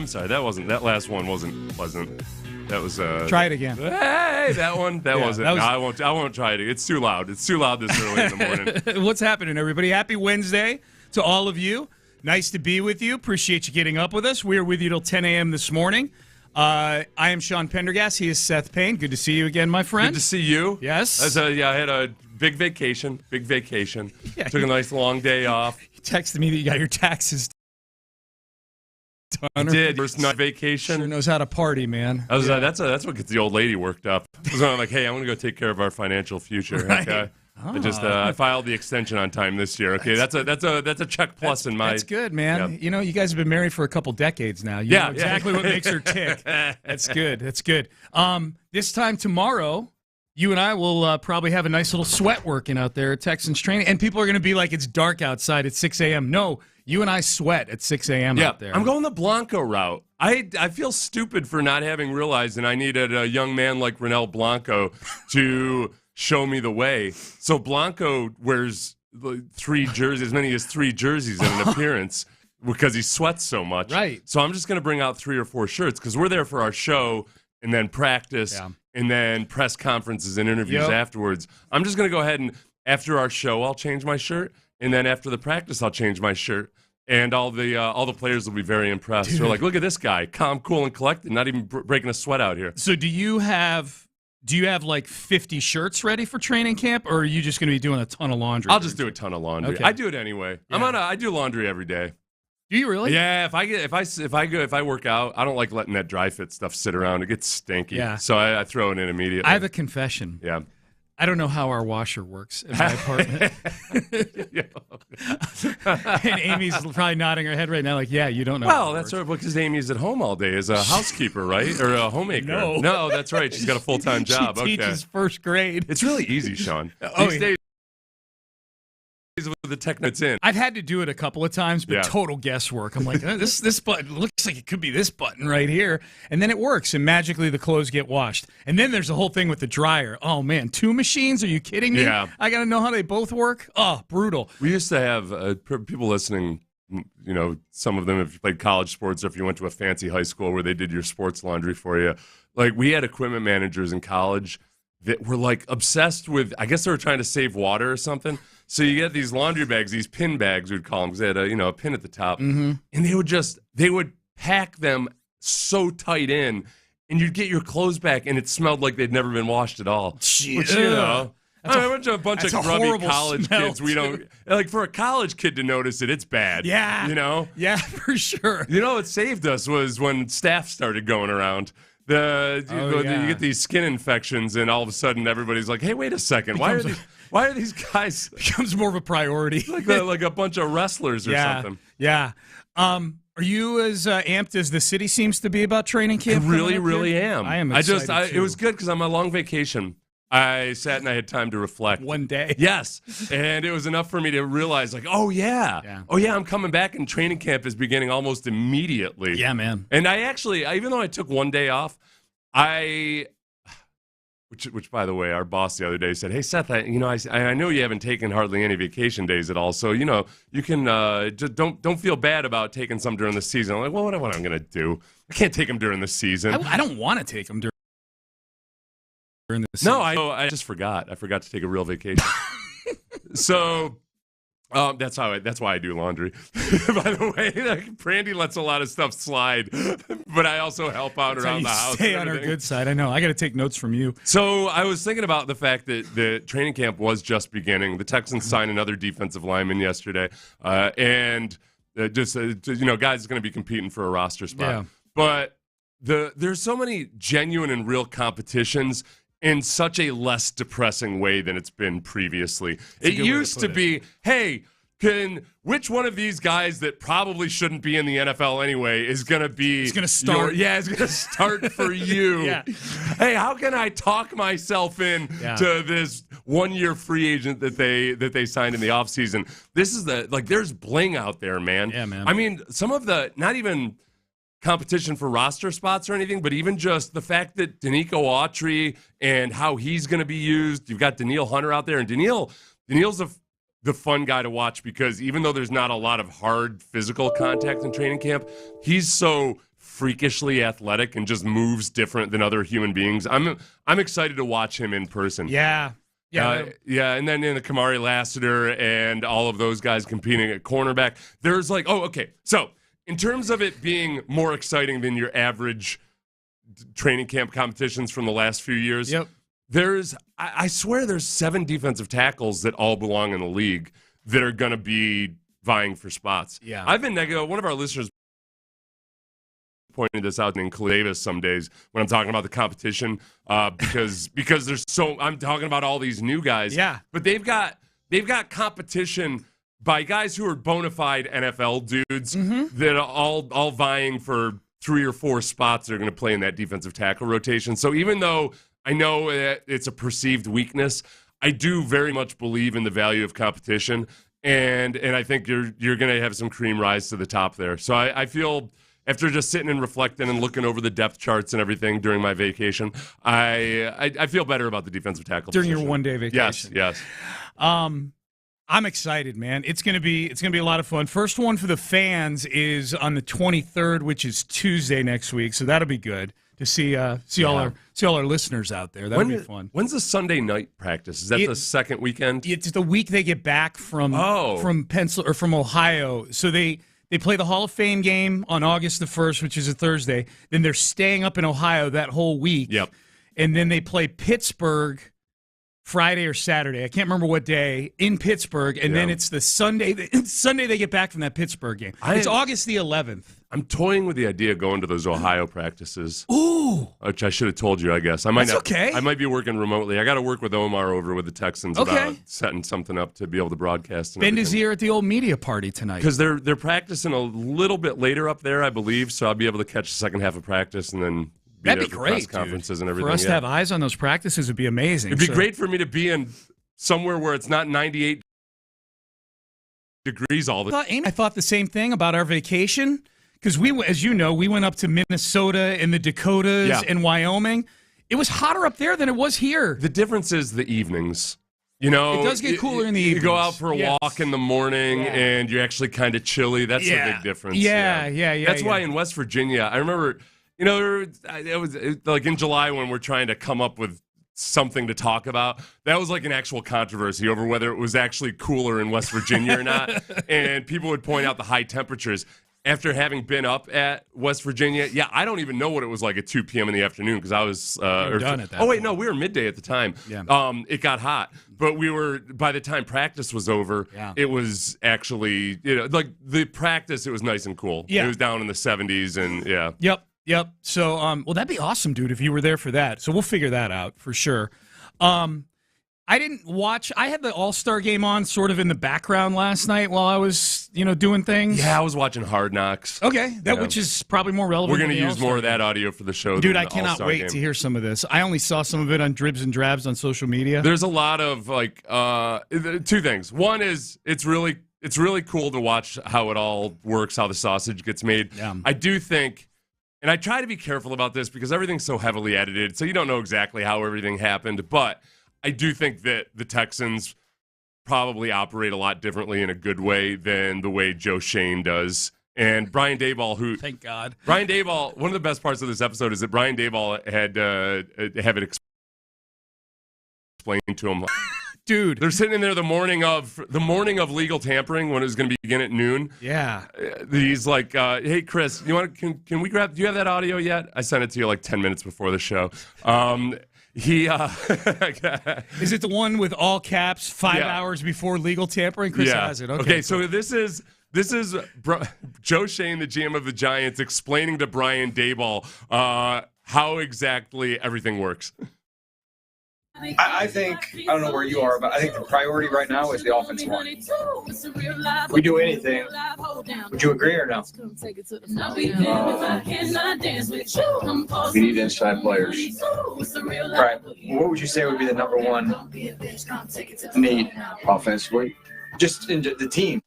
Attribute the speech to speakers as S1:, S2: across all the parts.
S1: sorry. That last one wasn't pleasant. That was
S2: Try it again.
S1: Hey, that one. That wasn't. No, I won't try it. It's too loud. It's too loud this early in the morning.
S2: What's happening, everybody? Happy Wednesday to all of you. Nice to be with you. Appreciate you getting up with us. We are with you till 10 a.m. this morning. I am Stefon Pendergast. He is Seth Payne. Good to see you again, my friend.
S1: Good to see you.
S2: Yes.
S1: I had a big vacation.
S2: Yeah,
S1: Took a nice long day off.
S2: You texted me that you got your taxes done.
S1: I did. First night vacation.
S2: Sure knows how to party, man.
S1: That's what gets the old lady worked up. I'm like, hey, I want to go take care of our financial future.
S2: Right.
S1: Okay. I filed the extension on time this year. Okay, that's a check plus in my.
S2: That's good, man.
S1: Yep.
S2: You know, you guys have been married for a couple decades now. You know exactly what makes her tick. That's good. That's good. This time tomorrow, you and I will probably have a nice little sweat working out there at Texans training, and people are going to be like, "It's dark outside at 6 a.m." No, you and I sweat at 6 a.m. out there.
S1: I'm going the Blanco route. I feel stupid for not having realized, and I needed a young man like Ronel Blanco to show me the way. So Blanco wears as many as three jerseys in an appearance because he sweats so much.
S2: Right.
S1: So I'm just going to bring out 3 or 4 shirts because we're there for our show and then practice and then press conferences and interviews afterwards. I'm just going to go ahead and after our show, I'll change my shirt, and then after the practice, I'll change my shirt. And all the players will be very impressed. They're like, look at this guy, calm, cool, and collected, not even breaking a sweat out here.
S2: So do you have like 50 shirts ready for training camp, or are you just going to be doing a ton of laundry?
S1: I'll just do a ton of laundry.
S2: Okay.
S1: I do it anyway.
S2: Yeah.
S1: I do laundry every day.
S2: Do you really?
S1: Yeah. If I work out, I don't like letting that dry fit stuff sit around. It gets stinky.
S2: Yeah.
S1: So I throw it in immediately.
S2: I have a confession.
S1: Yeah.
S2: I don't know how our washer works in my apartment. And Amy's probably nodding her head right now like, yeah, you don't know.
S1: Well, that's right, because Amy's at home all day as a housekeeper, right? Or a homemaker. No, that's right. She's got a full-time job.
S2: She teaches first grade.
S1: It's really easy, Sean. These days with the tech that's in.
S2: I've had to do it a couple of times, but total guesswork. I'm like, this button looks like it could be this button right here. And then it works, and magically the clothes get washed. And then there's the whole thing with the dryer. Oh, man, 2 machines? Are you kidding me?
S1: Yeah.
S2: I got to know how they both work? Oh, brutal.
S1: We used to have people listening, you know, some of them, if you played college sports or if you went to a fancy high school where they did your sports laundry for you. Like, we had equipment managers in college that were, like, obsessed with, I guess they were trying to save water or something. So you get these laundry bags, these pin bags, we'd call them, because they had a pin at the top. Mm-hmm. And they would pack them so tight in, and you'd get your clothes back, and it smelled like they'd never been washed at all.
S2: Jeez.
S1: Which, a bunch of grubby college kids. We don't, like, for a college kid to notice it, it's bad.
S2: Yeah.
S1: You know?
S2: Yeah, for sure.
S1: You know what saved us was when staph started going around. You get these skin infections, and all of a sudden everybody's like, hey, wait a second. Why are these guys
S2: becomes more of a priority?
S1: like a bunch of wrestlers or something.
S2: Yeah. Are you as amped as the city seems to be about training camp?
S1: I really am.
S2: I am excited,
S1: it was good because I'm on a long vacation. I sat and I had time to reflect.
S2: One day.
S1: Yes. And it was enough for me to realize, like, I'm coming back, and training camp is beginning almost immediately.
S2: Yeah, man.
S1: And even though I took one day off, Which, by the way, our boss the other day said, "Hey, Seth, I know you haven't taken hardly any vacation days at all, so you can just don't feel bad about taking some during the season." I'm like, "Well, what am I going to do? I can't take them during the season.
S2: I don't want to take them during the season."
S1: No, I just forgot. I forgot to take a real vacation. So. That's why I do laundry. By the way, Brandy lets a lot of stuff slide, but I also help out around the house.
S2: Stay on our good side. I know. I got to take notes from you.
S1: So I was thinking about the fact that the training camp was just beginning. The Texans signed another defensive lineman yesterday, and guys are going to be competing for a roster spot. Yeah. But there's so many genuine and real competitions in such a less depressing way than it's been previously. It used to be, hey, which one of these guys that probably shouldn't be in the NFL anyway is going to be...
S2: He's going to start.
S1: It's going to start for you.
S2: Yeah.
S1: Hey, how can I talk myself in to this one-year free agent that they signed in the offseason? This is there's bling out there, man.
S2: Yeah, man.
S1: I mean, some of the, not even competition for roster spots or anything, but even just the fact that Danico Autry and how he's going to be used. You've got Daniil Hunter out there, and Daniil's the fun guy to watch because even though there's not a lot of hard physical contact in training camp, he's so freakishly athletic and just moves different than other human beings. I'm excited to watch him in person.
S2: Yeah.
S1: Yeah, and then in the Kamari Lassiter and all of those guys competing at cornerback, there's like, so in terms of it being more exciting than your average training camp competitions from the last few years, I swear there's 7 defensive tackles that all belong in the league that are going to be vying for spots.
S2: Yeah.
S1: I've been negative. One of our listeners pointing this out in Davis some days when I'm talking about the competition because there's I'm talking about all these new guys.
S2: Yeah.
S1: But they've got competition by guys who are bona fide NFL dudes that are all vying for 3 or 4 spots that are going to play in that defensive tackle rotation. So even though I know it's a perceived weakness, I do very much believe in the value of competition, and I think you're going to have some cream rise to the top there. So I feel, after just sitting and reflecting and looking over the depth charts and everything during my vacation, I feel better about the defensive tackle
S2: during
S1: position.
S2: Your one-day vacation.
S1: Yes.
S2: I'm excited, man. It's gonna be a lot of fun. First one for the fans is on the 23rd, which is Tuesday next week. So that'll be good to see all our listeners out there. That'll be fun.
S1: When's the Sunday night practice? Is that the second weekend?
S2: It's the week they get back from Ohio. So they play the Hall of Fame game on August the 1st, which is a Thursday. Then they're staying up in Ohio that whole week.
S1: Yep.
S2: And then they play Pittsburgh Friday or Saturday. I can't remember what day, in Pittsburgh. And then it's the Sunday they get back from that Pittsburgh game. It's August the 11th.
S1: I'm toying with the idea of going to those Ohio practices.
S2: Ooh.
S1: Which I should have told you, I guess. I might be working remotely. I got to work with Omar over with the Texans about setting something up to be able to broadcast.
S2: Bend his ear at the old media party tonight.
S1: Because they're practicing a little bit later up there, I believe, so I'll be able to catch the second half of practice and then
S2: that'd be great,
S1: press conferences and everything.
S2: For us to have eyes on those practices would be amazing.
S1: It'd be great for me to be in somewhere where it's not 98 degrees all the time.
S2: I thought the same thing about our vacation. Because as you know, we went up to Minnesota and the Dakotas and Wyoming. It was hotter up there than it was here.
S1: The difference is the evenings. You know,
S2: it does get cooler in the evenings.
S1: You go out for a walk in the morning and you're actually kind of chilly. That's the big difference.
S2: Yeah.
S1: That's why in West Virginia, I remember, it was like in July when we're trying to come up with something to talk about. That was like an actual controversy over whether it was actually cooler in West Virginia or not. And people would point out the high temperatures. After having been up at West Virginia, I don't even know what it was like at 2 p.m. in the afternoon because I was
S2: done at that point.
S1: No, we were midday at the time.
S2: Yeah.
S1: It got hot, but we were, by the time practice was over, it was actually, like the practice, it was nice and cool.
S2: Yeah.
S1: It was down in the 70s and
S2: Yep. So, well, that'd be awesome, dude, if you were there for that. So we'll figure that out for sure. I didn't watch. I had the All-Star game on sort of in the background last night while I was, doing things.
S1: Yeah, I was watching Hard Knocks.
S2: Okay, which is probably more relevant.
S1: We're going to use more of that audio for the show.
S2: Dude, I cannot wait to hear some of this. I only saw some of it on Dribs and Drabs on social media.
S1: There's a lot of two things. One is it's really cool to watch how it all works, how the sausage gets made.
S2: Yeah.
S1: I do think, and I try to be careful about this because everything's so heavily edited, so you don't know exactly how everything happened, but I do think that the Texans probably operate a lot differently in a good way than the way Joe Shane does. And Brian Daboll,
S2: thank God.
S1: Brian Daboll, one of the best parts of this episode is that Brian Daboll had have it explained to him.
S2: Dude,
S1: they're sitting in there the morning of legal tampering when it was going to begin at noon.
S2: Yeah.
S1: He's like, "Hey, Chris, can we grab? Do you have that audio yet? I sent it to you like 10 minutes before the show."
S2: Is it the one with all caps 5 hours before legal tampering? Chris has it. Okay,
S1: so this is Joe Shane, the GM of the Giants, explaining to Brian Daboll how exactly everything works.
S3: I think, I don't know where you are, but I think the priority right now is the offensive line. We do anything. Would you agree or no? We need inside players. Right. What would you say would be the number one need offensively? Just in the team.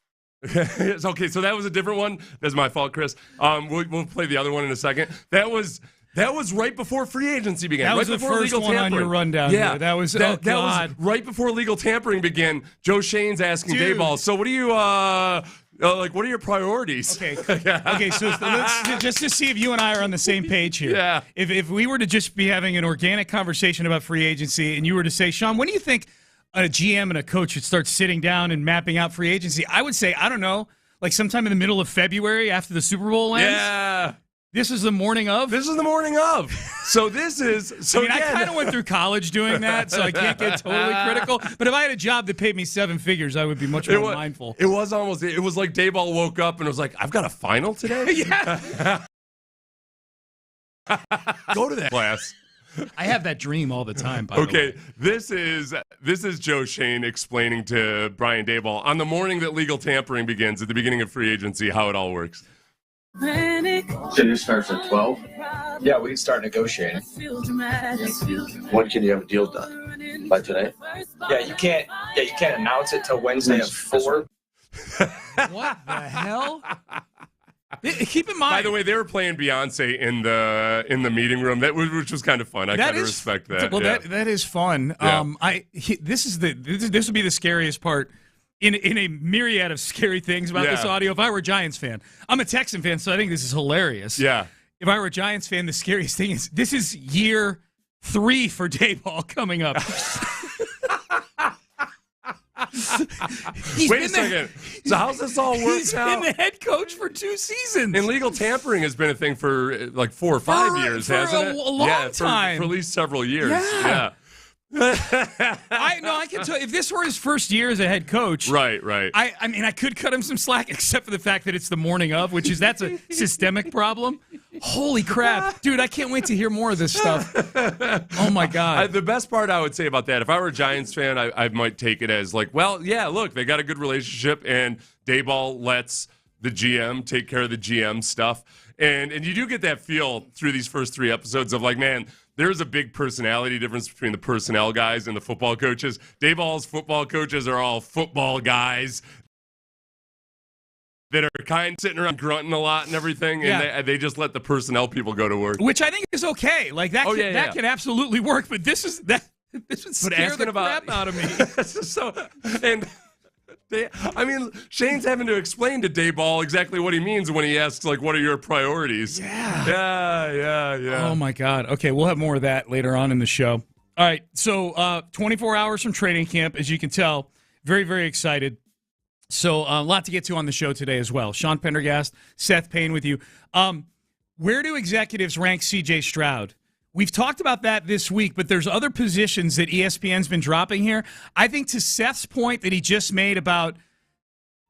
S1: Okay, so that was a different one. That's my fault, Chris. We'll play the other one in a second. That was right before free agency began.
S2: That was
S1: right
S2: the
S1: before
S2: first
S1: legal
S2: one
S1: tampering.
S2: on your rundown.
S1: Yeah,
S2: here. That was
S1: that was right before legal tampering began. Joe Shane's asking Daboll, so what do you Like, what are your priorities?
S2: Okay. So let's just to see if you and I are on the same page here.
S1: Yeah.
S2: If we were to just be having an organic conversation about free agency, and you were to say, Sean, when do you think a GM and a coach should start sitting down and mapping out free agency? I would say, I don't know, like sometime in the middle of February after the Super Bowl ends.
S1: Yeah.
S2: This is the morning of?
S1: This is the morning of. So this is... So
S2: I kind of went through college doing that, so I can't get totally critical. But if I had a job that paid me 7 figers, I would be much more mindful.
S1: It was like Dayball woke up and was like, I've got a final today?
S2: Yeah.
S1: Go to that class.
S2: I have that dream all the time, by the way.
S1: Okay, this is Joe Shane explaining to Brian Dayball on the morning that legal tampering begins at the beginning of free agency how it all works.
S3: So it starts at 12? Yeah, we can start negotiating. When can you have a deal done? By today? Yeah, you can't announce it till Wednesday at 4.
S2: What the hell? Keep in mind.
S1: By the way, they were playing Beyonce in the meeting room, which was kind of fun. I kind of respect that.
S2: Well, yeah. that is fun.
S1: Yeah.
S2: This would be the scariest part. In a myriad of scary things about this audio, if I were a Giants fan, I'm a Texan fan, so I think this is hilarious.
S1: Yeah.
S2: If I were a Giants fan, the scariest thing is this is year 3 for Dayball coming up.
S1: Wait a second. So how's this all worked
S2: He's
S1: out?
S2: been the head coach for 2 seasons.
S1: And legal tampering has been a thing for like 4 or 5 years, hasn't it?
S2: A long time.
S1: For at least several years.
S2: Yeah. I can tell you, if this were his first year as a head coach,
S1: right.
S2: I mean, I could cut him some slack, except for the fact that it's the morning of, that's a systemic problem. Holy crap, dude! I can't wait to hear more of this stuff. Oh my god!
S1: The best part I would say about that, if I were a Giants fan, I might take it as like, well, yeah, look, they got a good relationship, and Dayball lets the GM take care of the GM stuff, and you do get that feel through these first 3 episodes of like, man, there's a big personality difference between the personnel guys and the football coaches. Dayball's football coaches are all football guys that are kind of sitting around grunting a lot and everything, and they just let the personnel people go to work.
S2: Which I think is okay. Like, that can absolutely work, but this would scare the crap out of me.
S1: Shane's having to explain to Dayball exactly what he means when he asks, like, what are your priorities? Yeah.
S2: Oh, my God. Okay, we'll have more of that later on in the show. All right, so 24 hours from training camp, as you can tell. Very, very excited. So a lot to get to on the show today as well. Sean Pendergast, Seth Payne with you. Where do executives rank C.J. Stroud? We've talked about that this week, but there's other positions that ESPN's been dropping here. I think to Seth's point that he just made about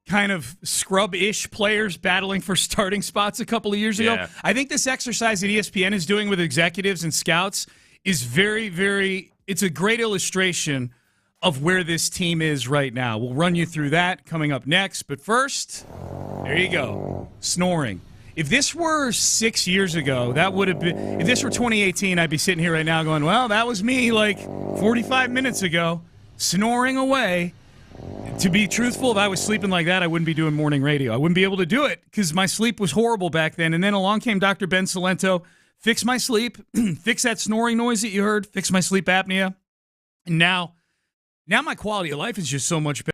S2: kind of scrub-ish players battling for starting spots a couple of years ago, I think this exercise that ESPN is doing with executives and scouts is very, very – it's a great illustration of where this team is right now. We'll run you through that coming up next. But first, there you go, snoring. If this were 6 years ago, that would have been – if this were 2018, I'd be sitting here right now going, well, that was me like 45 minutes ago, snoring away. To be truthful, if I was sleeping like that, I wouldn't be doing morning radio. I wouldn't be able to do it because my sleep was horrible back then. And then along came Dr. Ben Salento, fix my sleep, fix that snoring noise that you heard, fix my sleep apnea. And now my quality of life is just so much better.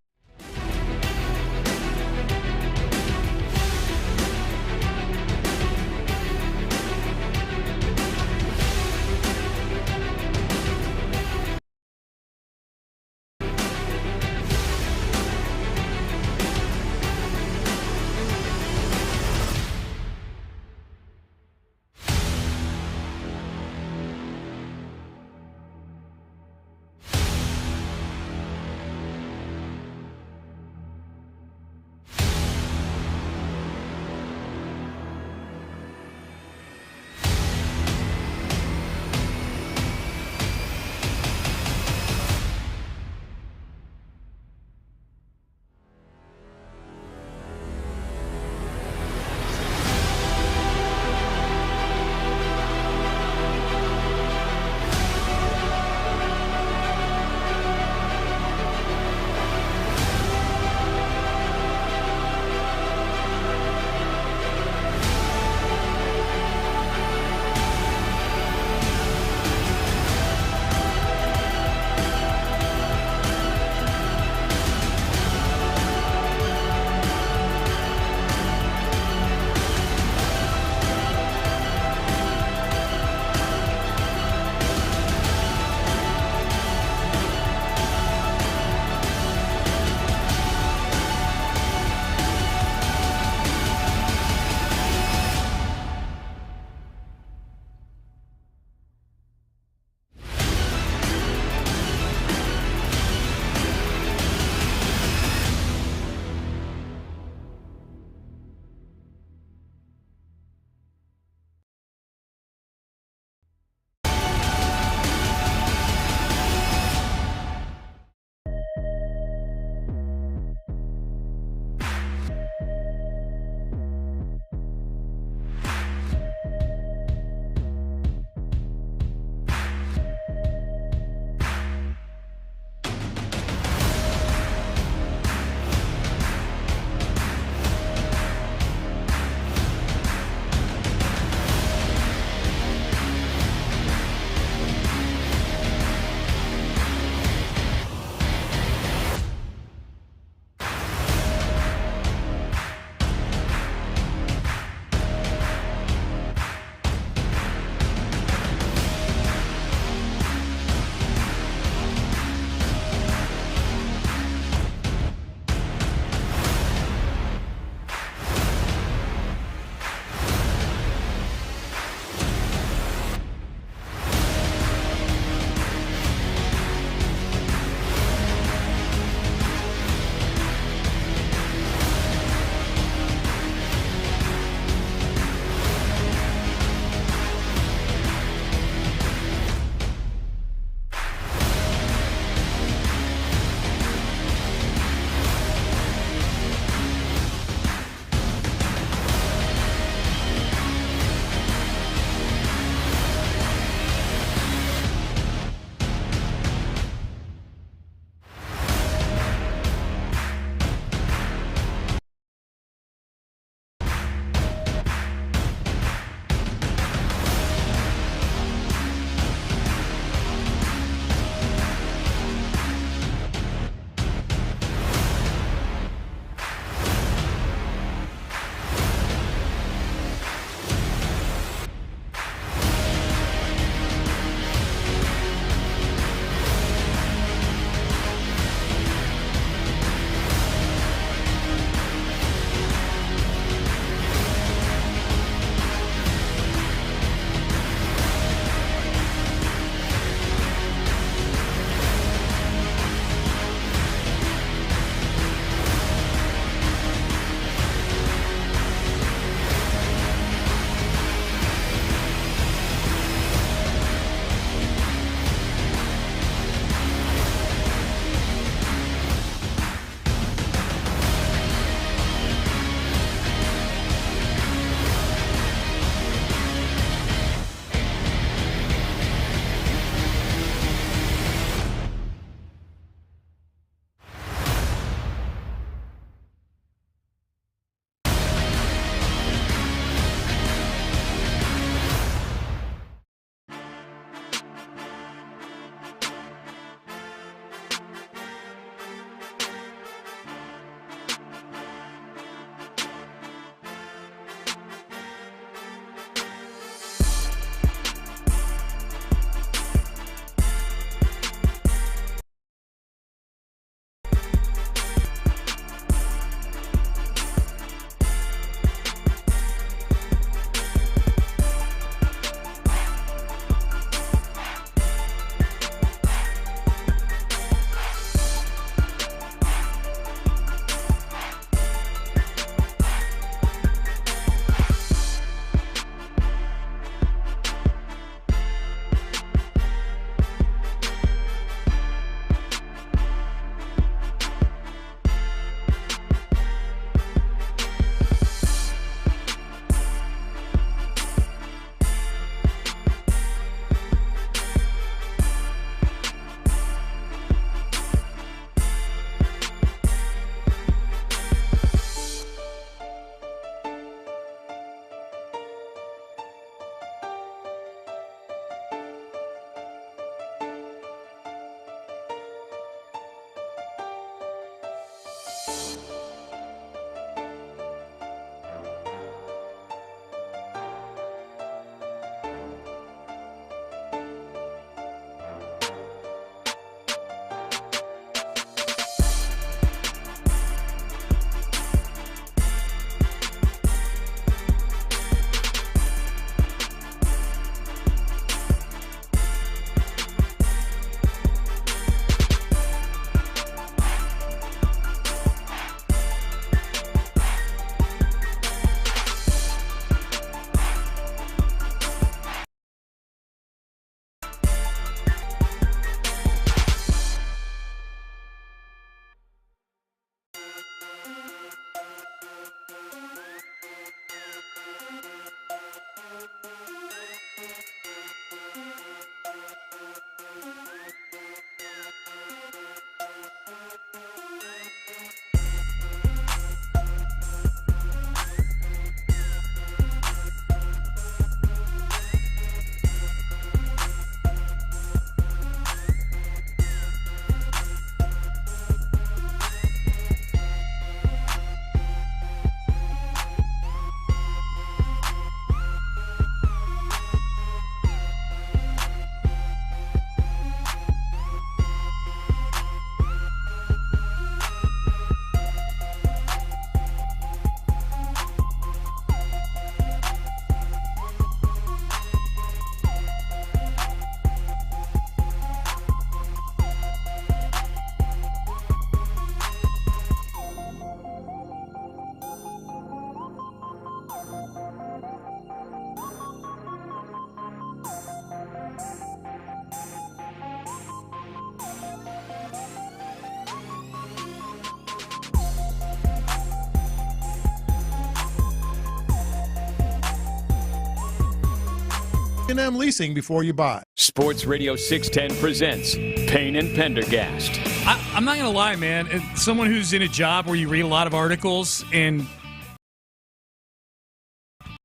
S4: M leasing before you buy.
S5: Sports Radio 610 presents Payne and Pendergast.
S2: I'm not going to lie, man. As someone who's in a job where you read a lot of articles and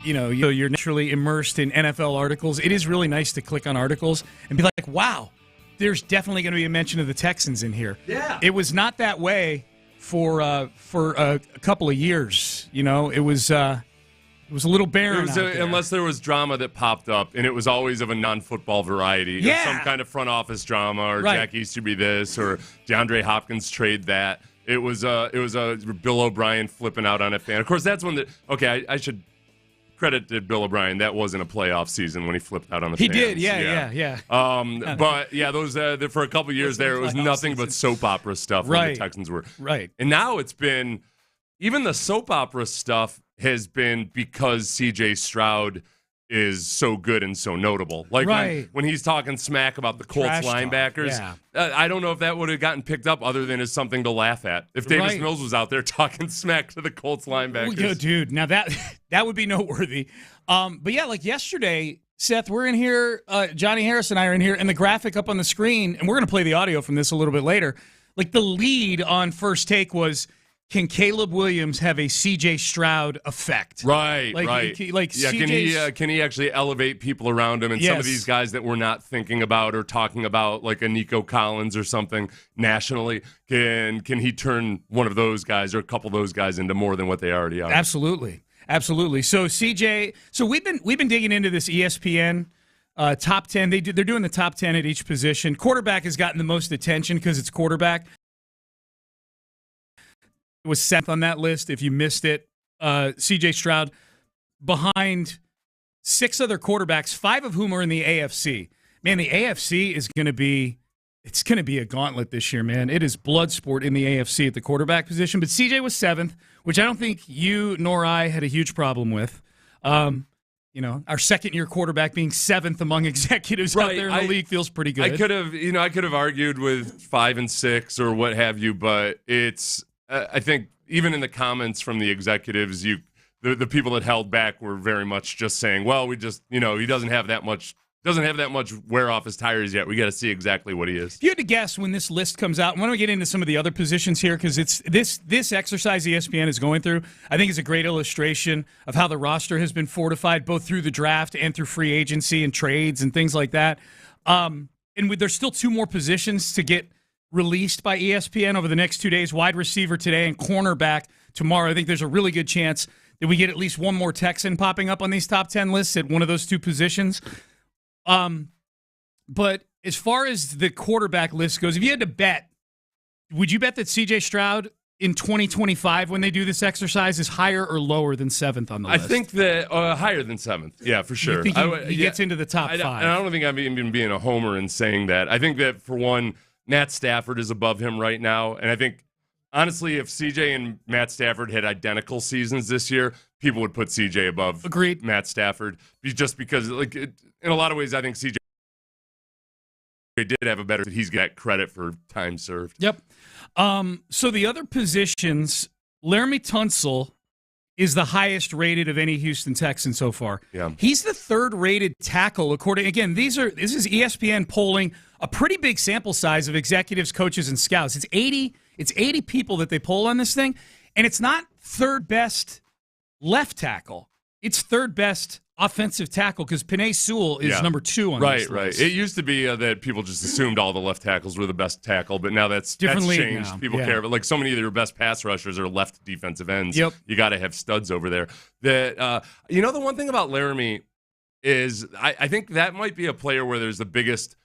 S2: you're naturally immersed in NFL articles, it is really nice to click on articles and be like, wow, there's definitely going to be a mention of the Texans in here.
S1: Yeah.
S2: It was not that way for a couple of years. It was a little barren out there.
S1: Unless there was drama that popped up, and it was always of a non-football variety.
S2: Yeah.
S1: Some kind of front office drama, or
S2: Right.
S1: Jack Easterby this, or DeAndre Hopkins trade that. It was a Bill O'Brien flipping out on a fan. Of course, that's when I should credit to Bill O'Brien. That wasn't a playoff season when he flipped out on the
S2: He
S1: fans.
S2: did, yeah.
S1: But yeah, those for a couple years there, it was nothing but soap opera stuff when
S2: Right.
S1: the Texans were.
S2: Right.
S1: And now it's been, even the soap opera stuff has been because C.J. Stroud is so good and so notable. Like
S2: Right.
S1: when he's talking smack about the Colts
S2: Trash talk,
S1: linebackers,
S2: yeah.
S1: I don't know if that would have gotten picked up other than as something to laugh at. If Davis
S2: Right.
S1: Mills was out there talking smack to the Colts linebackers.
S2: Well, dude, now that would be noteworthy. But yeah, like yesterday, Seth, we're in here, Johnny Harris and I are in here, and the graphic up on the screen, and we're going to play the audio from this a little bit later. Like the lead on First Take was, can Caleb Williams have a C.J. Stroud effect?
S1: Right,
S2: Like,
S1: right. Can he actually elevate people around him? And some of
S2: Yes.
S1: these guys that we're not thinking about or talking about, like a Nico Collins or something nationally, can he turn one of those guys or a couple of those guys into more than what they already are?
S2: Absolutely. So CJ, we've been digging into this ESPN top 10. They're doing the top 10 at each position. Quarterback has gotten the most attention because it's quarterback. It was 7th on that list. If you missed it, C.J. Stroud behind 6 other quarterbacks, 5 of whom are in the AFC. Man, the AFC is going to be a gauntlet this year, man. It is blood sport in the AFC at the quarterback position. But C.J. was 7th, which I don't think you nor I had a huge problem with. Our second-year quarterback being 7th among executives out there in the league feels pretty good.
S1: I could have argued with 5 and 6 or what have you, but it's. I think even in the comments from the executives, the people that held back were very much just saying, well, we just, he doesn't have that much wear off his tires yet. We got to see exactly what he is.
S2: If you had to guess when this list comes out, why don't we get into some of the other positions here, because it's this exercise ESPN is going through, I think is a great illustration of how the roster has been fortified both through the draft and through free agency and trades and things like that. And there's still 2 more positions to get released by ESPN over the next 2 days, wide receiver today and cornerback tomorrow. I think there's a really good chance that we get at least one more Texan popping up on these top 10 lists at one of those two positions. But as far as the quarterback list goes, if you had to bet, would you bet that C.J. Stroud in 2025, when they do this exercise, is higher or lower than 7th on the list?
S1: I think that higher than 7th. Yeah, for sure.
S2: You think he gets into the top 5?
S1: I don't think I'm even being a homer in saying that. I think that, for one, Matt Stafford is above him right now. And I think, honestly, if CJ and Matt Stafford had identical seasons this year, people would put CJ above Matt Stafford. Just because, in a lot of ways, I think CJ did have a better. He's got credit for time served.
S2: Yep. So the other positions, Laramie Tunsil is the highest rated of any Houston Texan so far.
S1: Yeah.
S2: He's the 3rd rated tackle according. Again, this is ESPN polling a pretty big sample size of executives, coaches, and scouts. It's 80 people that they poll on this thing, and it's not 3rd best left tackle. It's 3rd best offensive tackle because Penei Sewell is number 2 on this list.
S1: Right. It used to be that people just assumed all the left tackles were the best tackle, but now that's changed.
S2: Now.
S1: People care, but so many of their best pass rushers are left defensive ends.
S2: Yep.
S1: You got to have studs over there. The one thing about Laramie is I think that might be a player where there's the biggest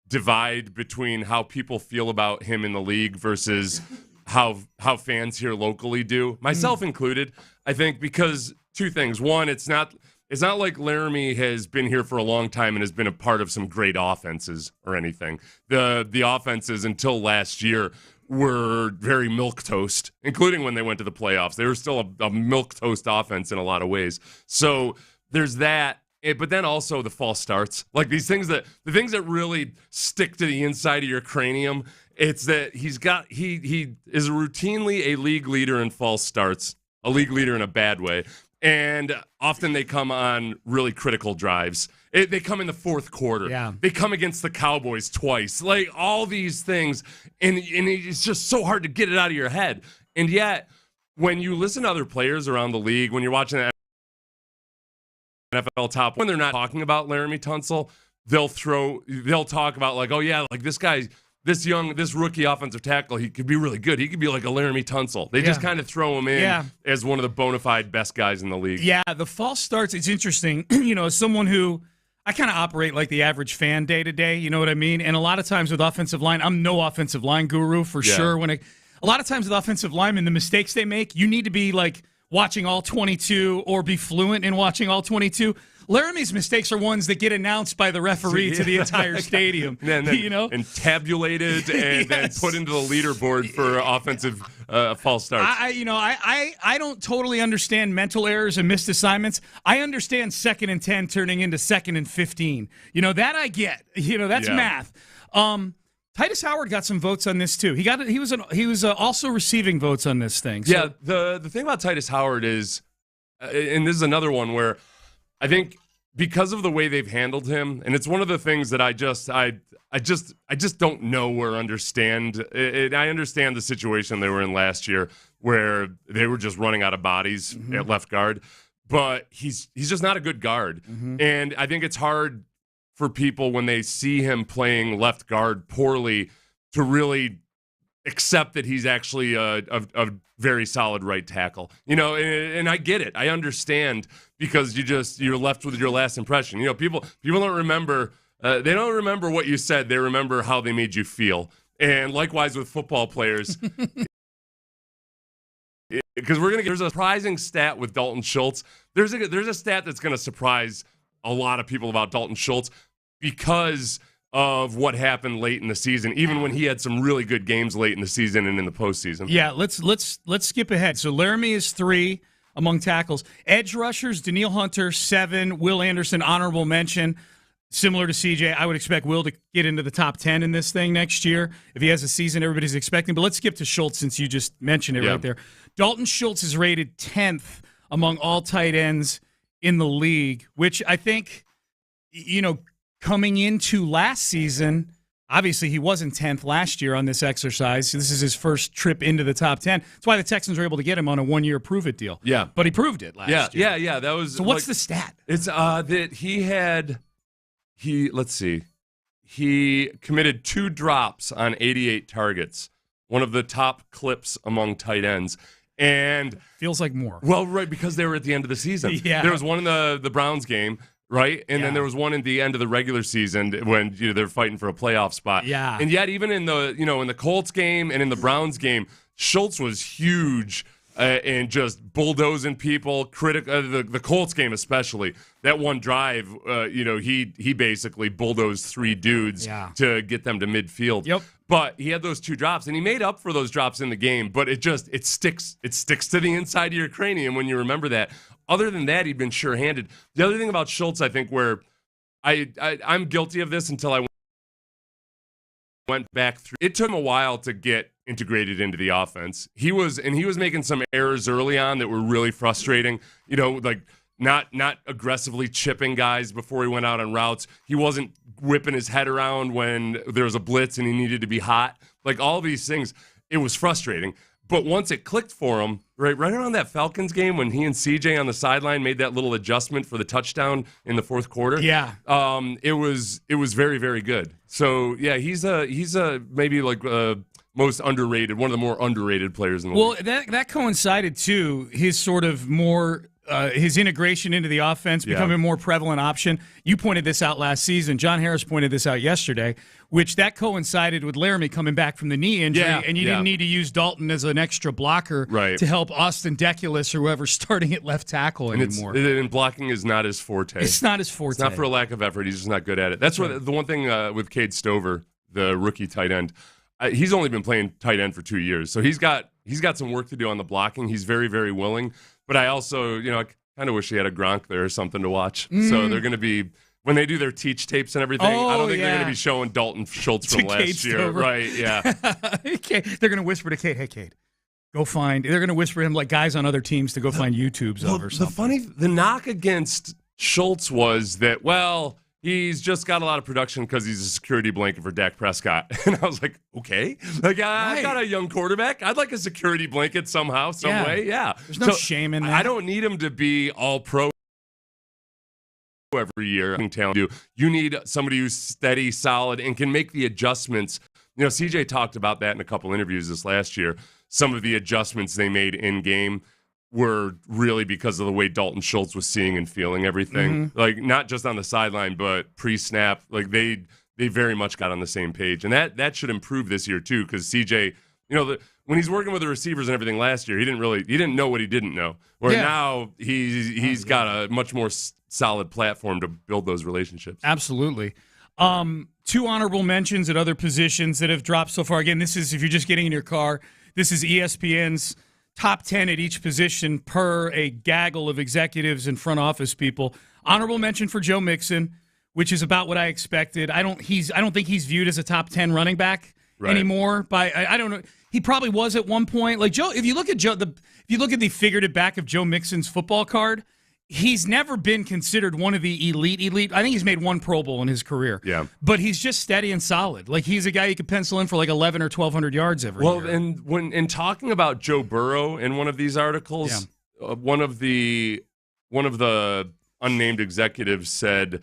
S1: divide between how people feel about him in the league versus how fans here locally do, myself included. I think because two things. One, it's not like Laramie has been here for a long time and has been a part of some great offenses or anything. The offenses until last year were very milquetoast, including when they went to the playoffs. They were still a milquetoast offense in a lot of ways. So there's that. But then also the false starts, like the things that really stick to the inside of your cranium. It's that he is routinely a league leader in false starts, a league leader in a bad way. And often they come on really critical drives. They come in the 4th quarter.
S2: Yeah.
S1: They come against the Cowboys twice. Like all these things. And it's just so hard to get it out of your head. And yet, when you listen to other players around the league, when you're watching the NFL top, when they're not talking about Laramie Tunsil, they'll talk about like, oh yeah, like this guy, this rookie offensive tackle, he could be really good. He could be like a Laramie Tunsil. They just kind of throw him in as one of the bona fide best guys in the league. Yeah,
S2: the false starts, it's interesting. As someone who, I kind of operate like the average fan day to day, you know what I mean? And a lot of times with offensive line, I'm no offensive line guru for sure. A lot of times with offensive linemen, the mistakes they make, you need to be like watching all 22 or be fluent in watching all 22. Laramie's mistakes are ones that get announced by the referee to the entire stadium,
S1: and tabulated and then put into the leaderboard for offensive false starts.
S2: I don't totally understand mental errors and missed assignments. I understand 2nd and 10 turning into 2nd and 15. That I get. That's math. Titus Howard got some votes on this too. He was also receiving votes on this thing. So.
S1: Yeah, the thing about Titus Howard is, and this is another one where I think because of the way they've handled him, and it's one of the things that I just don't know or understand. I understand the situation they were in last year where they were just running out of bodies at left guard, but he's just not a good guard, and I think it's hard for people when they see him playing left guard poorly to really accept that he's actually a very solid right tackle. And I get it. I understand because you're left with your last impression. People don't remember. They don't remember what you said. They remember how they made you feel. And likewise with football players. Because there's a surprising stat with Dalton Schultz. There's a stat that's going to surprise a lot of people about Dalton Schultz because of what happened late in the season, even when he had some really good games late in the season and in the postseason. Yeah,
S2: let's skip ahead. So Laramie is 3 among tackles. Edge rushers, Daniil Hunter, 7. Will Anderson, honorable mention. Similar to CJ, I would expect Will to get into the top 10 in this thing next year if he has a season everybody's expecting. But let's skip to Schultz since you just mentioned it right there. Dalton Schultz is rated 10th among all tight ends in the league, which I think, coming into last season, obviously he wasn't 10th last year on this exercise. This is his first trip into the top 10. That's why the Texans were able to get him on a 1-year prove-it deal.
S1: Yeah.
S2: But he proved it last year.
S1: Yeah. That was.
S2: So what's the stat?
S1: It's that he he committed 2 drops on 88 targets, one of the top clips among tight ends. And
S2: feels like more.
S1: Well, right, because they were at the end of the season.
S2: Yeah.
S1: There was one in the Browns game, right? And then there was one in the end of the regular season when they're fighting for a playoff spot.
S2: Yeah.
S1: And yet, even in the Colts game and in the Browns game, Schultz was huge and just bulldozing people. The Colts game especially. That one drive, he basically bulldozed 3 dudes to get them to midfield.
S2: Yep.
S1: But he had those 2 drops, and he made up for those drops in the game. But it sticks. It sticks to the inside of your cranium when you remember that. Other than that, he'd been sure-handed. The other thing about Schultz, I think, where I'm guilty of this until I went back through. It took him a while to get integrated into the offense. He was making some errors early on that were really frustrating. Like not aggressively chipping guys before he went out on routes. He wasn't whipping his head around when there was a blitz and he needed to be hot. Like all these things, it was frustrating. But once it clicked for him, right around that Falcons game when he and CJ on the sideline made that little adjustment for the touchdown in the fourth quarter.
S2: Yeah.
S1: It was very, very good. So yeah, he's a maybe like most underrated, one of the more underrated players in the league.
S2: Well, that coincided too, his sort of more his integration into the offense becoming a more prevalent option. You pointed this out last season. John Harris pointed this out yesterday, which that coincided with Laramie coming back from the knee injury, and you didn't need to use Dalton as an extra blocker to help Austin Deculus or whoever's starting at left tackle anymore.
S1: And blocking is not his forte.
S2: It's not his forte.
S1: It's not for a lack of effort. He's just not good at it. That's what the one thing with Cade Stover, the rookie tight end, he's only been playing tight end for 2 years, so he's got some work to do on the blocking. He's very, very willing. But I also, I kind of wish he had a Gronk there or something to watch. So they're going to be, when they do their teach tapes and everything, I don't think they're going to be showing Dalton Schultz from last year.
S2: Stover.
S1: Right, yeah.
S2: They're going to whisper to Cade, hey, Cade, go find, they're going to whisper him like guys on other teams to go find YouTubes of or something.
S1: The knock against Schultz was that, he's just got a lot of production because he's a security blanket for Dak Prescott. And I was like, okay. I got a young quarterback. I'd like a security blanket somehow, some way. Yeah.
S2: There's no shame in that.
S1: I don't need him to be all pro every year. You need somebody who's steady, solid, and can make the adjustments. CJ talked about that in a couple interviews this last year. Some of the adjustments they made in game were really because of the way Dalton Schultz was seeing and feeling everything. Like, not just on the sideline, but pre-snap. Like, they very much got on the same page. And that should improve this year, too, because CJ, when he's working with the receivers and everything last year, he didn't know what he didn't know. Where now he's got a much more solid platform to build those relationships.
S2: Absolutely. 2 honorable mentions at other positions that have dropped so far. Again, this is, if you're just getting in your car, this is ESPN's top 10 at each position per a gaggle of executives and front office people. Honorable mention for Joe Mixon, which is about what I expected. I don't think he's viewed as a top 10 running back anymore. I don't know. He probably was at one point. Like Joe, if you look at the figurative back of Joe Mixon's football card, he's never been considered one of the elite. I think he's made 1 Pro Bowl in his career. Yeah. But he's just steady and solid. Like, he's a guy you could pencil in for like 11 or 1,200 yards every year. Well,
S1: and when in talking about Joe Burrow in one of these articles, one of the unnamed executives said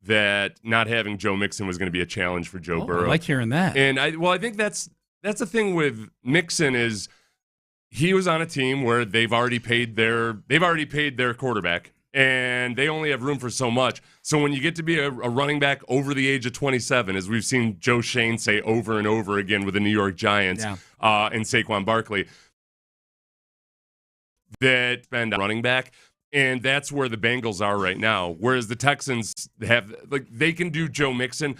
S1: that not having Joe Mixon was going to be a challenge for Joe Burrow.
S2: I like hearing that.
S1: And I think that's the thing with Mixon is he was on a team where they've already paid their quarterback, and they only have room for so much. So when you get to be a running back over the age of 27, as we've seen Joe Shane say over and over again with the New York Giants and Saquon Barkley, that spend running back, and that's where the Bengals are right now. Whereas the Texans they can do Joe Mixon,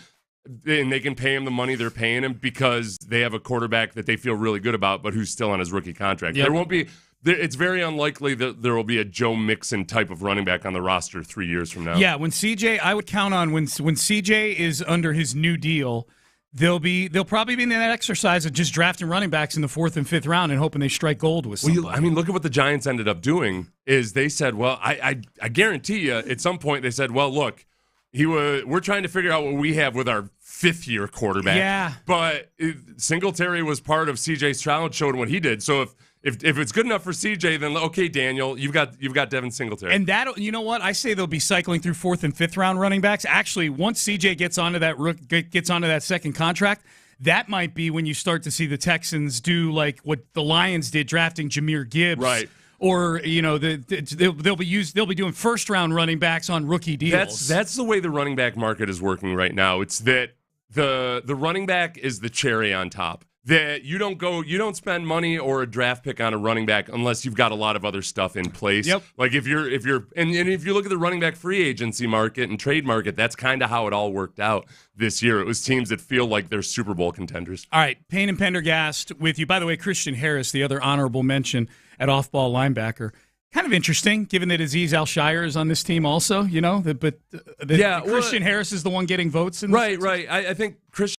S1: and they can pay him the money they're paying him because they have a quarterback that they feel really good about, but who's still on his rookie contract. Yep. It's very unlikely that there will be a Joe Mixon type of running back on the roster 3 years from now.
S2: Yeah, when CJ, I would count on when CJ is under his new deal, they'll probably be in that exercise of just drafting running backs in the 4th and 5th round and hoping they strike gold with somebody.
S1: Look at what the Giants ended up doing. Is they said, well, I guarantee you, at some point they said, well, look, we're trying to figure out what we have with our 5th-year quarterback.
S2: Yeah.
S1: But Singletary was part of C.J. Stroud, showed what he did. So if it's good enough for CJ, then okay, Daniel, you've got Devin Singletary.
S2: And that, you know what? I say they'll be cycling through 4th and 5th round running backs. Actually, once CJ gets onto that second contract, that might be when you start to see the Texans do like what the Lions did, drafting Jahmyr Gibbs.
S1: Right.
S2: Or they'll be doing first round running backs on rookie deals.
S1: That's the way the running back market is working right now. It's that the running back is the cherry on top. That you don't spend money or a draft pick on a running back unless you've got a lot of other stuff in place.
S2: Yep.
S1: Like if you look at the running back free agency market and trade market, that's kind of how it all worked out this year. It was teams that feel like they're Super Bowl contenders.
S2: All right, Payne and Pendergast with you. By the way, Christian Harris, the other honorable mention at off-ball linebacker. Kind of interesting, given that Azeez Al-Shire is on this team also, Christian Harris is the one getting votes.
S1: Right. I think Christian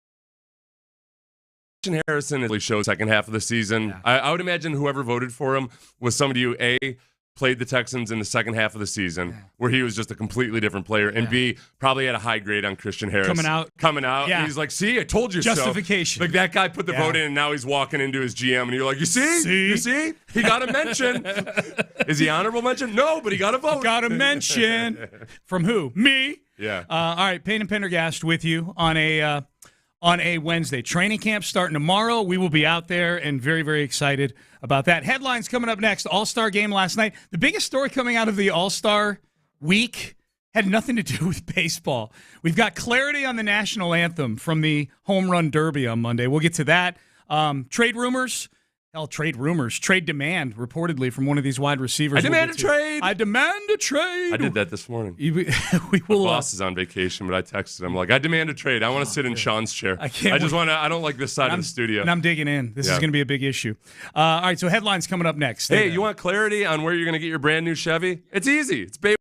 S1: Harrison really showed second half of the season. Yeah. I would imagine whoever voted for him was somebody who, A, played the Texans in the second half of the season, where he was just a completely different player, and B, probably had a high grade on Christian Harris. Coming out.
S2: Yeah.
S1: He's like, see, I told you
S2: Justification.
S1: so. Like, that guy put the vote in, and now he's walking into his GM, and you're like, you see? He got a mention. Is he honorable mention? No, but he got a vote.
S2: Got a mention. From who? Me?
S1: Yeah.
S2: All right, Payne and Pendergast with you on a Wednesday. Training camp starting tomorrow. We will be out there and very, very excited about that. Headlines coming up next. All-Star game last night. The biggest story coming out of the All-Star week had nothing to do with baseball. We've got clarity on the national anthem from the Home Run Derby on Monday. We'll get to that. Trade rumors. Trade demand, reportedly, from one of these wide receivers.
S1: I demand a trade.
S2: I demand a trade.
S1: I did that this morning.
S2: My
S1: boss is on vacation, but I texted him, like, I demand a trade. I want to sit in Sean's chair. I don't like this side of the studio.
S2: And I'm digging in. This is going to be a big issue. All right, so headlines coming up next.
S1: Hey, you want clarity on where you're going to get your brand new Chevy? It's easy. It's Bay.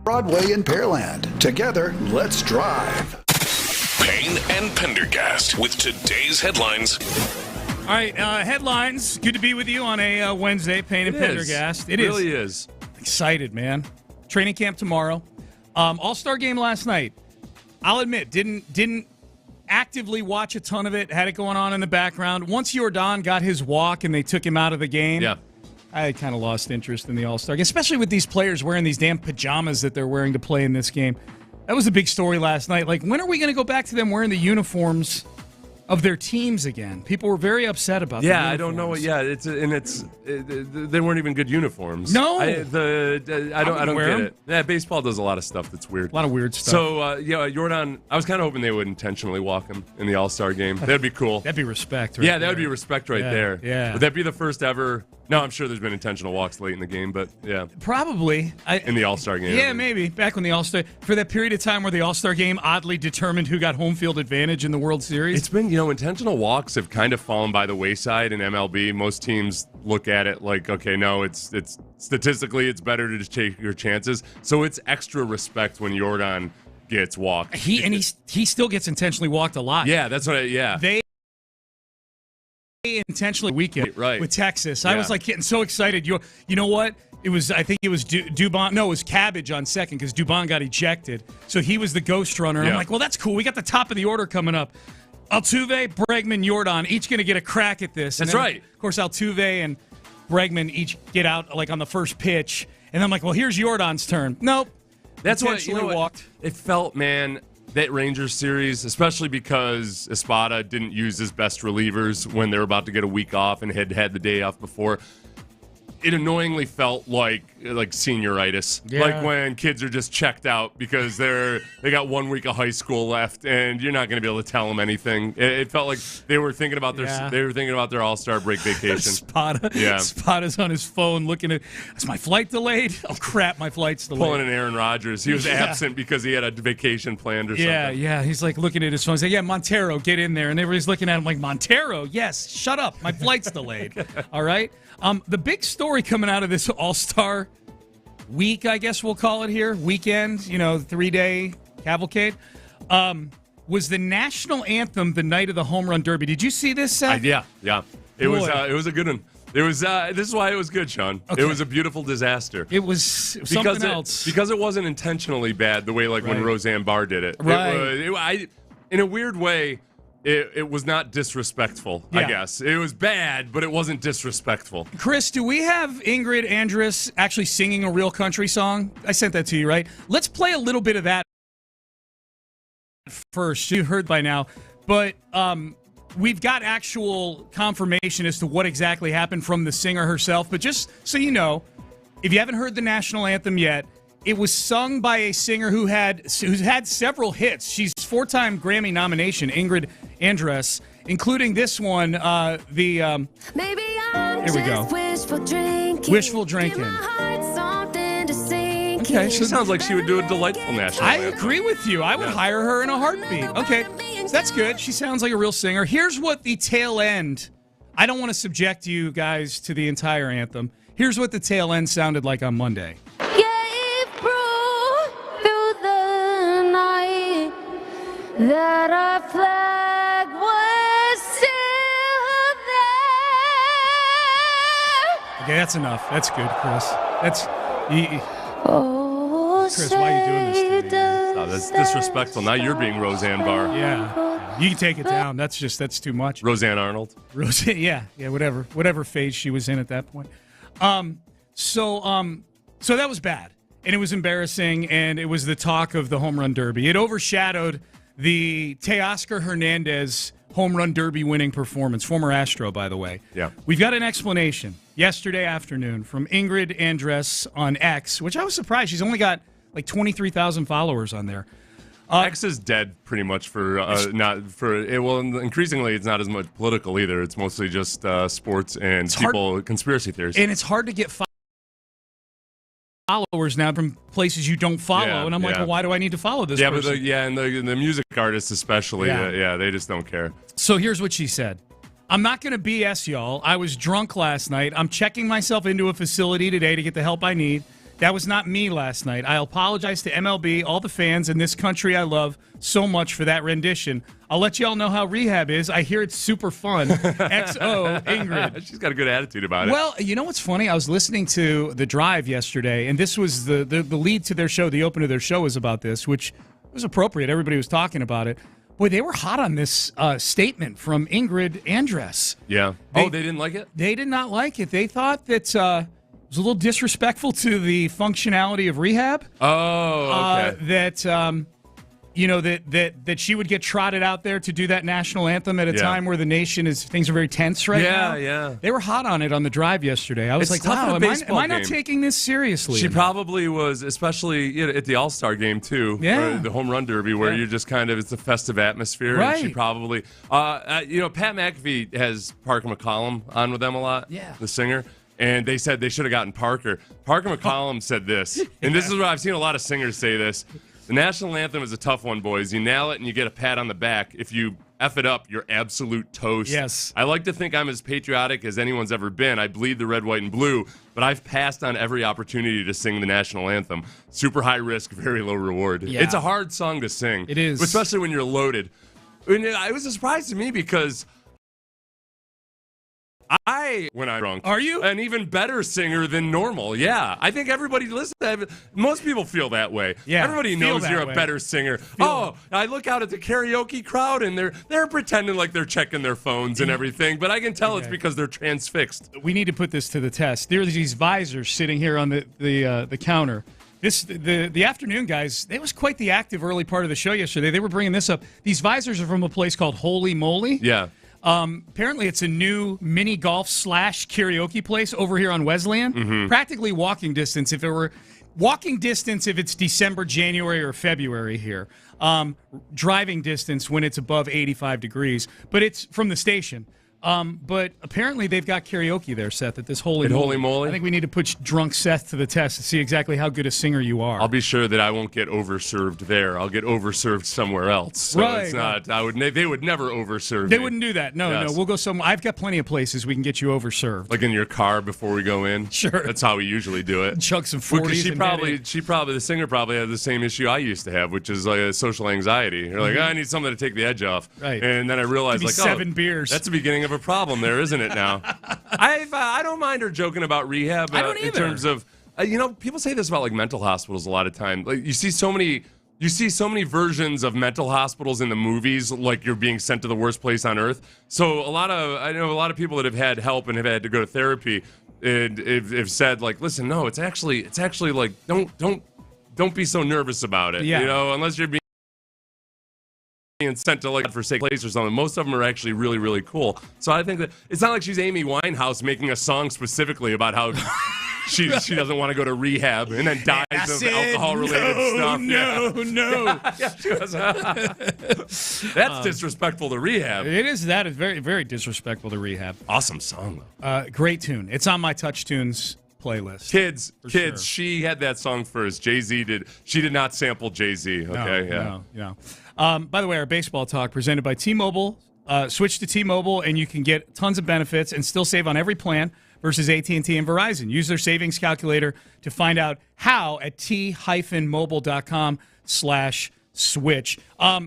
S4: Broadway in Pearland. Together, let's drive.
S6: Payne and Pendergast with today's headlines.
S2: All right, headlines. Good to be with you on a Wednesday, Payne and Pendergast. It
S1: really is.
S2: Excited, man. Training camp tomorrow. All-Star game last night. I'll admit, didn't actively watch a ton of it. Had it going on in the background. Once Jordan got his walk and they took him out of the game, I kind of lost interest in the All-Star game, especially with these players wearing these damn pajamas that they're wearing to play in this game. That was a big story last night. Like, when are we going to go back to them wearing the uniforms of their teams again? People were very upset about that.
S1: Yeah, I don't know. Yeah, they weren't even good uniforms.
S2: No,
S1: I don't get it. Yeah, baseball does a lot of stuff that's weird.
S2: A lot of weird stuff.
S1: So Jordan, I was kind of hoping they would intentionally walk him in the All-Star game. That'd be cool.
S2: That'd be respect. Right
S1: yeah, that would be respect right there.
S2: Yeah.
S1: Would that be the first ever? No, I'm sure there's been intentional walks late in the game, but yeah.
S2: Probably.
S1: In the All-Star game.
S2: Yeah, maybe. Back when the All-Star, for that period of time where the All-Star game oddly determined who got home field advantage in the World Series.
S1: It's been, intentional walks have kind of fallen by the wayside in MLB. Most teams look at it like, okay, no, it's statistically it's better to just take your chances. So it's extra respect when Jordan gets walked.
S2: He still gets intentionally walked a lot.
S1: Yeah, that's what they
S2: intentionally weekend
S1: right
S2: with Texas. I was like getting so excited. You know what? I think it was Dubon. No, it was Cabbage on second because Dubon got ejected. So he was the ghost runner. I'm like, well, that's cool. We got the top of the order coming up. Altuve, Bregman, Jordan, each going to get a crack at this.
S1: That's right.
S2: Of course, Altuve and Bregman each get out like on the first pitch. And I'm like, well, here's Jordan's turn. Nope.
S1: That's what, walked. It felt, man, that Rangers series, especially because Espada didn't use his best relievers when they were about to get a week off and had the day off before. It annoyingly felt like senioritis, like when kids are just checked out because they got 1 week of high school left, and you're not going to be able to tell them anything. It felt like they were thinking about their All-Star break vacation.
S2: Spada's on his phone looking at, is my flight delayed? Oh crap, my flight's delayed.
S1: Pulling an Aaron Rodgers. He was absent because he had a vacation planned or something.
S2: Yeah. He's like looking at his phone. He's like, Montero, get in there, and everybody's looking at him like, Montero, yes, shut up, my flight's delayed. All right. The big story coming out of this All-Star week, I guess we'll call it here, weekend, 3-day cavalcade, was the national anthem the night of the home run derby. Did you see this, Seth?
S1: Yeah. It was a good one. It was. This is why it was good, Sean. Okay. It was a beautiful disaster.
S2: It was something else
S1: because it wasn't intentionally bad the way when Roseanne Barr did it.
S2: Right.
S1: In a weird way. It was not disrespectful, I guess. It was bad, but it wasn't disrespectful.
S2: Chris, do we have Ingrid Andress actually singing a real country song? I sent that to you, right? Let's play a little bit of that first. You've heard by now. But we've got actual confirmation as to what exactly happened from the singer herself. But just so you know, if you haven't heard the national anthem yet, it was sung by a singer who's had several hits. She's 4-time Grammy nomination, Ingrid Andress, including this one. Maybe I'm here we go. Wishful drinking.
S1: Okay, she sounds like she would do a delightful national anthem.
S2: I agree with you. I would hire her in a heartbeat. Okay, so that's good. She sounds like a real singer. Here's what the tail end. I don't want to subject you guys to the entire anthem. Here's what the tail end sounded like on Monday.
S7: That our flag was still there.
S2: Okay, that's enough. That's good, Chris. Chris, why are you doing this to me?
S1: No, that's disrespectful. Now you're being Roseanne Barr.
S2: Yeah. You can take it down. That's too much.
S1: Roseanne Arnold.
S2: Yeah, whatever phase she was in at that point. So that was bad. And it was embarrassing, and it was the talk of the home run derby. It overshadowed the Teoscar Hernandez home run derby winning performance, former Astro, by the way.
S1: Yeah.
S2: We've got an explanation yesterday afternoon from Ingrid Andress on X, which I was surprised. She's only got like 23,000 followers on there.
S1: X is dead pretty much increasingly it's not as much political either. It's mostly just sports and conspiracy theories.
S2: And it's hard to get followers now from places you don't follow, and I'm like, well, why do I need to follow this person?
S1: And the music artists especially, they just don't care.
S2: So here's what she said. I'm not going to BS y'all. I was drunk last night. I'm checking myself into a facility today to get the help I need. That was not me last night. I apologize to MLB, all the fans in this country I love so much for that rendition. I'll let you all know how rehab is. I hear it's super fun. XO, Ingrid.
S1: She's got a good attitude about it.
S2: Well, you know what's funny? I was listening to The Drive yesterday, and this was the lead to their show. The opener of their show was about this, which was appropriate. Everybody was talking about it. Boy, they were hot on this statement from Ingrid Andress.
S1: Yeah. They didn't like it?
S2: They did not like it. They thought that it was a little disrespectful to the functionality of rehab.
S1: Oh, okay.
S2: That she would get trotted out there to do that national anthem at a time where the nation things are very tense right now.
S1: Yeah.
S2: They were hot on it on The Drive yesterday. I was like, wow, am I not taking this seriously?
S1: She probably was, especially at the All-Star game, too.
S2: Yeah.
S1: Or the home run derby, where you're just kind of, it's a festive atmosphere.
S2: Right.
S1: And she probably, Pat McAfee has Parker McCollum on with them a lot.
S2: Yeah.
S1: The singer. And they said they should have gotten Parker. Parker McCollum said this, and this is what I've seen a lot of singers say this. The national anthem is a tough one, boys. You nail it and you get a pat on the back. If you F it up, you're absolute toast.
S2: Yes.
S1: I like to think I'm as patriotic as anyone's ever been. I bleed the red, white, and blue, but I've passed on every opportunity to sing the national anthem. Super high risk, very low reward.
S2: Yeah.
S1: It's a hard song to sing.
S2: It is.
S1: Especially when you're loaded. And it was a surprise to me because when I'm drunk,
S2: are you
S1: an even better singer than normal? Yeah, I think everybody listens. Most people feel that way.
S2: Yeah,
S1: everybody knows you're a better singer. I look out at the karaoke crowd and they're pretending like they're checking their phones and everything, but I can tell it's because they're transfixed.
S2: We need to put this to the test. There are these visors sitting here on the counter. The afternoon guys, it was quite the active early part of the show yesterday. They were bringing this up. These visors are from a place called Holy Moly.
S1: Yeah.
S2: Apparently, it's a new mini golf / karaoke place over here on Wesleyan.
S1: Mm-hmm.
S2: Practically walking distance. If it's December, January, or February here. Driving distance when it's above 85 degrees. But it's from the station. But apparently they've got karaoke there, Seth, at this Holy
S1: Moly.
S2: I think we need to put drunk Seth to the test to see exactly how good a singer you are.
S1: I'll be sure that I won't get overserved there. I'll get overserved somewhere else. So
S2: right.
S1: It's not. They would never overserve.
S2: They wouldn't do that. No. We'll go somewhere. I've got plenty of places we can get you overserved.
S1: Like in your car before we go in.
S2: Sure.
S1: That's how we usually do it.
S2: Chug some 40s.
S1: The singer probably had the same issue I used to have, which is like a social anxiety. You're like, I need something to take the edge off.
S2: Right.
S1: And then I realized,
S2: 7 beers.
S1: That's the beginning of a problem there, isn't it now? I don't mind her joking about rehab.
S2: I don't either.
S1: In terms of, people say this about like mental hospitals a lot of time. Like you see so many versions of mental hospitals in the movies, like you're being sent to the worst place on earth. So I know a lot of people that have had help and have had to go to therapy and have said like, listen, no, it's actually like don't be so nervous about it.
S2: Yeah.
S1: Unless you're being sent to like a forsaken place or something. Most of them are actually really, really cool. So I think that it's not like she's Amy Winehouse making a song specifically about how she doesn't want to go to rehab and then dies of alcohol-related stuff.
S2: No.
S1: She was, that's disrespectful to rehab.
S2: It is. That is very, very disrespectful to rehab.
S1: Awesome song, though.
S2: Great tune. It's on my Touch Tunes playlist.
S1: Kids,
S2: sure.
S1: She had that song first. Jay-Z did. She did not sample Jay-Z. Okay,
S2: No. By the way, our baseball talk presented by T-Mobile. Switch to T-Mobile, and you can get tons of benefits and still save on every plan versus AT&T and Verizon. Use their savings calculator to find out how at t-mobile.com/switch.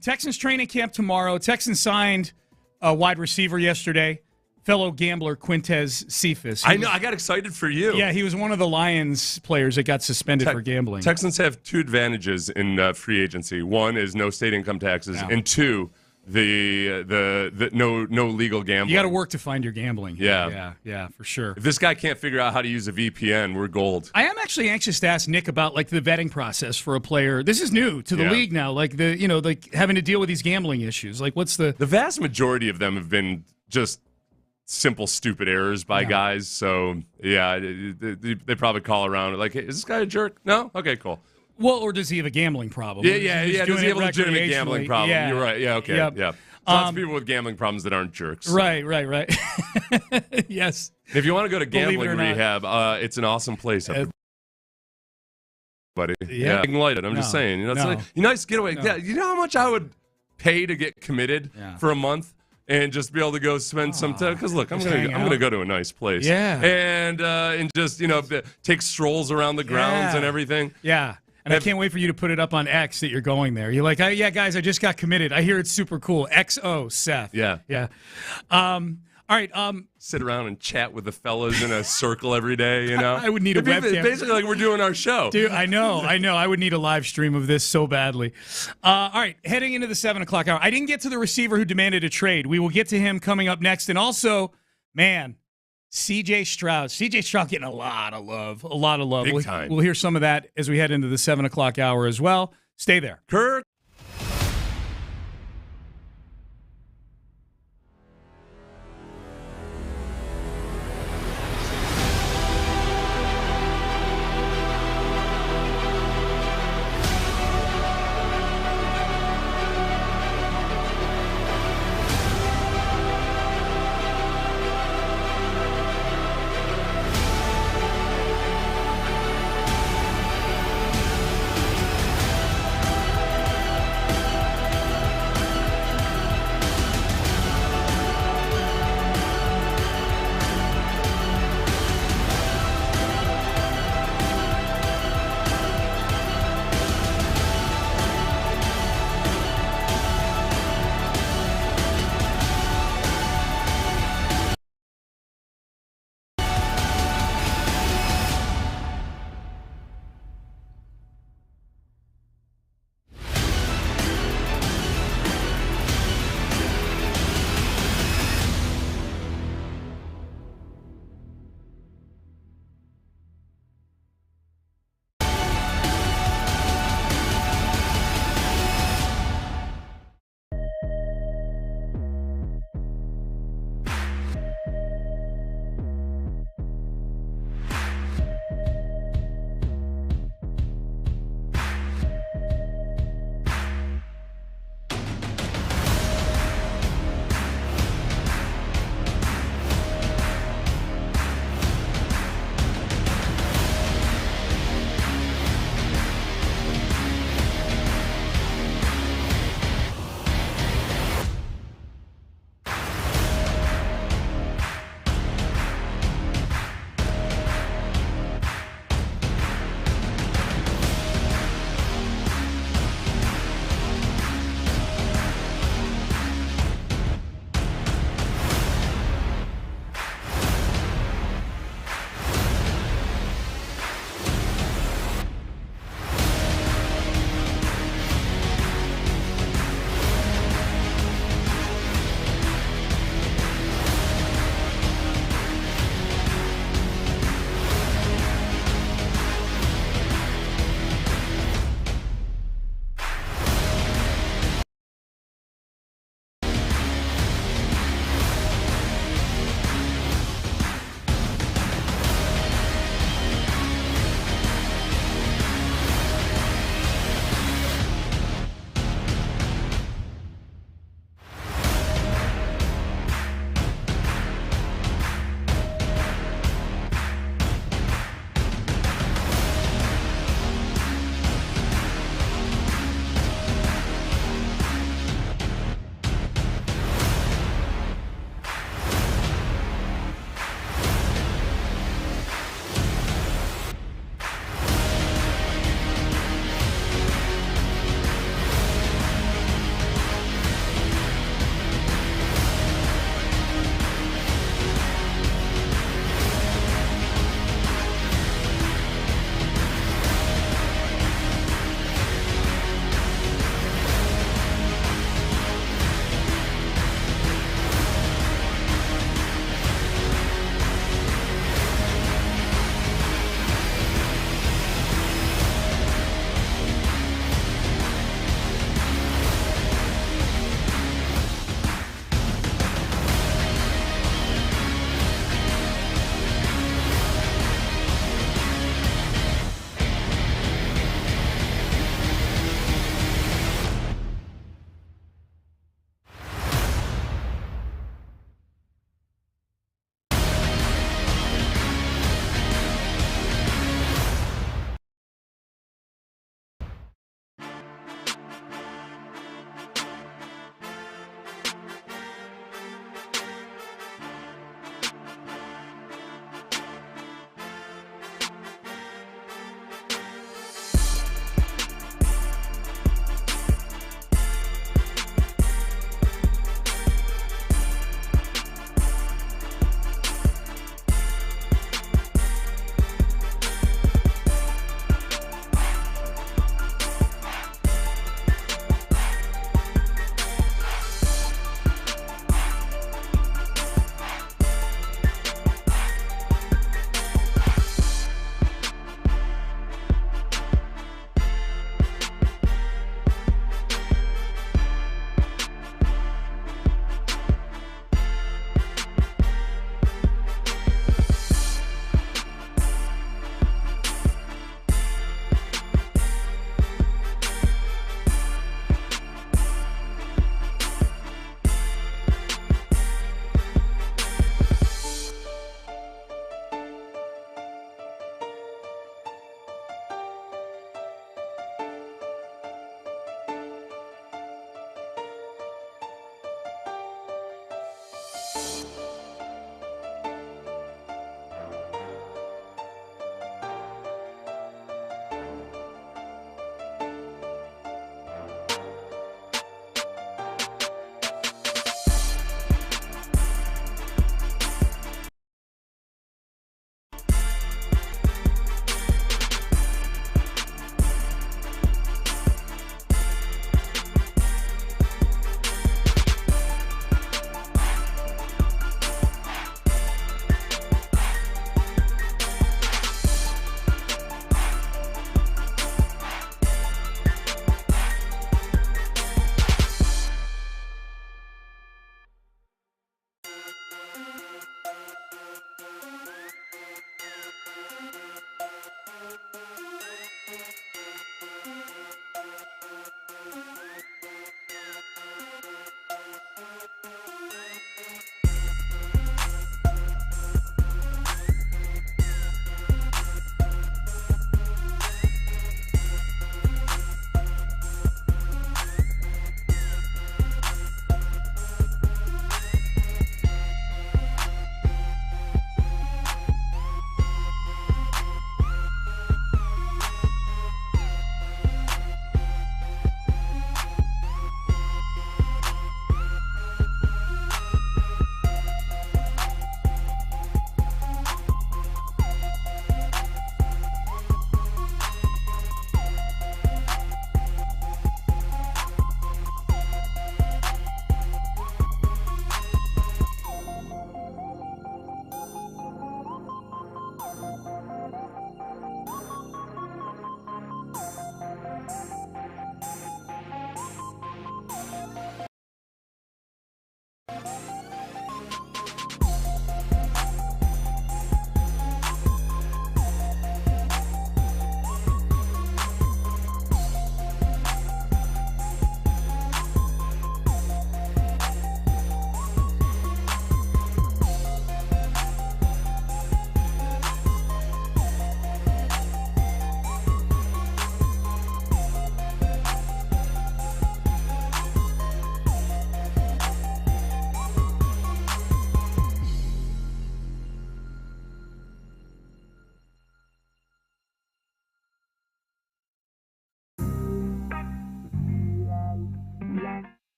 S2: Texans training camp tomorrow. Texans signed a wide receiver yesterday. Fellow gambler Quintez Cephas.
S1: I know. I got excited for you.
S2: Yeah, he was one of the Lions players that got suspended for gambling.
S1: Texans have two advantages in free agency. One is no state income taxes, and two, the no legal gambling.
S2: You got to work to find your gambling.
S1: Yeah,
S2: for sure.
S1: If this guy can't figure out how to use a VPN, we're gold.
S2: I am actually anxious to ask Nick about like the vetting process for a player. This is new to the league now. Like like having to deal with these gambling issues. Like what's the
S1: vast majority of them have been just simple, stupid errors by guys. So, they probably call around like, hey, is this guy a jerk? No? Okay, cool.
S2: Well, or does he have a gambling problem?
S1: Yeah. Does he have a legitimate gambling problem?
S2: Yeah.
S1: You're right. Yeah, okay.
S2: Yep.
S1: Yeah. Lots of people with gambling problems that aren't jerks.
S2: Right. Yes.
S1: If you want to go to gambling rehab, it's an awesome place. Buddy. Yeah. Ignite it. I'm just saying. It's a nice getaway.
S2: No.
S1: Yeah, you know how much I would pay to get committed for a month? and just be able to go spend some time. Because look, I'm gonna go to a nice place.
S2: Yeah.
S1: And just take strolls around the grounds and everything.
S2: Yeah. And I can't wait for you to put it up on X that you're going there. You're like, yeah, guys, I just got committed. I hear it's super cool. XO, Seth.
S1: Yeah.
S2: Yeah. All right.
S1: Sit around and chat with the fellas in a circle every day, you know?
S2: I would need a webcam.
S1: Basically like we're doing our show.
S2: Dude, I know. I would need a live stream of this so badly. All right, heading into the 7 o'clock hour. I didn't get to the receiver who demanded a trade. We will get to him coming up next. And also, man, C.J. Stroud. C.J. Stroud getting a lot of love. A lot of love.
S1: Big time.
S2: We'll hear some of that as we head into the 7 o'clock hour as well. Stay there.
S1: Kirk.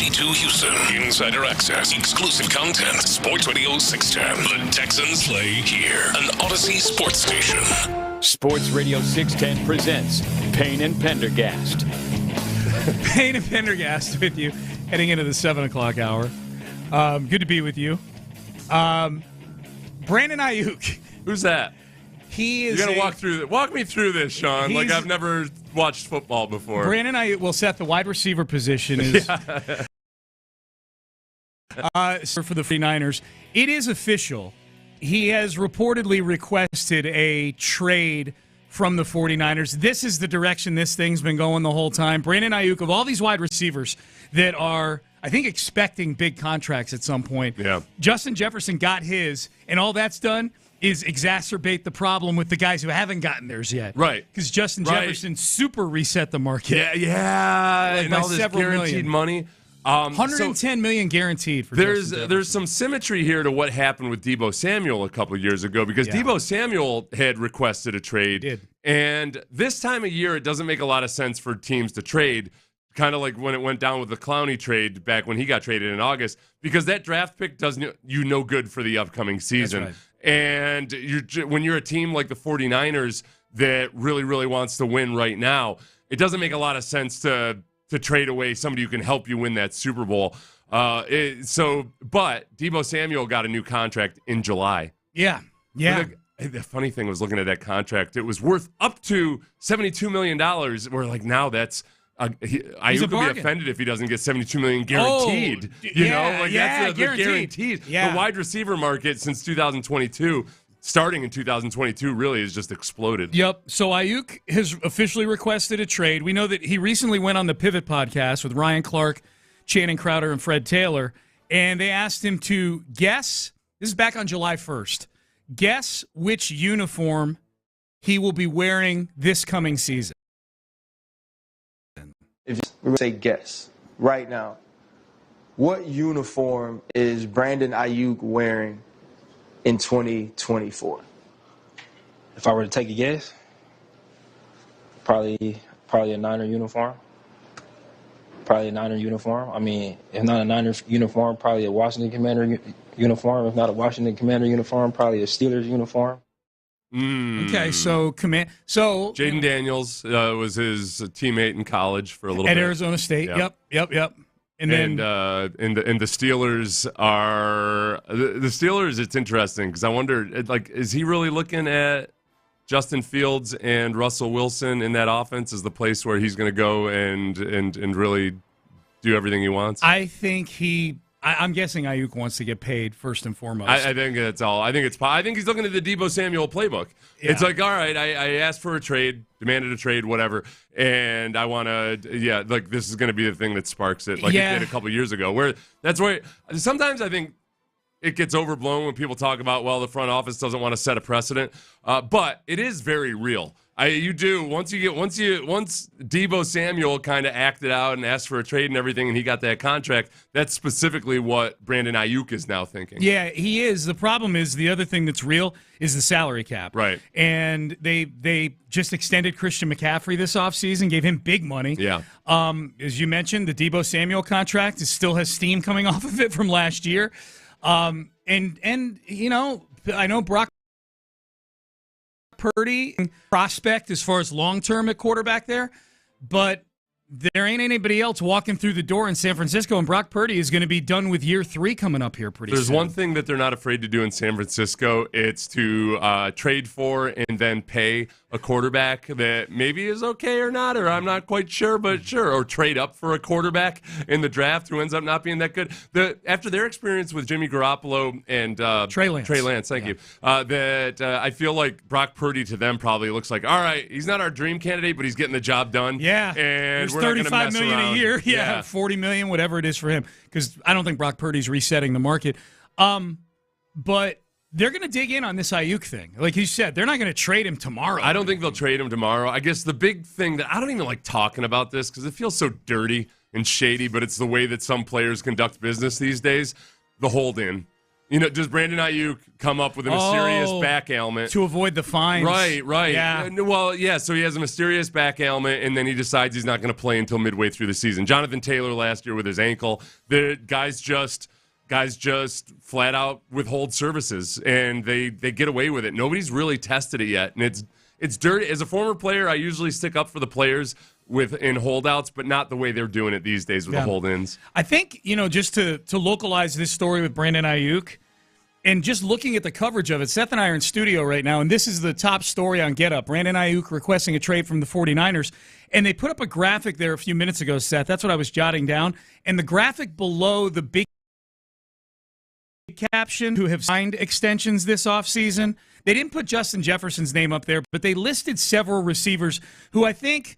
S6: 92 Houston. Insider access, exclusive content. Sports Radio 610. The Texans play here. An Odyssey sports station.
S5: Sports Radio 610 presents Payne and Pendergast.
S2: Payne and Pendergast with you, heading into the 7 o'clock hour. Good to be with you. Brandon Ayuk.
S1: Who's that?
S2: He is.
S1: You got to walk me through this, Sean. Like I've never watched football before.
S2: Brandon Ayuk will set the wide receiver position is for the 49ers. It is official. He has reportedly requested a trade from the 49ers. This is the direction this thing's been going the whole time. Brandon Ayuk, of all these wide receivers that are, I think, expecting big contracts at some point, Justin Jefferson got his, and all that's done is exacerbate the problem with the guys who haven't gotten theirs yet.
S1: Right.
S2: Because Justin Jefferson super reset the market.
S1: Yeah.
S2: Like
S1: and
S2: by
S1: all this
S2: several
S1: guaranteed
S2: million.
S1: money.
S2: $110 million guaranteed for Justin Jefferson.
S1: There's some symmetry here to what happened with Deebo Samuel a couple years ago, because Deebo Samuel had requested a trade.
S2: He did.
S1: And this time of year, it doesn't make a lot of sense for teams to trade, kind of like when it went down with the Clowney trade back when he got traded in August, because that draft pick does you no good for the upcoming season.
S2: That's right.
S1: And when you're a team like the 49ers that really, really wants to win right now, it doesn't make a lot of sense to trade away somebody who can help you win that Super Bowl. But Deebo Samuel got a new contract in July.
S2: Yeah.
S1: The funny thing was, looking at that contract, it was worth up to $72 million. We're like, now that's Ayuk would be offended if he doesn't get $72 million guaranteed. That's the guaranteed.
S2: Yeah.
S1: The wide receiver market since 2022, starting in 2022, really has just exploded.
S2: Yep. So Ayuk has officially requested a trade. We know that he recently went on the Pivot podcast with Ryan Clark, Channing Crowder, and Fred Taylor, and they asked him to guess. This is back on July 1st. Guess which uniform he will be wearing this coming season.
S8: If we say guess right now, what uniform is Brandon Ayuk wearing in 2024?
S3: If I were to take a guess, probably a Niner uniform. Probably a Niner uniform. I mean, if not a Niner uniform, probably a Washington Commander uniform. If not a Washington Commander uniform, probably a Steelers uniform.
S2: Okay, so
S1: Jaden Daniels was his teammate in college for a little bit
S2: at Arizona State. Yep. And then
S1: the Steelers are the Steelers. It's interesting because I wonder, like, is he really looking at Justin Fields and Russell Wilson in that offense as the place where he's going to go and really do everything he wants?
S2: I think I'm guessing Ayuk wants to get paid first and foremost.
S1: I think that's all. I think he's looking at the Deebo Samuel playbook. Yeah. It's like, all right, I asked for a trade, demanded a trade, whatever, and I want to, like, this is going to be the thing that sparks it, like it did a couple years ago. Where that's where sometimes I think it gets overblown when people talk about, well, the front office doesn't want to set a precedent, but it is very real. Once Deebo Samuel kind of acted out and asked for a trade and everything, and he got that contract, that's specifically what Brandon Ayuk is now thinking.
S2: Yeah, he is. The problem is the other thing that's real is the salary cap.
S1: Right.
S2: And they just extended Christian McCaffrey this offseason, gave him big money.
S1: Yeah.
S2: As you mentioned, the Deebo Samuel contract still has steam coming off of it from last year. And you know, I know Brock Purdy prospect as far as long-term at quarterback there, but there ain't anybody else walking through the door in San Francisco, and Brock Purdy is going to be done with year 3 coming up here pretty soon.
S1: There's one thing that they're not afraid to do in San Francisco. It's to trade for and then pay a quarterback that maybe is okay or not, or I'm not quite sure, but sure, or trade up for a quarterback in the draft who ends up not being that good. After their experience with Jimmy Garoppolo and
S2: Trey Lance,
S1: thank you, I feel like Brock Purdy to them probably looks like, all right, he's not our dream candidate, but he's getting the job done.
S2: Yeah,
S1: and we're
S2: $35 million a year. Yeah, $40 million, whatever it is for him, because I don't think Brock Purdy's resetting the market. But they're going to dig in on this Ayuk thing. Like you said, they're not going to trade him tomorrow.
S1: I don't think they'll trade him tomorrow. I guess the big thing that I don't even like talking about this because it feels so dirty and shady, but it's the way that some players conduct business these days. The hold-in. Does Brandon Ayuk come up with a mysterious back ailment
S2: to avoid the fines?
S1: Right.
S2: Yeah.
S1: Well, yeah. So he has a mysterious back ailment, and then he decides he's not going to play until midway through the season. Jonathan Taylor last year with his ankle. The guys just flat out withhold services, and they get away with it. Nobody's really tested it yet, and it's dirty. As a former player, I usually stick up for the players in holdouts, but not the way they're doing it these days with the hold-ins.
S2: I think, just to localize this story with Brandon Ayuk, and just looking at the coverage of it, Seth and I are in studio right now, and this is the top story on Get Up. Brandon Ayuk requesting a trade from the 49ers, and they put up a graphic there a few minutes ago, Seth. That's what I was jotting down. And the graphic below the big caption, who have signed extensions this offseason, they didn't put Justin Jefferson's name up there, but they listed several receivers who I think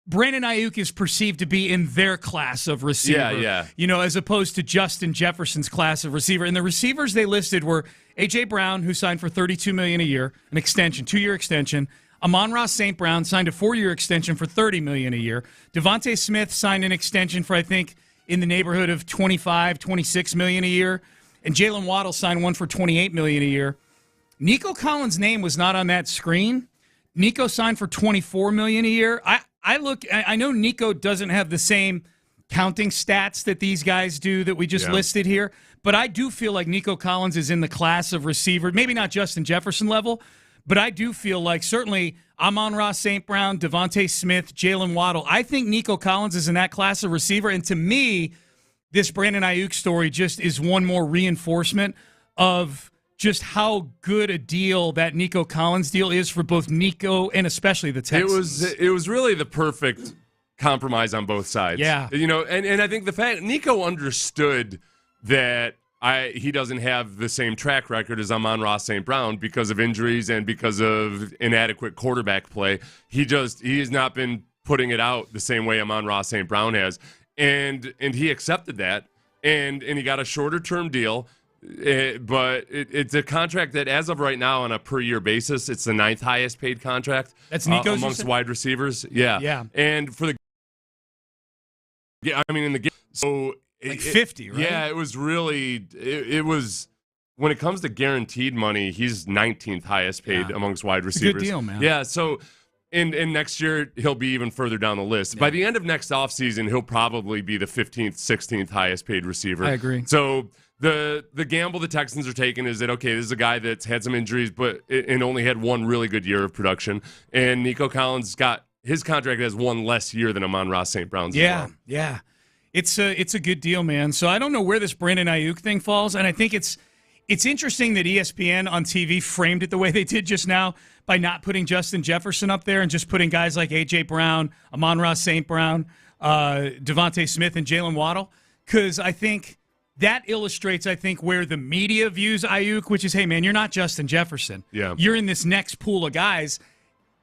S2: Brandon Ayuk is perceived to be in their class of receiver.
S1: Yeah.
S2: As opposed to Justin Jefferson's class of receiver. And the receivers they listed were A.J. Brown, who signed for $32 million a year, an extension, 2-year extension. Amon-Ra St. Brown signed a 4-year extension for $30 million a year. Devontae Smith signed an extension for, I think, in the neighborhood of $25, $26 million a year. And Jalen Waddle signed one for $28 million a year. Nico Collins' name was not on that screen. Nico signed for $24 million a year. I know Nico doesn't have the same counting stats that these guys do that we just listed here, but I do feel like Nico Collins is in the class of receiver, maybe not Justin Jefferson level, but I do feel like certainly Amon-Ra St. Brown, Devontae Smith, Jalen Waddle. I think Nico Collins is in that class of receiver, and to me, this Brandon Ayuk story just is one more reinforcement of just how good a deal that Nico Collins deal is for both Nico and especially the Texans.
S1: It was really the perfect compromise on both sides.
S2: Yeah.
S1: And I think the fact Nico understood that he doesn't have the same track record as Amon-Ra St. Brown because of injuries and because of inadequate quarterback play. He has not been putting it out the same way Amon-Ra St. Brown has. And he accepted that and he got a shorter term deal. But it's a contract that, as of right now, on a per-year basis, it's the 9th highest paid contract.
S2: That's Nico's
S1: amongst wide receivers. Yeah. And for in the game, so
S2: like 50, right?
S1: Yeah, it was really it was when it comes to guaranteed money, he's 19th highest paid amongst wide receivers.
S2: It's a good deal, man.
S1: Yeah, so. And next year, he'll be even further down the list. Yeah. By the end of next offseason, he'll probably be the 15th, 16th highest paid receiver.
S2: I agree.
S1: So the gamble the Texans are taking is that, okay, this is a guy that's had some injuries and only had one really good year of production. And Nico Collins his contract has one less year than Amon-Ra St. Brown's.
S2: Yeah. It's a good deal, man. So I don't know where this Brandon Ayuk thing falls, and I think it's interesting that ESPN on TV framed it the way they did just now by not putting Justin Jefferson up there and just putting guys like A.J. Brown, Amon-Ra St. Brown, Devontae Smith, and Jalen Waddle, because I think that illustrates, where the media views Ayuk, which is, hey, man, you're not Justin Jefferson.
S1: Yeah.
S2: You're in this next pool of guys.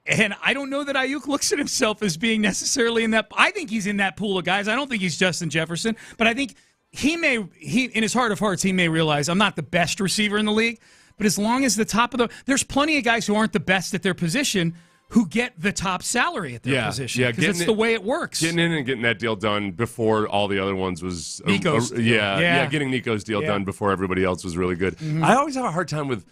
S2: And I don't know that Ayuk looks at himself as being necessarily in that. I think he's in that pool of guys. I don't think he's Justin Jefferson, but I think he in his heart of hearts, he may realize I'm not the best receiver in the league, but as long as there's plenty of guys who aren't the best at their position who get the top salary at their position. Yeah, because it's the way it works.
S1: Getting in and getting that deal done before all the other ones was
S2: Nico's.
S1: Getting Nico's deal done before everybody else was really good. Mm-hmm. I always have a hard time with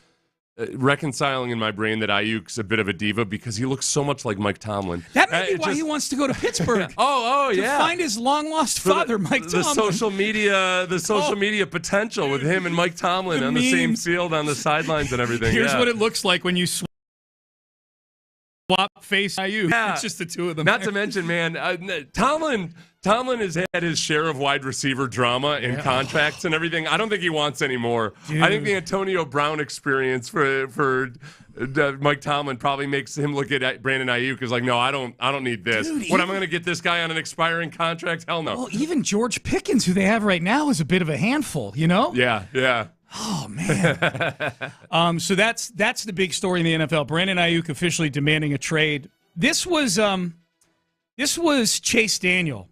S1: reconciling in my brain that Ayuk's a bit of a diva because he looks so much like Mike Tomlin.
S2: That may be why he wants to go to Pittsburgh.
S1: to
S2: find his long-lost father, Mike Tomlin.
S1: The social media potential with him and Mike Tomlin on the same field, on the sidelines and everything.
S2: Here's what it looks like when you swap face Ayuk.
S1: Yeah.
S2: It's just the two of them.
S1: Not to mention, man, Tomlin has had his share of wide receiver drama and contracts and everything. I don't think he wants any more. Dude. I think the Antonio Brown experience for Mike Tomlin probably makes him look at Brandon Ayuk as like, no, I don't need this. Dude, am I going to get this guy on an expiring contract? Hell no.
S2: Well, even George Pickens, who they have right now, is a bit of a handful, you know?
S1: Yeah.
S2: Oh, man. So that's the big story in the NFL. Brandon Ayuk officially demanding a trade. This was Chase Daniel.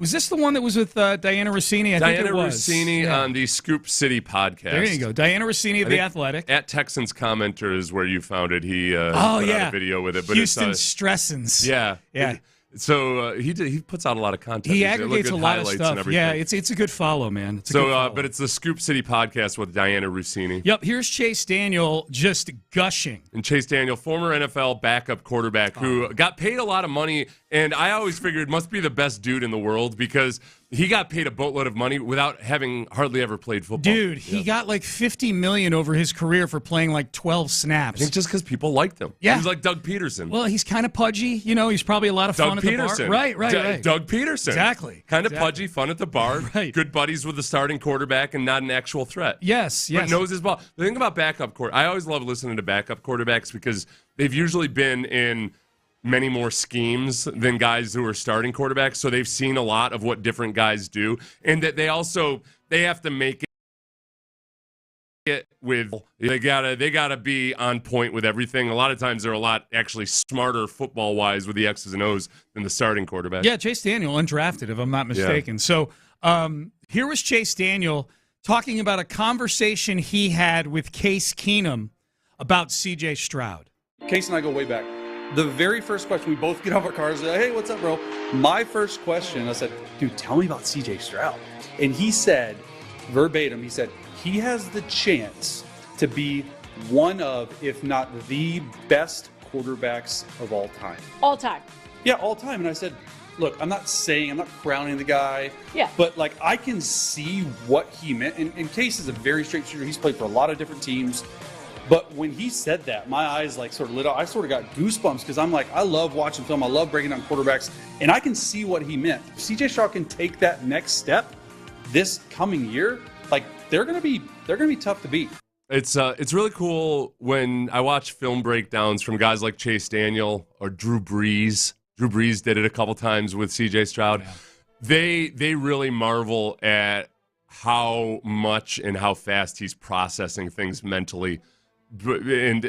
S2: Was this the one that was with Diana Rossini? I think it was.
S1: Diana Rossini on the Scoop City podcast.
S2: There you go. Diana Rossini of The Athletic.
S1: At Texans Commenter is where you found it. He put out a video with it. But
S2: Houston Stressens.
S1: Yeah. So he puts out a lot of content.
S2: He aggregates a lot of stuff. Yeah, it's a good follow, man. It's a good follow.
S1: But it's the Scoop City podcast with Diana Rossini.
S2: Yep. Here's Chase Daniel just gushing.
S1: And Chase Daniel, former NFL backup quarterback who got paid a lot of money, and I always figured must be the best dude in the world because he got paid a boatload of money without having hardly ever played football.
S2: Dude, he got like $50 million over his career for playing like 12 snaps.
S1: I think just because people liked him.
S2: Yeah.
S1: He was like Doug Peterson.
S2: Well, he's kind of pudgy. He's probably a lot of fun at the bar. Right.
S1: Doug Peterson.
S2: Exactly.
S1: Kind of pudgy, fun at the bar.
S2: Right.
S1: Good buddies with the starting quarterback and not an actual threat.
S2: Yes.
S1: But knows his ball. The thing about backup I always love listening to backup quarterbacks because they've usually been in many more schemes than guys who are starting quarterbacks, so they've seen a lot of what different guys do, and that they have to make it with they gotta be on point with everything. A lot of times they're a lot actually smarter football wise with the X's and O's than the starting quarterback.
S2: Yeah, Chase Daniel undrafted, if I'm not mistaken. Yeah. So here was Chase Daniel talking about a conversation he had with Case Keenum about CJ Stroud.
S9: Case and I go way back. The very first question, we both get off our cars, like, hey, what's up, bro? My first question, I said, dude, tell me about CJ Stroud. And he said, verbatim, he has the chance to be one of, if not the best quarterbacks of all time.
S10: All time.
S9: Yeah, all time. And I said, look, I'm not crowning the guy.
S10: Yeah.
S9: But, I can see what he meant. And Case is a very straight shooter. He's played for a lot of different teams. But when he said that, my eyes sort of lit up. I sort of got goosebumps because I'm like, I love watching film. I love breaking down quarterbacks. And I can see what he meant. If CJ Stroud can take that next step this coming year, they're gonna be tough to beat.
S1: It's really cool when I watch film breakdowns from guys like Chase Daniel or Drew Brees. Drew Brees did it a couple times with CJ Stroud. Yeah. They really marvel at how much and how fast he's processing things mentally. And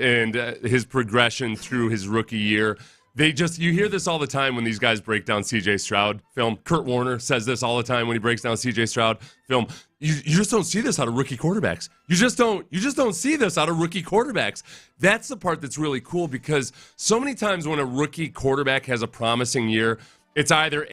S1: his progression through his rookie year. You hear this all the time when these guys break down CJ Stroud film. Kurt Warner says this all the time when he breaks down CJ Stroud film. You just don't see this out of rookie quarterbacks. You just don't see this out of rookie quarterbacks. That's the part that's really cool because so many times when a rookie quarterback has a promising year, it's either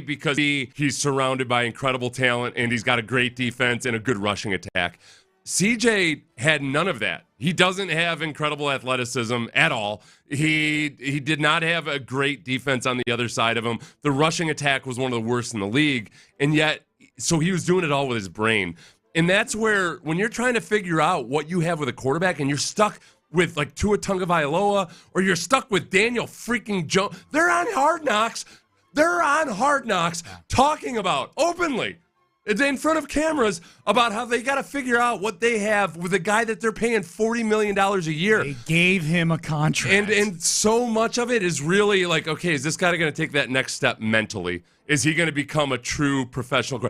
S1: because he's surrounded by incredible talent and he's got a great defense and a good rushing attack. CJ had none of that. He doesn't have incredible athleticism at all. He did not have a great defense on the other side of him. The rushing attack was one of the worst in the league. And yet, so he was doing it all with his brain. And that's where, when you're trying to figure out what you have with a quarterback and you're stuck with Tua Tagovailoa or you're stuck with Daniel freaking Jones, they're on Hard Knocks. They're on Hard Knocks talking about openly in front of cameras about how they got to figure out what they have with a guy that they're paying $40 million a year.
S2: They gave him a contract.
S1: And so much of it is really okay, is this guy going to take that next step mentally? Is he going to become a true professional?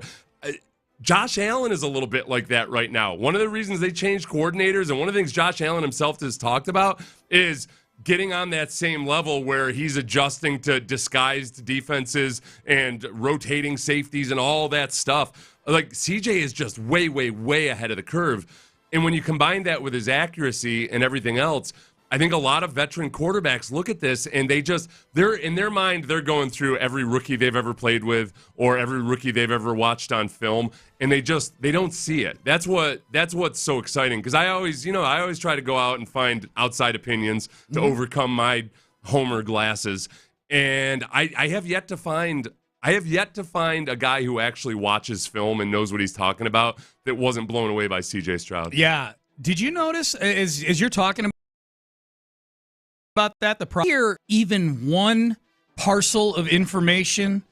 S1: Josh Allen is a little bit like that right now. One of the reasons they changed coordinators and one of the things Josh Allen himself has talked about is getting on that same level where he's adjusting to disguised defenses and rotating safeties and all that stuff. CJ is just way, way, way ahead of the curve. And when you combine that with his accuracy and everything else, I think a lot of veteran quarterbacks look at this and they're in their mind, they're going through every rookie they've ever played with or every rookie they've ever watched on film, and they don't see it. That's what's so exciting, because I always try to go out and find outside opinions to overcome my homer glasses, and I have yet to find a guy who actually watches film and knows what he's talking about that wasn't blown away by CJ Stroud.
S2: Yeah. Did you notice as you're talking about that, hear even one parcel of information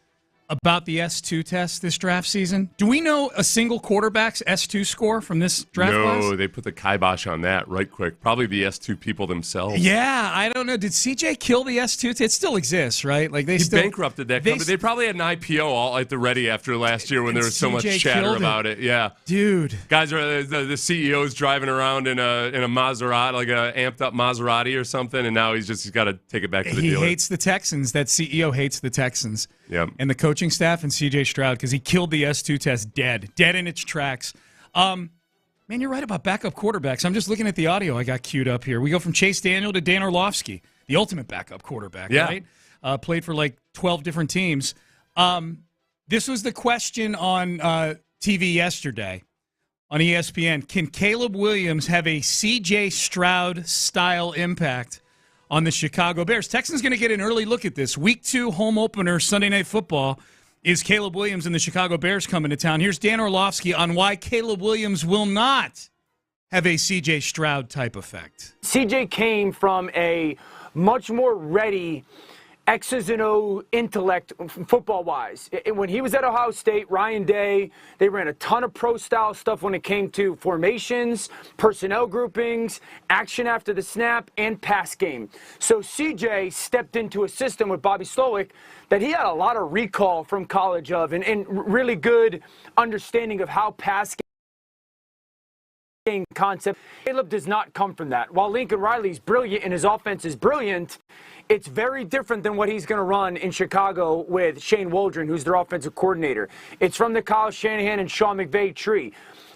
S2: about the S2 test this draft season? Do we know a single quarterback's S2 score from this draft class?
S1: No, they put the kibosh on that right quick. Probably the S2 people themselves.
S2: Yeah, I don't know. Did CJ kill the S2? It still exists, right? He
S1: bankrupted that company. They probably had an IPO all at the ready after last year when there was so much chatter about it. Yeah,
S2: dude.
S1: Guys are the CEO's driving around in a Maserati, like a amped up Maserati or something, and now he's got to take it back to the dealer.
S2: He hates the Texans. That CEO hates the Texans.
S1: Yeah,
S2: and the coaching staff and CJ Stroud, because he killed the S2 test dead in its tracks. Man, you're right about backup quarterbacks. I'm just looking at the audio I got queued up here. We go from Chase Daniel to Dan Orlovsky. the ultimate backup quarterback,
S1: Yeah.
S2: right? Played for like 12 different teams. This was the question on TV yesterday on ESPN. Can Caleb Williams have a C.J. Stroud-style impact on the Chicago Bears? Texans going to get an early look at this. Week 2 home opener, Sunday Night Football. Is Caleb Williams and the Chicago Bears coming to town? Here's Dan Orlovsky on why Caleb Williams will not have a C.J. Stroud-type effect.
S10: C.J. came from a much more ready X's and O intellect football-wise. When he was at Ohio State, Ryan Day, they ran a ton of pro-style stuff when it came to formations, personnel groupings, action after the snap, and pass game. So CJ stepped into a system with Bobby Slowick that he had a lot of recall from college of and really good understanding of how pass game concept. Caleb does not come from that. While Lincoln Riley's brilliant and his offense is brilliant, it's very different than what he's going to run in Chicago with Shane Waldron, who's their offensive coordinator. It's from the Kyle Shanahan and Sean McVay tree.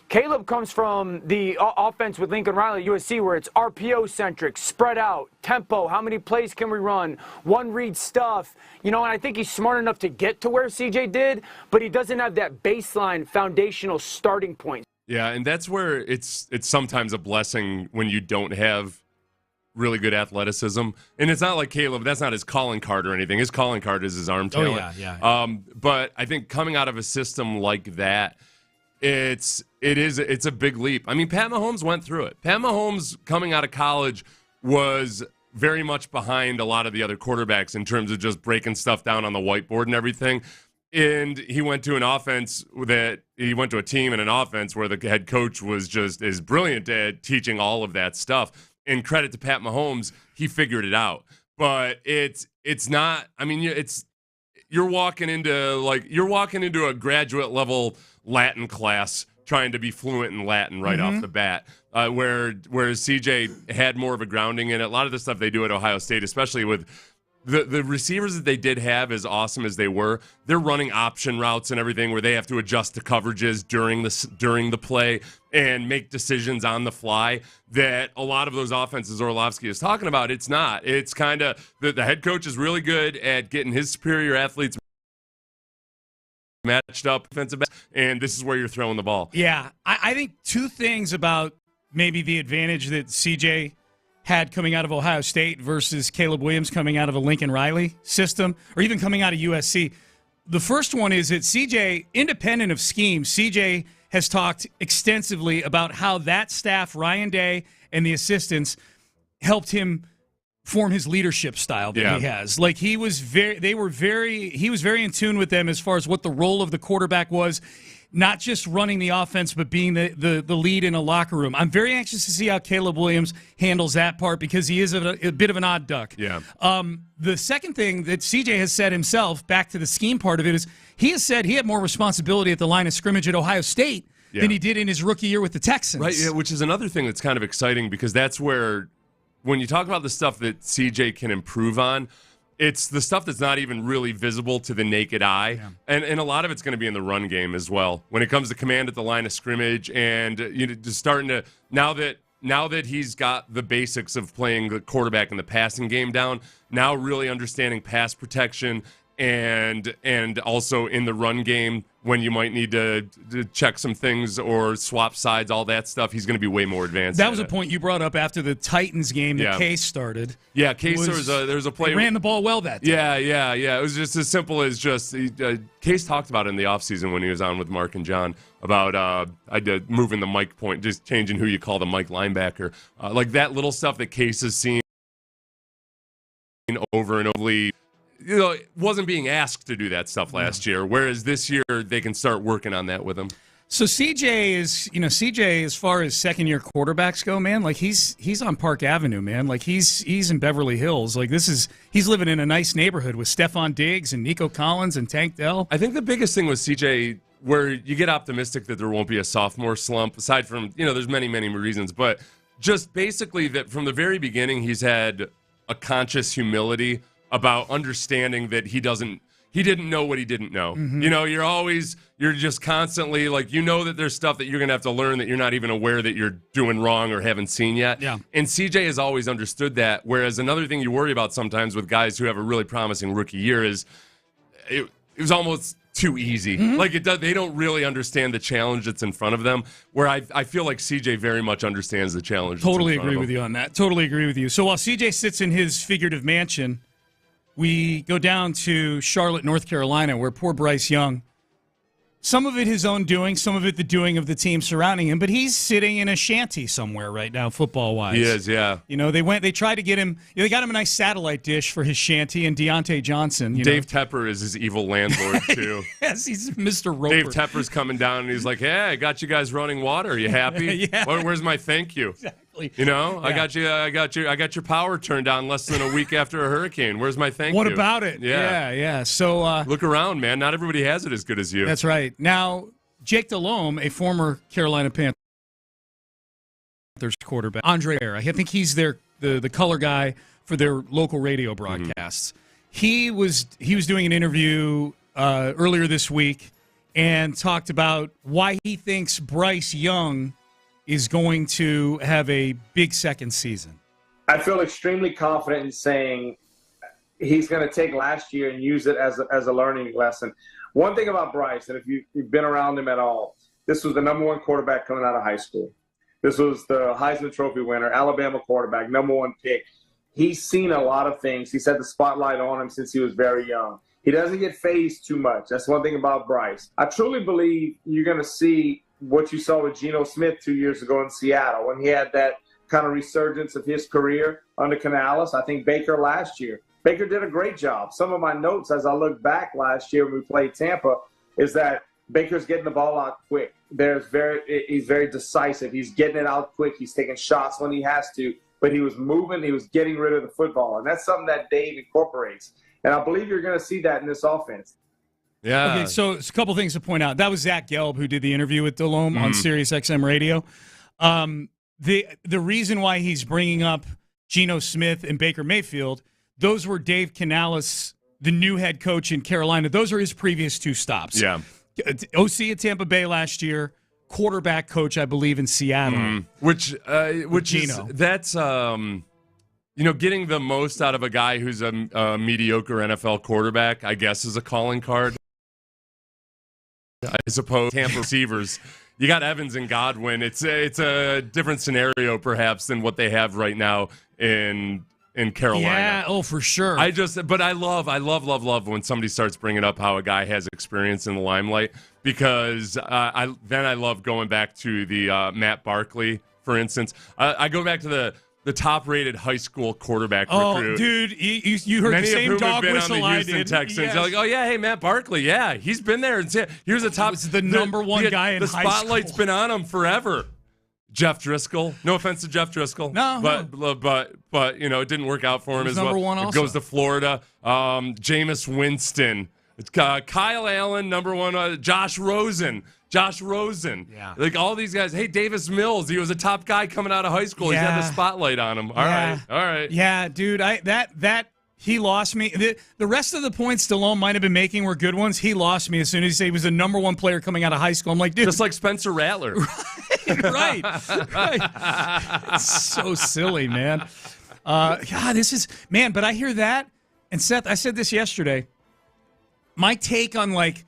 S10: Caleb comes from the offense with Lincoln Riley at USC, where it's RPO-centric, spread out, tempo, how many plays can we run, one-read stuff. And I think he's smart enough to get to where CJ did, but he doesn't have that baseline foundational starting point.
S1: Yeah, and that's where it's sometimes a blessing when you don't have really good athleticism. And it's not like Caleb, that's not his calling card or anything. His calling card is his arm talent.
S2: Oh, yeah.
S1: But I think coming out of a system like that, it's a big leap. I mean, Pat Mahomes went through it. Pat Mahomes coming out of college was very much behind a lot of the other quarterbacks in terms of just breaking stuff down on the whiteboard and everything. And he went to a team and an offense where the head coach was just as brilliant at teaching all of that stuff. And credit to Pat Mahomes, he figured it out. But it's not. I mean, you're walking into a graduate level Latin class trying to be fluent in Latin right off the bat. Whereas CJ had more of a grounding in it. A lot of the stuff they do at Ohio State, especially with the receivers that they did have, as awesome as they were, they're running option routes and everything where they have to adjust to coverages during the play and make decisions on the fly that a lot of those offenses Orlovsky is talking about. It's not. It's kind of the head coach is really good at getting his superior athletes matched up defensive, and this is where you're throwing the ball.
S2: Yeah, I think two things about maybe the advantage that CJ had coming out of Ohio State versus Caleb Williams coming out of a Lincoln Riley system, or even coming out of USC. The first one is that CJ, independent of scheme, CJ has talked extensively about how that staff, Ryan Day and the assistants, helped him form his leadership style that he has. Like he was very in tune with them as far as what the role of the quarterback was, not just running the offense, but being the lead in a locker room. I'm very anxious to see how Caleb Williams handles that part because he is a bit of an odd duck.
S1: Yeah.
S2: The second thing that CJ has said himself, back to the scheme part of it, is he has said he had more responsibility at the line of scrimmage at Ohio State than he did in his rookie year with the Texans.
S1: Right, yeah, which is another thing that's kind of exciting because that's where, when you talk about the stuff that CJ can improve on, it's the stuff that's not even really visible to the naked eye. Yeah. And a lot of it's going to be in the run game as well. When it comes to command at the line of scrimmage and just starting to, now that he's got the basics of playing the quarterback in the passing game down, now really understanding pass protection and also in the run game when you might need to check some things or swap sides, all that stuff, he's going to be way more advanced.
S2: That was a point you brought up after the Titans game that Case started.
S1: Yeah, Case, there was a play.
S2: He ran the ball well that time.
S1: Yeah. It was just as simple as Case talked about it in the offseason when he was on with Mark and John about moving the mic point, just changing who you call the mic linebacker. Like that little stuff that Case has seen over and over. Wasn't being asked to do that stuff last year, whereas this year they can start working on that with him.
S2: So CJ, as far as second-year quarterbacks go, man, like he's on Park Avenue, man. Like he's in Beverly Hills. Like he's living in a nice neighborhood with Stefon Diggs and Nico Collins and Tank Dell.
S1: I think the biggest thing with CJ, where you get optimistic that there won't be a sophomore slump, aside from, there's many, many reasons, but just basically that from the very beginning he's had a conscious humility about understanding that he doesn't he didn't know what he didn't know.
S2: Mm-hmm.
S1: You know, you're just constantly like, you know that there's stuff that you're going to have to learn that you're not even aware that you're doing wrong or haven't seen yet.
S2: Yeah.
S1: And CJ has always understood that, whereas another thing you worry about sometimes with guys who have a really promising rookie year is it was almost too easy.
S2: Mm-hmm.
S1: Like they don't really understand the challenge that's in front of them, where I feel like CJ very much understands the challenge.
S2: Totally agree with you on that. Totally agree with you. So while CJ sits in his figurative mansion, we go down to Charlotte, North Carolina, where poor Bryce Young, some of it his own doing, some of it the doing of the team surrounding him, but he's sitting in a shanty somewhere right now, football-wise.
S1: He is, yeah.
S2: You know, they tried to get him, they got him a nice satellite dish for his shanty, and Deontay Johnson.
S1: Dave Tepper is his evil landlord, too.
S2: Yes, he's Mr. Roper.
S1: Dave Tepper's coming down, and he's like, hey, I got you guys running water. Are you happy?
S2: Yeah.
S1: Where's my thank you?
S2: Exactly.
S1: You know,
S2: Yeah.
S1: I got your power turned on less than a week after a hurricane. Where's my thank you?
S2: What about it? Yeah. So
S1: look around, man. Not everybody has it as good as you.
S2: That's right. Now, Jake Delhomme, a former Carolina Panthers quarterback, Andre Air, I think he's the color guy for their local radio broadcasts. Mm-hmm. He was doing an interview earlier this week and talked about why he thinks Bryce Young is going to have a big second season.
S3: I feel extremely confident in saying he's going to take last year and use it as a learning lesson. One thing about Bryce, and if you've been around him at all, this was the number one quarterback coming out of high school. This was the Heisman Trophy winner, Alabama quarterback, number one pick. He's seen a lot of things. He's had the spotlight on him since he was very young. He doesn't get fazed too much. That's one thing about Bryce. I truly believe you're going to see what you saw with Geno Smith 2 years ago in Seattle when he had that kind of resurgence of his career under Canales. I think Baker last year. Baker did a great job. Some of my notes as I look back last year when we played Tampa is that Baker's getting the ball out quick. He's very decisive. He's getting it out quick. He's taking shots when he has to. But he was moving. He was getting rid of the football. And that's something that Dave incorporates. And I believe you're going to see that in this offense.
S1: Yeah.
S2: Okay, so it's a couple things to point out. That was Zach Gelb who did the interview with Delhomme on Sirius XM Radio. The reason why he's bringing up Geno Smith and Baker Mayfield, those were Dave Canales, the new head coach in Carolina. Those are his previous two stops.
S1: Yeah.
S2: OC at Tampa Bay last year, quarterback coach, I believe, in Seattle.
S1: Which is, that's, getting the most out of a guy who's a mediocre NFL quarterback, I guess, is a calling card. I suppose Tampa receivers, you got Evans and Godwin. It's a different scenario perhaps than what they have right now in Carolina.
S2: Yeah, oh for sure.
S1: But I love when somebody starts bringing up how a guy has experience in the limelight, because I love going back to the Matt Barkley, for instance. I go back to the top-rated high school quarterback recruit.
S2: Oh, dude, you heard
S1: Many
S2: the same
S1: of whom
S2: dog
S1: have been
S2: whistle
S1: on the
S2: I
S1: Houston
S2: did.
S1: Texans.
S2: Yes.
S1: They're like, oh, yeah, hey, Matt Barkley, yeah, he's been there. Here's a top.
S2: Was the number one guy in high school.
S1: The spotlight's been on him forever. Jeff Driscoll. No offense to Jeff Driscoll.
S2: No.
S1: But it didn't work out for him as well.
S2: Number one also.
S1: It goes to Florida. Jameis Winston. It's Kyle Allen, number one. Josh Rosen.
S2: Yeah.
S1: Like all these guys. Hey, Davis Mills. He was a top guy coming out of high school.
S2: Yeah.
S1: He's had the spotlight on him. All right.
S2: Yeah, dude. He lost me. The rest of the points Delhomme might have been making were good ones. He lost me as soon as he said he was the number one player coming out of high school. I'm like, dude.
S1: Just like Spencer Rattler.
S2: right. It's so silly, man. God, this is, man, but I hear that. And Seth, I said this yesterday. My take on like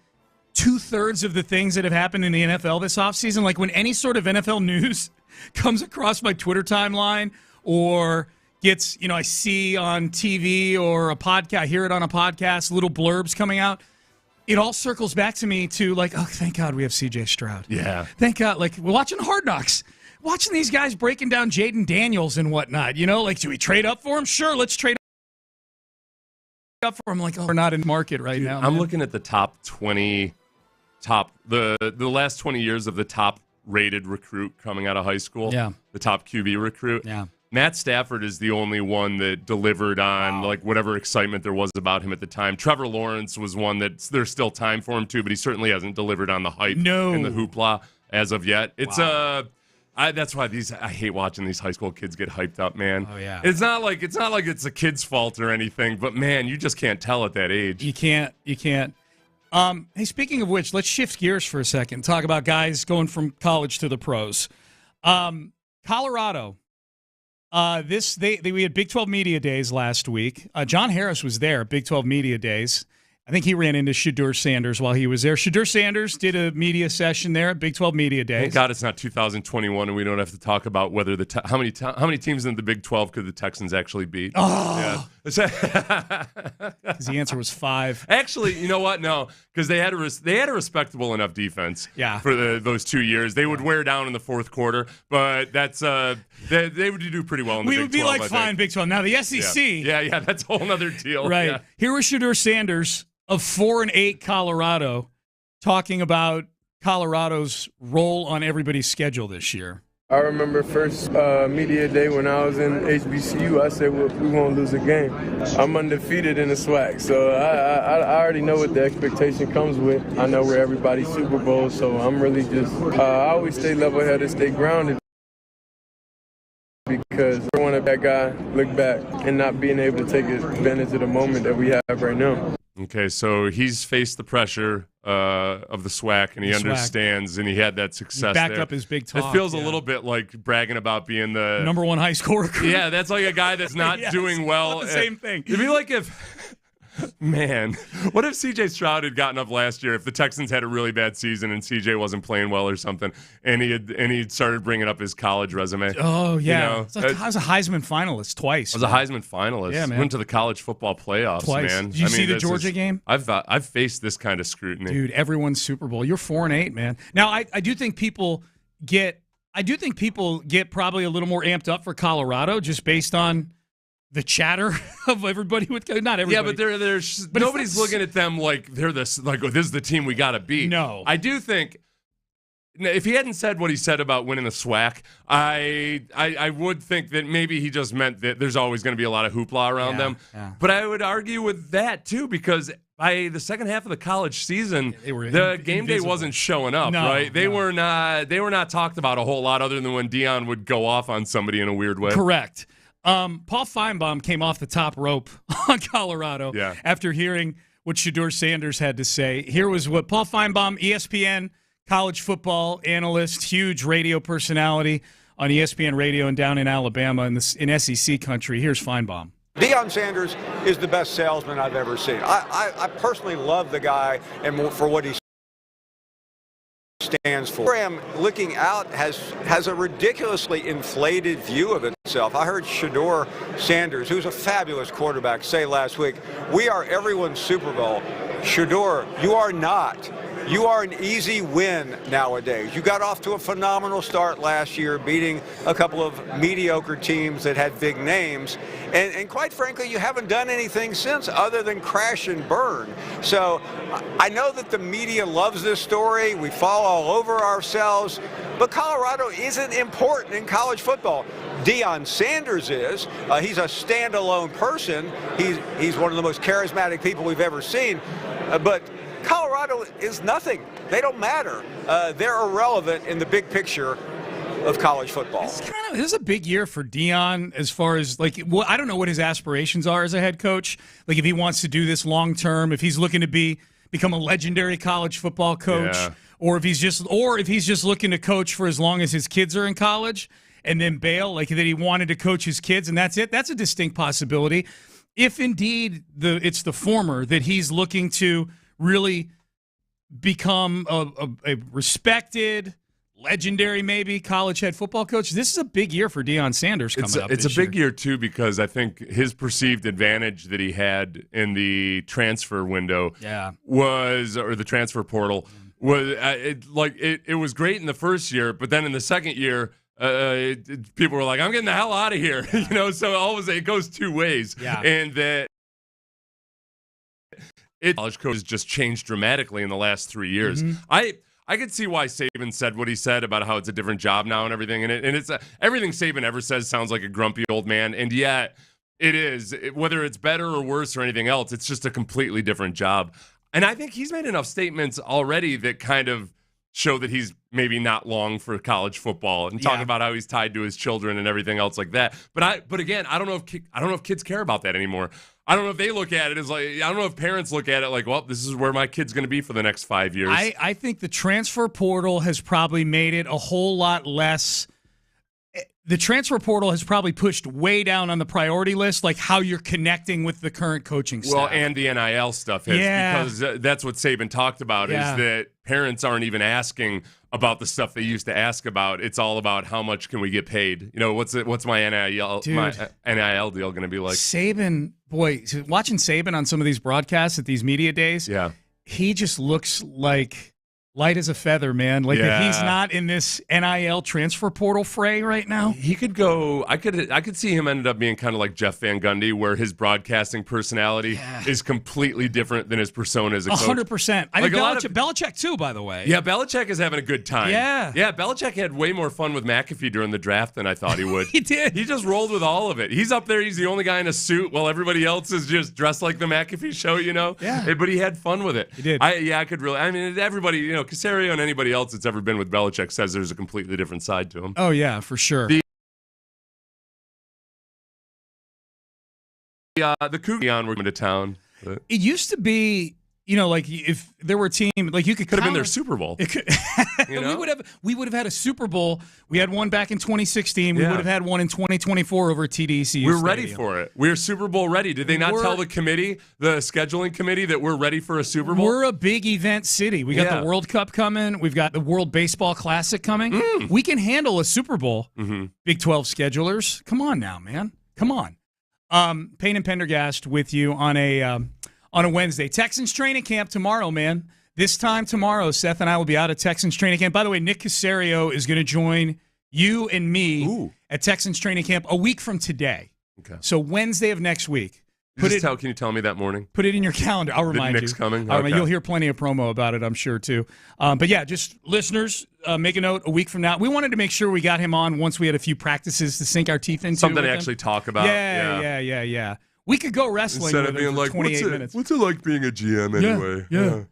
S2: 2/3 of the things that have happened in the NFL this offseason, like when any sort of NFL news comes across my Twitter timeline or gets, I see on TV or a podcast, I hear it on a podcast, little blurbs coming out, it all circles back to me to like, oh, thank God we have CJ Stroud.
S1: Yeah.
S2: Thank God. Like, we're watching Hard Knocks, watching these guys breaking down Jaden Daniels and whatnot. Like, do we trade up for him? Sure, let's trade up for him. Like, oh, we're not in the market right now.
S1: I'm looking at the top 20, the last 20 years of the top rated recruit coming out of high school.
S2: Yeah.
S1: The top QB recruit.
S2: Yeah.
S1: Matt Stafford is the only one that delivered on like whatever excitement there was about him at the time. Trevor Lawrence was one that there's still time for him too, but he certainly hasn't delivered on the hype and the hoopla as of yet. It's That's why I hate watching these high school kids get hyped up, man.
S2: Oh yeah.
S1: It's not like it's a kid's fault or anything, but man, you just can't tell at that age.
S2: You can't. Hey, speaking of which, let's shift gears for a second. Talk about guys going from college to the pros. Colorado. We had Big 12 Media Days last week. John Harris was there, Big 12 Media Days. I think he ran into Shedeur Sanders while he was there. Shedeur Sanders did a media session there at Big 12 Media Days.
S1: Thank God it's not 2021 and we don't have to talk about whether how many teams in the Big 12 could the Texans actually beat.
S2: Oh, because the answer was 5.
S1: Actually, you know what? No, because they had a respectable enough defense.
S2: Yeah.
S1: For those 2 years, they would wear down in the fourth quarter, but that's they would do pretty well in the Big 12. We
S2: would be like fine Big 12. Now the SEC.
S1: Yeah, that's a whole other deal.
S2: Right.
S1: Yeah.
S2: Here was Shedeur Sanders of 4-8 Colorado talking about Colorado's role on everybody's schedule this year.
S11: I remember first media day when I was in HBCU, I said, well, we won't lose a game. I'm undefeated in the SWAC, so I already know what the expectation comes with. I know we're everybody's Super Bowl, so I'm really just, I always stay level-headed, stay grounded, because I want that guy look back and not being able to take advantage of the moment that we have right now.
S1: Okay, so he's faced the pressure of the SWAC, and he understands, and he had that success.
S2: He backed
S1: there.
S2: up his big talk.
S1: It feels a little bit like bragging about being the
S2: number 1 high school recruit.
S1: Yeah, that's like a guy that's not doing well.
S2: Not the same thing.
S1: It'd be like if. Man, what if C.J. Stroud had gotten up last year? If the Texans had a really bad season and C.J. wasn't playing well or something, and he started bringing up his college resume.
S2: Oh yeah,
S1: you know?
S2: I was a Heisman finalist twice.
S1: I was a Heisman finalist.
S2: Yeah, man.
S1: Went to the college football playoffs.
S2: Twice.
S1: Man.
S2: Did you see the Georgia game?
S1: I've faced this kind of scrutiny,
S2: dude. Everyone's Super Bowl. You're 4-8, man. Now I do think people get probably a little more amped up for Colorado just based on the chatter of everybody with not everybody.
S1: Yeah, but nobody's looking at them like they're this is the team we got to beat.
S2: No,
S1: I do think if he hadn't said what he said about winning the SWAC, I would think that maybe he just meant that there's always going to be a lot of hoopla around them. Yeah. But I would argue with that too, because by the second half of the college season, the game day wasn't showing up. Right? They were not talked about a whole lot other than when Deion would go off on somebody in a weird way.
S2: Correct. Paul Feinbaum came off the top rope on Colorado after hearing what Shedeur Sanders had to say. Here was what Paul Feinbaum, ESPN college football analyst, huge radio personality on ESPN Radio and down in Alabama in SEC country. Here's Feinbaum.
S12: Deion Sanders is the best salesman I've ever seen. I personally love the guy and for what he stands for. Graham, looking out, has a ridiculously inflated view of itself. I heard Shedeur Sanders, who's a fabulous quarterback, say last week, we are everyone's Super Bowl. Shedeur, you are not. You are an easy win nowadays. You got off to a phenomenal start last year, beating a couple of mediocre teams that had big names. And quite frankly, you haven't done anything since other than crash and burn. So I know that the media loves this story. We fall all over ourselves. But Colorado isn't important in college football. Deion Sanders is. He's a standalone person. He's one of the most charismatic people we've ever seen. But Colorado is nothing. They don't matter. They're irrelevant in the big picture of college football.
S2: This is a big year for Deion as far as, I don't know what his aspirations are as a head coach. Like, if he wants to do this long term, if he's looking to become a legendary college football coach, or if he's just looking to coach for as long as his kids are in college and then bail, like that he wanted to coach his kids and that's it. That's a distinct possibility. If indeed it's the former, that he's looking to really become a respected, legendary maybe college head football coach. This is a big year for Deion Sanders coming up.
S1: It's a big year too, because I think his perceived advantage that he had in the transfer window or the transfer portal was it was great in the first year, but then in the second year people were like, I'm getting the hell out of here. So always it goes two ways. And that college coaches just changed dramatically in the last 3 years. I could see why Saban said what he said about how it's a different job now and everything. And it's everything Saban ever says sounds like a grumpy old man. And yet it is. Whether it's better or worse or anything else, it's just a completely different job. And I think he's made enough statements already that kind of show that he's maybe not long for college football, and talking about how he's tied to his children and everything else like that. But again, I don't know if kids care about that anymore. I don't know if they look at it as like, I don't know if parents look at it like, well, this is where my kid's going to be for the next 5 years.
S2: I think the transfer portal has probably made it a whole lot less. The transfer portal has probably pushed way down on the priority list, like how you're connecting with the current coaching staff.
S1: Well, and the NIL stuff has, because that's what Saban talked about, is that parents aren't even asking about the stuff they used to ask about. It's all about how much can we get paid. You know, what's my NIL deal going to be like?
S2: Saban, boy, watching Saban on some of these broadcasts at these media days, he just looks like light as a feather, man. Like if he's not in this NIL transfer portal fray right now.
S1: He could go. I could see him ended up being kind of like Jeff Van Gundy, where his broadcasting personality is completely different than his persona as a coach.
S2: 100%. I think Belichick too, by the way.
S1: Yeah, Belichick is having a good time.
S2: Yeah,
S1: Belichick had way more fun with McAfee during the draft than I thought he would.
S2: He did.
S1: He just rolled with all of it. He's up there. He's the only guy in a suit, while everybody else is just dressed like the McAfee show. You know.
S2: Yeah.
S1: But he had fun with it.
S2: He did.
S1: I could really. I mean, everybody. You know, Caserio and anybody else that's ever been with Belichick says there's a completely different side to him.
S2: Oh, yeah, for sure.
S1: The Cougar were coming to town.
S2: It used to be, you know, like if there were a team, like you could
S1: have been their Super Bowl.
S2: You know? we would have had a Super Bowl. We had one back in 2016. We would have had one in 2024 over at TDECU.
S1: We're ready for it. We're Super Bowl ready. Did they not tell the committee, the scheduling committee, that we're ready for a Super Bowl?
S2: We're a big event city. We got the World Cup coming. We've got the World Baseball Classic coming. We can handle a Super Bowl. Big 12 schedulers. Come on now, man. Come on. Payne and Pendergast with you on a Wednesday. Texans training camp tomorrow, man. This time tomorrow, Seth and I will be out at Texans training camp. By the way, Nick Caserio is going to join you and me at Texans training camp a week from today.
S1: Okay.
S2: So Wednesday of next week.
S1: Can you tell me that morning?
S2: Put it in your calendar. I'll remind you.
S1: Nick's coming?
S2: You'll hear plenty of promo about it, I'm sure, too. But yeah, just listeners, make a note a week from now. We wanted to make sure we got him on once we had a few practices to sink our teeth into.
S1: Something to actually talk about.
S2: Yeah. We could go wrestling
S1: instead
S2: with
S1: of being
S2: him for
S1: like,
S2: 28 minutes.
S1: What's it like being a GM anyway?
S2: Yeah.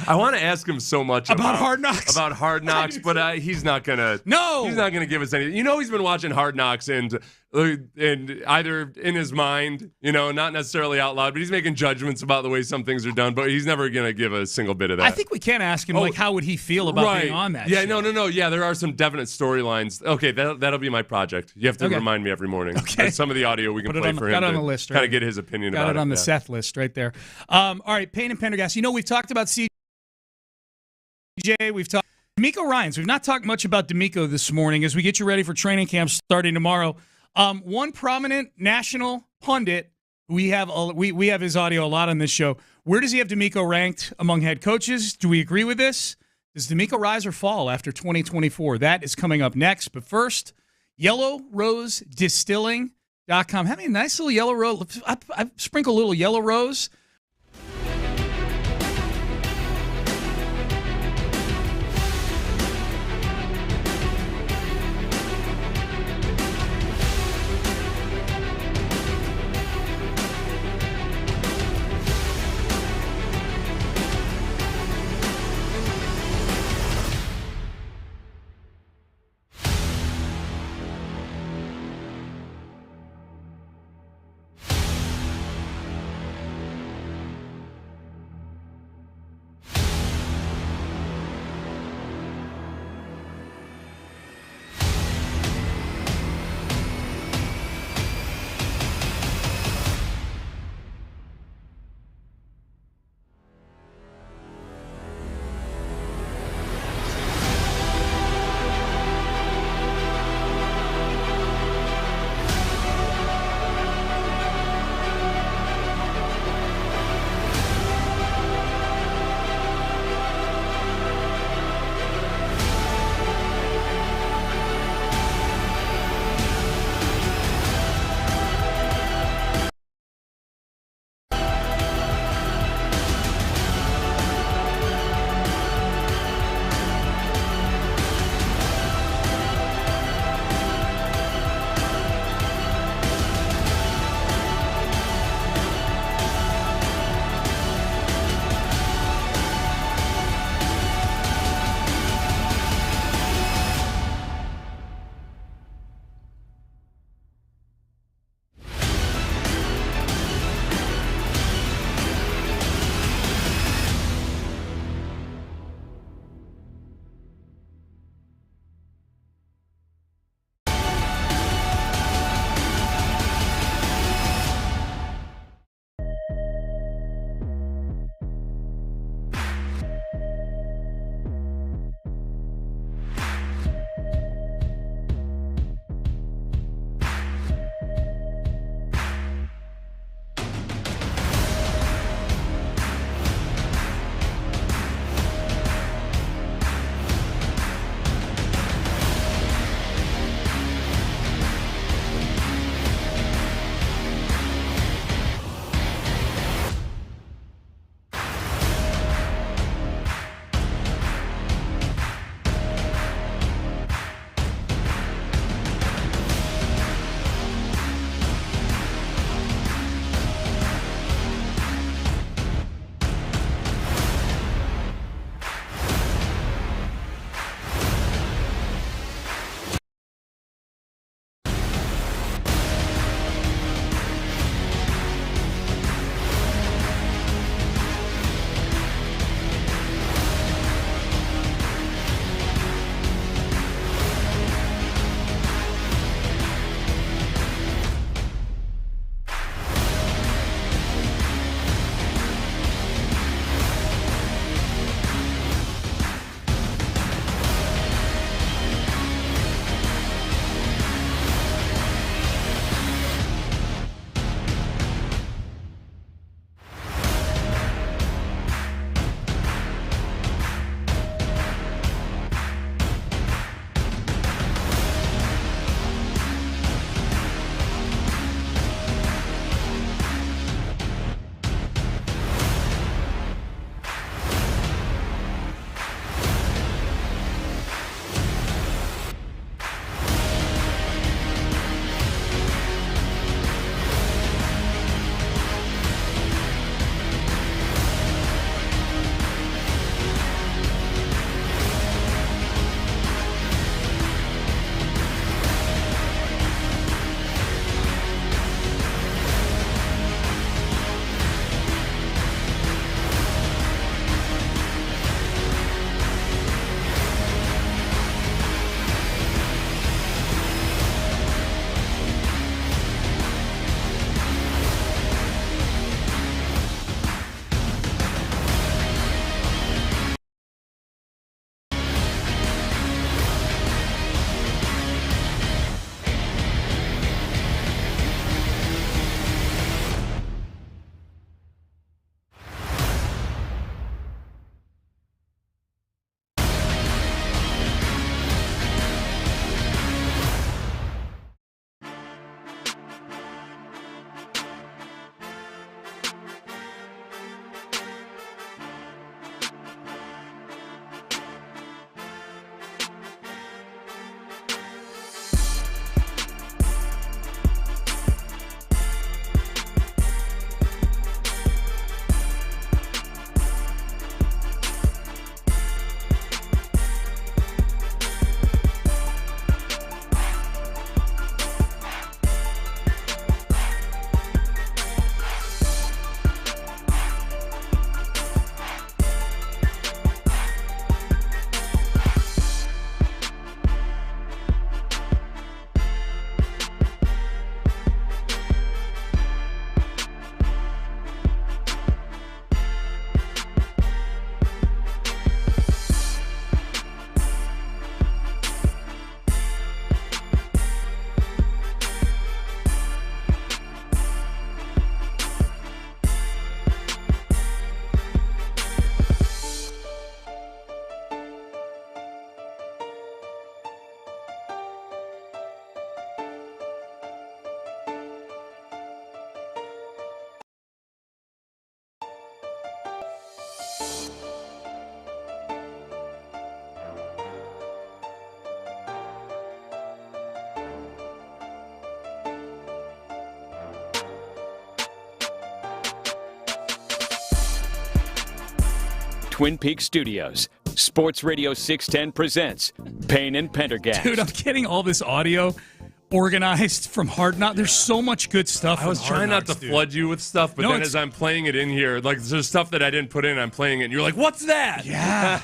S1: I want to ask him so much
S2: about Hard Knocks.
S1: About Hard Knocks, but he's not gonna.
S2: No,
S1: he's not gonna give us anything. You know, he's been watching Hard Knocks and either in his mind, you know, not necessarily out loud, but he's making judgments about the way some things are done. But he's never gonna give a single bit of that.
S2: I think we can ask him like, how would he feel about being on that?
S1: Yeah,
S2: show?
S1: no. Yeah, there are some definite storylines. Okay, that'll be my project. You have to remind me every morning.
S2: Okay,
S1: and some of the audio we can play for him.
S2: Got it on the list.
S1: Kind of get his opinion about it.
S2: Got it on the Seth list right there. All right, Payne and Pendergast. You know, we've talked about CJ. We've talked D'Amico Ryans. We've not talked much about D'Amico this morning as we get you ready for training camp starting tomorrow. One prominent national pundit, we have his audio a lot on this show. Where does he have D'Amico ranked among head coaches? Do we agree with this? Does D'Amico rise or fall after 2024? That is coming up next. But first, YellowRoseDistilling.com. Having a nice little yellow rose. I sprinkle a little yellow rose.
S5: Twin Peaks Studios, Sports Radio 610 presents Payne and Pendergast.
S2: Dude, I'm getting all this audio organized from Hard Knocks. There's so much good stuff.
S1: I was trying not to flood you with stuff, but then as I'm playing it in here, like there's stuff that I didn't put in, I'm playing it, and you're like, what's that?
S2: Yeah.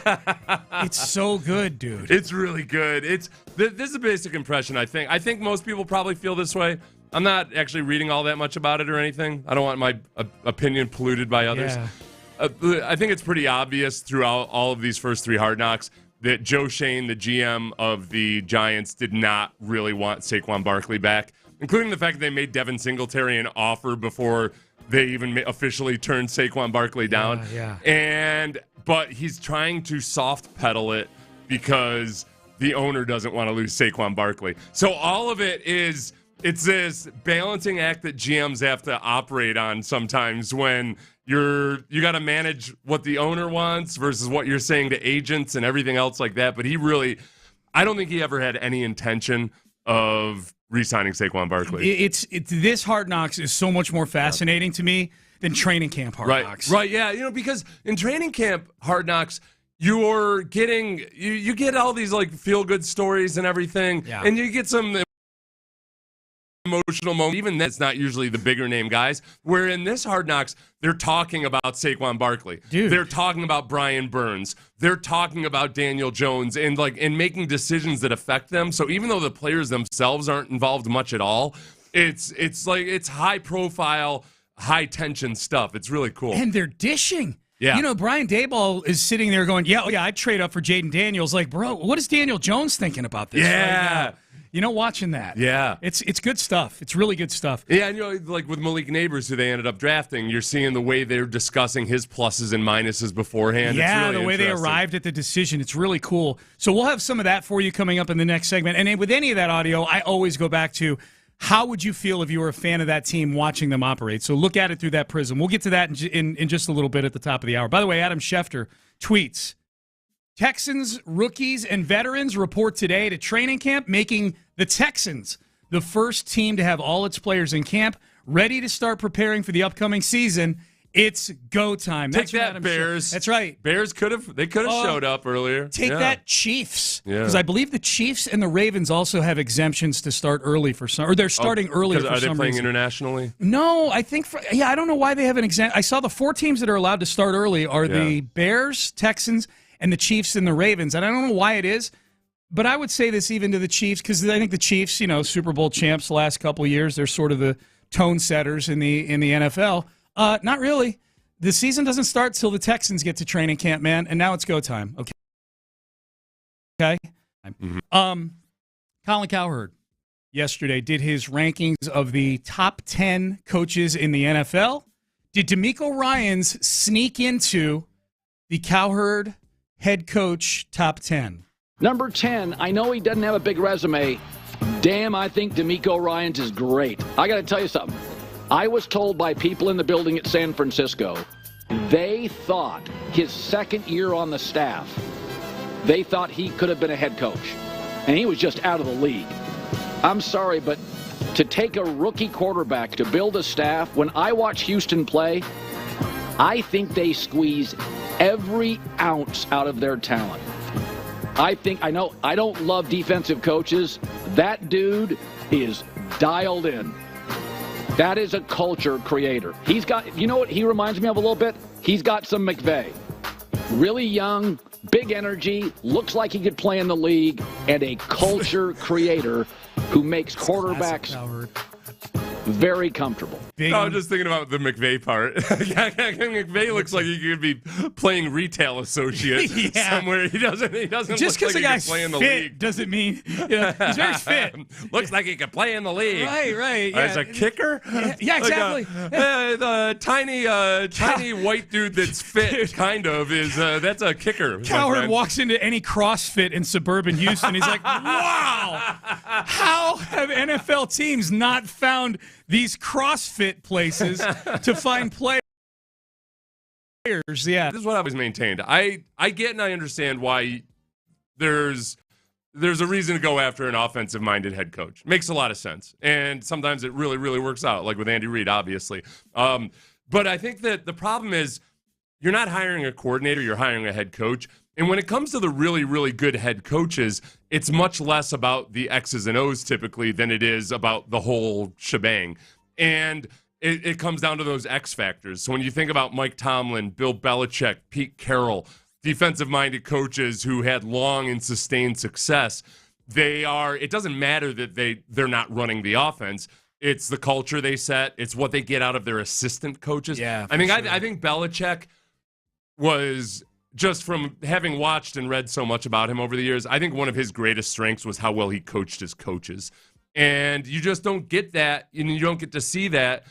S2: It's so good, dude.
S1: It's really good. This is a basic impression, I think. I think most people probably feel this way. I'm not actually reading all that much about it or anything. I don't want my opinion polluted by others.
S2: Yeah.
S1: I think it's pretty obvious throughout all of these first three Hard Knocks that Joe Shane, the GM of the Giants, did not really want Saquon Barkley back, including the fact that they made Devin Singletary an offer before they even officially turned Saquon Barkley down. But he's trying to soft pedal it because the owner doesn't want to lose Saquon Barkley. So all of it is, it's this balancing act that GMs have to operate on sometimes when you got to manage what the owner wants versus what you're saying to agents and everything else like that. But I don't think he ever had any intention of re-signing Saquon Barkley.
S2: This Hard Knocks is so much more fascinating to me than training camp Hard Knocks.
S1: Right, yeah. Because in training camp Hard Knocks, you're getting, you get all these like feel-good stories and everything, and you get some emotional moment. Even that's not usually the bigger name guys. Where in this Hard Knocks, they're talking about Saquon Barkley.
S2: Dude.
S1: They're talking about Brian Burns. They're talking about Daniel Jones and making decisions that affect them. So even though the players themselves aren't involved much at all, it's high profile, high tension stuff. It's really cool.
S2: And they're dishing.
S1: Yeah.
S2: You know, Brian Daboll is sitting there going, yeah, I'd trade up for Jaden Daniels. Like, bro, what is Daniel Jones thinking about this?
S1: Yeah.
S2: Right now? You know, watching that.
S1: Yeah.
S2: It's good stuff. It's really good stuff.
S1: Yeah, and like with Malik Neighbors, who they ended up drafting, you're seeing the way they're discussing his pluses and minuses beforehand.
S2: Yeah,
S1: it's really
S2: the way they arrived at the decision. It's really cool. So we'll have some of that for you coming up in the next segment. And with any of that audio, I always go back to how would you feel if you were a fan of that team watching them operate? So look at it through that prism. We'll get to that in just a little bit at the top of the hour. By the way, Adam Schefter tweets, Texans, rookies, and veterans report today to training camp, making the Texans the first team to have all its players in camp, ready to start preparing for the upcoming season. It's go time.
S1: Take that, Bears.
S2: That's right.
S1: Bears could have showed up earlier.
S2: Take that, Chiefs.
S1: Yeah.
S2: Because I believe the Chiefs and the Ravens also have exemptions to start early for some, or they're starting earlier for some reason.
S1: Are they playing internationally?
S2: No, I think, I don't know why they have an exemption. I saw the 4 teams that are allowed to start early are the Bears, Texans, and the Chiefs and the Ravens. And I don't know why it is, but I would say this even to the Chiefs, because I think the Chiefs, Super Bowl champs the last couple of years, they're sort of the tone setters in the NFL. Not really. The season doesn't start till the Texans get to training camp, man, and now it's go time. Okay. Mm-hmm. Colin Cowherd yesterday did his rankings of the top 10 coaches in the NFL. Did DeMeco Ryans sneak into the Cowherd head coach top 10?
S13: Number 10, I know he doesn't have a big resume. Damn, I think DeMeco Ryans is great. I got to tell you something. I was told by people in the building at San Francisco, they thought his second year on the staff, they thought he could have been a head coach. And he was just out of the league. I'm sorry, but to take a rookie quarterback to build a staff, when I watch Houston play, I think they squeeze every ounce out of their talent. I don't love defensive coaches. That dude is dialed in. That is a culture creator. He's got, you know what he reminds me of a little bit? He's got some McVay. Really young, big energy, looks like he could play in the league, and a culture creator who makes quarterbacks very comfortable.
S1: I'm just thinking about the McVay part. McVay looks like he could be playing retail associate somewhere. He doesn't
S2: just
S1: look like
S2: he
S1: can play in the league.
S2: Doesn't mean he's very fit.
S1: Looks like he can play in the league.
S2: Right.
S1: As a kicker?
S2: Yeah, exactly.
S1: The tiny white dude that's fit, kind of, is that's a kicker.
S2: Cowherd walks into any CrossFit in suburban Houston. He's like, wow, how have NFL teams not found these CrossFit places to find players? Yeah,
S1: this is what I've always maintained. I get and I understand why there's a reason to go after an offensive-minded head coach. Makes a lot of sense, and sometimes it really, really works out, like with Andy Reid, obviously. But I think that the problem is you're not hiring a coordinator, you're hiring a head coach. And when it comes to the really, really good head coaches, it's much less about the X's and O's typically than it is about the whole shebang. And it comes down to those X factors. So when you think about Mike Tomlin, Bill Belichick, Pete Carroll, defensive-minded coaches who had long and sustained success, it doesn't matter that they're not running the offense. It's the culture they set. It's what they get out of their assistant coaches.
S2: Yeah,
S1: I think Belichick was, just from having watched and read so much about him over the years, I think one of his greatest strengths was how well he coached his coaches. And you just don't get that, and you don't get to see that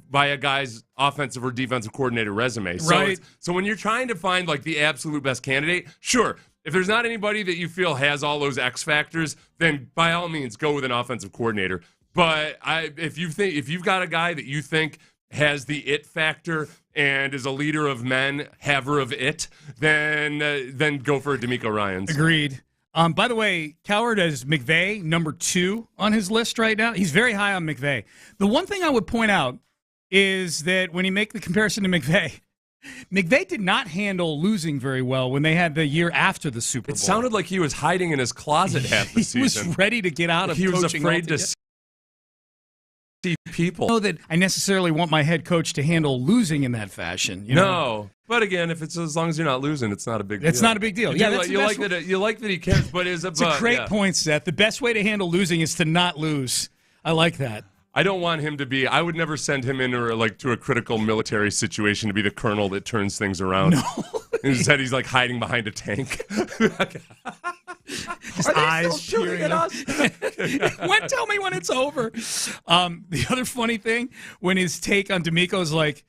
S1: by a guy's offensive or defensive coordinator resume.
S2: Right.
S1: So when you're trying to find like the absolute best candidate, sure, if there's not anybody that you feel has all those X factors, then by all means go with an offensive coordinator. But if you've got a guy that you think has the it factor and is a leader of men, haver of it, then go for DeMeco Ryans.
S2: Agreed. By the way, Cowherd has McVay number 2 on his list right now. He's very high on McVay. The one thing I would point out is that when you make the comparison to McVay did not handle losing very well when they had the year after the Super Bowl.
S1: It sounded like he was hiding in his closet half the season.
S2: He was ready to get out of coaching.
S1: He was afraid to see people.
S2: I know that I necessarily want my head coach to handle losing in that fashion. You know?
S1: No. But again, if it's as long as you're not losing, it's not a big deal.
S2: It's not a big deal.
S1: You like that he cares, but it's a
S2: great point, Seth. The best way to handle losing is to not lose. I like that.
S1: I don't want him to be. I would never send him into to a critical military situation to be the colonel that turns things around.
S2: No.
S1: Instead, he's like hiding behind a tank.
S2: His eyes
S1: shooting at us.
S2: Tell me when it's over. The other funny thing, when his take on DeMeco is like,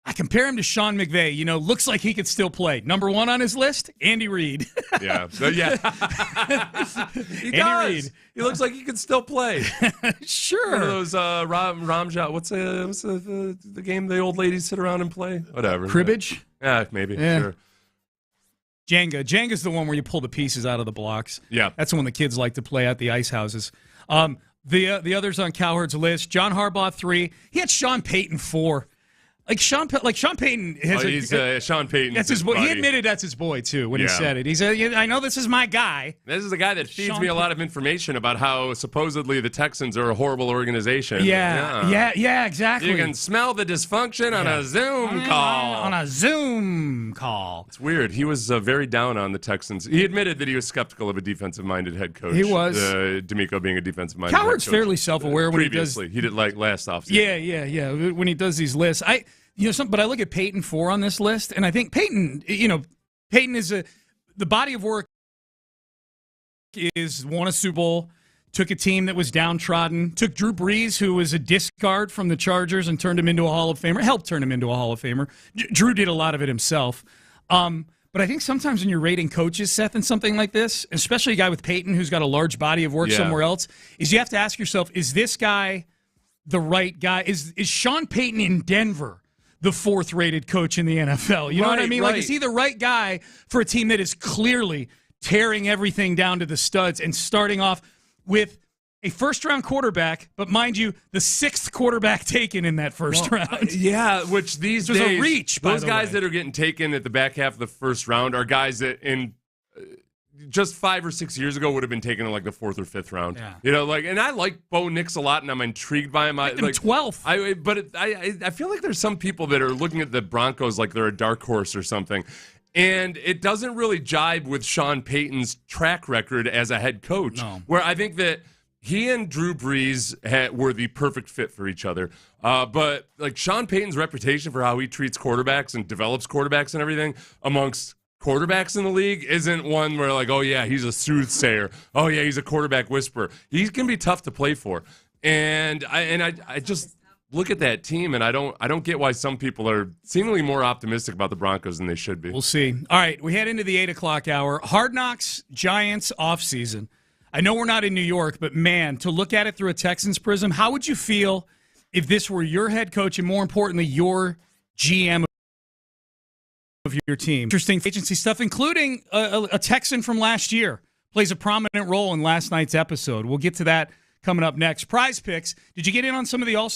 S2: I compare him to Sean McVay. You know, looks like he could still play. Number 1 on his list, Andy Reid.
S1: Yeah. He does. Reid. He looks like he could still play.
S2: Sure.
S1: One of those Ramjot. What's the game the old ladies sit around and play? Whatever.
S2: Cribbage?
S1: Yeah, maybe.
S2: Yeah.
S1: Sure.
S2: Jenga. Jenga's the one where you pull the pieces out of the blocks.
S1: Yeah.
S2: That's the one the kids like to play at the ice houses. The others on Cowherd's list, John Harbaugh 3. He had Sean Payton 4. Sean Payton has
S1: Sean Payton.
S2: That's his boy. He admitted that's his boy too when he said it. He said, "I know this is my guy."
S1: This is the guy that feeds me a lot of information about how supposedly the Texans are a horrible organization.
S2: Yeah, exactly.
S1: You can smell the dysfunction on a Zoom call.
S2: On a Zoom call.
S1: It's weird. He was very down on the Texans. He admitted that he was skeptical of a defensive-minded head coach.
S2: He was.
S1: DeMeco being a defensive-minded head coach.
S2: Cowherd's fairly self-aware when he does.
S1: Previously, he did like last offseason.
S2: Yeah. When he does these lists, but I look at Peyton 4 on this list, and I think Peyton is the body of work is won a Super Bowl, took a team that was downtrodden, took Drew Brees, who was a discard from the Chargers, and turned him into a Hall of Famer, helped turn him into a Hall of Famer. Drew did a lot of it himself. But I think sometimes when you're rating coaches, Seth, in something like this, especially a guy with Peyton who's got a large body of work somewhere else, is you have to ask yourself, is this guy the right guy? Is Sean Payton in Denver the 4th-rated coach in the NFL? You know what I mean?
S1: Right.
S2: Like, is he the right guy for a team that is clearly tearing everything down to the studs and starting off with a first-round quarterback, but mind you, the 6th quarterback taken in that first round?
S1: Yeah, which these days,
S2: a reach,
S1: those guys that are getting taken at the back half of the first round are guys that in just 5 or 6 years ago would have been taken in like the 4th or 5th round.
S2: Yeah.
S1: And I like Bo Nix a lot, and I'm intrigued by him.
S2: 12th.
S1: I feel like there's some people that are looking at the Broncos like they're a dark horse or something. And it doesn't really jibe with Sean Payton's track record as a head coach.
S2: No.
S1: Where I think that he and Drew Brees were the perfect fit for each other. But like Sean Payton's reputation for how he treats quarterbacks and develops quarterbacks and everything amongst quarterbacks in the league isn't one where like, oh yeah, he's a soothsayer. Oh yeah, he's a quarterback whisperer. He can be tough to play for. And I just look at that team, and I don't get why some people are seemingly more optimistic about the Broncos than they should be.
S2: We'll see. All right, we head into the 8 o'clock hour. Hard Knocks, Giants offseason. I know we're not in New York, but man, to look at it through a Texans prism, how would you feel if this were your head coach and more importantly, your GM of your team? Interesting agency stuff, including a Texan from last year plays a prominent role in last night's episode. We'll get to that coming up next. Prize Picks. Did you get in on some of the all?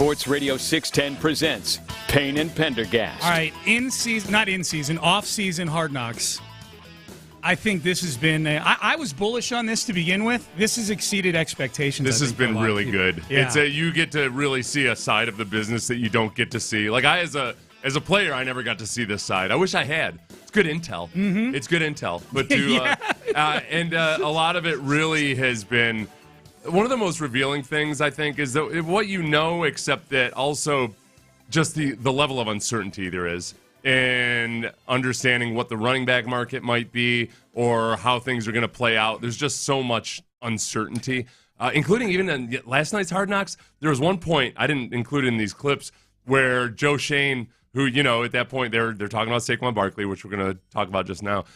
S5: Sports Radio 610 presents Payne and Pendergast.
S2: All right, off-season Hard Knocks. I think this has been I was bullish on this to begin with. This has exceeded expectations.
S1: This has been really good.
S2: Yeah.
S1: You get to really see a side of the business that you don't get to see. Like as a player, I never got to see this side. I wish I had. It's good intel.
S2: Mm-hmm.
S1: It's good intel. But a lot of it really has been one of the most revealing things, I think, is that what you know, except that also just the level of uncertainty there is. And understanding what the running back market might be or how things are going to play out. There's just so much uncertainty, including even in last night's Hard Knocks. There was one point, I didn't include in these clips, where Joe Shane, who, at that point they're talking about Saquon Barkley, which we're going to talk about just now.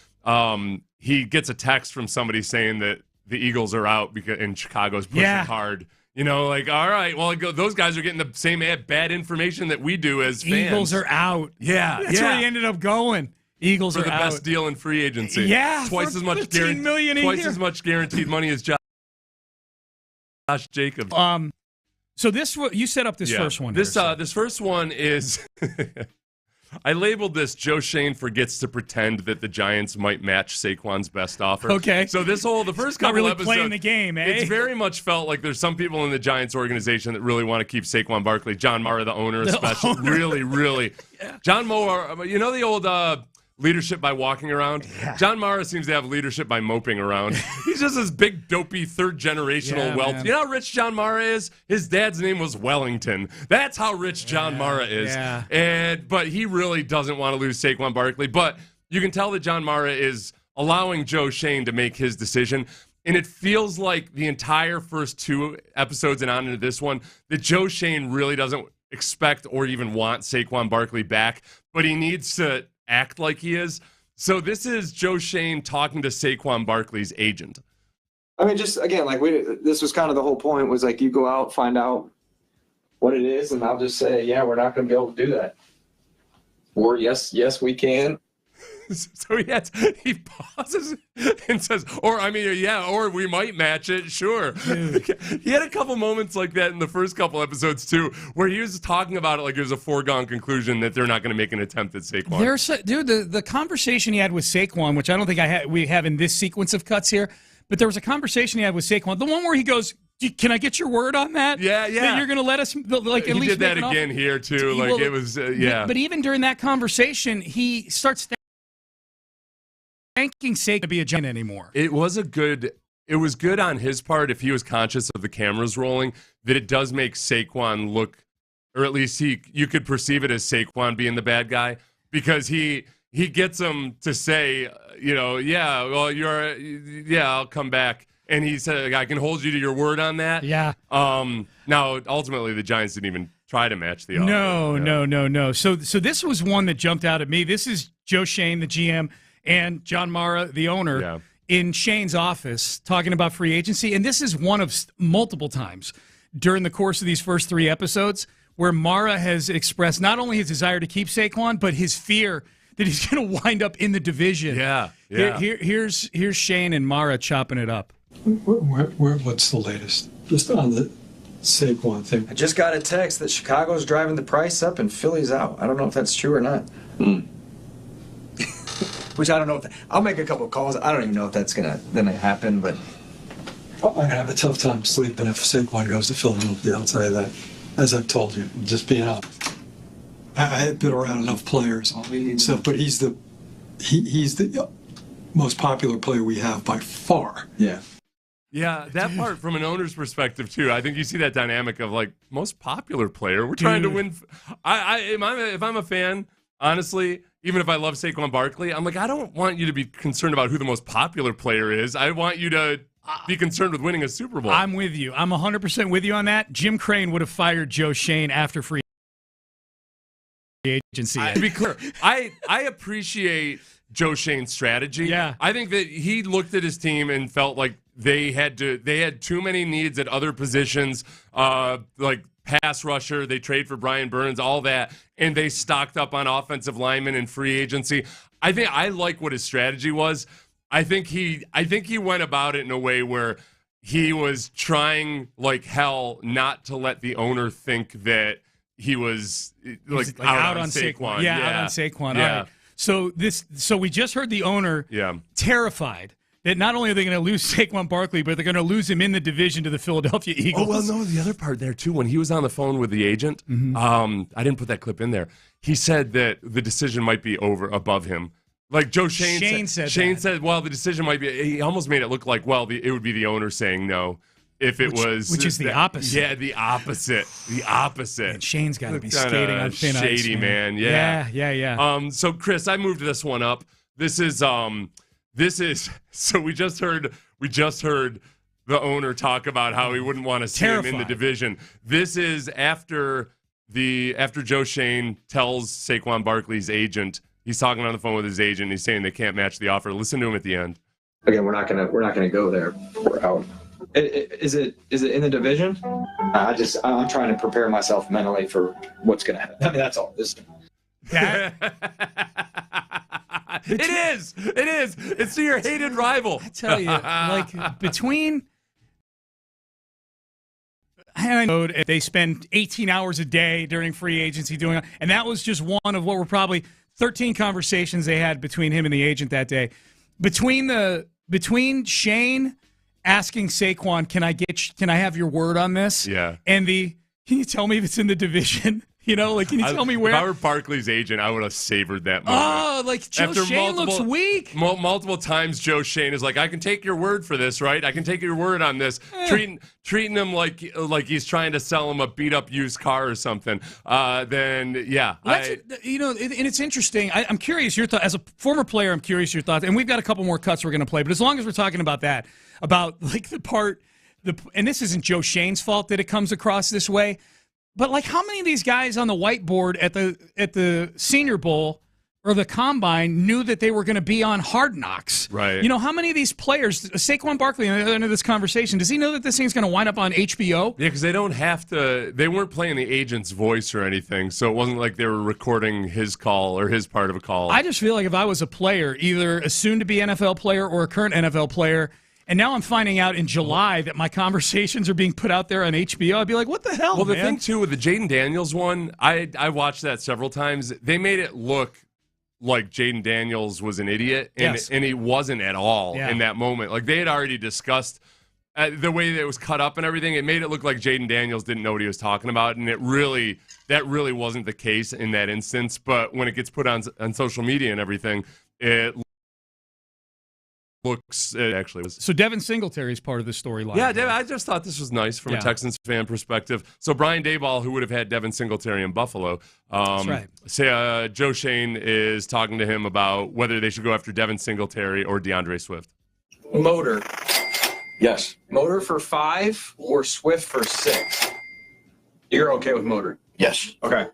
S1: He gets a text from somebody saying that the Eagles are out and Chicago's pushing hard. All right, well, those guys are getting the same bad information that we do as fans.
S2: Eagles are out.
S1: That's
S2: where he ended up going. Eagles
S1: for
S2: are
S1: the
S2: out.
S1: best deal in free agency.
S2: Yeah,
S1: twice as much
S2: $15 million a year.
S1: Twice as much guaranteed money as Josh Jacobs.
S2: So you set up this first one.
S1: This first one is I labeled this Joe Shane forgets to pretend that the Giants might match Saquon's best offer.
S2: Okay.
S1: So the first couple
S2: not really
S1: episodes,
S2: playing the game, eh?
S1: It's very much felt like there's some people in the Giants organization that really want to keep Saquon Barkley. John Mara, the owner, especially. Really, really. Yeah. John Mara, the old leadership by walking around? Yeah. John Mara seems to have leadership by moping around. He's just this big, dopey, third-generational wealth. Man. You know how rich John Mara is? His dad's name was Wellington. That's how rich John Mara is. Yeah. But he really doesn't want to lose Saquon Barkley. But you can tell that John Mara is allowing Joe Shane to make his decision. And it feels like the entire first two episodes and on into this one, that Joe Shane really doesn't expect or even want Saquon Barkley back. But he needs to act like he is. So this is Joe Shane talking to Saquon Barkley's agent.
S3: I mean, just again, this was kind of the whole point, was you go out, find out what it is, and I'll just say, yeah, we're not going to be able to do that. Or yes, we can.
S1: So he pauses and says, or we might match it, sure. He had a couple moments like that in the first couple episodes too, where he was talking about it like it was a foregone conclusion that they're not going to make an attempt at Saquon.
S2: The conversation he had with Saquon, which I don't think we have in this sequence of cuts here, but there was a conversation he had with Saquon, the one where he goes, can I get your word on that?
S1: Yeah.
S2: That you're going to let us, at least
S1: he did that again here too. It was,
S2: But even during that conversation, he starts thanking Saquon to be a Giant anymore.
S1: It was good on his part, if he was conscious of the cameras rolling, that it does make Saquon look, or at least you could perceive it as Saquon being the bad guy, because he gets him to say, I'll come back. And he said, I can hold you to your word on that.
S2: Yeah.
S1: Now, ultimately, the Giants didn't even try to match the offer.
S2: No. So this was one that jumped out at me. This is Joe Shane, the GM, and John Mara, the owner, in Shane's office talking about free agency. And this is one of multiple times during the course of these first three episodes where Mara has expressed not only his desire to keep Saquon, but his fear that he's going to wind up in the division.
S1: Yeah.
S2: Here's Shane and Mara chopping it up.
S14: What's the latest? Just on the Saquon thing.
S3: I just got a text that Chicago's driving the price up and Philly's out. I don't know if that's true or not. Which I don't know. I'll make a couple of calls. I don't even know if that's gonna happen, but
S14: I'm gonna have a tough time sleeping if Saquon goes to Philadelphia. I'll tell you that. As I've told you, just being honest. I've been around enough players, but he's the most popular player we have by far.
S3: Yeah.
S1: Yeah, that part from an owner's perspective too. I think you see that dynamic of most popular player. We're trying to win. If I'm a fan, honestly, even if I love Saquon Barkley, I'm I don't want you to be concerned about who the most popular player is. I want you to be concerned with winning a Super Bowl.
S2: I'm with you. I'm 100% with you on that. Jim Crane would have fired Joe Shane after free agency.
S1: To be clear, I appreciate Joe Shane's strategy.
S2: Yeah.
S1: I think that he looked at his team and felt like they had too many needs at other positions, like pass rusher. They trade for Brian Burns, all that, and they stocked up on offensive linemen and free agency. I like what his strategy was. I think he went about it in a way where he was trying like hell not to let the owner think that he was like out on Saquon.
S2: Yeah, out on Saquon.
S1: Yeah.
S2: All right. So we just heard the owner terrified that not only are they going to lose Saquon Barkley, but they're going to lose him in the division to the Philadelphia Eagles.
S1: Oh, well, no, the other part there, too, when he was on the phone with the agent, I didn't put that clip in there. He said that the decision might be above him. Like Joe Shane said, well, the decision might be, he almost made it look like, well, it would be the owner saying no. If it was...
S2: Which is the opposite.
S1: Yeah, the opposit. The opposite.
S2: And Shane's got to be skating on thin ice.
S1: Shady, man. Yeah.
S2: Yeah.
S1: So, Chris, I moved this one up. This is so we just heard the owner talk about how he wouldn't want to see him in the division. This is after Joe Shane tells Saquon Barkley's agent, he's talking on the phone with his agent, he's saying they can't match the offer. Listen to him at the end.
S3: Again, we're not gonna go there. We're out. Is it in the division? I'm trying to prepare myself mentally for what's gonna happen. I mean, that's all.
S1: It is. It's to your hated rival.
S2: I tell you, like between. I know they spend 18 hours a day during free agency doing it, and that was just one of what were probably 13 conversations they had between him and the agent that day. Between Shane asking Saquon, can I have your word on this?
S1: Yeah.
S2: And can you tell me if it's in the division? You know, like, can you tell me where?
S1: If I were Barkley's agent, I would have savored that moment.
S2: Oh, like Joe Shane looks weak.
S1: Multiple times, Joe Shane is like, I can take your word for this, right? I can take your word on this. Treating him like he's trying to sell him a beat-up used car or something. Then, yeah.
S2: And it's interesting. I'm curious your thoughts. As a former player, I'm curious your thoughts. And we've got a couple more cuts we're going to play. But as long as we're talking about that, about like and this isn't Joe Shane's fault that it comes across this way, but like how many of these guys on the whiteboard at the Senior Bowl or the Combine knew that they were going to be on Hard Knocks?
S1: Right.
S2: You know, how many of these players, Saquon Barkley, at the end of this conversation, does he know that this thing's going to wind up on HBO?
S1: Yeah, because they don't have to. They weren't playing the agent's voice or anything, so it wasn't like they were recording his call or his part of a call.
S2: I just feel like if I was a player, either a soon-to-be NFL player or a current NFL player, and now I'm finding out in July that my conversations are being put out there on HBO. I'd be like, what the hell,
S1: Well, the thing, too, with the Jaden Daniels one, I watched that several times. They made it look like Jaden Daniels was an idiot, and he wasn't at all in that moment. Like, they had already discussed the way that it was cut up and everything. It made it look like Jaden Daniels didn't know what he was talking about, and that really wasn't the case in that instance. But when it gets put on social media and everything, it actually was.
S2: So Devin Singletary is part of the storyline.
S1: Yeah, I just thought this was nice from a Texans fan perspective. So Brian Daboll, who would have had Devin Singletary in Buffalo,
S2: that's right.
S1: Joe Shane is talking to him about whether they should go after Devin Singletary or DeAndre Swift.
S3: Motor. Yes. Motor for 5 or Swift for 6? You're okay with Motor? Yes. Okay.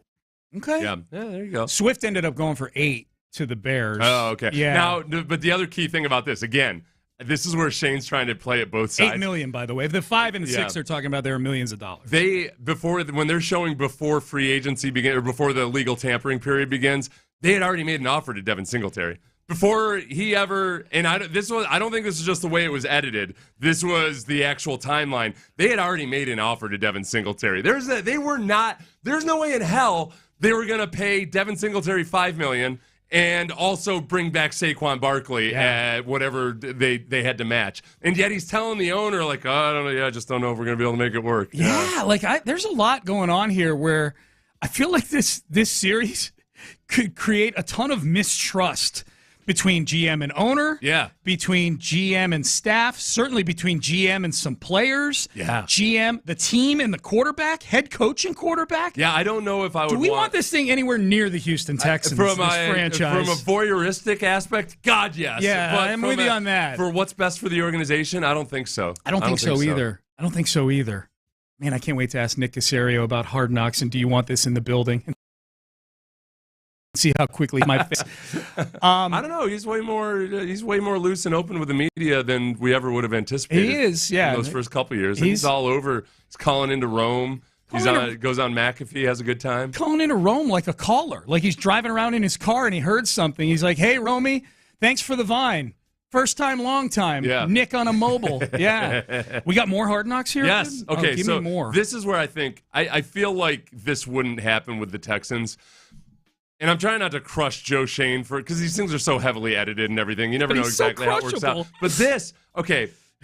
S1: Yeah, there you go.
S2: Swift ended up going for 8 to the Bears.
S1: Oh, okay.
S2: Yeah.
S1: Now, but the other key thing about this, again, this is where Shane's trying to play it both sides.
S2: $8 million, by the way. The 5 and the 6 they're talking about, there are millions of dollars.
S1: When they're showing before free agency begins, or before the legal tampering period begins, they had already made an offer to Devin Singletary. Before he ever, and I don't think this is just the way it was edited. This was the actual timeline. They had already made an offer to Devin Singletary. There's no way in hell they were going to pay Devin Singletary $5 million and also bring back Saquon Barkley at whatever they had to match. And yet he's telling the owner, like, oh, I don't know, I just don't know if we're going to be able to make it work.
S2: Yeah, there's a lot going on here where I feel like this series could create a ton of mistrust between GM and owner, between GM and staff, certainly between GM and some players, GM, the team and the quarterback, head coach and quarterback.
S1: Yeah, I don't know if I would.
S2: Do we want this thing anywhere near the Houston Texans, this franchise?
S1: From a voyeuristic aspect, God, yes.
S2: Yeah,
S1: but
S2: I'm with you on that.
S1: For what's best for the organization, I don't think so.
S2: I don't think so either. I don't think so either. Man, I can't wait to ask Nick Caserio about Hard Knocks and do you want this in the building? See how quickly my face.
S1: I don't know. He's way more loose and open with the media than we ever would have anticipated.
S2: He is, yeah.
S1: In those first couple of years, he's all over. He's calling into Rome. Goes on McAfee, has a good time.
S2: Calling into Rome like a caller, like he's driving around in his car and he heard something. He's like, "Hey, Romy, thanks for the Vine." First time, long time.
S1: Yeah.
S2: Nick on a mobile. Yeah. We got more Hard Knocks here?
S1: Yes. Okay,
S2: give
S1: so
S2: me more.
S1: This is where I think I feel like this wouldn't happen with the Texans. And I'm trying not to crush Joe Shane because these things are so heavily edited and everything. You never know exactly how it works out. But this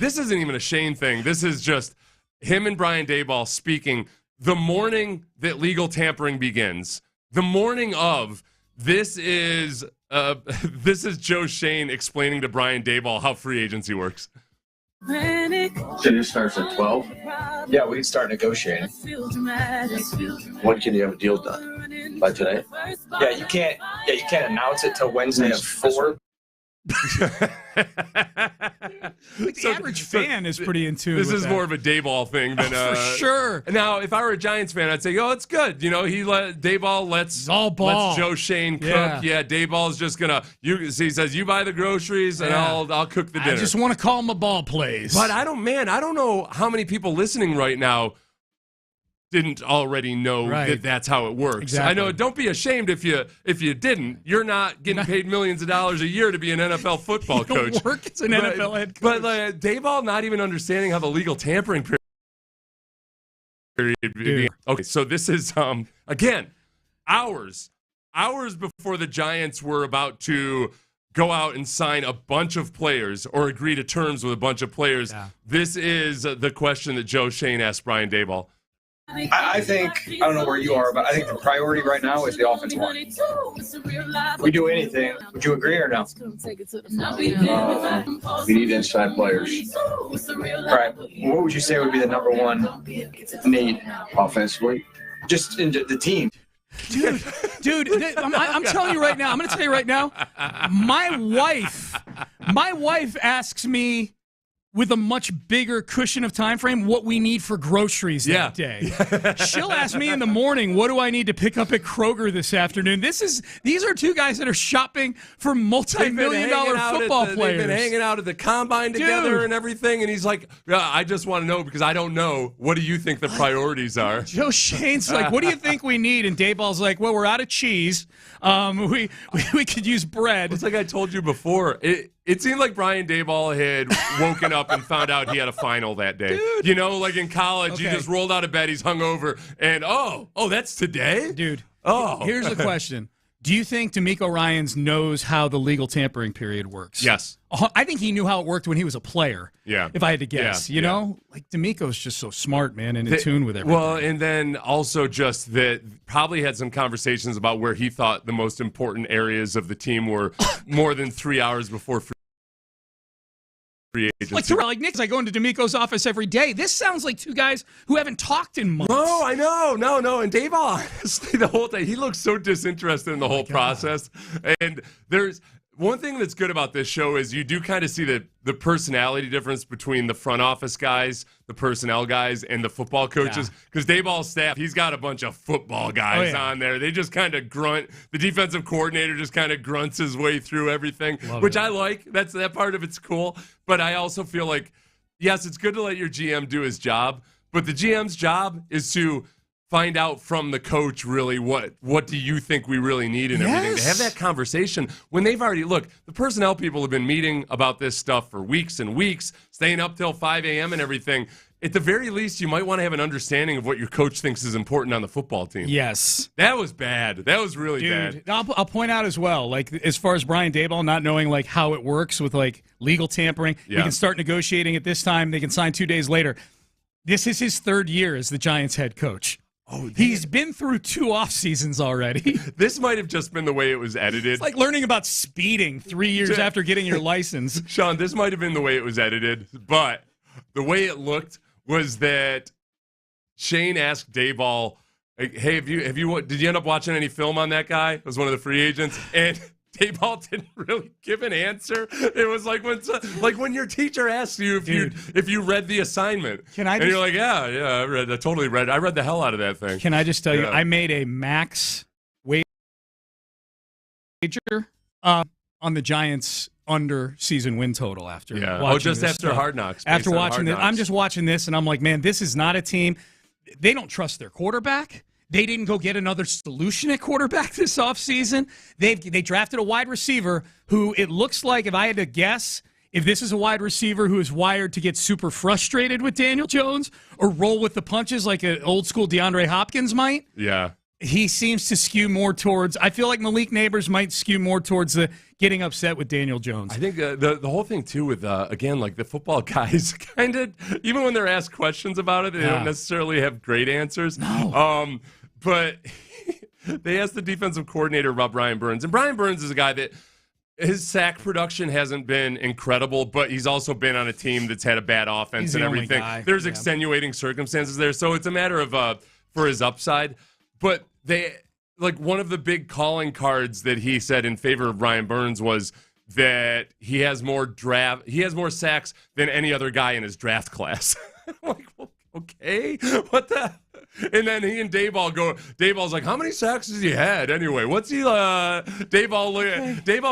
S1: isn't even a Shane thing. This is just him and Brian Daboll speaking the morning that legal tampering begins. The morning of, this is Joe Shane explaining to Brian Daboll how free agency works.
S3: So it starts at 12? Yeah, we can start negotiating. When can you have a deal done? By today? Yeah, you can't announce it till Wednesday at 4.
S2: The average fan is pretty in tune.
S1: This
S2: with
S1: is
S2: that.
S1: more of a Daboll thing than
S2: for sure.
S1: Now, if I were a Giants fan, I'd say, "Oh, it's good." You know, Daboll lets Joe Shane cook. Yeah, Daboll's just gonna. He says, "You buy the groceries, and I'll cook the dinner."
S2: I just want to call him a ball plays.
S1: But I don't know how many people listening right now didn't already know that that's how it works.
S2: Exactly.
S1: I know. Don't be ashamed if you didn't. You're not getting paid millions of dollars a year to be an NFL football coach.
S2: Don't work as an NFL head coach.
S1: But Daboll not even understanding how the legal tampering period. Okay, so this is again hours before the Giants were about to go out and sign a bunch of players or agree to terms with a bunch of players. Yeah. This is the question that Joe Shane asked Brian Daboll.
S3: I think, I don't know where you are, but I think the priority right now is the offensive line. We do anything. Would you agree or no? We need inside players. All right. What would you say would be the number one need offensively? Just in the team.
S2: Dude, I'm telling you right now. I'm going to tell you right now. My wife asks me, with a much bigger cushion of time frame, what we need for groceries that day. She'll ask me in the morning, what do I need to pick up at Kroger this afternoon? These are two guys that are shopping for multi-million-dollar football players.
S1: They've been hanging out at the combine together and everything, and he's like, I just want to know because I don't know. What do you think the priorities are?
S2: Joe Shane's like, what do you think we need? And Daboll's like, well, we're out of cheese. We could use bread.
S1: It's like I told you before. It seemed like Brian Daboll had woken up and found out he had a final that day. Dude. You know, like in college, he just rolled out of bed, he's hungover, and oh, that's today?
S2: Dude,
S1: oh.
S2: Here's the question. Do you think DeMeco Ryans knows how the legal tampering period works?
S1: Yes.
S2: I think he knew how it worked when he was a player.
S1: Yeah.
S2: If I had to guess. You know? Like, DeMeco's just so smart, man, and in tune with everything.
S1: Well, and then also just that probably had some conversations about where he thought the most important areas of the team were more than 3 hours before free agency.
S2: Like Nick, I go into DeMeco's office every day. This sounds like two guys who haven't talked in months.
S1: No, I know. No. And Daboll, honestly, the whole time, he looks so disinterested in the whole process. And there's one thing that's good about this show is you do kind of see the personality difference between the front office guys, the personnel guys, and the football coaches. Because Daboll's staff, he's got a bunch of football guys on there. They just kind of grunt. The defensive coordinator just kind of grunts his way through everything, which I like. That part of it's cool. But I also feel like, yes, it's good to let your GM do his job, but the GM's job is to find out from the coach really what do you think we really need and everything. To have that conversation when they've already, look, the personnel people have been meeting about this stuff for weeks and weeks, staying up till 5 a.m. and everything. At the very least, you might want to have an understanding of what your coach thinks is important on the football team.
S2: Yes.
S1: That was bad. That was really bad.
S2: I'll point out as well, like, as far as Brian Daboll not knowing, like, how it works with, like, legal tampering. We can start negotiating at this time. They can sign 2 days later. This is his third year as the Giants head coach. Oh, he's been through 2 off seasons already.
S1: This might have just been the way it was edited.
S2: It's like learning about speeding 3 years after getting your license.
S1: Sean, this might have been the way it was edited, but the way it looked was that Shane asked Daboll, "Hey, did you end up watching any film on that guy? It was one of the free agents." And Daboll didn't really give an answer. It was like when your teacher asks you if you read the assignment. And you're like, yeah, I totally read. I read the hell out of that thing.
S2: Can I just tell you, I made a max wager on the Giants under season win total after watching this
S1: after
S2: stuff.
S1: Hard Knocks.
S2: After watching this, I'm just watching this and I'm like, man, this is not a team. They don't trust their quarterback. They didn't go get another solution at quarterback this offseason. They drafted a wide receiver who it looks like, if I had to guess, if this is a wide receiver who is wired to get super frustrated with Daniel Jones or roll with the punches like an old school DeAndre Hopkins might.
S1: Yeah.
S2: He seems to skew more towards, I feel like Malik Neighbors might skew more towards the getting upset with Daniel Jones.
S1: I think the whole thing, too, with, again, like the football guys kind of, even when they're asked questions about it, they don't necessarily have great answers.
S2: No.
S1: But they asked the defensive coordinator about Brian Burns. And Brian Burns is a guy that his sack production hasn't been incredible, but he's also been on a team that's had a bad offense and everything. There's extenuating circumstances there. So it's a matter of, for his upside. But one of the big calling cards that he said in favor of Brian Burns was that he has more sacks than any other guy in his draft class. I'm like, well, okay, what the? And then he and Dayball go. Dayball's like, how many sacks has he had anyway? What's he? Dayball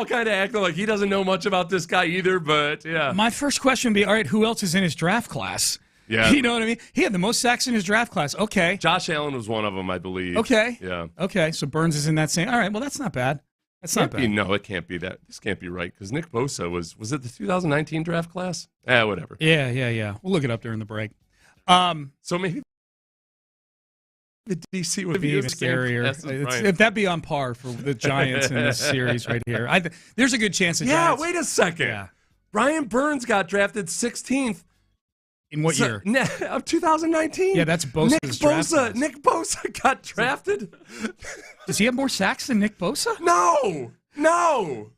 S1: kind of acting like he doesn't know much about this guy either. But yeah,
S2: my first question would be, all right, who else is in his draft class?
S1: Yeah.
S2: You know what I mean? He had the most sacks in his draft class. Okay.
S1: Josh Allen was one of them, I believe.
S2: Okay.
S1: Yeah.
S2: Okay, so Burns is in that same. All right, well, that's not bad. That's not bad.
S1: No, it can't be that. This can't be right because Nick Bosa was it the 2019 draft class? Whatever.
S2: Yeah. We'll look it up during the break.
S1: So maybe the DC would
S2: be even scarier. If that'd be on par for the Giants in this series right here. There's a good chance the Giants.
S1: Wait a second.
S2: Yeah.
S1: Brian Burns got drafted 16th.
S2: In what year?
S1: Of 2019.
S2: Yeah, that's Bosa's draft class.
S1: Nick Bosa got drafted.
S2: Does he have more sacks than Nick Bosa?
S1: No.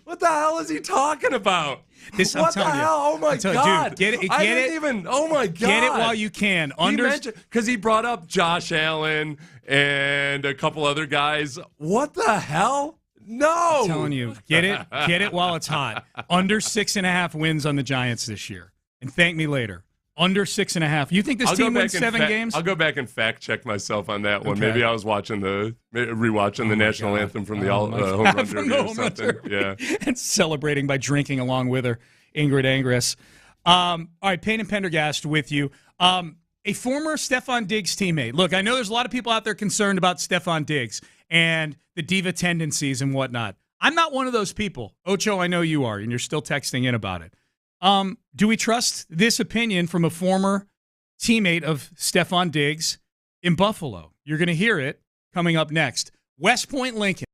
S1: What the hell is he talking about?
S2: What
S1: the hell? Oh my God!
S2: Dude, get it.
S1: Oh my God!
S2: Get it while you can.
S1: Because he brought up Josh Allen and a couple other guys. What the hell? No.
S2: I'm telling you, get it while it's hot. Under 6.5 wins on the Giants this year, and thank me later. Under 6.5. You think this team wins 7 games?
S1: I'll go back and fact check myself on that one. Okay. Maybe I was rewatching the national anthem from the home run derby or something. Yeah,
S2: and celebrating by drinking along with her, Ingrid Angris. All right, Payne and Pendergast with you. A former Stefon Diggs teammate. Look, I know there's a lot of people out there concerned about Stefon Diggs and the diva tendencies and whatnot. I'm not one of those people. Ocho, I know you are, and you're still texting in about it. Do we trust this opinion from a former teammate of Stefon Diggs in Buffalo? You're going to hear it coming up next. West Point, Lincoln.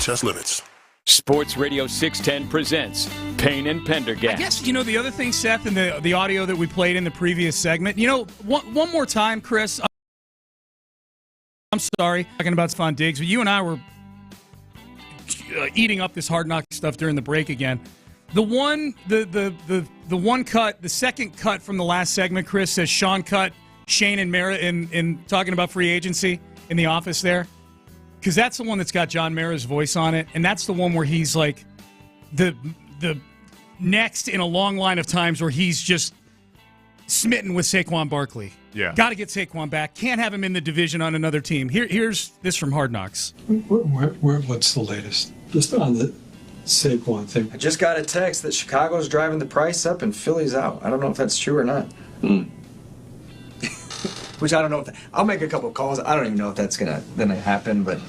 S6: test limits.
S5: Sports Radio 610 presents Payne and Pendergast.
S2: I guess, the other thing, Seth, and the audio that we played in the previous segment, one more time, Chris, I'm sorry, talking about Stefon Diggs, but you and I were eating up this Hard Knock stuff during the break again. The one cut, the second cut from the last segment, Chris, says Sean cut Shane and Mara in talking about free agency in the office there. Because that's the one that's got John Mara's voice on it, and that's the one where he's like the next in a long line of times where he's just smitten with Saquon Barkley.
S1: Yeah.
S2: Got to get Saquon back. Can't have him in the division on another team. Here's this from Hard Knocks.
S14: What's the latest? Just on the Saquon thing.
S3: I just got a text that Chicago's driving the price up and Philly's out. I don't know if that's true or not. Which I don't know if I'll make a couple of calls. I don't even know if that's gonna happen, but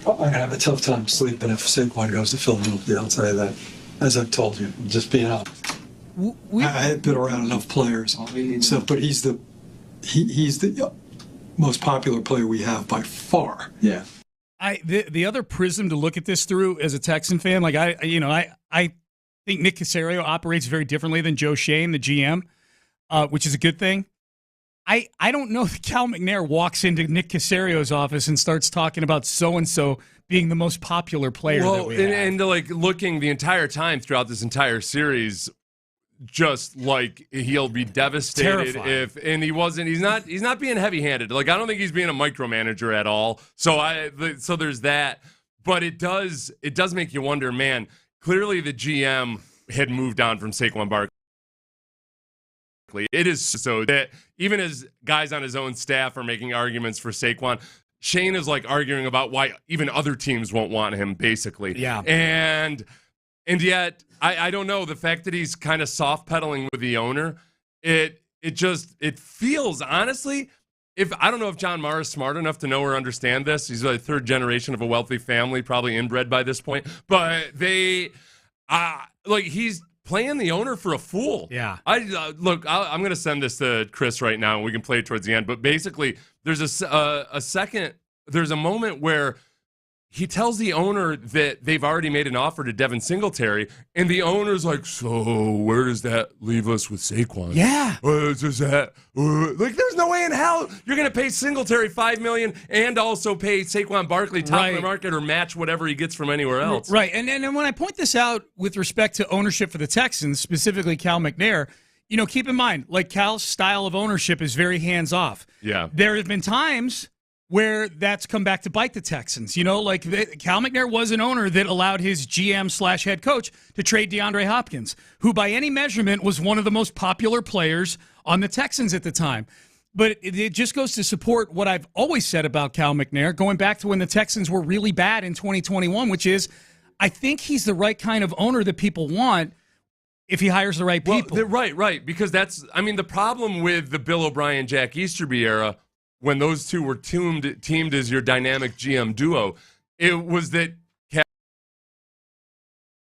S14: I have a tough time sleeping if Saquon goes to Philadelphia. I'll tell you that. As I've told you, just being out. I've been around enough players, but he's the most popular player we have by far.
S3: Yeah.
S2: The other prism to look at this through as a Texan fan, like I think Nick Caserio operates very differently than Joe Shane, the GM, which is a good thing. I don't know if Cal McNair walks into Nick Caserio's office and starts talking about so-and-so being the most popular player that we have.
S1: And like looking the entire time throughout this entire series, just like he'll be devastated
S2: Terrifying.
S1: He's not being heavy-handed. Like I don't think he's being a micromanager at all. So there's that. But it does make you wonder, man, clearly the GM had moved on from Saquon Barkley. It is so that even as guys on his own staff are making arguments for Saquon, Shane is like arguing about why even other teams won't want him, basically.
S2: Yeah.
S1: And yet, I don't know, the fact that he's kind of soft pedaling with the owner, it feels, honestly, I don't know if John Mara is smart enough to know or understand this. He's a third generation of a wealthy family, probably inbred by this point. But he's playing the owner for a fool.
S2: Yeah.
S1: I'm going to send this to Chris right now, and we can play it towards the end. But basically, there's there's a moment where he tells the owner that they've already made an offer to Devin Singletary, and the owner's like, so where does that leave us with Saquon?
S2: Yeah.
S1: There's no way in hell you're going to pay Singletary $5 million and also pay Saquon Barkley top of the market or match whatever he gets from anywhere else.
S2: Right. And when I point this out with respect to ownership for the Texans, specifically Cal McNair, keep in mind, like Cal's style of ownership is very hands-off.
S1: Yeah.
S2: There have been times where that's come back to bite the Texans. Cal McNair was an owner that allowed his GM/head coach to trade DeAndre Hopkins, who by any measurement was one of the most popular players on the Texans at the time. But it just goes to support what I've always said about Cal McNair, going back to when the Texans were really bad in 2021, which is I think he's the right kind of owner that people want if he hires the right people.
S1: Right. Because the problem with the Bill O'Brien, Jack Easterby era, when those two were teamed as your dynamic GM duo, it was that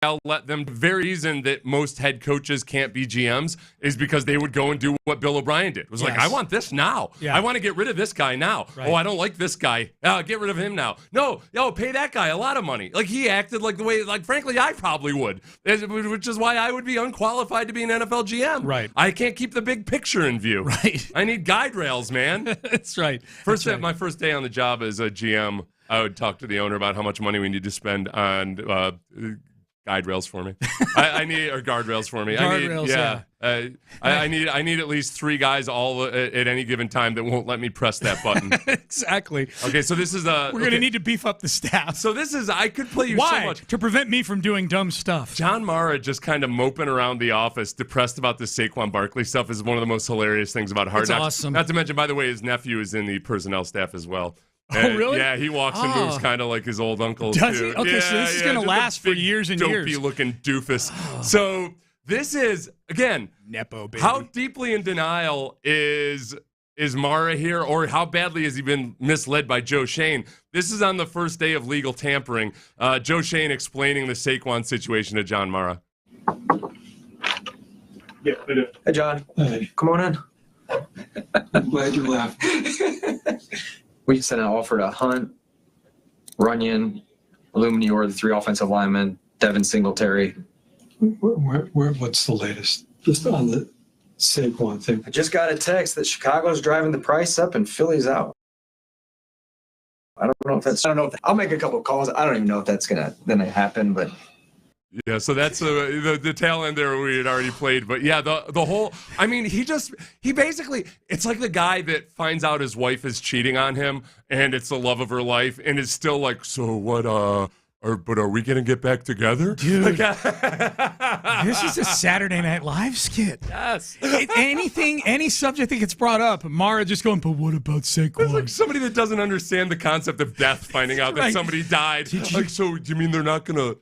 S1: Cal let them. The very reason that most head coaches can't be GMs is because they would go and do what Bill O'Brien did. It was like, I want this now.
S2: Yeah.
S1: I want to get rid of this guy now.
S2: Right.
S1: Oh, I don't like this guy. Get rid of him now. No, pay that guy a lot of money. Like he acted like the way, frankly, I probably would, which is why I would be unqualified to be an NFL GM.
S2: Right.
S1: I can't keep the big picture in view.
S2: Right.
S1: I need guide rails, man.
S2: That's right.
S1: My first day on the job as a GM, I would talk to the owner about how much money we need to spend on guide rails for me. I need guardrails for me.
S2: Guardrails,
S1: I need at least 3 guys all at any given time that won't let me press that button.
S2: Exactly.
S1: Okay, so this is
S2: we're going to need to beef up the staff.
S1: So I could play you
S2: Why?
S1: so much.
S2: To prevent me from doing dumb stuff.
S1: John Mara just kind of moping around the office, depressed about this Saquon Barkley stuff, is one of the most hilarious things about Hard Knocks.
S2: Awesome.
S1: Not to mention, by the way, his nephew is in the personnel staff as well.
S2: Oh, really?
S1: Yeah, he walks and moves kind of like his old uncle.
S2: Does
S1: too.
S2: he? Okay, so this is going to last for years and years.
S1: Dopey-looking doofus. So this is, again,
S2: Nepo baby.
S1: How deeply in denial is Mara here, or how badly has he been misled by Joe Shane? This is on the first day of legal tampering. Joe Shane explaining the Saquon situation to John Mara.
S3: Yeah, hey, John.
S14: Hey.
S3: Come on in.
S14: I'm glad you laughed.
S3: We sent an offer to Hunt, Runyon, Illuminor, the 3 offensive linemen, Devin Singletary.
S14: What's the latest? Just on the Saquon thing.
S3: I just got a text that Chicago's driving the price up and Philly's out. I don't know if I'll make a couple of calls. I don't even know if that's gonna happen, but
S1: yeah. So that's the tail end there we had already played, but yeah, the whole. I mean, he basically, it's like the guy that finds out his wife is cheating on him, and it's the love of her life, and is still like, so what? But are we gonna get back together,
S2: dude? This is a Saturday Night Live skit.
S1: Yes.
S2: Any subject that gets brought up, Mara just going, but what about Saquon?
S1: It's like somebody that doesn't understand the concept of death, finding out that somebody died. So do you mean they're not gonna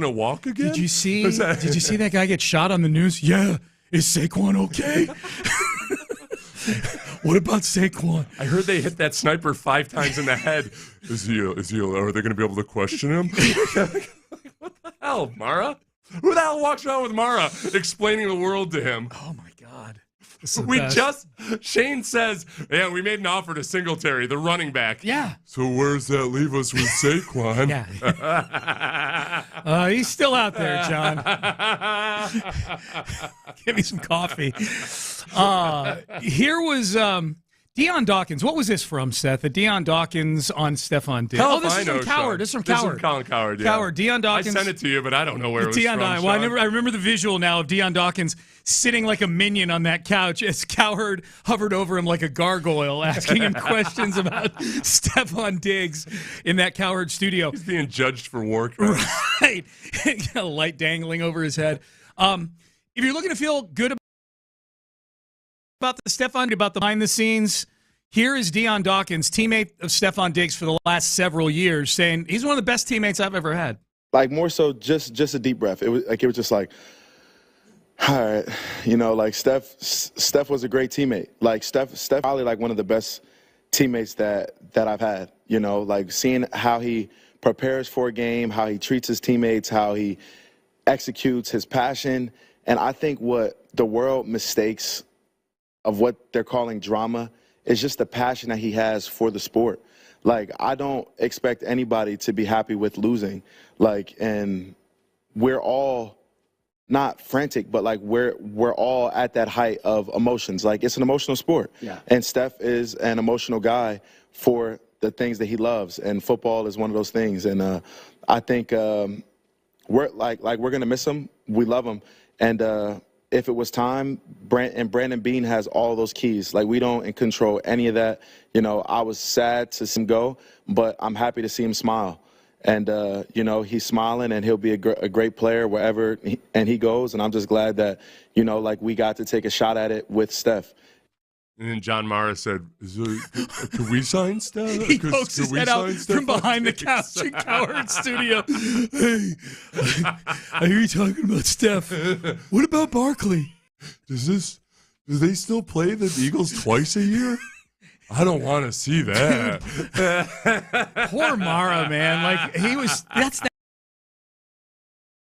S1: walk again?
S2: Did you see that guy get shot on the news? Yeah. Is Saquon okay? What about Saquon?
S1: I heard they hit that sniper 5 times in the head. Is he? Are they going to be able to question him? What the hell, Mara? Who the hell walks around with Mara explaining the world to him?
S2: Oh my God!
S1: Shane says, yeah, we made an offer to Singletary, the running back.
S2: Yeah.
S1: So where's that leave us with Saquon?
S2: Yeah. He's still out there, John. Give me some coffee. Here was Deion Dawkins. What was this from, Seth? The Deion Dawkins on Stefon Diggs.
S1: Oh,
S2: this is from Coward. This is from Coward.
S1: This is from Colin Coward, yeah.
S2: Coward. Deion Dawkins.
S1: I sent it to you, but I don't know where it was from.
S2: Well, I remember the visual now of Deion Dawkins sitting like a minion on that couch as Coward hovered over him like a gargoyle, asking him questions about Stefon Diggs in that Coward studio.
S1: He's being judged for war crimes.
S2: Right. A light dangling over his head. If you're looking to feel good about the Stefon, about the behind the scenes, here is Deion Dawkins, teammate of Stefon Diggs for the last several years, saying he's one of the best teammates I've ever had.
S15: Like, more so just a deep breath. It was just like, all right, like Steph was a great teammate. Like Steph probably like one of the best teammates that I've had. Like seeing how he prepares for a game, how he treats his teammates, how he executes his passion. And I think what the world mistakes of what they're calling drama is just the passion that he has for the sport. Like, I don't expect anybody to be happy with losing. Like, and we're all not frantic, but like we're all at that height of emotions. Like, it's an emotional sport.
S3: Yeah.
S15: And Steph is an emotional guy for the things that he loves, and football is one of those things. And I think we're gonna miss him. We love him, and if it was time, Brandon Beane has all those keys. Like, we don't control any of that. I was sad to see him go, but I'm happy to see him smile. And, he's smiling, and he'll be a great player wherever he goes. And I'm just glad that, like, we got to take a shot at it with Steph.
S1: And then John Mara said, could we sign Steph?
S2: He pokes his head out from behind the couch in Coward studio. Hey, I hear you talking about Steph. What about Barkley?
S1: Do they still play the Eagles twice a year? I don't want to see that.
S2: Poor Mara, man. Like,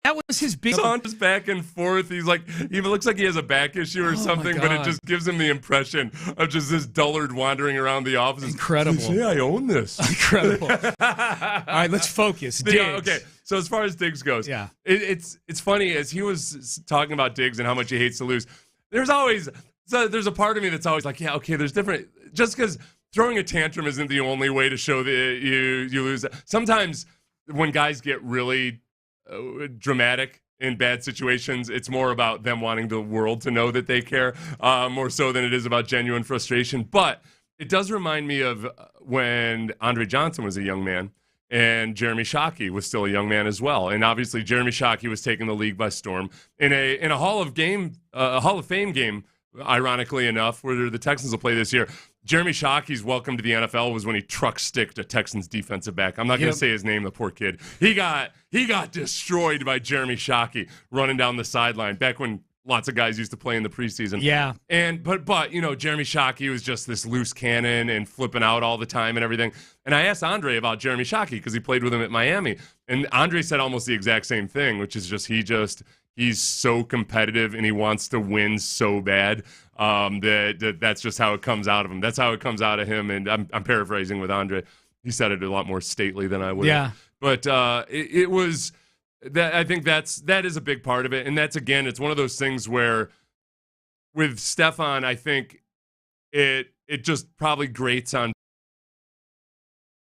S2: that was his big.
S1: On just back and forth. He's like, he looks like he has a back issue or something, but it just gives him the impression of just this dullard wandering around the office.
S2: Incredible.
S1: Yeah, I own this.
S2: Incredible. All right, let's focus. Diggs.
S1: Yeah, okay. So as far as Diggs goes,
S2: yeah,
S1: it's funny as he was talking about Diggs and how much he hates to lose. There's a part of me that's always like, yeah, okay, there's different. Just because throwing a tantrum isn't the only way to show that you lose. Sometimes when guys get really dramatic in bad situations, it's more about them wanting the world to know that they care, more so than it is about genuine frustration. But it does remind me of when Andre Johnson was a young man and Jeremy Shockey was still a young man as well. And obviously Jeremy Shockey was taking the league by storm in a Hall of Fame game, ironically enough, where the Texans will play this year. Jeremy Shockey's welcome to the NFL was when he truck-sticked a Texans defensive back. I'm not going to say his name, the poor kid. He got destroyed by Jeremy Shockey running down the sideline back when lots of guys used to play in the preseason.
S2: Yeah.
S1: But Jeremy Shockey was just this loose cannon and flipping out all the time and everything. And I asked Andre about Jeremy Shockey because he played with him at Miami. And Andre said almost the exact same thing, which is he's so competitive and he wants to win so bad. That's just how it comes out of him. That's how it comes out of him. And I'm paraphrasing with Andre. He said it a lot more stately than I would.
S2: Yeah.
S1: But it was that. I think that is a big part of it, and that's again, it's one of those things where with Stefon, I think it just probably grates on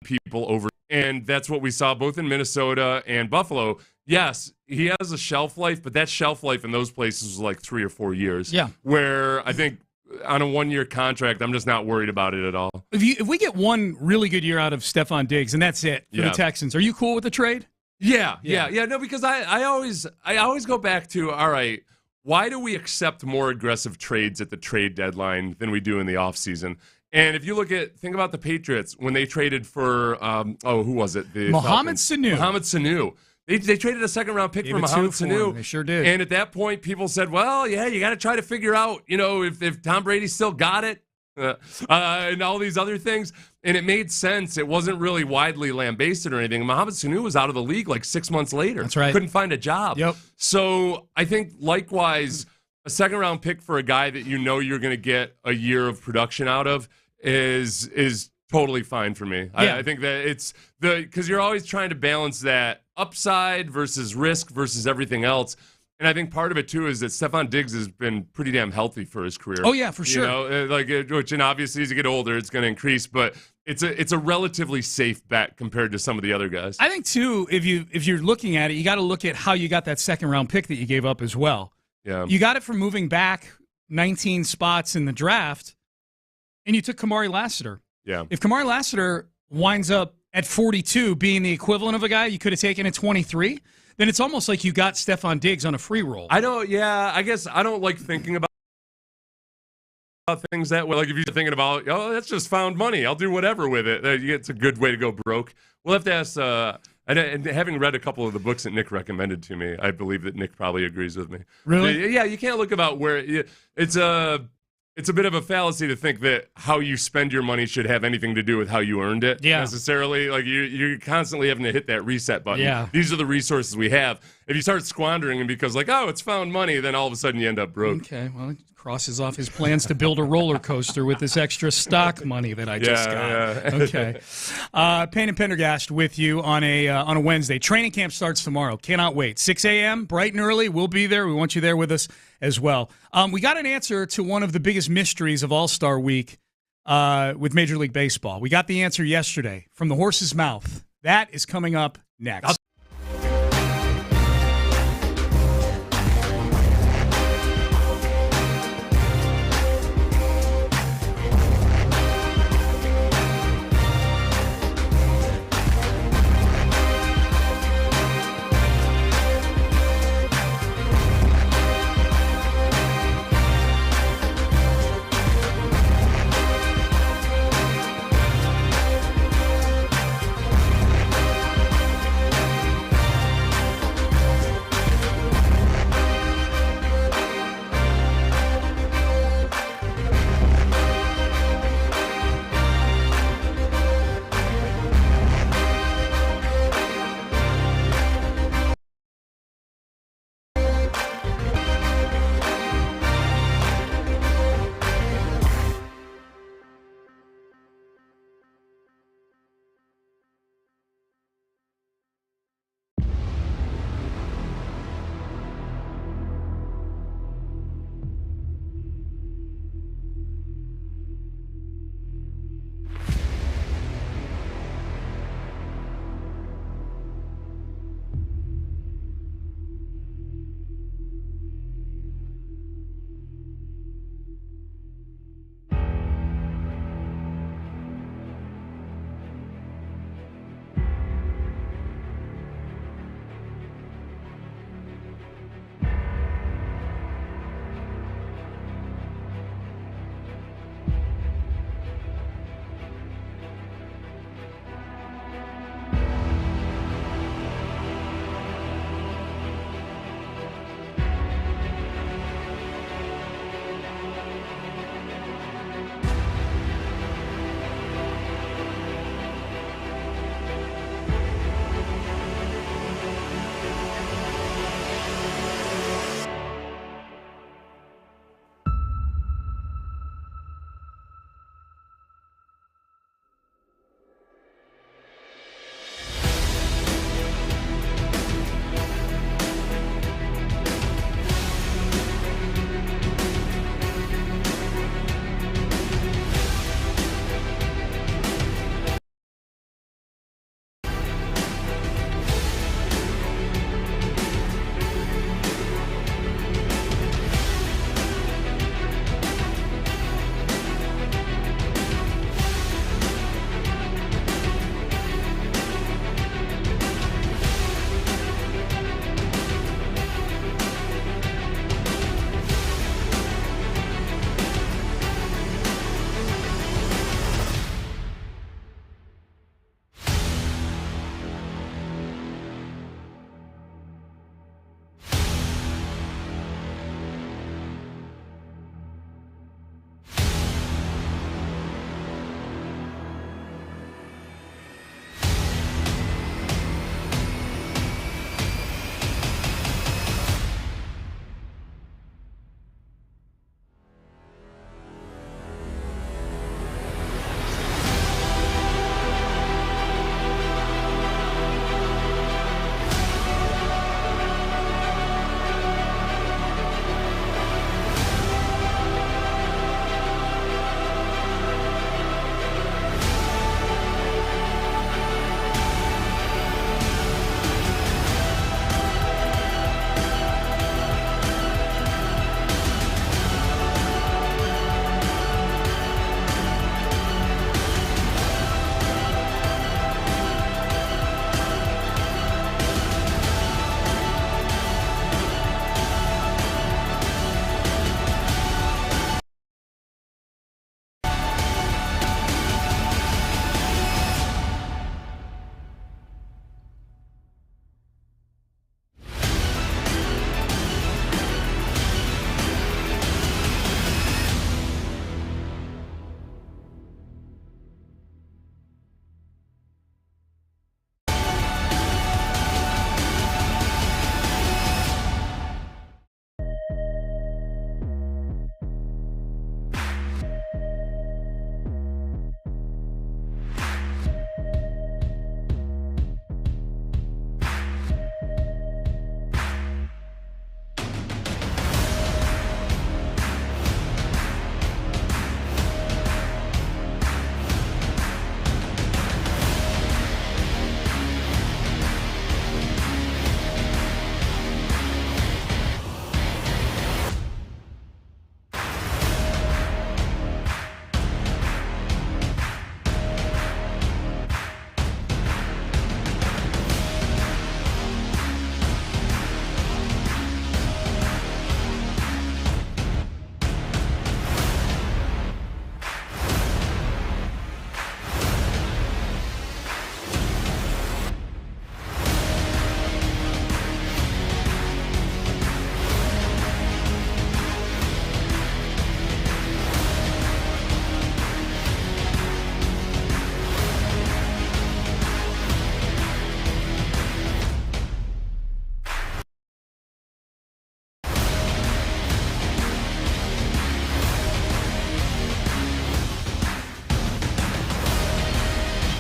S1: people over, and that's what we saw both in Minnesota and Buffalo. Yes, he has a shelf life, but that shelf life in those places was like 3 or 4 years.
S2: Yeah,
S1: where I think on a 1-year contract, I'm just not worried about it at all.
S2: If we get one really good year out of Stefon Diggs, and that's it for the Texans, are you cool with the trade?
S1: Yeah. No, because I always go back to, all right, why do we accept more aggressive trades at the trade deadline than we do in the offseason? And if you think about the Patriots when they traded for who was it?
S2: Mohamed
S1: Sanu. They traded a second-round pick for Mohamed Sanu.
S2: They sure did.
S1: And at that point, people said, well, yeah, you got to try to figure out, if Tom Brady still got it and all these other things. And it made sense. It wasn't really widely lambasted or anything. Mohamed Sanu was out of the league like 6 months later.
S2: That's right.
S1: Couldn't find a job.
S2: Yep.
S1: So I think, likewise, a second-round pick for a guy that you're going to get a year of production out of is totally fine for me.
S2: Yeah.
S1: I think that it's because you're always trying to balance that upside versus risk versus everything else. And I think part of it, too, is that Stefon Diggs has been pretty damn healthy for his career.
S2: Oh, yeah, for sure.
S1: And obviously as you get older, it's going to increase, but it's a relatively safe bet compared to some of the other guys.
S2: I think, too, if you're looking at it, you got to look at how you got that second-round pick that you gave up as well.
S1: Yeah.
S2: You got it from moving back 19 spots in the draft, and you took Kamari Lassiter.
S1: Yeah.
S2: If Kamari Lassiter winds up at 42 being the equivalent of a guy you could have taken at 23, then it's almost like you got Stefon Diggs on a free roll.
S1: I guess I don't like thinking about things that way. Like if you're thinking about, that's just found money. I'll do whatever with it. It's a good way to go broke. We'll have to ask, and having read a couple of the books that Nick recommended to me, I believe that Nick probably agrees with me.
S2: Really?
S1: Yeah, you can't look about it's a bit of a fallacy to think that how you spend your money should have anything to do with how you earned it.
S2: Yeah.
S1: Necessarily. Like you're constantly having to hit that reset button.
S2: Yeah.
S1: These are the resources we have. If you start squandering them because it's found money, then all of a sudden you end up broke.
S2: Okay, well, he crosses off his plans to build a roller coaster with this extra stock money that I just got.
S1: Yeah.
S2: Okay. Payne and Pendergast with you on a Wednesday. Training camp starts tomorrow. Cannot wait. 6 a.m., bright and early. We'll be there. We want you there with us as well. We got an answer to one of the biggest mysteries of All-Star Week with Major League Baseball. We got the answer yesterday from the horse's mouth. That is coming up next.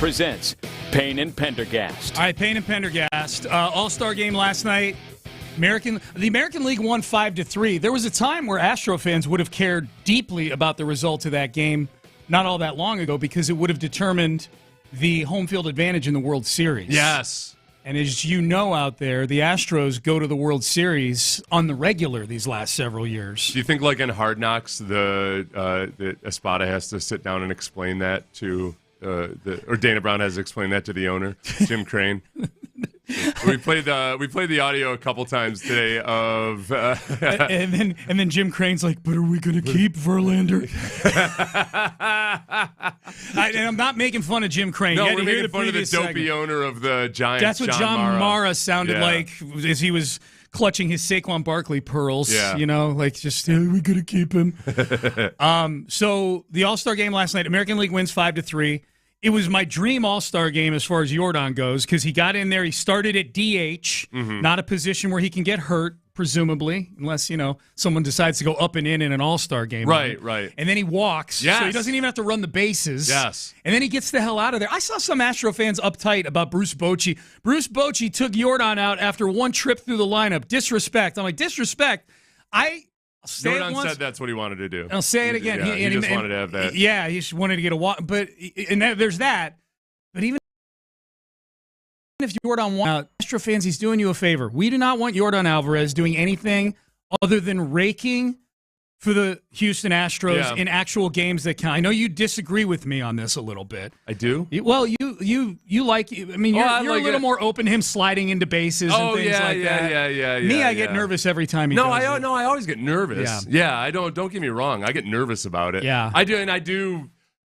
S5: presents Payne and Pendergast.
S2: All right, Payne and Pendergast. All-Star game last night. The American League won 5-3. There was a time where Astro fans would have cared deeply about the result of that game not all that long ago because it would have determined the home field advantage in the World Series.
S1: Yes.
S2: And as you know out there, the Astros go to the World Series on the regular these last several years.
S1: Do you think, like in Hard Knocks, the Espada has to sit down and explain that to or Dana Brown has to explain that to the owner, Jim Crane? We played the audio a couple times today of
S2: and then Jim Crane's like, but are we going to keep Verlander? And I'm not making fun of Jim Crane.
S1: No, we're making fun of the dopey owner of the Giants.
S2: That's what John Mara sounded like as he was clutching his Saquon Barkley pearls.
S1: Yeah.
S2: You know, like just, are we going to keep him? So the All-Star game last night, American League wins 5-3. It was my dream All-Star game as far as Jordan goes because he got in there. He started at DH, not a position where he can get hurt, presumably, unless, someone decides to go up and in an All-Star game.
S1: Right.
S2: And then he walks, so he doesn't even have to run the bases.
S1: Yes.
S2: And then he gets the hell out of there. I saw some Astro fans uptight about Bruce Bochy. Bruce Bochy took Jordan out after one trip through the lineup. Disrespect. I'm like, disrespect?
S1: Jordan said that's what he wanted to do.
S2: I'll say it again.
S1: He just wanted to have that.
S2: Yeah, he just wanted to get a walk. But there's that. But even if Jordan wants out, Astro fans, he's doing you a favor. We do not want Jordan Alvarez doing anything other than raking for the Houston Astros in actual games that count. I know you disagree with me on this a little bit.
S1: I do?
S2: Well, you like, I mean, you're a little more open to him sliding into bases and things like that.
S1: Yeah.
S2: Me, I get nervous every time he does it.
S1: No, I always get nervous. Yeah, I don't get me wrong. I get nervous about it.
S2: Yeah.
S1: I do,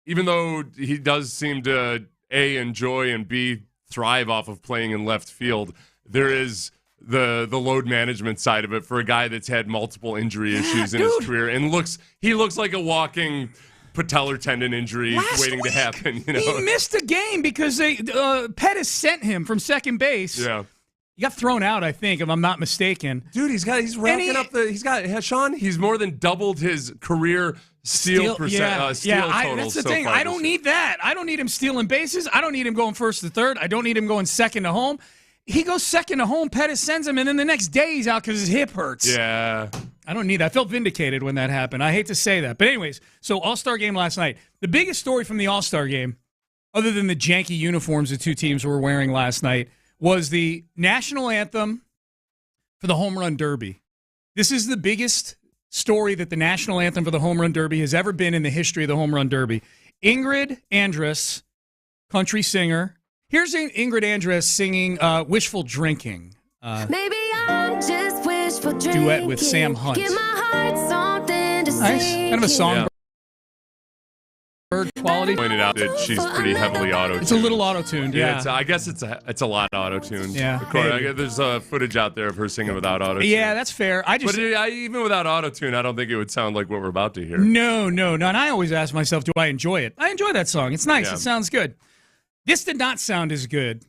S1: even though he does seem to, A, enjoy and B, thrive off of playing in left field, there is the load management side of it for a guy that's had multiple injury issues in his career and he looks like a walking patellar tendon injury waiting to happen.
S2: He missed a game because Pettis sent him from second base.
S1: Yeah.
S2: He got thrown out, I think, if I'm not mistaken.
S1: Dude, he's racking up Sean, he's more than doubled his career steal totals.
S2: That's the thing. I don't need that. I don't need him stealing bases. I don't need him going first to third. I don't need him going second to home. He goes second to home, Pettis sends him, and then the next day he's out because his hip hurts.
S1: Yeah.
S2: I don't need that. I felt vindicated when that happened. I hate to say that. But anyways, so All-Star game last night. The biggest story from the All-Star game, other than the janky uniforms the two teams were wearing last night, was the national anthem for the Home Run Derby. This is the biggest story that the national anthem for the Home Run Derby has ever been in the history of the Home Run Derby. Ingrid Andress, country singer. Here's Ingrid Andress singing Wishful Drinking.
S7: Maybe I'm just wishful drinking.
S2: Duet with Sam Hunt.
S7: Give my heart something to
S2: nice. Kind of a songbird quality.
S1: Pointed out that she's pretty heavily auto-tuned.
S2: It's a little auto-tuned, yeah.
S1: I guess it's a lot auto-tuned.
S2: Yeah.
S1: There's footage out there of her singing without auto-tune.
S2: Yeah, that's fair.
S1: But even without auto-tune, I don't think it would sound like what we're about to hear.
S2: No. And I always ask myself, do I enjoy it? I enjoy that song. It's nice. Yeah. It sounds good. This did not sound as good.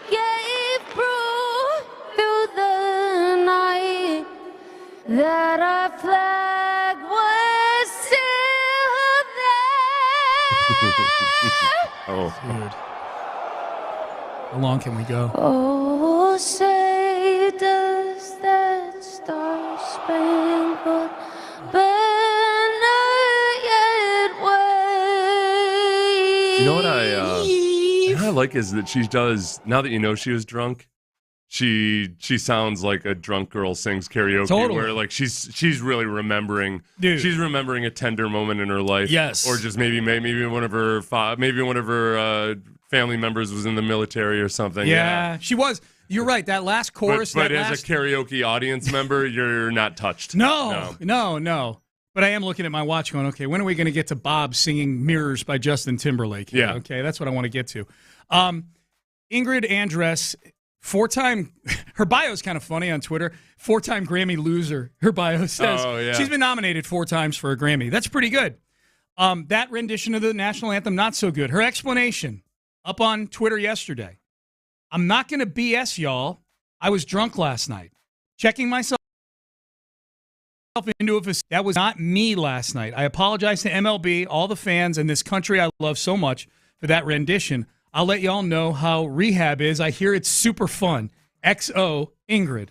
S7: Gave proof through the night that our flag was still there.
S1: Oh,
S2: dude. How long can we go?
S7: Oh, say does that star-spangled banner yet wave?
S1: You know what I like is that she does, now that you know she was drunk, she sounds like a drunk girl sings karaoke.
S2: Totally.
S1: Where like she's really remembering.
S2: Dude.
S1: She's remembering a tender moment in her life.
S2: Yes.
S1: Or just maybe one of her family members was in the military or something.
S2: Yeah, she was. You're right. That last chorus.
S1: But as a karaoke audience member, you're not touched.
S2: No. But I am looking at my watch going, okay, when are we going to get to Bob singing Mirrors by Justin Timberlake?
S1: Yeah.
S2: Okay, that's what I want to get to. Ingrid Andress, 4-time, her bio is kind of funny on Twitter, 4-time Grammy loser, her bio says. She's been nominated 4 times for a Grammy. That's pretty good. That rendition of the national anthem, not so good. Her explanation, up on Twitter yesterday. I'm not going to BS y'all. I was drunk last night. Checking myself into a facility. That was not me last night. I apologize to MLB, all the fans, and this country I love so much for that rendition. I'll let y'all know how rehab is. I hear it's super fun. XO, Ingrid.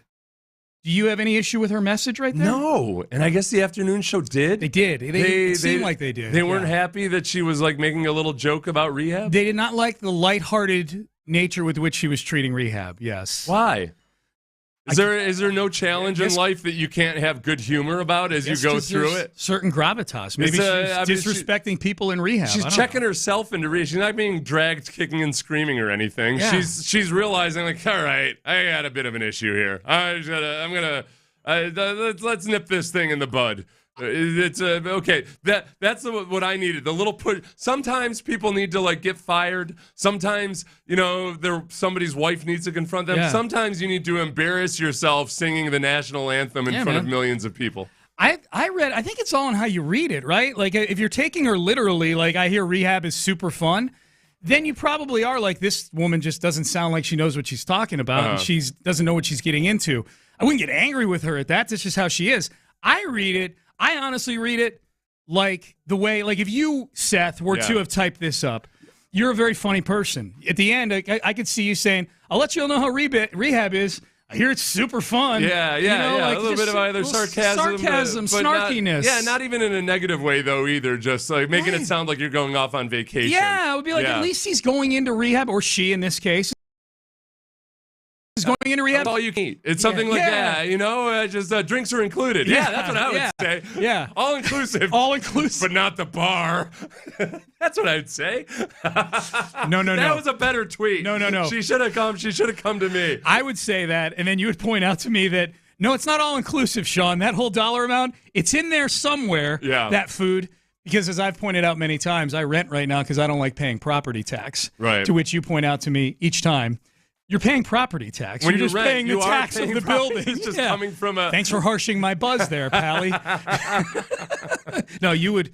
S2: Do you have any issue with her message right there?
S1: No. And I guess the afternoon show did.
S2: They did. It seemed like they did.
S1: They weren't happy that she was like making a little joke about rehab?
S2: They did not like the lighthearted nature with which she was treating rehab, yes.
S1: Why? Is there no challenge in life that you can't have good humor about as you go through it?
S2: Certain gravitas. Maybe she's disrespecting people in rehab.
S1: She's checking herself into rehab. She's not being dragged kicking and screaming or anything.
S2: Yeah.
S1: She's realizing, like, all right, I got a bit of an issue here. Let's nip this thing in the bud. It's okay. That's what I needed. The little push. Sometimes people need to like get fired. Sometimes somebody's wife needs to confront them.
S2: Yeah.
S1: Sometimes you need to embarrass yourself singing the national anthem in front of millions of people.
S2: I think it's all in how you read it, right? Like if you're taking her literally, like I hear rehab is super fun, then you probably are like, this woman just doesn't sound like she knows what she's talking about, and she doesn't know what she's getting into. I wouldn't get angry with her at that. That's just how she is. I honestly read it like the way, like if you, Seth, were to have typed this up, you're a very funny person. At the end, I could see you saying, I'll let you all know how rehab is. I hear it's super fun.
S1: Yeah. Like a little bit of either sarcasm,
S2: snarkiness.
S1: Not even in a negative way, though, either. Just like making it sound like you're going off on vacation.
S2: Yeah, it would be like, at least he's going into rehab, or she in this case. Going into rehab.
S1: All you can eat. It's something like that, just drinks are included. Yeah, that's what I would say.
S2: Yeah.
S1: All inclusive. But not the bar. That's what I'd say.
S2: No.
S1: That was a better tweet.
S2: No.
S1: She should have come to me.
S2: I would say that, and then you would point out to me that, no, it's not all inclusive, Sean. That whole dollar amount, it's in there somewhere, that food. Because as I've pointed out many times, I rent right now because I don't like paying property tax.
S1: Right.
S2: To which you point out to me each time, you're paying property tax.
S1: When
S2: you're
S1: you
S2: just
S1: rent,
S2: paying the tax of the building.
S1: It's just coming from a...
S2: Thanks for harshing my buzz there, Pally. No, you would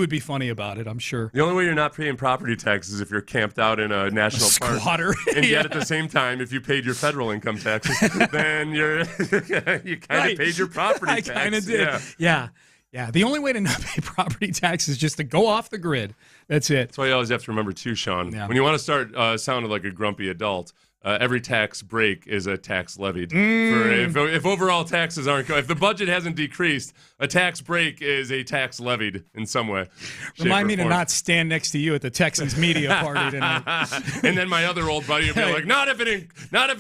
S2: be funny about it, I'm sure.
S1: The only way you're not paying property tax is if you're camped out in a national park.
S2: Squatter.
S1: And yet at the same time, if you paid your federal income taxes, then you kind of paid your property tax.
S2: I kind of did. Yeah. The only way to not pay property tax is just to go off the grid. That's it.
S1: That's why you always have to remember too, Sean. Yeah. When you want to start sounding like a grumpy adult, every tax break is a tax levied. If overall taxes aren't, if the budget hasn't decreased, a tax break is a tax levied in some way.
S2: Remind me to not stand next to you at the Texans media party tonight.
S1: And then my other old buddy will be like, not if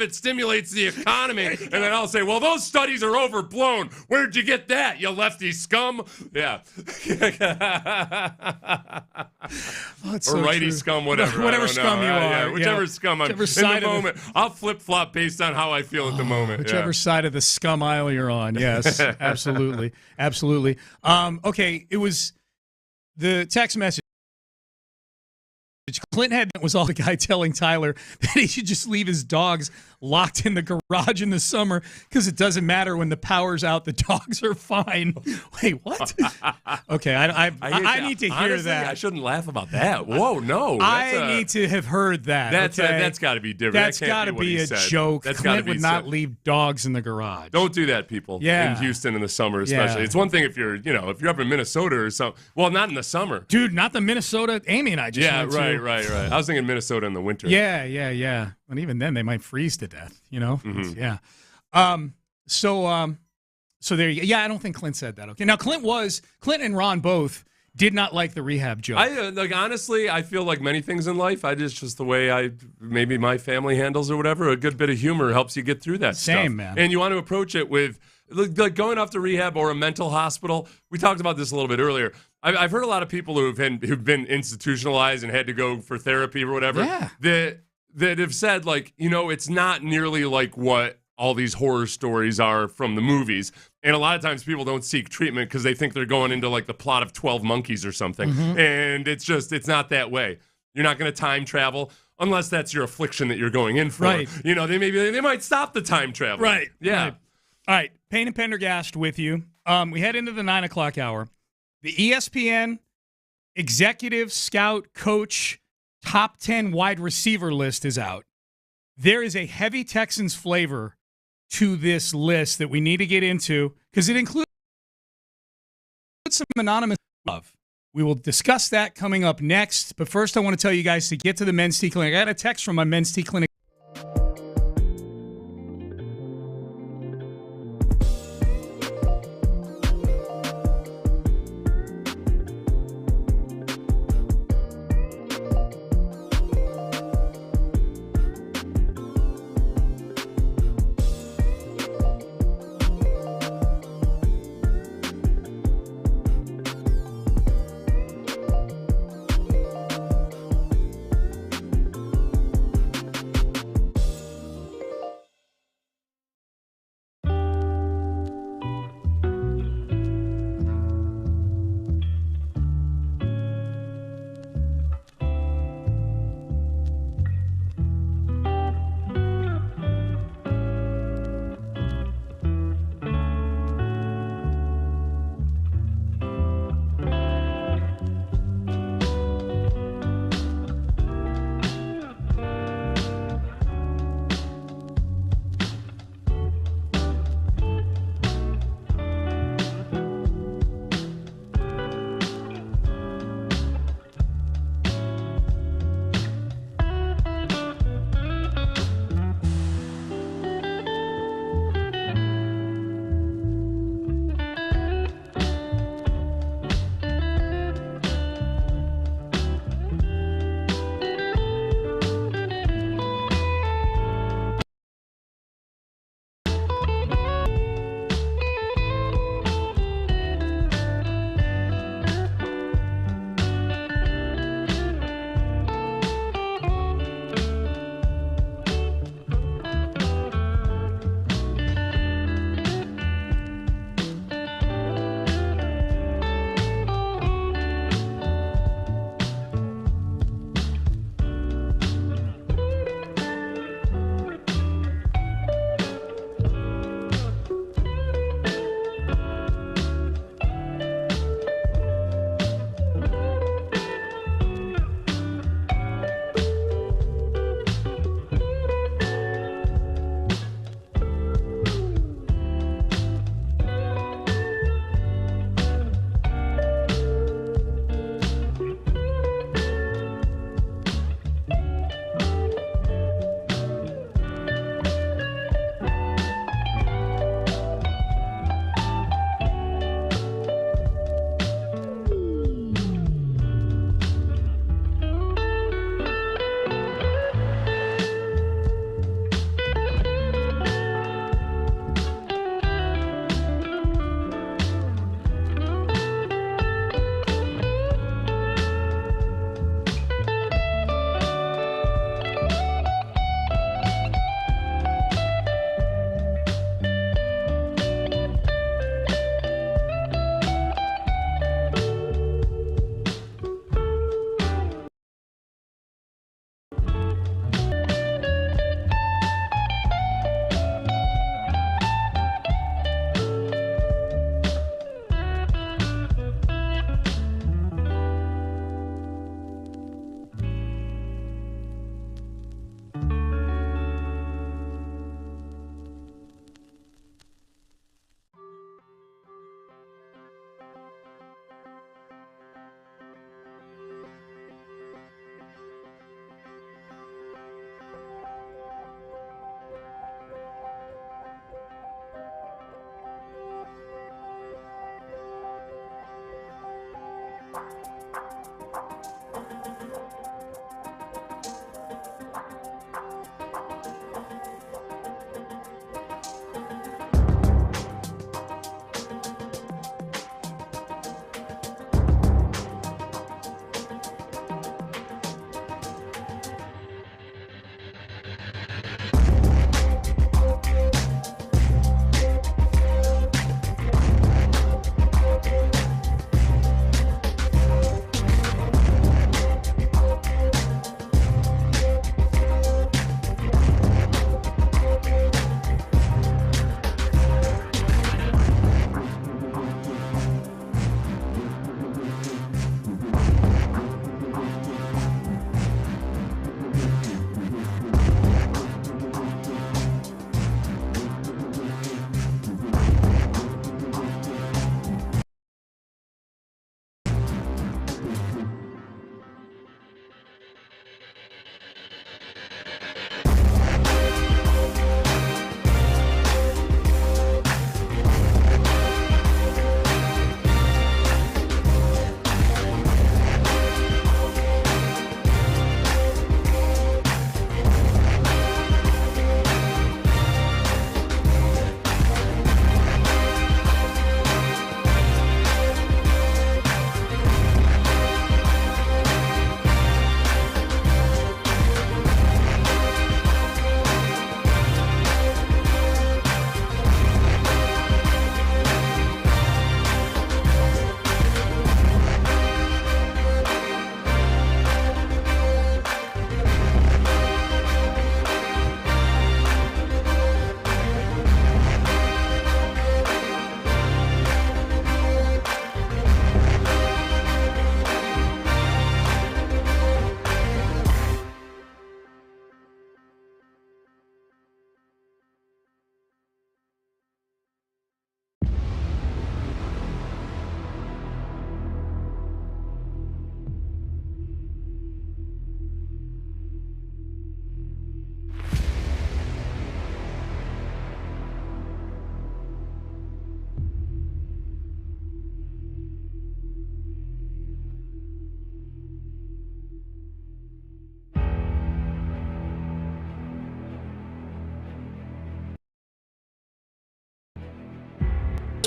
S1: it stimulates the economy. And then I'll say, well, those studies are overblown. Where'd you get that, you lefty scum? Yeah. Or righty scum, whatever.
S2: Whatever scum you are.
S1: Yeah, whichever scum I'm in the moment. I'll flip-flop based on how I feel at the moment.
S2: Whichever side of the scum aisle you're on. Yes, absolutely. Absolutely. Okay, it was the text message. Clint was all the guy telling Tyler that he should just leave his dogs locked in the garage in the summer because it doesn't matter when the power's out. The dogs are fine. Wait, what? Okay, I need to hear
S1: Honestly,
S2: that.
S1: I shouldn't laugh about that. Whoa, no.
S2: I need to have heard that.
S1: That's got to be different.
S2: That's got to be a joke. Clint would not leave dogs in the garage.
S1: Don't do that, people.
S2: Yeah.
S1: In Houston in the summer, especially. It's one thing if you're up in Minnesota or something. Well, not in the summer,
S2: dude. Not the Minnesota. Amy and I just went to.
S1: Right. I was thinking Minnesota in the winter.
S2: Yeah. And even then, they might freeze to death.
S1: Mm-hmm.
S2: Yeah. So there you go. Yeah, I don't think Clint said that. Okay. Now Clint and Ron both did not like the rehab joke.
S1: Honestly, I feel like many things in life. Just the way maybe my family handles or whatever. A good bit of humor helps you get through that stuff.
S2: Same, man.
S1: And you want to approach it with. Like going off to rehab or a mental hospital. We talked about this a little bit earlier. I've heard a lot of people who've been institutionalized and had to go for therapy or whatever that have said, like, it's not nearly like what all these horror stories are from the movies. And a lot of times people don't seek treatment because they think they're going into like the plot of 12 Monkeys or something. Mm-hmm. And it's not that way. You're not going to time travel. Unless that's your affliction that you're going in for.
S2: Right.
S1: They might stop the time travel.
S2: Right.
S1: Yeah.
S2: Right. All right, Payne and Pendergast with you. We head into the 9 o'clock hour. The ESPN Executive Scout Coach Top 10 Wide Receiver list is out. There is a heavy Texans flavor to this list that we need to get into because it includes some anonymous love. We will discuss that coming up next. But first, I want to tell you guys to get to the Men's Tea Clinic. I got a text from my Men's Tea Clinic.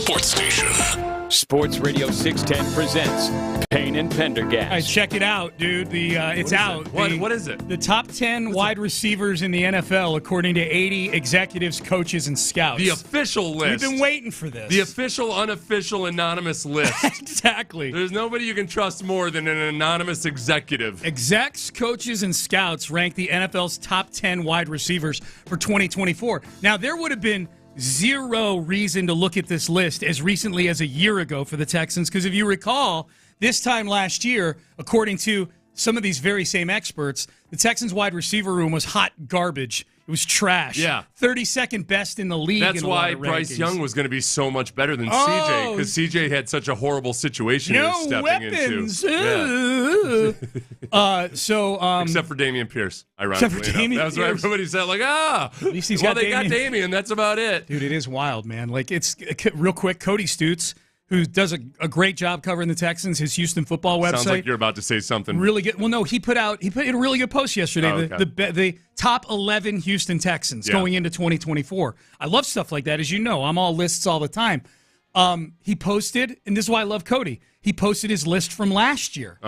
S6: sports station.
S5: Sports Radio 610 presents Payne and Pendergast.
S2: All right, check it out, dude. It's out.
S1: What is it?
S2: The top 10 wide receivers in the NFL, according to 80 executives, coaches, and scouts.
S1: The official list.
S2: We've been waiting for this.
S1: The official, unofficial, anonymous list.
S2: Exactly.
S1: There's nobody you can trust more than an anonymous executive.
S2: Execs, coaches, and scouts rank the NFL's top 10 wide receivers for 2024. Now, there would have been zero reason to look at this list as recently as a year ago for the Texans, because if you recall, this time last year, according to some of these very same experts, the Texans wide receiver room was hot garbage. It was trash.
S1: Yeah.
S2: 32nd best in the league.
S1: That's
S2: in a
S1: why
S2: lot of
S1: Bryce
S2: rankings.
S1: Young was going to be so much better than CJ, because CJ had such a horrible situation he was stepping
S2: weapons.
S1: into.
S2: Except
S1: for Dameon Pierce, ironically
S2: Except for Dameon
S1: enough. That's what everybody said, like,
S2: At least he's
S1: well,
S2: got
S1: they got Dameon. That's about it.
S2: Dude, it is wild, man. Like, it's real quick. Cody Stutz, who does a great job covering the Texans, his Houston football website.
S1: Sounds like you're about to say something
S2: really good. Well, no, he put in a really good post yesterday.
S1: Oh, okay.
S2: The top 11 Houston Texans going into 2024. I love stuff like that, as you know. I'm all lists all the time. He posted, and this is why I love Cody. He posted his list from last year.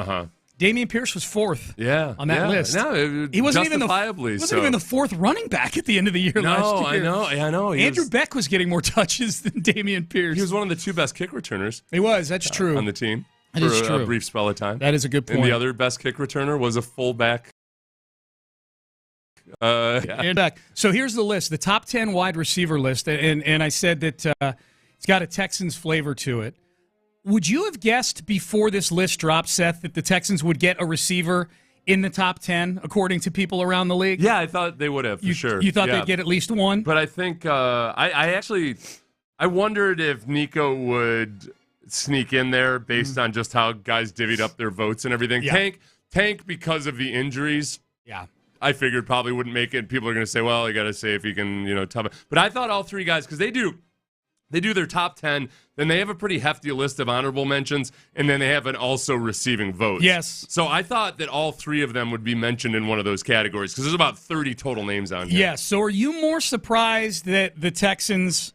S2: Dameon Pierce was fourth on that list.
S1: No,
S2: he wasn't even
S1: justifiably
S2: the fourth running back at the end of the year last year.
S1: I know.
S2: Andrew Beck was getting more touches than Dameon Pierce.
S1: He was one of the two best kick returners.
S2: He was. That's true.
S1: On the team.
S2: That
S1: for
S2: is true.
S1: A brief spell of time.
S2: That is a good point.
S1: And the other best kick returner was a fullback.
S2: And back. So here's the list, the top 10 wide receiver list, and I said that it's got a Texans flavor to it. Would you have guessed before this list dropped, Seth, that the Texans would get a receiver in the top 10, according to people around the league?
S1: Yeah, I thought they would have, for sure.
S2: You thought they'd get at least one?
S1: But I think I wondered if Nico would sneak in there based on just how guys divvied up their votes and everything.
S2: Yeah.
S1: Tank, because of the injuries.
S2: Yeah.
S1: I figured probably wouldn't make it. People are going to say, well, you got to say if he can, top it. But I thought all three guys, because they do their top 10, then they have a pretty hefty list of honorable mentions, and then they have an also receiving votes.
S2: Yes.
S1: So I thought that all three of them would be mentioned in one of those categories, because there's about 30 total names on here.
S2: Yes. So are you more surprised that the Texans,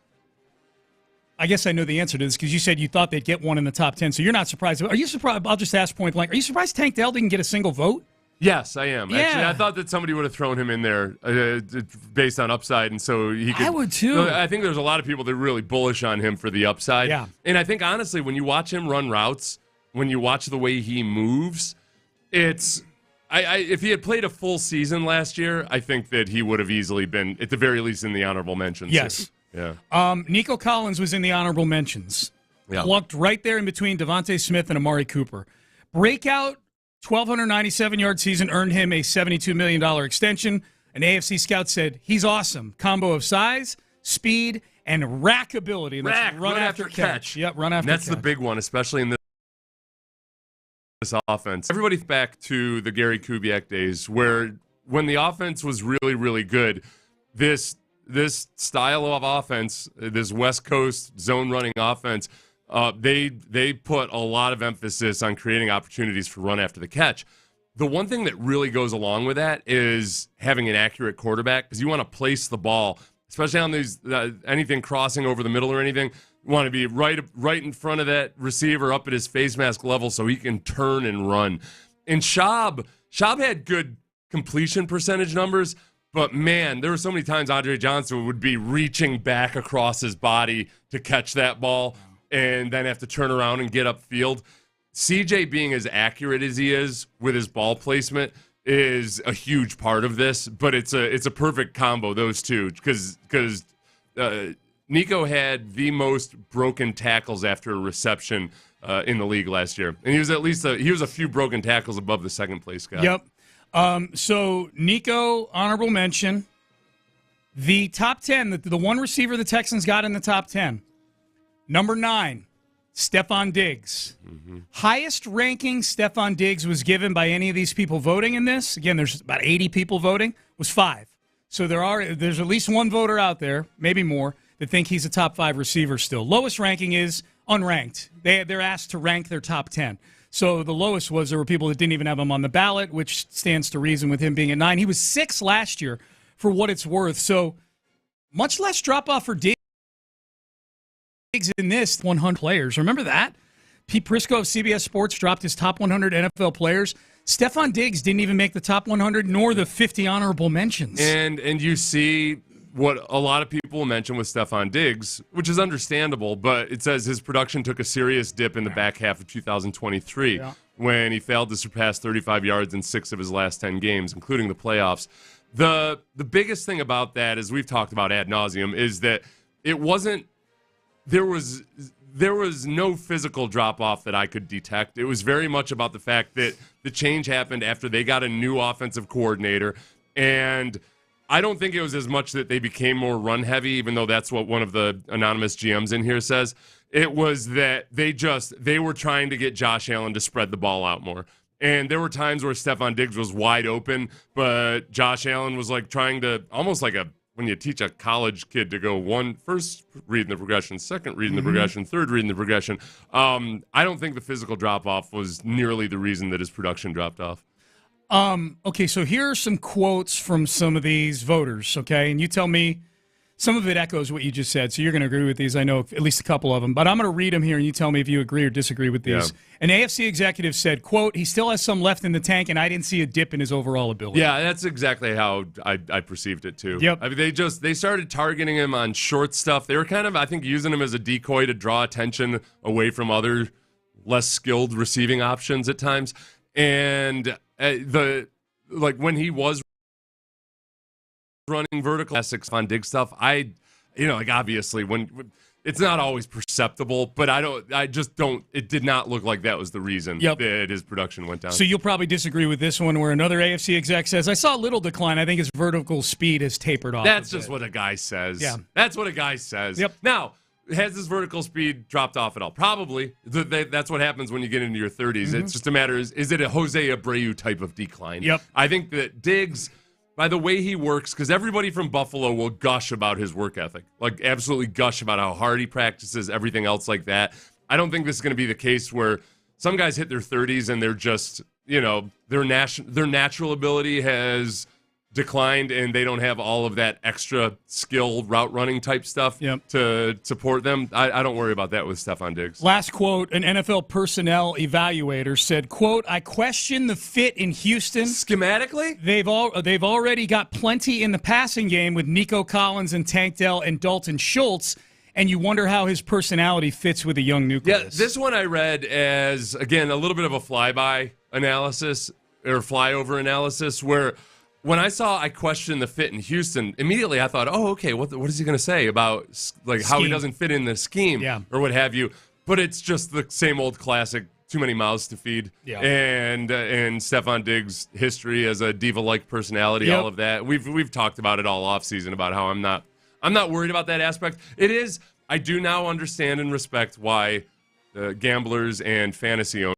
S2: I guess I know the answer to this, because you said you thought they'd get one in the top 10, so you're not surprised. Are you surprised? I'll just ask point blank. Are you surprised Tank Dell didn't get a single vote?
S1: Yes, I am.
S2: Yeah.
S1: Actually, I thought that somebody would have thrown him in there based on upside, and so he could.
S2: I would too.
S1: I think there's a lot of people that are really bullish on him for the upside.
S2: Yeah.
S1: And I think, honestly, when you watch him run routes, when you watch the way he moves, it's. If he had played a full season last year, I think that he would have easily been, at the very least, in the honorable mentions.
S2: Yes.
S1: Yeah.
S2: Nico Collins was in the honorable mentions.
S1: Yeah.
S2: Plucked right there in between Devontae Smith and Amari Cooper. Breakout 1,297-yard season earned him a $72 million extension. An AFC scout said, he's awesome. Combo of size, speed, and rack ability. And that's run after catch. Yep, run after catch.
S1: That's the big one, especially in this offense. Everybody back to the Gary Kubiak days where when the offense was really, really good, this style of offense, this West Coast zone running offense, they put a lot of emphasis on creating opportunities for run after the catch. The one thing that really goes along with that is having an accurate quarterback, because you want to place the ball, especially on these anything crossing over the middle or anything. You want to be right in front of that receiver, up at his face mask level, so he can turn and run. And Schaub had good completion percentage numbers, but man, there were so many times Andre Johnson would be reaching back across his body to catch that ball, and then have to turn around and get upfield. CJ being as accurate as he is with his ball placement is a huge part of this, but it's a perfect combo, those two, because Nico had the most broken tackles after a reception in the league last year, and he was a few broken tackles above the second place guy.
S2: Yep. So Nico, honorable mention. The top 10, the one receiver the Texans got in the top 10. Number 9, Stefon Diggs.
S1: Mm-hmm.
S2: Highest ranking Stefon Diggs was given by any of these people voting in this. Again, there's about 80 people voting. Was 5. So there's at least one voter out there, maybe more, that think he's a top 5 receiver still. Lowest ranking is unranked. They're asked to rank their top 10. So the lowest was there were people that didn't even have him on the ballot, which stands to reason with him being at 9. He was 6 last year, for what it's worth. So much less drop off for Diggs Diggs in this 100 players. Remember that? Pete Prisco of CBS Sports dropped his top 100 NFL players. Stefon Diggs didn't even make the top 100 nor the 50 honorable mentions.
S1: And you see what a lot of people mention with Stefon Diggs, which is understandable, but it says his production took a serious dip in the back half of 2023 when he failed to surpass 35 yards in 6 of his last 10 games, including the playoffs. The biggest thing about that, as we've talked about ad nauseum, is that it wasn't there was no physical drop-off that I could detect. It was very much about the fact that the change happened after they got a new offensive coordinator, and I don't think it was as much that they became more run-heavy, even though that's what one of the anonymous GMs in here says. It was that they were trying to get Josh Allen to spread the ball out more. And there were times where Stefon Diggs was wide open, but Josh Allen was like trying to, almost like when you teach a college kid to go first reading the progression, second reading the progression, third reading the progression. I don't think the physical drop-off was nearly the reason that his production dropped off.
S2: Okay, so here are some quotes from some of these voters, okay? And you tell me, some of it echoes what you just said, so you're going to agree with these. I know at least a couple of them, but I'm going to read them here, and you tell me if you agree or disagree with these. Yeah. An AFC executive said, quote, he still has some left in the tank, and I didn't see a dip in his overall ability.
S1: Yeah, that's exactly how I perceived it, too.
S2: Yep.
S1: I mean, they started targeting him on short stuff. They were kind of, I think, using him as a decoy to draw attention away from other less skilled receiving options at times. And when he was running vertical classics on Dig stuff, obviously when it's not always perceptible, but it did not look like that was the reason that his production went down.
S2: So you'll probably disagree with this one where another AFC exec says, I saw a little decline. I think his vertical speed has tapered off.
S1: That's just what a guy says.
S2: Yeah.
S1: That's what a guy says.
S2: Yep.
S1: Now, has his vertical speed dropped off at all? Probably. That's what happens when you get into your 30s. It's just a matter, is it a Jose Abreu type of decline?
S2: Yep.
S1: I think that Diggs, by the way he works, because everybody from Buffalo will gush about his work ethic, like absolutely gush about how hard he practices, everything else like that. I don't think this is going to be the case where some guys hit their 30s and they're just, their natural ability has declined and they don't have all of that extra skill route running type stuff to support them. I don't worry about that with Stefon Diggs.
S2: Last quote, an NFL personnel evaluator said, quote, I question the fit in Houston.
S1: Schematically?
S2: They've already got plenty in the passing game with Nico Collins and Tank Dell and Dalton Schultz, and you wonder how his personality fits with a young nucleus.
S1: Yeah, this one I read as, again, a little bit of a flyby analysis or flyover analysis where when I questioned the fit in Houston, immediately I thought, oh, okay, what is he going to say about how he doesn't fit in the scheme or what have you? But it's just the same old classic, too many mouths to feed.
S2: Yeah.
S1: And Stefon Diggs' history as a diva-like personality, all of that. We've talked about it all offseason about how I'm not worried about that aspect. It is, I do now understand and respect why gamblers and fantasy owners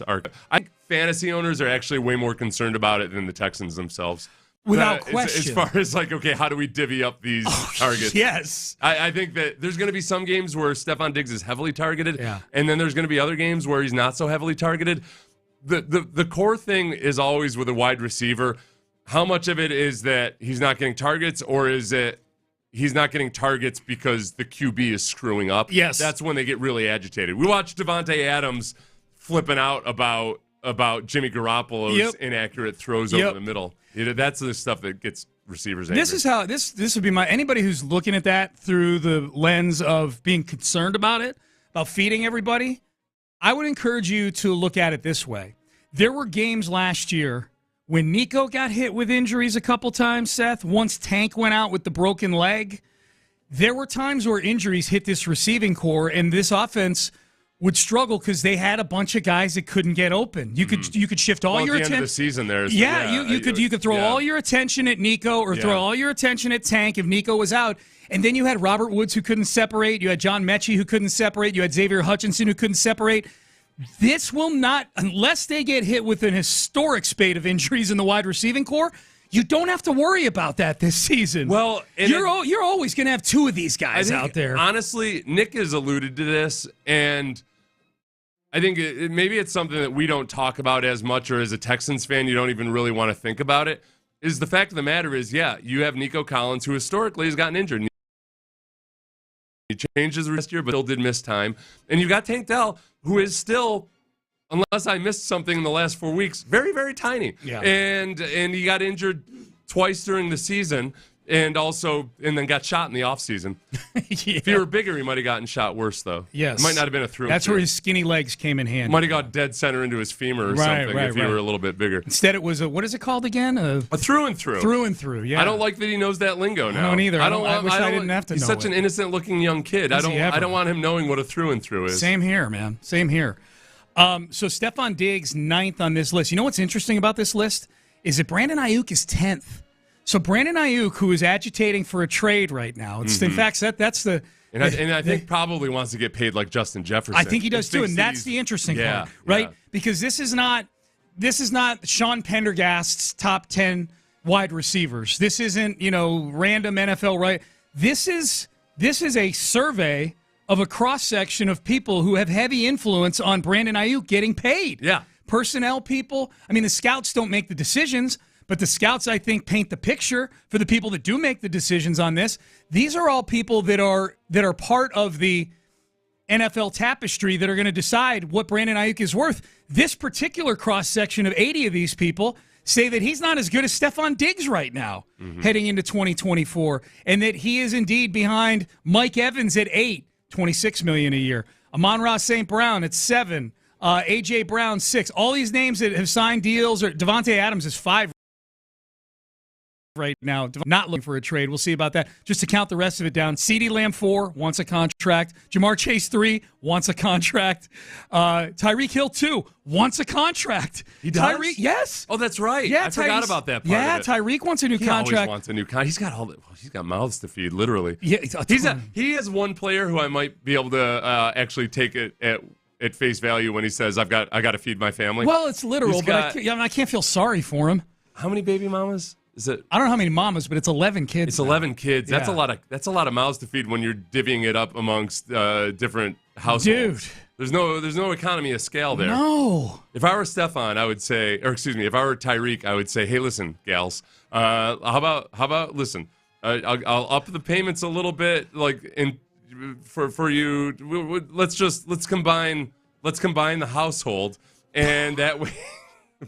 S1: are. I think fantasy owners are actually way more concerned about it than the Texans themselves.
S2: Without question.
S1: As far as okay, how do we divvy up these targets?
S2: Yes.
S1: I think that there's going to be some games where Stefon Diggs is heavily targeted, and then there's going to be other games where he's not so heavily targeted. The core thing is always with a wide receiver, how much of it is that he's not getting targets, or is it he's not getting targets because the QB is screwing up?
S2: Yes.
S1: That's when they get really agitated. We watched Devontae Adams flipping out about Jimmy Garoppolo's inaccurate throws over the middle. That's the stuff that gets receivers angry.
S2: This is how this would be anybody who's looking at that through the lens of being concerned about it, about feeding everybody. I would encourage you to look at it this way. There were games last year when Nico got hit with injuries a couple times, Seth, once Tank went out with the broken leg. There were times where injuries hit this receiving core and this offense would struggle because they had a bunch of guys that couldn't get open. You could shift all your attention.
S1: At the end of the season,
S2: you could throw all your attention at Nico or throw all your attention at Tank if Nico was out. And then you had Robert Woods who couldn't separate. You had John Mechie who couldn't separate. You had Xavier Hutchinson who couldn't separate. This will not, unless they get hit with an historic spate of injuries in the wide receiving core. You don't have to worry about that this season.
S1: Well,
S2: you're always going to have two of these guys out there.
S1: Honestly, Nick has alluded to this, and I think maybe it's something that we don't talk about as much, or as a Texans fan, you don't even really want to think about it, is the fact of the matter is, you have Nico Collins, who historically has gotten injured. He changed his last year, but still did miss time. And you got Tank Dell, who is still, unless I missed something in the last 4 weeks, very, very tiny.
S2: Yeah.
S1: And he got injured twice during the season. And then got shot in the offseason.
S2: Yeah.
S1: If he were bigger, he might have gotten shot worse, though.
S2: Yes.
S1: It might not have been a through.
S2: That's where his skinny legs came in handy.
S1: Might have got dead center into his femur or something if he were a little bit bigger.
S2: Instead, it was what is it called again? A
S1: through and through.
S2: Through and through, yeah.
S1: I don't like that he knows that lingo now.
S2: I don't either.
S1: I
S2: wish I didn't have to know
S1: He's such an innocent-looking young kid. I don't want him knowing what a through and through is.
S2: Same here, man. Same here. So Stefon Diggs, 9th on this list. You know what's interesting about this list? Is that Brandon Ayuk is 10th. So Brandon Ayuk, who is agitating for a trade right now, in fact, that's the...
S1: And I think probably wants to get paid like Justin Jefferson.
S2: I think he does too, and that's the interesting part, right? Yeah. Because this is not Sean Pendergast's top 10 wide receivers. This isn't, random NFL, right? This is a survey of a cross-section of people who have heavy influence on Brandon Ayuk getting paid.
S1: Yeah.
S2: Personnel people. I mean, the scouts don't make the decisions, but the scouts, I think, paint the picture for the people that do make the decisions on this. These are all people that are part of the NFL tapestry that are going to decide what Brandon Ayuk is worth. This particular cross-section of 80 of these people say that he's not as good as Stefon Diggs right now heading into 2024, and that he is indeed behind Mike Evans at 8, $26 million a year. Amon-Ra St. Brown at 7, A.J. Brown 6. All these names that have signed deals, or Devontae Adams is 5 right now, not looking for a trade. We'll see about that. Just to count the rest of it down, CeeDee Lamb 4 wants a contract. Jamar Chase 3 wants a contract. Tyreek Hill 2 wants a contract.
S1: He does?
S2: Tyreek, yes.
S1: Oh, that's right.
S2: Yeah,
S1: I forgot about that part.
S2: Yeah,
S1: of it.
S2: Tyreek wants a new
S1: He
S2: contract.
S1: always wants a new contract. He's got mouths to feed, literally.
S2: Yeah,
S1: he has one player who I might be able to actually take it at face value when he says, I got to feed my family.
S2: Well, it's literal, but I can't feel sorry for him.
S1: How many baby mamas? Is it?
S2: I don't know how many mamas, but it's 11 kids.
S1: It's 11 kids.
S2: Yeah.
S1: That's a lot of mouths to feed when you're divvying it up amongst different households.
S2: Dude,
S1: there's no economy of scale there.
S2: No.
S1: If I were Stefon, I would say, if I were Tyreek, I would say, hey, listen, gals, how about listen, I'll up the payments a little bit, for you. Let's combine the household, and that way.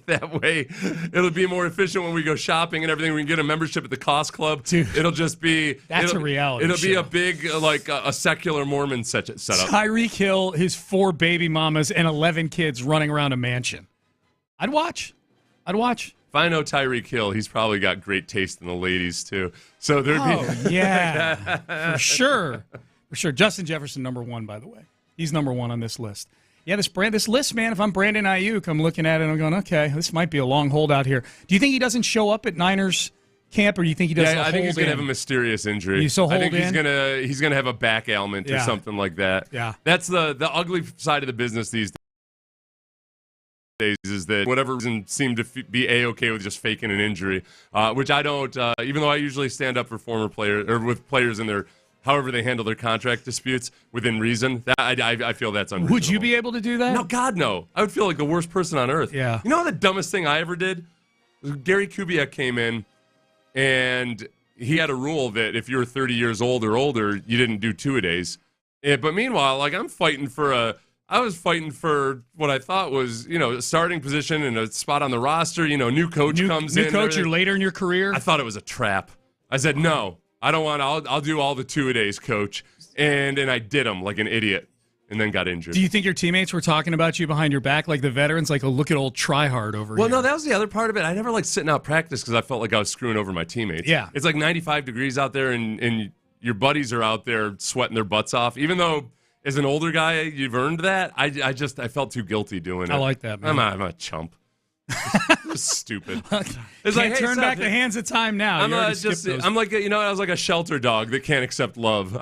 S1: That way, it'll be more efficient when we go shopping and everything. We can get a membership at the Cost Club.
S2: Dude,
S1: it'll just be
S2: a reality.
S1: It'll
S2: show.
S1: be a big a secular Mormon setup.
S2: Tyreek Hill, his 4 baby mamas, and 11 kids running around a mansion. I'd watch. If
S1: I know Tyreek Hill, he's probably got great taste in the ladies too. So there'd be
S2: yeah, for sure. Justin Jefferson, number 1, by the way. He's number 1 on this list. Yeah, this list, man, if I'm Brandon Ayuk, I'm looking at it and I'm going, okay, this might be a long holdout here. Do you think he doesn't show up at Niners camp, or do you think he does?
S1: Yeah, I think he's going to have a mysterious injury.
S2: He's so
S1: I think he's going to have a back ailment or something like that.
S2: Yeah.
S1: That's the ugly side of the business these days, is that whatever reason seem to be A-okay with just faking an injury, which I don't, even though I usually stand up for former players or with players in their however they handle their contract disputes within reason. I feel that's unreasonable.
S2: Would you be able to do that?
S1: No, God, no. I would feel like the worst person on earth.
S2: Yeah.
S1: You know the dumbest thing I ever did? Gary Kubiak came in, and he had a rule that if you were 30 years old or older, you didn't do 2-a-days. But meanwhile, I was fighting for what I thought was, a starting position and a spot on the roster. New coach comes in.
S2: New coach, you're later in your career?
S1: I thought it was a trap. I said, no. I don't want. I'll do all the 2-a-days, coach, and I did them like an idiot, and then got injured.
S2: Do you think your teammates were talking about you behind your back, like the veterans, like, oh, look at old tryhard over here?
S1: Well, no, that was the other part of it. I never liked sitting out practice because I felt like I was screwing over my teammates.
S2: Yeah,
S1: it's like 95 degrees out there, and your buddies are out there sweating their butts off. Even though as an older guy you've earned that, I felt too guilty doing it.
S2: I like that, man.
S1: I'm a chump. It's stupid.
S2: It's like, hey, turn back the hands of time now.
S1: I'm like I was like a shelter dog that can't accept love.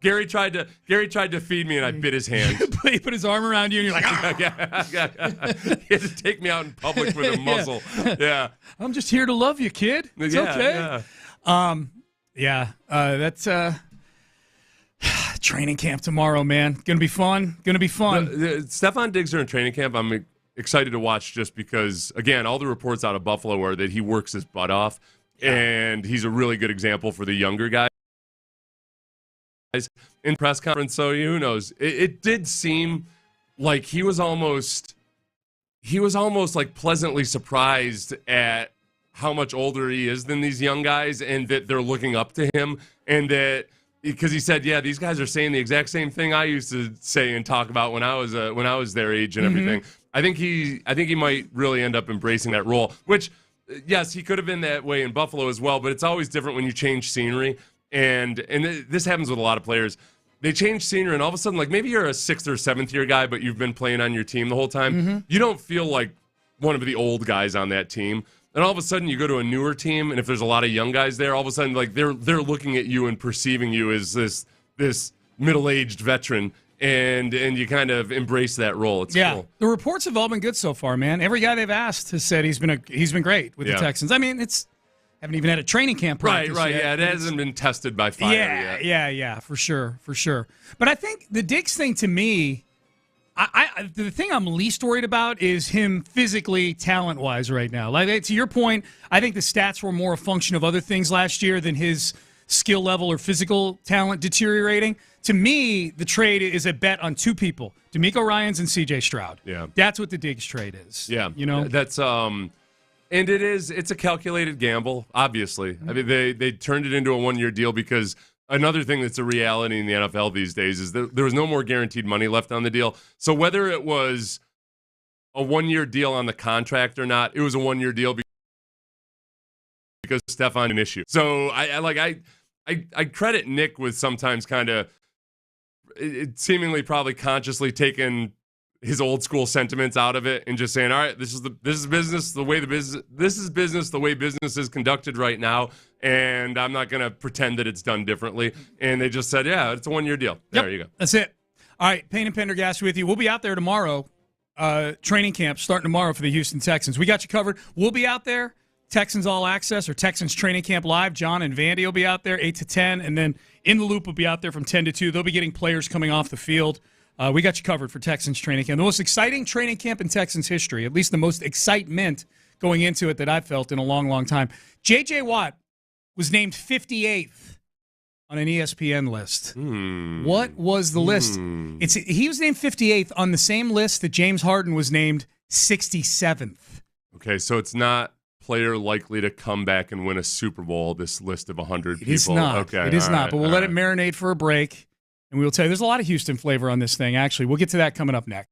S1: Gary tried to feed me and I bit his hand.
S2: He put his arm around you and you're like,
S1: He had to take me out in public with a muzzle. Yeah.
S2: I'm just here to love you, kid. It's okay. Yeah. That's training camp tomorrow, man. Gonna be fun.
S1: Stefon Diggs are in training camp. I'm excited to watch just because, again, all the reports out of Buffalo are that he works his butt off, and he's a really good example for the younger guys. in press conference, so who knows? It did seem like he was almost like pleasantly surprised at how much older he is than these young guys, and that they're looking up to him, and that because he said, yeah, these guys are saying the exact same thing I used to say and talk about when I was their age and everything. I think he might really end up embracing that role, which, yes, he could have been that way in Buffalo as well, but it's always different when you change scenery. And this happens with a lot of players. They change scenery, and all of a sudden, like maybe you're a 6th or 7th year guy, but you've been playing on your team the whole time. You don't feel like one of the old guys on that team. And all of a sudden, you go to a newer team, and if there's a lot of young guys there, all of a sudden, like they're looking at you and perceiving you as this middle-aged veteran, and you kind of embrace that role. It's cool.
S2: The reports have all been good so far, man. Every guy they've asked has said he's been great with the Texans. I mean, haven't even had a training camp practice
S1: right,
S2: yet.
S1: Yeah, it hasn't been tested by fire yet.
S2: Yeah, for sure. But I think the Diggs thing to me, the thing I'm least worried about is him physically, talent-wise right now. Like, to your point, I think the stats were more a function of other things last year than his skill level or physical talent deteriorating. To me, the trade is a bet on two people, DeMeco Ryans and C.J. Stroud.
S1: Yeah.
S2: That's what the Diggs trade is.
S1: Yeah.
S2: You know?
S1: That's and it's a calculated gamble, obviously. I mean, they turned it into a one-year deal because another thing that's a reality in the NFL these days is that there was no more guaranteed money left on the deal. So whether it was a one-year deal on the contract or not, it was a one-year deal because Stefon had an issue. So I credit Nick with sometimes kind of seemingly probably consciously taking his old school sentiments out of it and just saying, all right, this is business the way business is conducted right now, and I'm not going to pretend that it's done differently. And they just said, yeah, it's a one-year deal. There you go.
S2: That's it. All right, Payne and Pendergast with you. We'll be out there tomorrow. Training camp starting tomorrow for the Houston Texans. We got you covered. We'll be out there. Texans All Access or Texans Training Camp Live. John and Vandy will be out there 8 to 10, and then In the Loop will be out there from 10 to 2. They'll be getting players coming off the field. We got you covered for Texans training camp. The most exciting training camp in Texans history, at least the most excitement going into it that I've felt in a long, long time. J.J. Watt was named 58th on an ESPN list. What was the list? He was named 58th on the same list that James Harden was named 67th.
S1: Okay, so it's not player likely to come back and win a Super Bowl, this list of 100 people.
S2: It is not.
S1: Okay,
S2: it is not,
S1: right,
S2: but we'll let it marinate for a break. And we'll tell you, there's a lot of Houston flavor on this thing, actually. We'll get to that coming up next.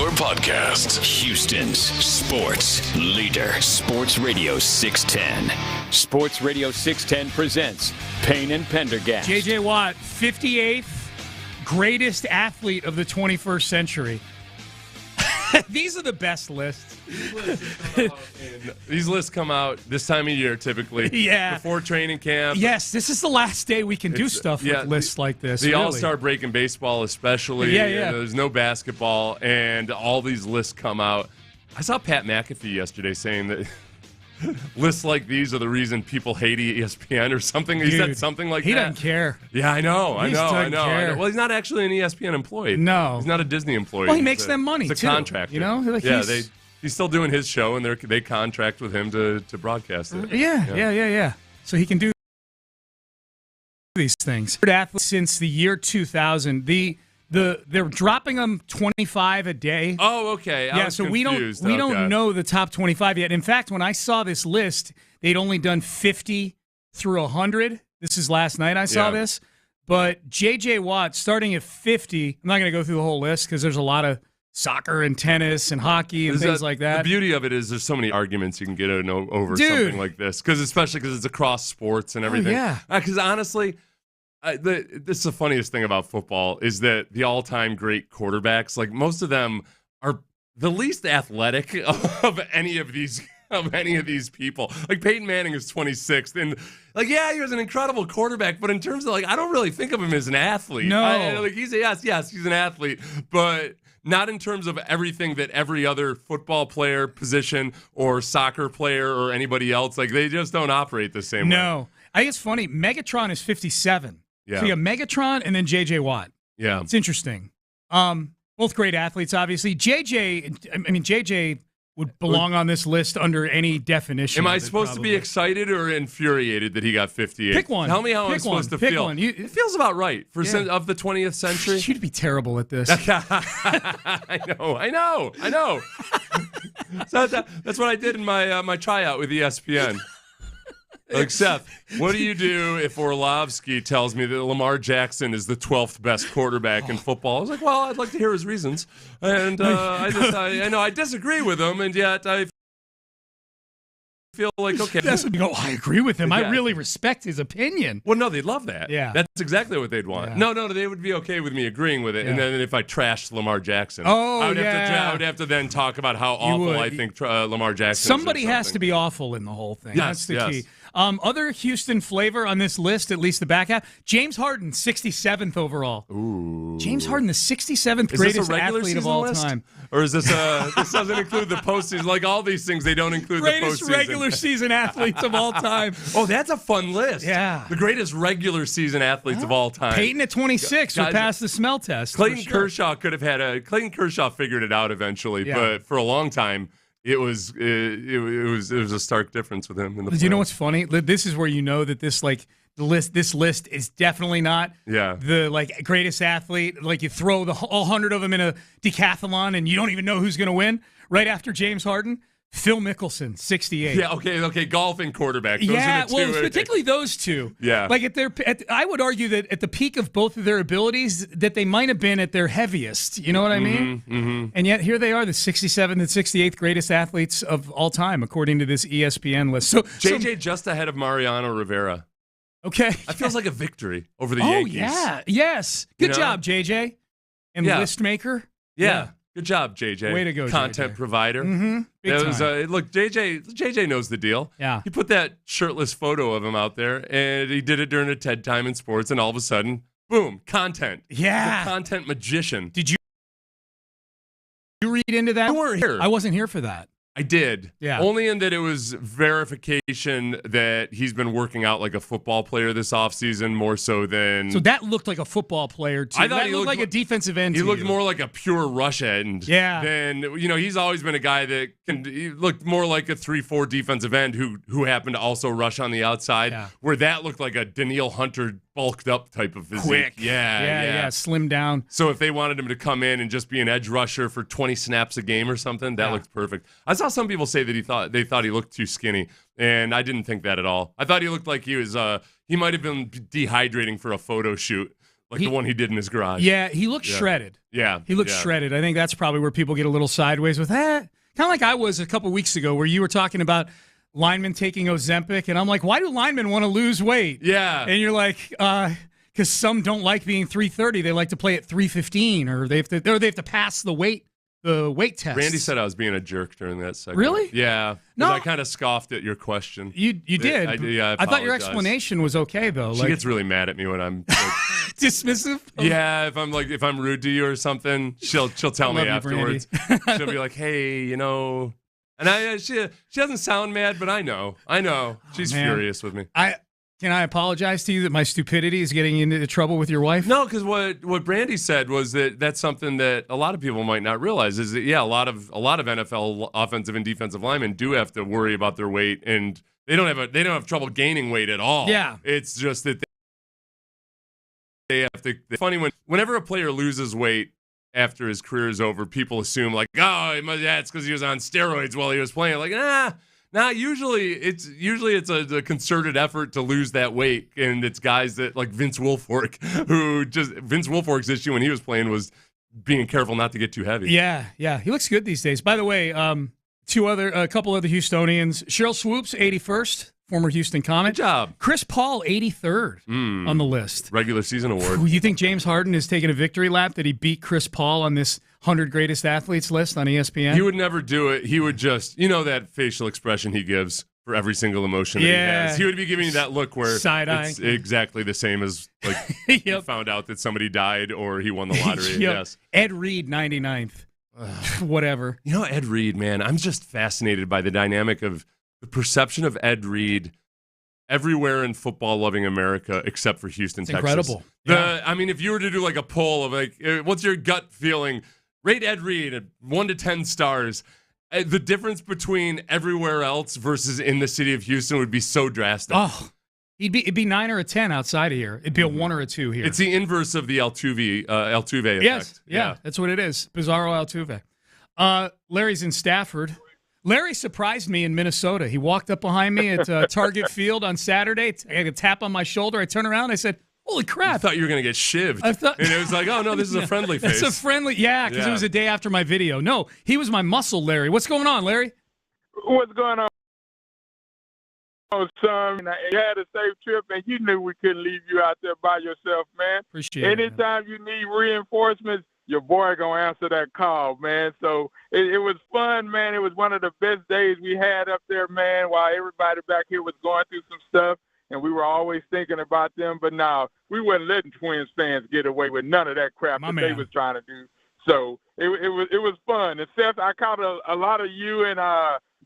S6: your podcasts.
S5: Houston's sports leader. Sports Radio 610. Sports Radio 610 presents Payne and Pendergast.
S2: J.J. Watt, 58th greatest athlete of the 21st century. These are the best lists.
S1: These lists come out this time of year typically.
S2: Yeah.
S1: Before training camp.
S2: Yes, this is the last day we can do stuff with lists like this.
S1: The
S2: really.
S1: All-Star break in baseball especially.
S2: Yeah.
S1: There's no basketball, and all these lists come out. I saw Pat McAfee yesterday saying that lists like these are the reason people hate ESPN or something. He said something like that.
S2: He doesn't care.
S1: Yeah, I know.
S2: He doesn't care.
S1: Well, he's not actually an ESPN employee.
S2: No.
S1: He's not a Disney employee.
S2: Well, he makes them money,
S1: It's a
S2: too.
S1: contractor.
S2: You know? Like
S1: he's still doing his show, and they contract with him to broadcast it.
S2: Yeah. So he can do these things. Athletes since the year 2000. They're dropping them 25 a day.
S1: Oh, okay. I was
S2: so
S1: confused.
S2: we don't know the top 25 yet. In fact, when I saw this list, they'd only done 50 through 100. This is last night I saw this. But J.J. Watt, starting at 50, I'm not going to go through the whole list because there's a lot of soccer and tennis and hockey and things like that.
S1: The beauty of it is there's so many arguments you can get over something like this, especially because it's across sports and everything.
S2: Oh, yeah.
S1: Because honestly, this is the funniest thing about football is that the all-time great quarterbacks, like most of them are the least athletic of any of these people. Like Peyton Manning is 26th, and he was an incredible quarterback, but in terms of I don't really think of him as an athlete.
S2: No,
S1: he's an athlete, but not in terms of everything that every other football player, position, or soccer player or anybody else. They just don't operate the same way.
S2: No, I think it's funny. Megatron is 57.
S1: Yeah.
S2: So you got Megatron and then J.J. Watt.
S1: Yeah.
S2: It's interesting. Both great athletes, obviously. J.J. would belong on this list under any definition.
S1: Am I supposed to be excited or infuriated that he got 58?
S2: Pick one.
S1: Tell me how I'm supposed to feel. It feels about right for of the 20th century.
S2: You'd be terrible at this.
S1: I know. So that's what I did in my tryout with ESPN. Seth, what do you do if Orlovsky tells me that Lamar Jackson is the 12th best quarterback in football? I was like, well, I'd like to hear his reasons. And I know I disagree with him, and yet I feel like, okay.
S2: That's when you go, I agree with him. Yeah. I really respect his opinion.
S1: Well, no, they'd love that.
S2: Yeah.
S1: That's exactly what they'd want.
S2: Yeah.
S1: No, they would be okay with me agreeing with it. Yeah. And then if I trashed Lamar Jackson,
S2: I
S1: would have to then talk about how awful I think Lamar Jackson is.
S2: Somebody has to be awful in the whole thing.
S1: Yes,
S2: that's the key. Other Houston flavor on this list, at least the back half, James Harden, 67th overall.
S1: Ooh.
S2: James Harden, the 67th greatest athlete of all time.
S1: Or is this this doesn't include the postseason? Like all these things, they don't include the postseason.
S2: Greatest regular season athletes of all time.
S1: Oh, that's a fun list.
S2: Yeah.
S1: The greatest regular season athletes of all time.
S2: Peyton at 26 would pass the smell test.
S1: Clayton Kershaw could have had Clayton Kershaw figured it out eventually, but for a long time, it was a stark difference with him in the playoffs.
S2: Do you know what's funny? This is where you know that this this list is definitely not the greatest athlete. You throw all 100 of them in a decathlon and you don't even know who's going to win. Right after James Harden, Phil Mickelson, 68.
S1: Yeah, okay, golfing quarterback. Those are the two.
S2: Well, particularly those two.
S1: Yeah.
S2: I would argue that at the peak of both of their abilities, that they might have been at their heaviest. You know what I mean?
S1: Mm-hmm.
S2: And yet here they are, the 67th and 68th greatest athletes of all time, according to this ESPN list. So
S1: JJ just ahead of Mariano Rivera.
S2: Okay.
S1: That feels like a victory over the Yankees.
S2: Oh, yeah. Yes. Good job, JJ. And list maker.
S1: Yeah. Good job, JJ.
S2: Way to go,
S1: Content
S2: JJ.
S1: provider.
S2: Mm-hmm.
S1: Look, JJ knows the deal.
S2: Yeah.
S1: He put that shirtless photo of him out there, and he did it during a TED Time in Sports, and all of a sudden, boom, content.
S2: Yeah.
S1: He's a content magician.
S2: Did you read into that?
S1: You weren't here.
S2: I wasn't here for that.
S1: I did.
S2: Yeah.
S1: Only in that it was verification that he's been working out like a football player this offseason more so than...
S2: So that looked like a football player, too.
S1: I thought he
S2: looked like a defensive end.
S1: He looked more like a pure rush end.
S2: Yeah.
S1: Than, he's always been a guy that he looked more like a 3-4 defensive end who happened to also rush on the outside, where that looked like a Danielle Hunter bulked up type of physique.
S2: Quick.
S1: Yeah.
S2: Slimmed down.
S1: So if they wanted him to come in and just be an edge rusher for 20 snaps a game or something, that looked perfect. I saw some people say that they thought he looked too skinny, and I didn't think that at all. I thought he looked like he was he might have been dehydrating for a photo shoot. Like the one he did in his garage.
S2: Yeah, he looked shredded.
S1: Yeah.
S2: He looked shredded. I think that's probably where people get a little sideways with that. Kind of like I was a couple weeks ago where you were talking about linemen taking Ozempic, and I'm like, why do linemen want to lose weight?
S1: Yeah.
S2: And you're like, because some don't like being 330. They like to play at 315, or they have to pass the weight test.
S1: Randy said I was being a jerk during that segment.
S2: Really?
S1: Yeah.
S2: No.
S1: I kind of scoffed at your question.
S2: You did.
S1: I
S2: thought your explanation was okay, though.
S1: She gets really mad at me when I'm
S2: dismissive.
S1: Yeah, if I'm rude to you or something, she'll tell me afterwards. She'll be like, "Hey, and she doesn't sound mad, but I know she's furious with me."
S2: Can I apologize to you that my stupidity is getting you into trouble with your wife?
S1: No, because what Brandy said was that's something that a lot of people might not realize is that a lot of NFL offensive and defensive linemen do have to worry about their weight, and they don't have trouble gaining weight at all.
S2: Yeah,
S1: it's just that they have to. It's funny whenever a player loses weight after his career is over, people assume like, it's because he was on steroids while he was playing. Like, nah, usually it's a concerted effort to lose that weight, and it's guys that like Vince Wilfork, Vince Wilfork's issue when he was playing was being careful not to get too heavy.
S2: Yeah, he looks good these days. By the way, a couple other Houstonians. Cheryl Swoops, 81st, former Houston Comet.
S1: Good job.
S2: Chris Paul, 83rd on the list.
S1: Regular season award.
S2: You think James Harden is taking a victory lap that he beat Chris Paul on this 100 greatest athletes list on ESPN?
S1: He would never do it. He would just, that facial expression he gives for every single emotion that he has. He would be giving you that look where it's exactly the same as like he found out that somebody died or he won the lottery. Yes.
S2: Ed Reed, 99th. Whatever.
S1: Ed Reed, man, I'm just fascinated by the dynamic of the perception of Ed Reed everywhere in football-loving America except for Houston, Texas.
S2: Incredible.
S1: If you were to do like a poll of like, what's your gut feeling? Rate Ed Reed at 1 to 10 stars. The difference between everywhere else versus in the city of Houston would be so drastic.
S2: Oh, it'd be 9 or a 10 outside of here. It'd be a 1 or a 2 here.
S1: It's the inverse of the Altuve effect.
S2: Yes, yeah, that's what it is. Bizarro Altuve. Larry's in Stafford. Larry surprised me in Minnesota. He walked up behind me at Target Field on Saturday. I had a tap on my shoulder. I turned around. I said, holy crap.
S1: I thought you were going to get shivved. And it was like, oh, no, this is a friendly face.
S2: It's a friendly, because it was a day after my video. No, he was my muscle, Larry. What's going on, Larry?
S16: What's going on, son? You had a safe trip, and you knew we couldn't leave you out there by yourself, man.
S2: Appreciate it.
S16: Anytime you need reinforcements, your boy going to answer that call, man. So it was fun, man. It was one of the best days we had up there, man, while everybody back here was going through some stuff. And we were always thinking about them. But now we wasn't letting Twins fans get away with none of that crap they was trying to do. So it was fun. And, Seth, I caught a lot of you and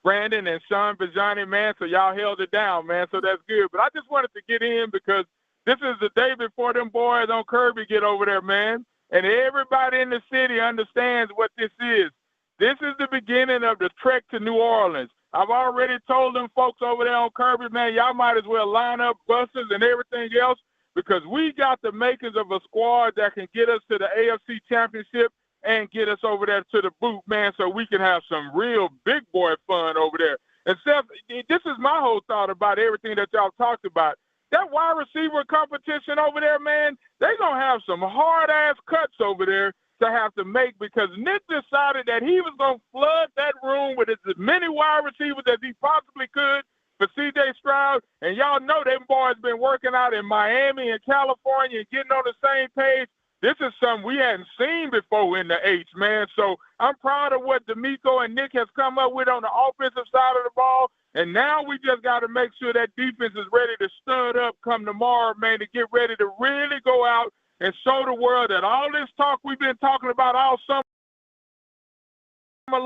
S16: Brandon and Sean Bijani, man, so y'all held it down, man. So that's good. But I just wanted to get in because this is the day before them boys on Kirby get over there, man. And everybody in the city understands what this is. This is the beginning of the trek to New Orleans. I've already told them folks over there on Kirby, man, y'all might as well line up buses and everything else because we got the makings of a squad that can get us to the AFC Championship and get us over there to the boot, man, so we can have some real big boy fun over there. And, Seth, this is my whole thought about everything that y'all talked about. That wide receiver competition over there, man, they're going to have some hard-ass cuts over there to have to make because Nick decided that he was going to flood that room with as many wide receivers as he possibly could for C.J. Stroud. And y'all know them boys been working out in Miami and California and getting on the same page. This is something we hadn't seen before in the H, man. So I'm proud of what D'Amico and Nick has come up with on the offensive side of the ball. And now we just got to make sure that defense is ready to stud up come tomorrow, man, to get ready to really go out and show the world that all this talk we've been talking about all summer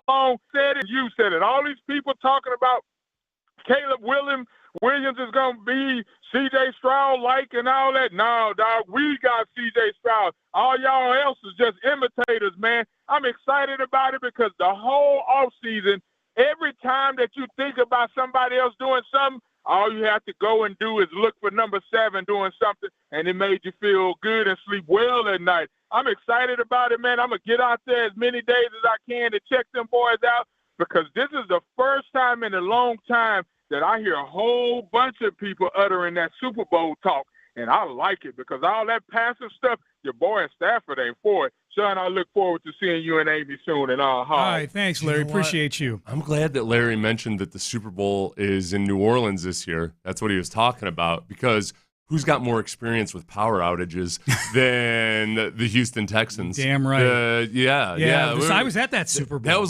S16: long said it, you said it. All these people talking about Caleb Williams is going to be C.J. Stroud-like and all that. No, dog, we got C.J. Stroud. All y'all else is just imitators, man. I'm excited about it because the whole offseason, every time that you think about somebody else doing something, all you have to go and do is look for number 7 doing something, and it made you feel good and sleep well at night. I'm excited about it, man. I'm going to get out there as many days as I can to check them boys out because this is the first time in a long time that I hear a whole bunch of people uttering that Super Bowl talk. And I like it because all that passive stuff, your boy in Stafford ain't for it. Sean, I look forward to seeing you in Amy soon. And
S2: all right, thanks, Larry. Appreciate you.
S1: I'm glad that Larry mentioned that the Super Bowl is in New Orleans this year. That's what he was talking about, because who's got more experience with power outages than the Houston Texans?
S2: Damn right.
S1: Yeah.
S2: I was at that Super Bowl.
S1: That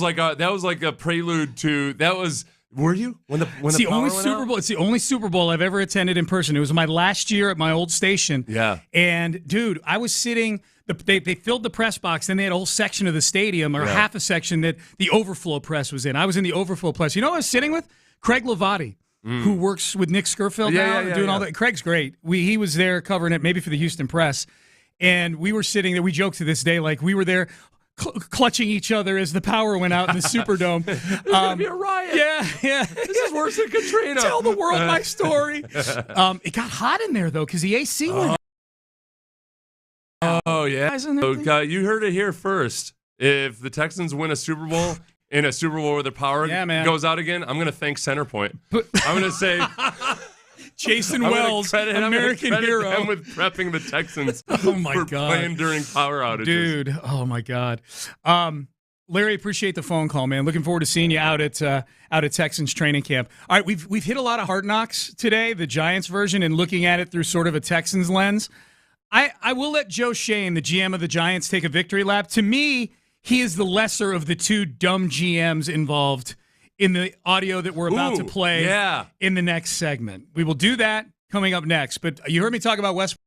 S1: was like a prelude to that. Was were you when the
S2: only Super Bowl? It's the only Super Bowl I've ever attended in person. It was my last year at my old station.
S1: Yeah.
S2: And dude, I was sitting. They filled the press box. Then they had a whole section of the stadium, or half a section that the overflow press was in. I was in the overflow press. You know who I was sitting with? Craig Lavati. Who works with Nick Scurfield now, doing all that. Craig's great. He was there covering it, maybe for the Houston Press, and we were sitting there. We joke to this day, like we were there clutching each other as the power went out in the Superdome.
S1: It's gonna be a riot.
S2: Yeah.
S1: This is worse than Katrina.
S2: Tell the world my story. It got hot in there though, because the AC went.
S1: Oh yeah. So, you heard it here first. If the Texans win a Super Bowl. In a Super Bowl where the power goes out again, I'm going to thank Centerpoint. I'm going to say
S2: Jason Wells, American hero.
S1: I'm with prepping the Texans
S2: for
S1: playing during power outages.
S2: Dude, oh my God. Larry, appreciate the phone call, man. Looking forward to seeing you out at Texans training camp. All right, we've hit a lot of Hard Knocks today, the Giants version, and looking at it through sort of a Texans lens. I will let Joe Shane, the GM of the Giants, take a victory lap. To me, he is the lesser of the two dumb GMs involved in the audio that we're about to play in the next segment. We will do that coming up next. But you heard me talk about West.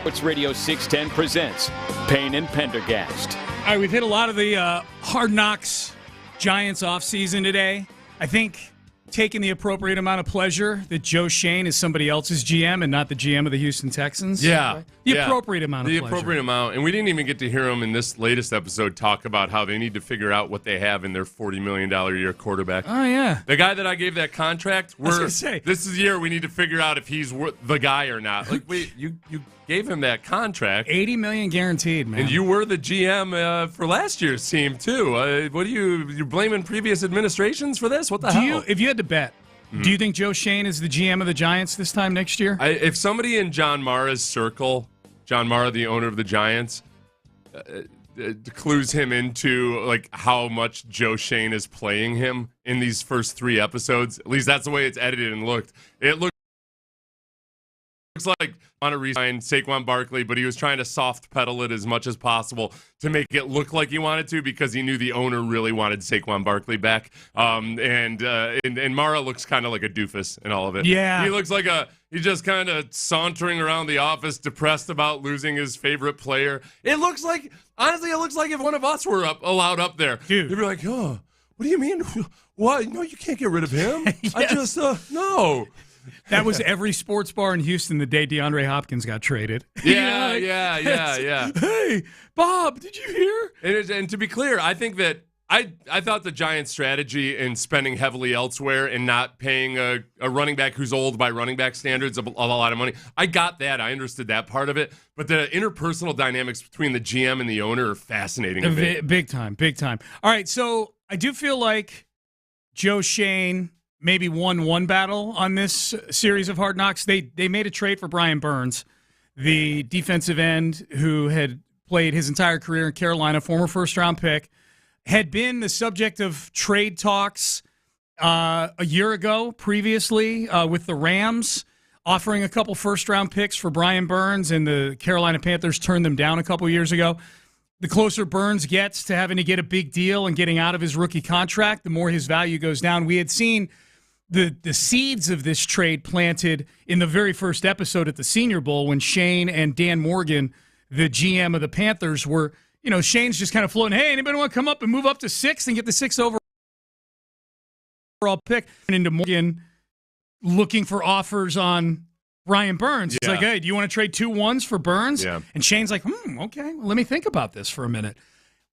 S5: Sports Radio 610 presents Payne and Pendergast.
S2: All right, we've hit a lot of the Hard Knocks Giants offseason today. I think taking the appropriate amount of pleasure that Joe Schoen is somebody else's GM and not the GM of the Houston Texans.
S1: Yeah.
S2: The appropriate amount of pleasure.
S1: The appropriate amount. And we didn't even get to hear him in this latest episode talk about how they need to figure out what they have in their $40 million a year quarterback.
S2: Oh, yeah.
S1: The guy that I gave that contract,
S2: I was gonna say.
S1: This is the year we need to figure out if he's the guy or not. Like, wait, you gave him that contract.
S2: $80 million guaranteed, man.
S1: And you were the GM for last year's team, too. What are you're blaming previous administrations for this? What the hell?
S2: If you had to bet, do you think Joe Schoen is the GM of the Giants this time next year?
S1: If somebody in John Mara's circle, John Mara, the owner of the Giants, clues him into like how much Joe Schoen is playing him in these first 3 episodes, at least that's the way it's edited and looked. It looks like on a resign Saquon Barkley, but he was trying to soft pedal it as much as possible to make it look like he wanted to because he knew the owner really wanted Saquon Barkley back. And Mara looks kind of like a doofus in all of it.
S2: Yeah.
S1: He looks like he's just kind of sauntering around the office, depressed about losing his favorite player. It looks like if one of us were allowed up there,
S2: dude,
S1: they'd be like, oh, what do you mean? What? No, you can't get rid of him.
S2: Yes.
S1: I just, no.
S2: That was every sports bar in Houston the day DeAndre Hopkins got traded.
S1: Yeah.
S2: Hey, Bob, did you hear?
S1: And to be clear, I think that I thought the Giants' strategy in spending heavily elsewhere and not paying a running back who's old by running back standards a lot of money, I got that. I understood that part of it. But the interpersonal dynamics between the GM and the owner are fascinating to me.
S2: Big time. All right, so I do feel like Joe Schoen maybe won one battle on this series of Hard Knocks. They made a trade for Brian Burns, the defensive end who had played his entire career in Carolina, former first-round pick, had been the subject of trade talks a year ago previously with the Rams, offering a couple first-round picks for Brian Burns, and the Carolina Panthers turned them down a couple years ago. The closer Burns gets to having to get a big deal and getting out of his rookie contract, the more his value goes down. We had seen the seeds of this trade planted in the very first episode at the Senior Bowl when Shane and Dan Morgan, the GM of the Panthers, were, Shane's just kind of floating, hey, anybody want to come up and move up to 6th and get the 6th overall pick? And into Morgan looking for offers on Brian Burns. It's like, hey, do you want to trade 2 1s for Burns?
S1: Yeah.
S2: And Shane's like, okay, well, let me think about this for a minute.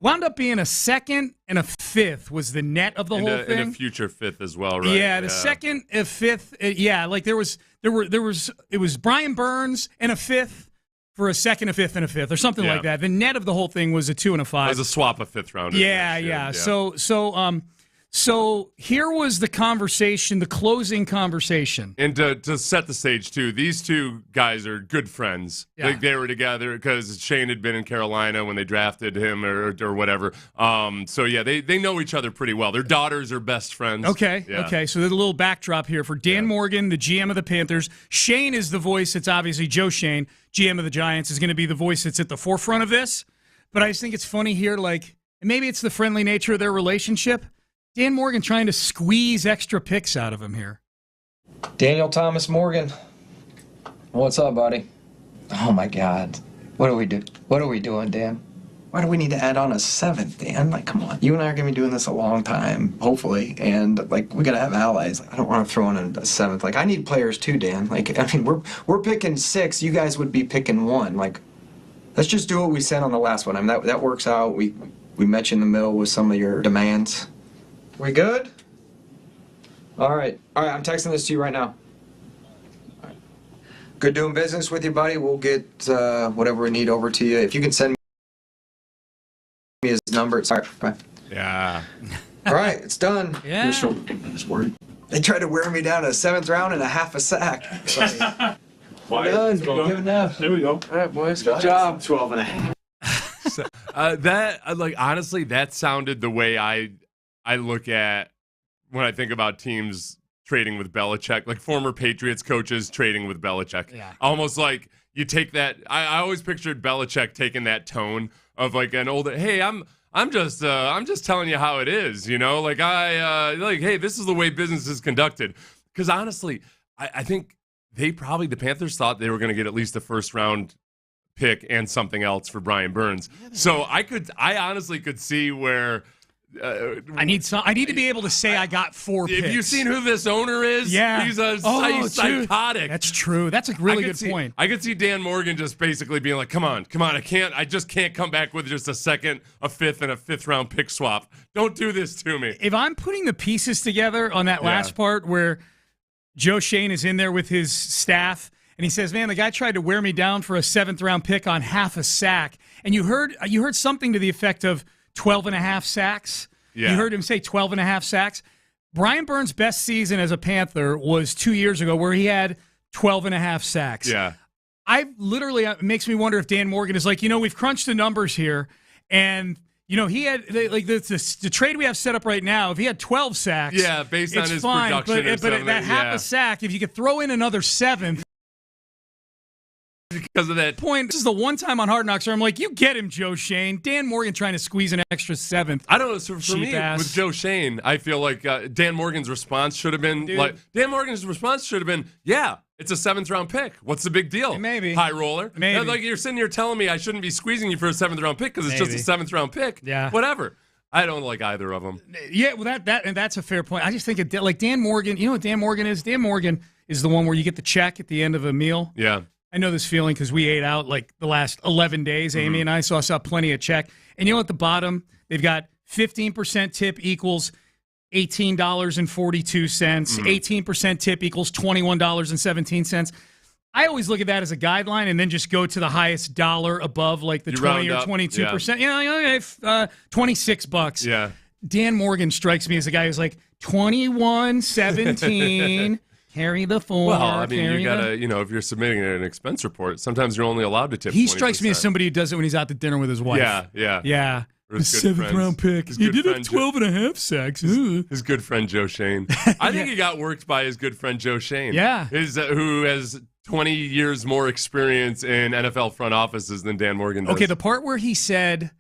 S2: Wound up being a 2nd and a 5th was the net of the whole thing.
S1: And a future 5th as well, right?
S2: Yeah, the 2nd and 5th. Like it was Brian Burns and a 5th for a 2nd, a 5th, and a 5th, or something like that. The net of the whole thing was a 2 and a 5.
S1: It was a swap of 5th rounders.
S2: Yeah. So here was the conversation, the closing conversation.
S1: And to set the stage, too, these two guys are good friends.
S2: Yeah.
S1: They were together because Shane had been in Carolina when they drafted him or whatever. They know each other pretty well. Their daughters are best friends.
S2: Okay. So there's a little backdrop here for Dan Morgan, the GM of the Panthers. Shane is the voice. It's obviously Joe Schoen, GM of the Giants, is going to be the voice that's at the forefront of this. But I just think it's funny here, like, and maybe it's the friendly nature of their relationship. Dan Morgan trying to squeeze extra picks out of him here.
S3: Daniel Thomas Morgan. What's up, buddy? Oh, my God. What do we do? What are we doing, Dan? Why do we need to add on a 7th, Dan? Like, come on. You and I are going to be doing this a long time, hopefully. And, like, we got to have allies. Like, I don't want to throw in a 7th. Like, I need players too, Dan. Like, I mean, we're picking 6. You guys would be picking 1. Like, let's just do what we said on the last one. I mean, that works out. We met you in the middle with some of your demands. We good? All right, I'm texting this to you right now. All right. Good doing business with you, buddy. We'll get whatever we need over to you. If you can send me his number. All right, bye.
S1: Yeah.
S3: All right, it's done.
S2: Yeah.
S3: They tried to wear me down to 7th round and a half a sack. Done. Good enough.
S17: There we go.
S3: All right, boys. Good job.
S17: 12 and a half.
S1: Honestly, that sounded the way I look at when I think about teams trading with Belichick, like former Patriots coaches trading with Belichick.
S2: Yeah.
S1: Almost like you take that. I always pictured Belichick taking that tone of like an older, hey, I'm just telling you how it is, like hey, this is the way business is conducted. Because honestly, I think the Panthers thought they were going to get at least a first round pick and something else for Brian Burns. So I honestly could see where
S2: I need to be able to say I got 4 picks.
S1: Have you seen who this owner is?
S2: Yeah.
S1: He's he's psychotic.
S2: That's true. That's a really good point.
S1: I could see Dan Morgan just basically being like, come on, I just can't come back with just a second, a fifth, and a fifth-round pick swap. Don't do this to me.
S2: If I'm putting the pieces together on that last part where Joe Shane is in there with his staff, and he says, man, the guy tried to wear me down for a 7th-round pick on half a sack. And you heard something to the effect of 12.5 sacks.
S1: Yeah.
S2: You heard him say 12.5 sacks. Brian Burns' best season as a Panther was 2 years ago where he had 12.5 sacks.
S1: Yeah.
S2: It makes me wonder if Dan Morgan is like, we've crunched the numbers here, and he had the trade we have set up right now. If he had 12 sacks,
S1: based on his
S2: fine,
S1: production,
S2: but that half a sack, if you could throw in another 7th.
S1: Because of that
S2: point, this is the one time on Hard Knocks where I'm like, you get him, Joe Shane. Dan Morgan trying to squeeze an extra 7th.
S1: I don't know. So for me, with Joe Shane, I feel like Dan Morgan's response should have been yeah, it's a 7th-round pick. What's the big deal?
S2: Maybe.
S1: High roller.
S2: Maybe.
S1: Like you're sitting here telling me I shouldn't be squeezing you for a 7th-round pick because it's just a 7th-round pick.
S2: Yeah.
S1: Whatever. I don't like either of them.
S2: Yeah, well, that's a fair point. I just think like Dan Morgan. You know what Dan Morgan is? Dan Morgan is the one where you get the check at the end of a meal.
S1: Yeah.
S2: I know this feeling because we ate out like the last 11 days, Amy and I, so I saw plenty of check. And you know at the bottom, they've got 15% tip equals $18.42. 18% tip equals $21.17. I always look at that as a guideline and then just go to the highest dollar above, like the 20 or 22%. Yeah, $26.
S1: Yeah.
S2: Dan Morgan strikes me as a guy who's like, 21.17. Carry the 4.
S1: Well, I mean, you gotta, if you're submitting an expense report, sometimes you're only allowed to tip.
S2: He
S1: 20%.
S2: strikes me as somebody who does it when he's out to dinner with his wife.
S1: Yeah.
S2: The 7th-round pick. He did have 12.5 sacks.
S1: His good friend Joe Shane. I think he got worked by his good friend Joe Shane.
S2: Yeah,
S1: who has 20 years more experience in NFL front offices than Dan Morgan does.
S2: Okay, the part where he said,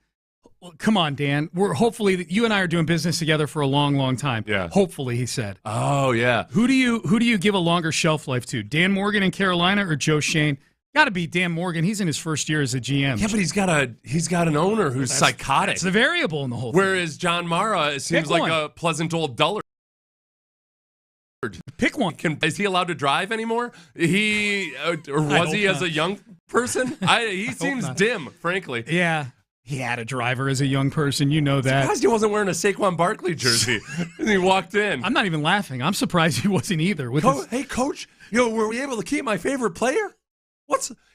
S2: come on, Dan. Hopefully you and I are doing business together for a long, long time.
S1: Yeah.
S2: Hopefully, he said.
S1: Oh yeah.
S2: Who do you give a longer shelf life to? Dan Morgan in Carolina or Joe Shane? Got to be Dan Morgan. He's in his first year as a GM.
S1: Yeah, but he's got an owner who's psychotic.
S2: That's the variable in the whole thing.
S1: Whereas John Mara seems like a pleasant old dullard.
S2: Pick one.
S1: Is he allowed to drive anymore? Or was he as a young person? He seems dim, frankly.
S2: Yeah. He had a driver as a young person. You know that.
S1: Surprised he wasn't wearing a Saquon Barkley jersey when he walked in.
S2: I'm not even laughing. I'm surprised he wasn't either.
S1: Hey, Coach, were we able to keep my favorite player?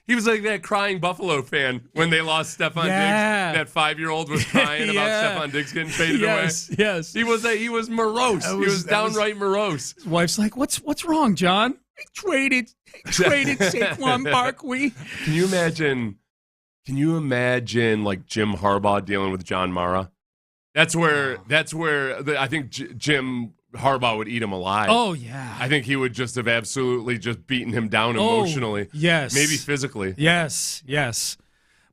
S1: He was like that crying Buffalo fan when they lost Stefon Diggs. That 5-year-old was crying about Stefon Diggs getting faded away.
S2: Yes.
S1: He was morose. He was downright morose.
S2: His wife's like, "What's wrong, John? I traded Saquon Barkley."
S1: Can you imagine like Jim Harbaugh dealing with John Mara? That's where I think Jim Harbaugh would eat him alive.
S2: Oh, yeah.
S1: I think he would just have absolutely just beaten him down emotionally.
S2: Yes.
S1: Maybe physically.
S2: Yes.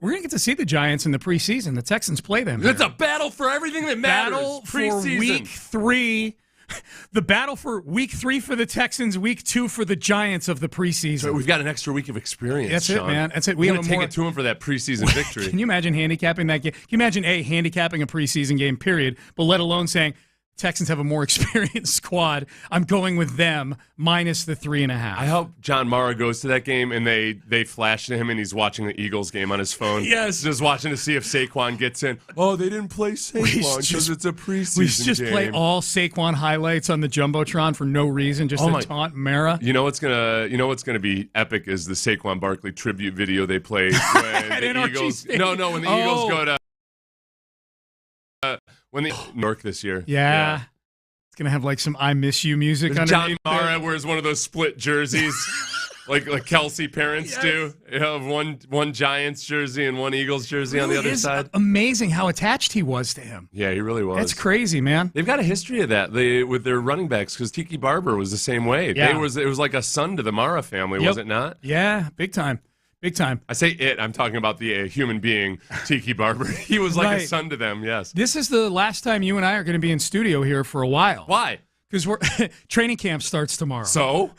S2: We're going to get to see the Giants in the preseason. The Texans play them.
S1: It's a battle for everything that matters.
S2: Battle
S1: preseason.
S2: For Week 3. The battle for Week 3 for the Texans, Week 2 for the Giants of the preseason.
S1: So we've got an extra week of experience,
S2: That's
S1: Sean.
S2: it, man. That's it.
S1: We're going to take it to him for that preseason victory.
S2: Can you imagine handicapping that game? Can you imagine, handicapping a preseason game, period, but let alone saying, Texans have a more experienced squad. I'm going with them minus the 3.5.
S1: I hope John Mara goes to that game and they flash to him and he's watching the Eagles game on his phone.
S2: Yes.
S1: Just watching to see if Saquon gets in. Oh, they didn't play Saquon because it's a preseason
S2: We just
S1: game.
S2: play all Saquon highlights on the Jumbotron for no reason, just to taunt Mara.
S1: You know what's gonna be epic is the Saquon Barkley tribute video they played when the Eagles. When the Eagles go to when the New York this year.
S2: Yeah. It's going to have like some I Miss You music underneath.
S1: John Mara wears one of those split jerseys like Kelsey parents do. You have one Giants jersey and one Eagles jersey on the other side.
S2: Amazing how attached he was to him.
S1: Yeah, he really was.
S2: That's crazy, man.
S1: They've got a history of that with their running backs because Tiki Barber was the same way.
S2: Yeah.
S1: It was like a son to the Mara family, was it not?
S2: Yeah, big time. Big time.
S1: I say it. I'm talking about the human being, Tiki Barber. He was like a son to them, yes.
S2: This is the last time you and I are going to be in studio here for a while.
S1: Why?
S2: because training camp starts tomorrow.
S1: So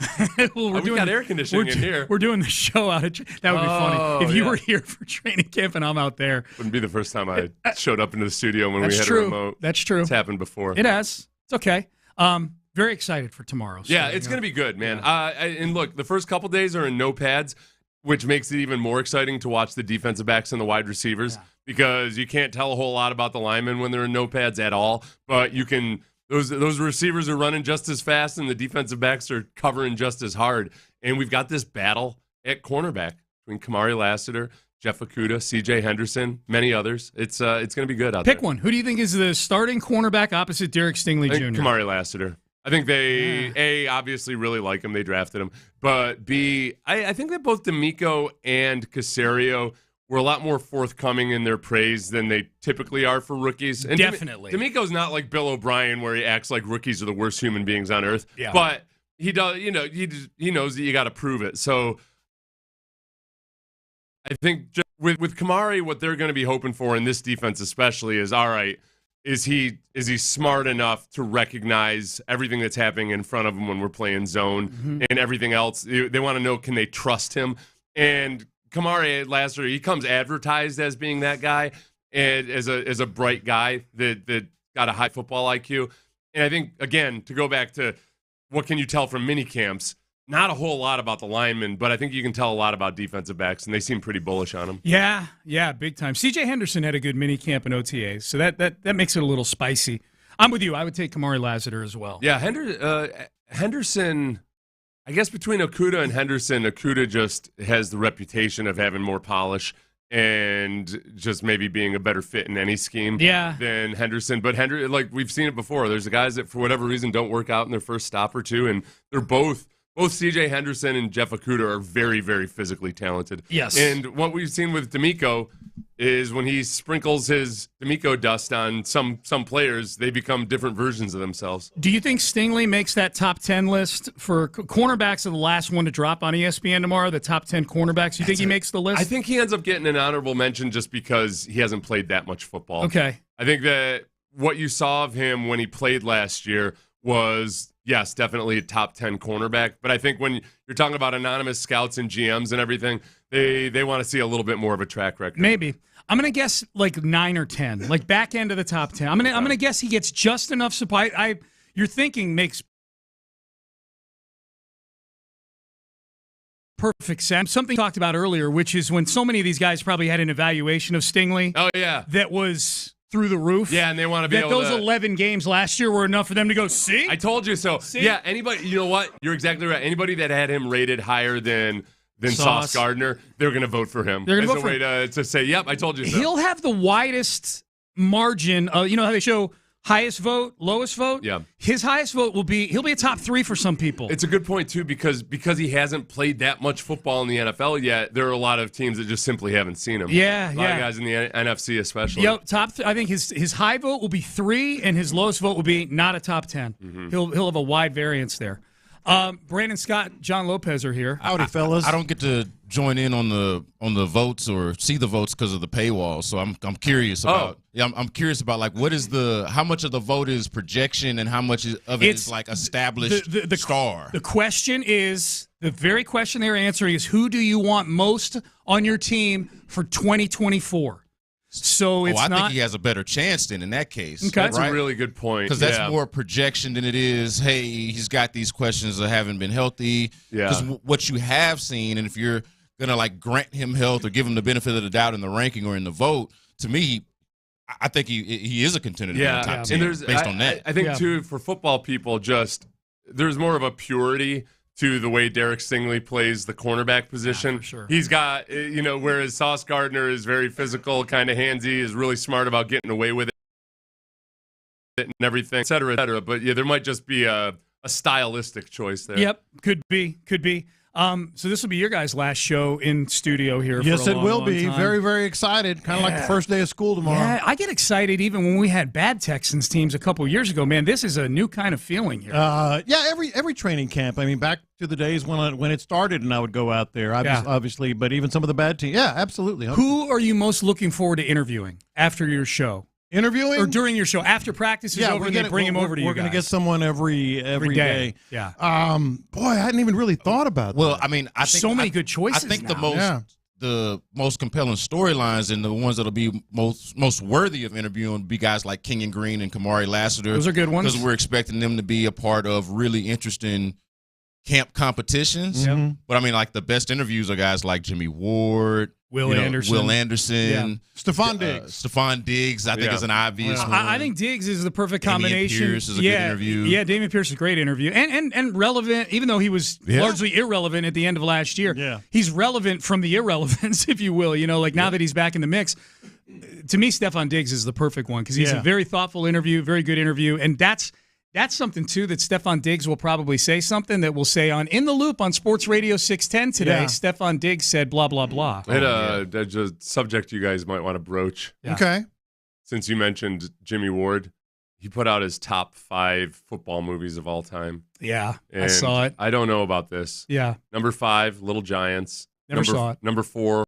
S2: well,
S1: we got air conditioning in here.
S2: We're doing the show out of. That would be funny if you were here for training camp and I'm out there.
S1: Wouldn't be the first time I showed up into the studio when we had
S2: true.
S1: a remote.
S2: That's true.
S1: It's happened before.
S2: It has. It's okay. Very excited for tomorrow.
S1: Yeah, it's going to be good, man. And look, the first couple days are in no pads, which makes it even more exciting to watch the defensive backs and the wide receivers because you can't tell a whole lot about the linemen when they're in no pads at all. But you can. Those receivers are running just as fast, and the defensive backs are covering just as hard. And we've got this battle at cornerback between Kamari Lassiter, Jeff Okudah, C.J. Henderson, many others. It's going to be good out there.
S2: Pick one. Who do you think is the starting cornerback opposite Derek Stingley Jr.?
S1: Kamari Lassiter. I think they, A, obviously really like him. They drafted him. But B, I think that both D'Amico and Caserio were a lot more forthcoming in their praise than they typically are for rookies. And
S2: Definitely.
S1: D'Amico's not like Bill O'Brien where he acts like rookies are the worst human beings on earth.
S2: Yeah.
S1: But he does, he knows that you got to prove it. So I think just with Kamari, what they're going to be hoping for in this defense especially is, all right, is he smart enough to recognize everything that's happening in front of him when we're playing zone and everything else? They want to know, can they trust him? And Kamari Lassiter, he comes advertised as being that guy, and as a bright guy that got a high football IQ. And I think, again, to go back to what can you tell from mini camps, not a whole lot about the linemen, but I think you can tell a lot about defensive backs, and they seem pretty bullish on them.
S2: Yeah, big time. C.J. Henderson had a good mini camp in OTAs, so that makes it a little spicy. I'm with you. I would take Kamari Lassiter as well.
S1: Yeah, Henderson, I guess between Okudah and Henderson, Okudah just has the reputation of having more polish and just maybe being a better fit in any scheme than Henderson. But like we've seen it before, there's the guys that for whatever reason don't work out in their first stop or two, and they're both C.J. Henderson and Jeff Okudah are very, very physically talented.
S2: Yes.
S1: And what we've seen with D'Amico is when he sprinkles his D'Amico dust on some players, they become different versions of themselves.
S2: Do you think Stingley makes that top 10 list for cornerbacks of the last one to drop on ESPN tomorrow, the top 10 cornerbacks? You think he makes the list?
S1: I think he ends up getting an honorable mention just because he hasn't played that much football.
S2: Okay.
S1: I think that what you saw of him when he played last year was, yes, definitely a top 10 cornerback. But I think when you're talking about anonymous scouts and GMs and everything, they want to see a little bit more of a track record.
S2: Maybe. I'm going to guess like 9 or 10, like back end of the top 10. I'm going to guess he gets just enough supply. Your thinking makes perfect sense. Something we talked about earlier, which is when so many of these guys probably had an evaluation of Stingley.
S1: Oh, yeah.
S2: That was through the roof.
S1: Yeah, and they want to be able
S2: to. Those 11 games last year were enough for them to go, see?
S1: I told you so.
S2: See?
S1: Yeah, anybody, you know what? You're exactly right. Anybody that had him rated higher than Sauce Gardner, they're going to vote for him.
S2: They're going to
S1: vote
S2: for
S1: him. As a way to say, yep, I told you so.
S2: He'll have the widest margin. You know how they show highest vote, lowest vote?
S1: Yeah.
S2: His highest vote he'll be a top 3 for some people.
S1: It's a good point, too, because he hasn't played that much football in the NFL yet, there are a lot of teams that just simply haven't seen him.
S2: Yeah,
S1: a lot of guys in the NFC especially.
S2: Yep, I think his high vote will be 3, and his lowest vote will be not a top 10.
S1: Mm-hmm.
S2: He'll have a wide variance there. Brandon Scott, John Lopez are here.
S17: Howdy, fellas. I don't get to join in on the votes or see the votes because of the paywall. So I'm curious about. Yeah, I'm curious about like how much of the vote is projection and how much of it is like established star.
S2: The question is the very question they're answering is who do you want most on your team for 2024? So it's
S17: I think he has a better chance than in that case.
S2: Okay.
S1: That's a really good point.
S17: Because that's more projection than it is, hey, he's got these questions that haven't been healthy.
S1: Yeah.
S17: Because what you have seen, and if you're going to like grant him health or give him the benefit of the doubt in the ranking or in the vote, to me, I think he is a contender to be in the top 10 based on that.
S1: I think, too, for football people, there's more of a purity to the way Derek Stingley plays the cornerback position.
S2: Yeah, for sure.
S1: He's got, whereas Sauce Gardner is very physical, kind of handsy, is really smart about getting away with it and everything, et cetera, et cetera. But, yeah, there might just be a stylistic choice there.
S2: Yep, could be. So this will be your guys' last show in studio here.
S18: Yes,
S2: for a
S18: it will
S2: long
S18: be.
S2: time.
S18: Very, very excited. Kind of like the first day of school tomorrow.
S2: Yeah, I get excited even when we had bad Texans teams a couple years ago. Man, this is a new kind of feeling here.
S18: Every training camp. I mean, back to the days when it started, and I would go out there. Obviously, but even some of the bad teams. Yeah, absolutely.
S2: Who are you most looking forward to interviewing after your show?
S18: Interviewing?
S2: Or during your show. After practice is over and they bring him over to you
S18: We're going to get someone every day.
S2: Yeah.
S18: Boy, I hadn't even really thought about that.
S17: Well, I mean, I think
S2: so many good choices
S17: I think
S2: now.
S17: the most compelling storylines and the ones that'll be most worthy of interviewing would be guys like Kenyon Green and Kamari Lassiter.
S2: Those are good ones.
S17: Because we're expecting them to be a part of really interesting camp competitions.
S2: Mm-hmm.
S17: But I mean, like the best interviews are guys like Jimmy Ward,
S2: Will Anderson.
S18: Stefon Diggs.
S17: Stefon Diggs, I think, is an obvious one.
S2: I think Diggs is the perfect combination.
S17: Dameon Pierce is a good interview.
S2: Yeah, Dameon Pierce is a great interview. And relevant, even though he was largely irrelevant at the end of last year.
S18: Yeah.
S2: He's relevant from the irrelevance, if you will. Now that he's back in the mix. To me, Stefon Diggs is the perfect one because he's a very thoughtful interview, very good interview. And that's something, too, that Stefon Diggs will probably say something that we'll say on In the Loop on Sports Radio 610 today.
S18: Yeah.
S2: Stefon Diggs said blah, blah, blah.
S1: That's a subject you guys might want to broach.
S2: Yeah.
S18: Okay.
S1: Since you mentioned Jimmy Ward, he put out his top 5 football movies of all time.
S2: Yeah,
S1: And
S2: I saw it.
S1: I don't know about this.
S2: Yeah.
S1: Number 5, Little Giants.
S2: Never saw it.
S1: Number 4,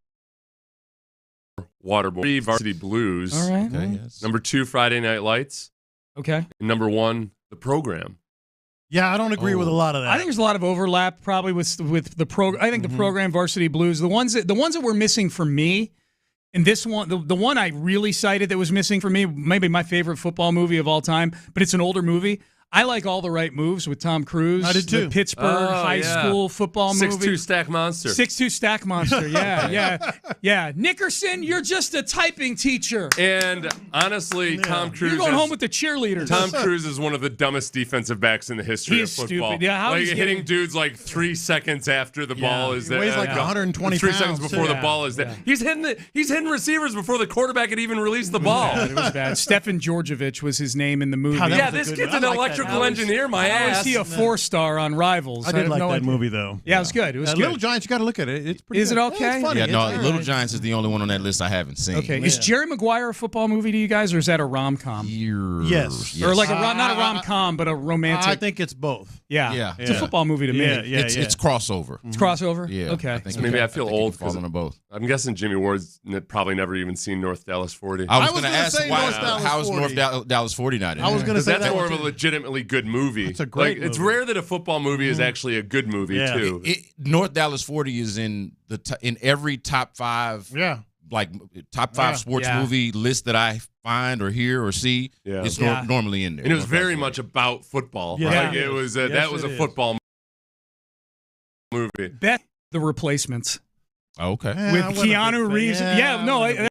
S1: Waterboy. 3, Varsity Blues.
S2: All right.
S17: Okay, yes.
S1: Number 2, Friday Night Lights.
S2: Okay.
S1: And number 1, The Program.
S18: Yeah, I don't agree with a lot of that.
S2: I think there's a lot of overlap probably with the program. I think the program, Varsity Blues, the ones that were missing for me, and this one, the one I really cited that was missing for me, maybe my favorite football movie of all time, but it's an older movie. I like All the Right Moves with Tom Cruise.
S18: I did too.
S2: The Pittsburgh high school football movie.
S1: 6'2" Stack Monster.
S2: 6'2" Stack Monster. Yeah. Nickerson, you're just a typing teacher.
S1: And honestly, Tom Cruise.
S2: You're going home with the cheerleaders.
S1: Tom Cruise is one of the dumbest defensive backs in the history
S2: He's
S1: of football.
S2: stupid. Yeah, how
S1: like
S2: he's
S1: hitting dudes like 3 seconds after the ball is there.
S18: He weighs like 120
S1: 3
S18: pounds.
S1: seconds before the ball is there. He's hitting receivers before the quarterback had even released the ball.
S2: Yeah, it was bad. Stefan Georgievich was his name in the movie.
S1: Yeah, this kid's an electrical engineer. My
S2: How
S1: ass.
S2: is he a 4-star on Rivals?
S18: I did like that
S2: idea.
S18: movie, though.
S2: Yeah, it was good. It was good.
S18: Little Giants, you got to look at it. It's pretty
S2: Is
S18: good.
S2: it okay?
S18: Yeah, it's funny.
S17: Yeah, no,
S18: It's
S17: Little Giants is the only one on that list I haven't seen.
S2: Okay. Is Jerry Maguire a football movie to you guys, or is that a rom-com?
S18: Yes.
S2: Or like not a rom-com, but a romantic.
S18: I think it's both.
S2: Yeah. It's a football movie to me.
S17: It's crossover.
S2: It's crossover?
S17: Yeah.
S2: Okay.
S1: Maybe I feel old
S17: because
S1: because
S17: of both.
S1: I'm guessing Jimmy Ward's probably never even seen North Dallas 40.
S17: I was going to
S18: gonna
S17: ask
S18: say North Dallas
S17: how is
S18: 40.
S17: North Dallas 40 not in
S18: I was
S17: there?
S18: going to say
S1: that's
S18: that
S1: more
S18: one,
S1: of a
S18: too.
S1: legitimately good movie.
S18: It's a great
S1: It's
S18: movie.
S1: rare that a football movie is actually a good movie
S18: Yeah.
S1: too.
S17: North Dallas 40 is in in every top 5 like top 5 sports movie list that I find or hear or see.
S1: Yeah.
S17: It's normally in there.
S1: And it was very much about football.
S2: Yeah.
S1: Like it was
S18: Yes,
S1: that was
S18: it
S1: a
S18: is.
S1: football movie.
S2: Bet The Replacements.
S17: Okay.
S2: With Keanu Reeves.
S18: Yeah,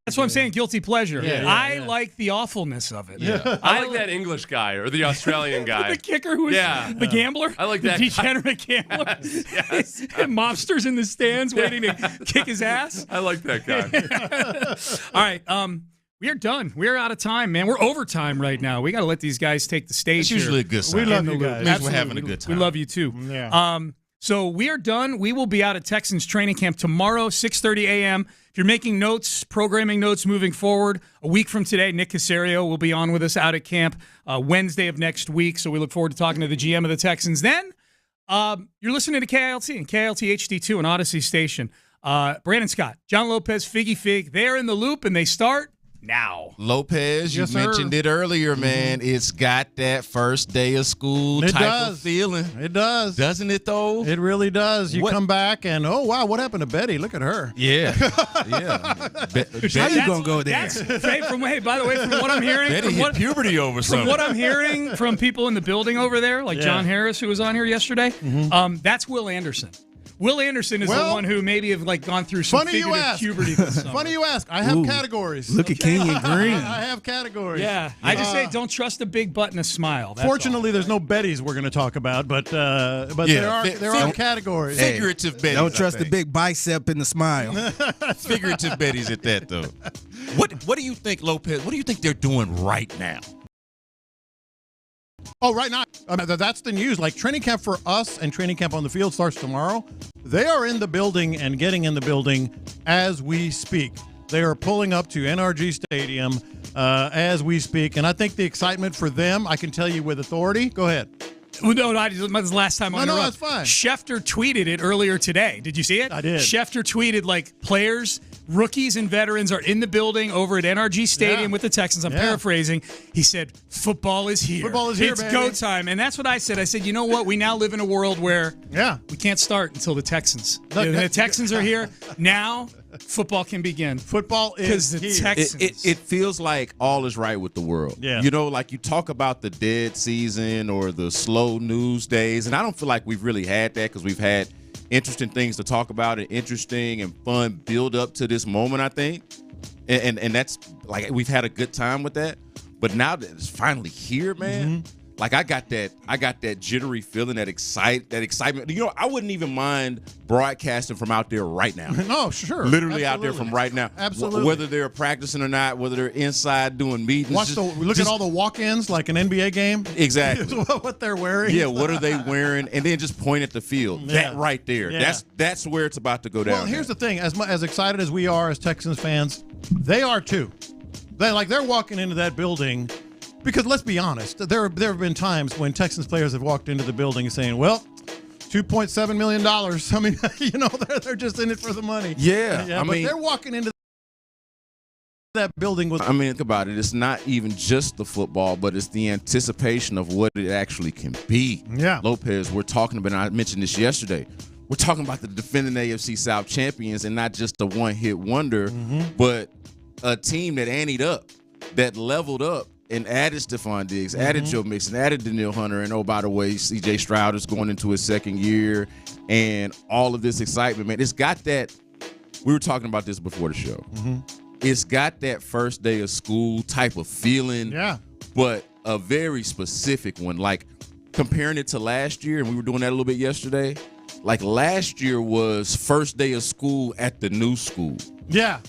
S2: That's what I'm saying. Guilty pleasure.
S18: Yeah,
S2: I like the awfulness of it.
S17: Yeah.
S1: I like that English guy or the Australian guy.
S2: The kicker who is the gambler?
S1: I like that
S2: The
S1: guy.
S2: degenerate gambler?
S1: Yes.
S2: And mobsters in the stands waiting to kick his ass?
S1: I like that guy.
S2: All right. We are done. We're out of time, man. We're overtime right now. We got to let these guys take the stage.
S17: It's usually a good sign.
S18: We love you guys.
S17: At least we're having a good time.
S2: We love you too.
S18: Yeah.
S2: So we are done. We will be out at Texans training camp tomorrow, 6:30 a.m. If you're making notes, programming notes moving forward, a week from today, Nick Caserio will be on with us out at camp Wednesday of next week. So we look forward to talking to the GM of the Texans then. You're listening to KILT and KILT HD2, an Odyssey station. Brandon Scott, John Lopez, Figgy Fig, they're in the loop, and they start now.
S17: Lopez,
S18: Yes,
S17: you
S18: sir.
S17: mentioned it earlier, man. It's got that first day of school
S18: It
S17: type
S18: does.
S17: of feeling.
S18: It does.
S17: Doesn't it, though?
S18: It really does. You come back and, oh, wow, what happened to Betty? Look at her.
S17: Yeah. Yeah.
S2: How
S17: you going to go there?
S2: Hey, by the way, from what I'm hearing,
S17: Betty hit puberty over
S2: from
S17: something.
S2: what I'm hearing from people in the building over there, like John Harris, who was on here yesterday, that's Will Anderson. Will Anderson is the one who maybe have gone through some figurative puberty this summer.
S18: Funny you ask. I have categories.
S19: Look at Kenyon Green.
S18: I have categories.
S2: Yeah. I just say don't trust a big butt and a smile. That's
S18: Fortunately, there's no Bettys we're going to talk about, but there are categories.
S17: Figurative Betties.
S19: Don't trust the big bicep in the smile.
S17: Figurative Betties at that, though. What do you think, Lopez? What do you think they're doing right now?
S18: Oh, right now, that's the news. Like training camp for us and training camp on the field starts tomorrow. They are in the building and getting in the building as we speak. They are pulling up to NRG Stadium as we speak. And I think the excitement for them, I can tell you with authority. Go ahead.
S2: Well, no, this is the last time on
S18: No, that's fine.
S2: Schefter tweeted it earlier today. Did you see it?
S18: I did.
S2: Schefter tweeted, players, rookies and veterans are in the building over at NRG Stadium with the Texans. I'm paraphrasing. He said, football is here.
S18: Football is here,
S2: It's
S18: baby.
S2: go time. And that's what I said. I said, you know what? We now live in a world where we can't start until the Texans. The Texans are here. Now football can begin.
S18: Football is
S2: the
S18: here.
S2: Texans.
S17: It feels like all is right with the world.
S18: Yeah.
S17: You know, like you talk about the dead season or the slow news days, and I don't feel like we've really had that because we've had interesting things to talk about and interesting and fun build up to this moment, I think. And that's like we've had a good time with that. But now that it's finally here, man. Like I got that jittery feeling, that excitement. You know, I wouldn't even mind broadcasting from out there right now.
S18: No, sure.
S17: Literally out there from right now.
S18: Absolutely.
S17: Whether they're practicing or not, whether they're inside doing meetings.
S18: Look at all the walk-ins like an NBA game.
S17: Exactly.
S18: What they're wearing.
S17: Yeah, what are they wearing? And then just point at the field.
S18: Yeah.
S17: That right there.
S18: Yeah.
S17: That's where it's about to go down.
S18: Well, here's the thing. As excited as we are as Texans fans, they are too. They're walking into that building because let's be honest, there have been times when Texans players have walked into the building saying, well, $2.7 million. I mean, you know, they're just in it for the money.
S17: Yeah. I
S18: but
S17: mean,
S18: they're walking into that building with.
S17: I mean, think about it. It's not even just the football, but it's the anticipation of what it actually can be.
S18: Yeah.
S17: Lopez, we're talking about, and I mentioned this yesterday, we're talking about the defending AFC South champions and not just a one-hit wonder, but a team that anteed up, that leveled up, and added Stefon Diggs, added Joe Mixon, added Danielle Hunter, and oh, by the way, C.J. Stroud is going into his second year, and all of this excitement, man. It's got that – we were talking about this before the show. It's got that first day of school type of feeling, but a very specific one. Like, comparing it to last year, and we were doing that a little bit yesterday, like last year was first day of school at the new school.
S18: Yeah.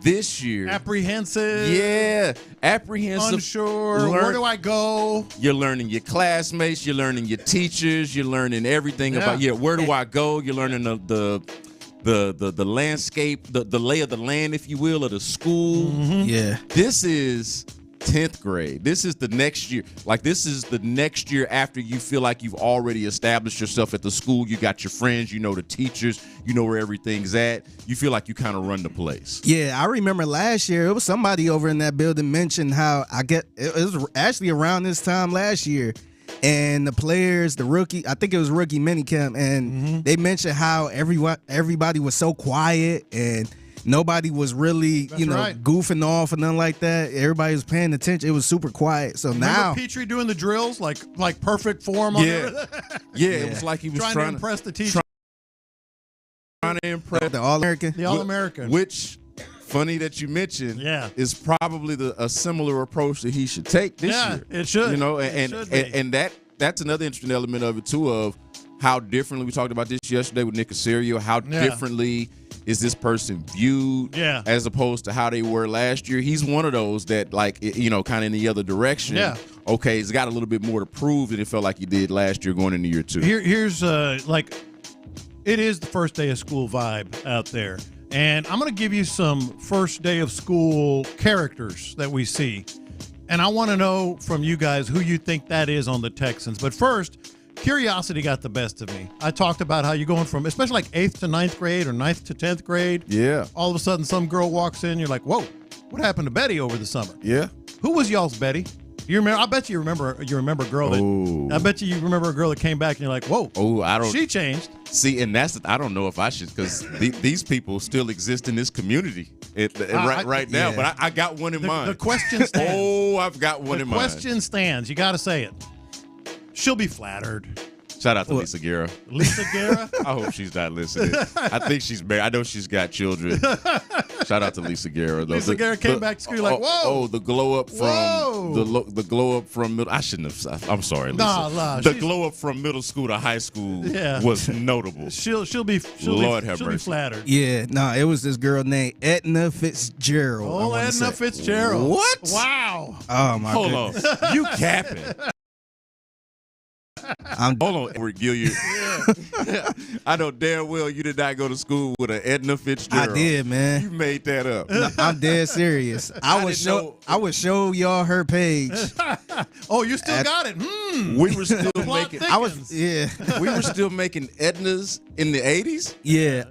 S17: This year,
S18: apprehensive.
S17: Yeah, apprehensive.
S18: Unsure. Where do I go?
S17: You're learning your classmates. You're learning your teachers. You're learning everything about. Yeah, where do I go? You're learning the landscape, the lay of the land, if you will, of the school.
S19: Yeah.
S17: This is 10th grade. This is the next year. Like, this is the next year after you feel like you've already established yourself at the school. You got your friends. You know the teachers. You know where everything's at. You feel like you kind of run the place.
S19: Yeah, I remember last year, it was somebody over in that building mentioned how it was actually around this time last year. And the players, the rookie, I think it was rookie minicamp, and they mentioned how everybody was so quiet and nobody was really, goofing off or nothing like that. Everybody was paying attention. It was super quiet. So
S18: Remember
S19: now
S18: Petrie doing the drills, like perfect form on
S17: Yeah, it was like he was
S18: trying to impress the teacher.
S17: Trying to impress
S19: the All-American.
S18: The All-American.
S17: Which, funny that you mentioned, is probably a similar approach that he should take this year.
S18: It should.
S17: You know, and that's another interesting element of it too, of how differently we talked about this yesterday with Nick Caserio, how differently is this person viewed as opposed to how they were last year. He's one of those that, like, you know, kind of in the other direction.
S18: Yeah.
S17: Okay, he's got a little bit more to prove than it felt like he did last year going into year two.
S18: Here's it is the first day of school vibe out there. And I'm going to give you some first day of school characters that we see. And I want to know from you guys who you think that is on the Texans. But first, curiosity got the best of me. I talked about how you're going from, especially like 8th to 9th grade or 9th to 10th grade.
S17: Yeah.
S18: All of a sudden, some girl walks in. You're like, whoa, what happened to Betty over the summer?
S17: Yeah.
S18: Who was y'all's Betty? You remember? I bet you remember a girl that. I bet you remember a girl that came back and you're like, whoa.
S17: Oh, I don't.
S18: She changed.
S17: See, and I don't know if I should, because these people still exist in this community right now.
S19: Yeah.
S17: But I got one in mind.
S18: The question stands.
S17: Oh, I've got one in mind.
S18: The question stands. You got to say it. She'll be flattered.
S17: Shout out to Lisa Guerra.
S18: Lisa Guerra?
S17: I hope she's not listening. I think she's married. I know she's got children. Shout out to Lisa Guerra. Though.
S18: Lisa Guerra came back to school like, whoa.
S17: Oh, the glow up from the glow up from middle. I shouldn't have. I'm sorry, Lisa.
S18: Nah,
S17: the glow up from middle school to high school was notable.
S18: She'll be flattered.
S19: Yeah, it was this girl named Edna Fitzgerald.
S18: Oh, Edna Fitzgerald.
S17: What?
S18: Wow.
S19: Oh my
S17: goodness.
S19: Hold
S17: on. You capping.
S19: I'm
S17: Hold on, Edward Gilliard. I know damn well you did not go to school with an Edna Fitzgerald.
S19: I did, man.
S17: You made that up.
S19: No, I'm dead serious. I would show y'all her page.
S18: Oh, you still got it?
S17: We were still making.
S19: We
S17: were still making Ednas in the 80s.
S19: Yeah,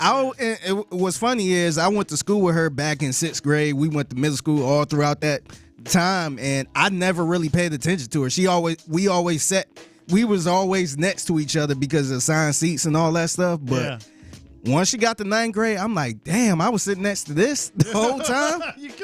S19: what's funny is I went to school with her back in 6th grade. We went to middle school all throughout that time, and I never really paid attention to her. We was always next to each other because of assigned seats and all that stuff. But once she got to 9th grade, I'm like, damn, I was sitting next to this the whole time,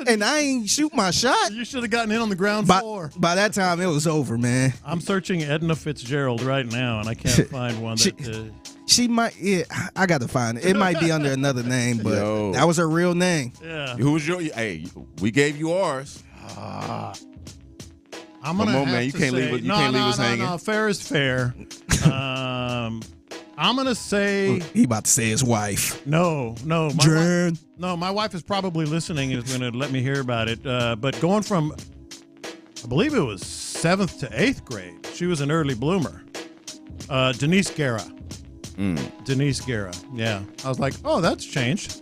S19: and I ain't shoot my shot.
S18: You should have gotten in on the ground floor.
S19: By that time, it was over, man.
S18: I'm searching Edna Fitzgerald right now, and I can't find one that.
S19: She might. Yeah, I got to find it. It might be under another name, but that was her real name.
S18: Yeah.
S17: Who was your? Hey, we gave you ours.
S18: I'm gonna
S17: Come on,
S18: have
S17: man. You
S18: to
S17: can't
S18: say,
S17: leave us hanging.
S18: No, fair is fair. I'm gonna say
S19: he about to say his wife.
S18: No.
S19: Jen.
S18: My wife is probably listening and is gonna let me hear about it. But going from, I believe it was 7th to 8th grade, she was an early bloomer. Denise Guerra. Denise Guerra. Yeah, I was like, oh, that's changed.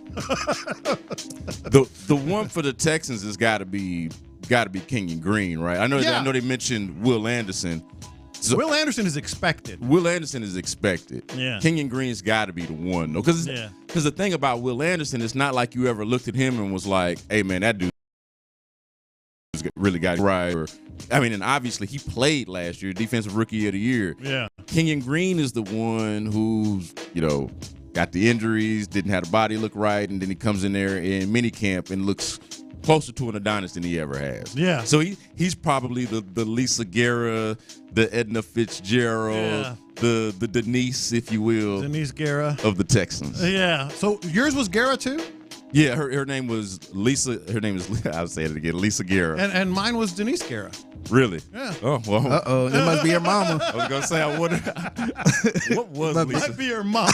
S17: The one for the Texans has got to be Kenyon Green, right? I know they mentioned Will Anderson. So
S18: Will Anderson is expected.
S17: Yeah. Kenyon Green's got to be the one, though, because the thing about Will Anderson, it's not like you ever looked at him and was like, hey, man, that dude really got it right. And obviously he played last year, Defensive Rookie of the Year.
S18: Yeah.
S17: Kenyon Green is the one who's, got the injuries, didn't have the body look right, and then he comes in there in minicamp and looks closer to an Adonis than he ever has.
S18: Yeah.
S17: So he's probably the Lisa Guerra, the Edna Fitzgerald, the Denise, if you will.
S18: Denise Guerra.
S17: Of the Texans.
S18: Yeah. So yours was Guerra too?
S17: Yeah, her name was Lisa. Her name is, I'll say it again, Lisa Guerra.
S18: And mine was Denise Guerra.
S17: Really?
S18: Yeah.
S17: Oh, well.
S19: Uh-oh, it must be her mama.
S17: I was going to say, I wonder. What was
S18: That
S17: Lisa?
S18: might be her mama.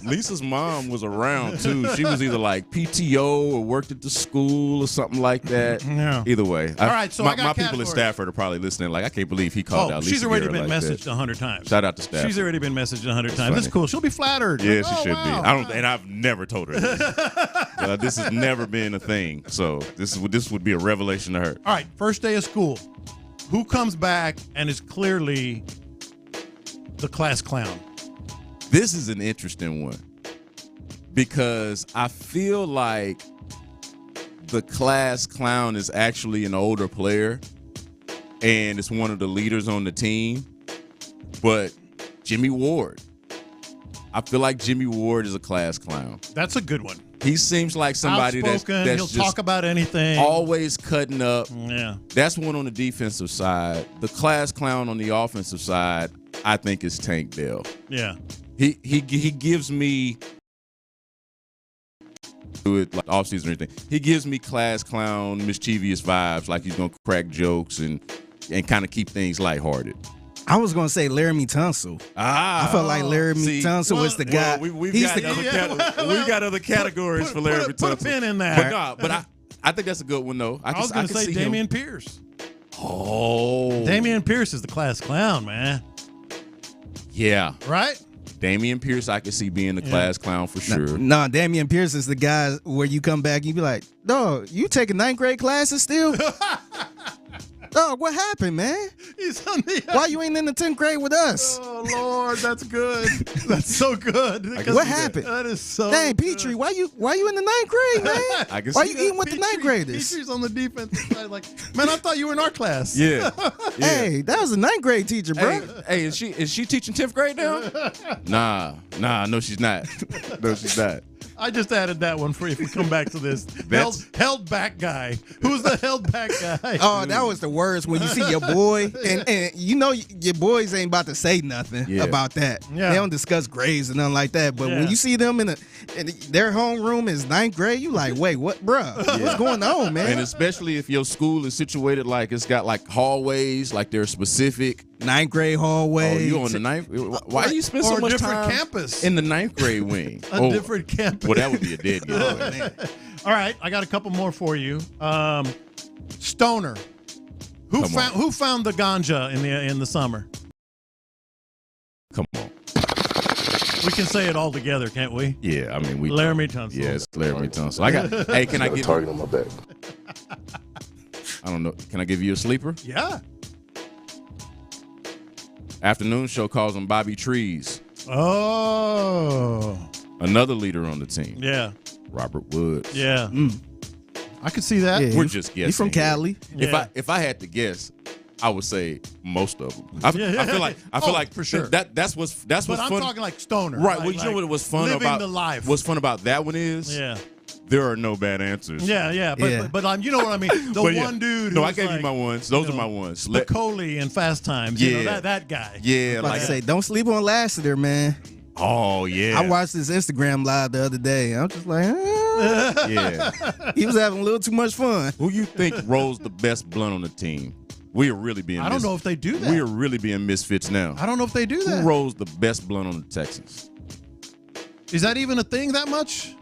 S17: Lisa's mom was around, too. She was either like PTO or worked at the school or something like that.
S18: Yeah.
S17: Either way.
S18: All right, so
S17: my
S18: I got
S17: people in
S18: categories.
S17: Stafford are probably listening like, I can't believe he called out Lisa
S18: she's already
S17: Guerra
S18: been
S17: like
S18: messaged
S17: that.
S18: 100 times.
S17: Shout out to Stafford.
S18: She's already been messaged 100 times.
S17: funny.
S18: That's cool. She'll be flattered.
S17: Yeah,
S18: Like,
S17: she should be.
S18: wow.
S17: And I've never told her this. This has never been a thing. So this would be a revelation to her.
S18: All right, first day of school. Who comes back and is clearly the class clown?
S17: This is an interesting one because I feel like the class clown is actually an older player and it's one of the leaders on the team. But Jimmy Ward, I feel like Jimmy Ward is a class clown.
S18: That's a good one.
S17: He seems like somebody that's
S18: He'll
S17: just
S18: talk about anything.
S17: always cutting up.
S18: Yeah.
S17: That's one on the defensive side. The class clown on the offensive side, I think, is Tank Dell.
S18: Yeah.
S17: He gives me do it like off season or anything. He gives me class clown, mischievous vibes, like he's gonna crack jokes and kind of keep things lighthearted.
S19: I was going to say Laramie Tunsil. I felt like Laramie Tunsil was the guy.
S17: We've got other categories for Laramie Tunsil.
S18: Put a pin in that.
S17: But I think that's a good one, though.
S18: I was going to say Damian Pierce.
S17: Oh.
S18: Damian Pierce is the class clown, man.
S17: Yeah.
S18: Right?
S17: Damian Pierce, I can see being the class clown for sure.
S19: No, Damian Pierce is the guy where you come back and you be like, dog, you taking 9th grade classes still? Dog, what happened, man?
S18: He's on the
S19: Why you ain't in the 10th grade with us?
S18: Oh, Lord, that's good. That's so good.
S19: What happened?
S18: That is so
S19: Dang,
S18: good.
S19: Petrie, why you in the 9th grade, man?
S17: I can
S19: Why
S17: see
S19: you
S17: that.
S19: eating with the 9th graders?
S18: Petrie's on the defensive side. Like, man, I thought you were in our class.
S17: Yeah.
S19: Hey, that was a 9th grade teacher, bro.
S17: Hey, is she teaching 10th grade now? Nah, no, she's not. No, she's not.
S18: I just added that one for you if we come back to this. Held back guy. Who's the held back guy?
S19: Oh, that was the worst when you see your boy, and you know your boys ain't about to say nothing about that.
S18: Yeah.
S19: They don't discuss grades and nothing like that. But when you see them in their homeroom is 9th grade, you like, wait, what, bruh? What's going on, man?
S17: And especially if your school is situated like it's got like hallways, like they're specific.
S19: 9th grade hallway.
S17: Oh, you on the 9th? Why do you spend so much time
S18: campus.
S17: in the 9th grade wing?
S18: A different campus.
S17: Well, that would be a dead game.
S18: All right, I got a couple more for you. Stoner. Who found the ganja in the summer?
S17: Come on.
S18: We can say it all together, can't we?
S17: Yeah, I mean, we.
S18: Laramie Tunsil.
S17: Yes, Laramie Tunsil. I got. Hey, can I give
S20: target on my back?
S17: I don't know. Can I give you a sleeper?
S18: Yeah.
S17: Afternoon show calls him Bobby Trees.
S18: Oh.
S17: Another leader on the team.
S18: Yeah.
S17: Robert Woods.
S18: Yeah. I could see that.
S19: Yeah,
S17: We're just guessing.
S19: He's from Cali.
S17: If I had to guess, I would say most of them. I feel like
S18: for sure.
S17: That's what's
S18: But
S17: fun.
S18: I'm talking like Stoner.
S17: Right.
S18: Like,
S17: Well, you know what was fun
S18: living
S17: about
S18: the life.
S17: What's fun about that one is there are no bad answers.
S18: Yeah. But you know what I mean. The one dude.
S17: No, I gave you my ones. Those are my ones.
S18: Spicoli and Fast Times. You know, that guy.
S17: Yeah.
S19: Like I say, don't sleep on Lassiter, man.
S17: Oh yeah.
S19: I watched his Instagram live the other day. I'm just like,
S17: Yeah.
S19: He was having a little too much fun.
S17: Who you think rolls the best blunt on the team? We are really being.
S18: I don't know if they do that.
S17: We are really being misfits now.
S18: I don't know if they do that.
S17: Who rolls the best blunt on the Texans?
S18: Is that even a thing that much?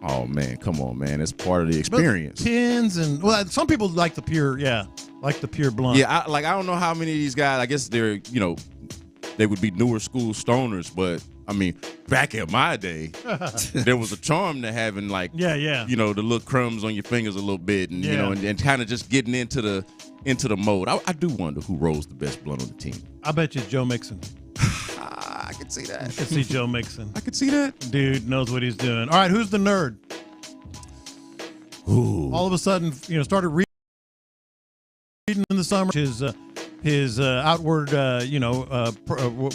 S17: Oh man, come on, man! It's part of the experience.
S18: But pins and some people like the pure, blunt.
S17: Yeah, I don't know how many of these guys. I guess they're they would be newer school stoners, but I mean, back in my day, there was a charm to having the little crumbs on your fingers a little bit, and and kind of just getting into the mode. I do wonder who rolls the best blunt on the team.
S18: I bet you it's Joe Mixon.
S17: I can see that.
S18: I can see Joe Mixon.
S17: I can see that.
S18: Dude knows what he's doing. All right, who's the nerd?
S17: Ooh.
S18: All of a sudden, started reading in the summer. His outward,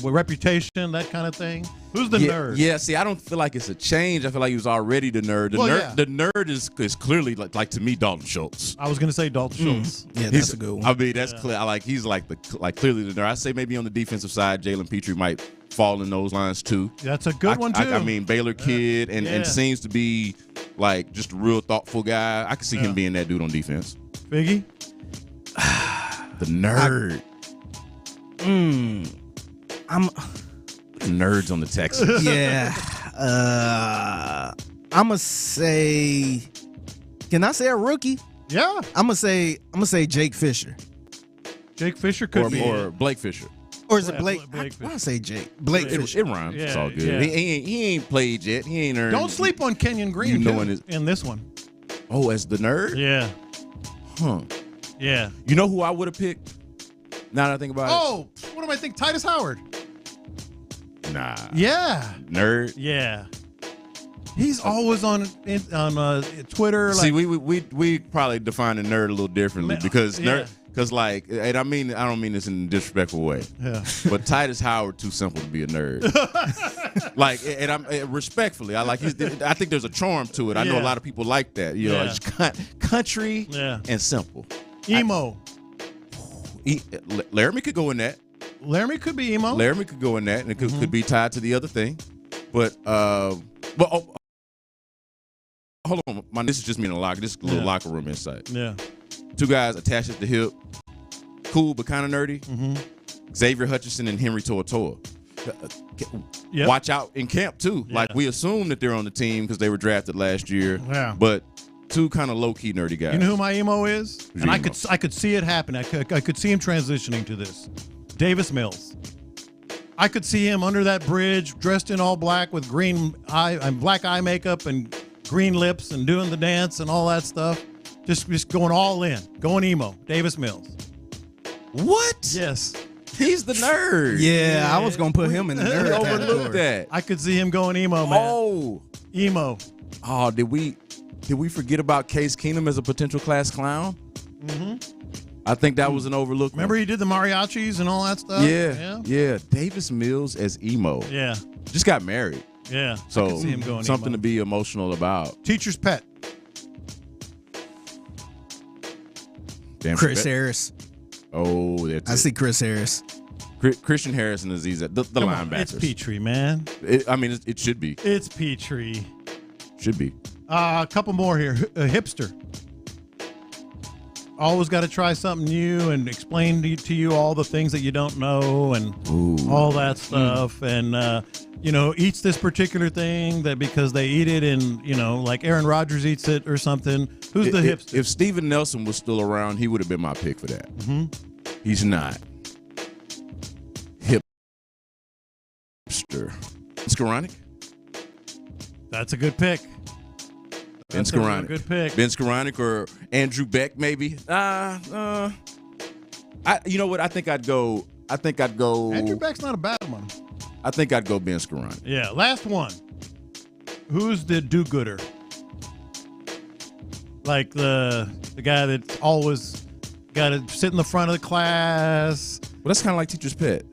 S18: reputation, that kind of thing. Who's the nerd?
S17: Yeah, see, I don't feel like it's a change. I feel like he was already the nerd. The nerd is clearly like to me Dalton Schultz.
S18: I was going to say Dalton Schultz.
S19: Yeah, that's a good one.
S17: I mean, that's clear. He's clearly the nerd. I say maybe on the defensive side, Jalen Petrie might fall in those lines too.
S18: That's a good one too.
S17: I mean, Baylor kid and seems to be like just a real thoughtful guy. I can see him being that dude on defense.
S18: Biggie?
S17: The nerd.
S19: I'm
S17: nerds on the Texans.
S19: Yeah. I'm gonna say. Can I say a rookie?
S18: Yeah.
S19: I'm gonna say Jake Fisher.
S18: Jake Fisher could be.
S17: Or Blake Fisher.
S19: Or is it Blake?
S18: Blake
S19: Why I say Jake? Blake Fisher.
S17: It rhymes.
S18: Yeah,
S17: it's all good.
S18: yeah.
S17: He ain't played yet. He ain't earned.
S18: Don't sleep on Kenyon Green in this one.
S17: Oh, as the nerd?
S18: Yeah.
S17: Huh.
S18: Yeah.
S17: You know who I would have picked? Now that I think about it.
S18: Oh, what do I think? Titus Howard.
S17: Nah.
S18: Yeah.
S17: Nerd.
S18: Yeah. He's always on Twitter.
S17: See, we probably define a nerd a little differently because nerd. Because and I don't mean this in a disrespectful way.
S18: Yeah.
S17: But Titus Howard too simple to be a nerd. And I'm respectfully, I think there's a charm to it. I know a lot of people like that. It's country and simple.
S18: Emo.
S17: Laramie could go in that.
S18: Laramie could be emo.
S17: Laramie could go in that, and it could be tied to the other thing. But hold on, this is just me in the locker. This is a little locker room insight.
S18: Yeah.
S17: Two guys attached at the hip, cool but kind of nerdy.
S18: Mm-hmm.
S17: Xavier Hutchinson and Henry To'oTo'o. Watch out in camp too.
S18: Yeah.
S17: Like we assume that they're on the team because they were drafted last year.
S18: Yeah.
S17: But two kind of low key nerdy guys.
S18: You know who my emo is?
S17: Who's
S18: And
S17: your
S18: I could see it happen. I could see him transitioning to this. Davis Mills. I could see him under that bridge, dressed in all black with black eye makeup and green lips and doing the dance and all that stuff. Just going all in, going emo. Davis Mills.
S17: What?
S18: Yes.
S17: He's the nerd.
S19: Yeah, I was gonna put him in the nerd
S17: Overlook
S19: category.
S17: that.
S18: I could see him going emo, man.
S17: Oh,
S18: emo.
S17: Oh, did we forget about Case Keenum as a potential class clown?
S18: Mm-hmm.
S17: I think that was an overlook.
S18: Remember he did the mariachis and all that stuff?
S17: Yeah. Davis Mills as emo.
S18: Yeah.
S17: Just got married.
S18: Yeah.
S17: So
S18: I could see him going
S17: something
S18: emo.
S17: to be emotional about.
S18: Teacher's pet.
S19: Chris Harris.
S17: Oh,
S19: I see Chris Harris.
S17: Christian Harris and Aziz, the linebackers.
S18: It's Petrie, man.
S17: It should be.
S18: It's Petrie.
S17: Should be.
S18: A couple more here. A hipster. Always got to try something new and explain to you all the things that you don't know and all that stuff. And, eats this particular thing that because they eat it and, like Aaron Rodgers eats it or something. Who's the hipster?
S17: If Steven Nelson was still around, he would have been my pick for that.
S18: Mm-hmm.
S17: He's not.
S20: Skoranek?
S18: That's a good pick.
S20: Ben
S18: That's a real
S20: Skoranek.
S18: good pick.
S20: Ben Skoranek or Andrew Beck, maybe. You know what? I think I'd go.
S18: Andrew Beck's not a bad one.
S20: I think I'd go Ben Skoranek.
S18: Yeah. Last one. Who's the do-gooder? Like the guy that's always got to sit in the front of the class.
S20: Well, that's kind of like teacher's pet.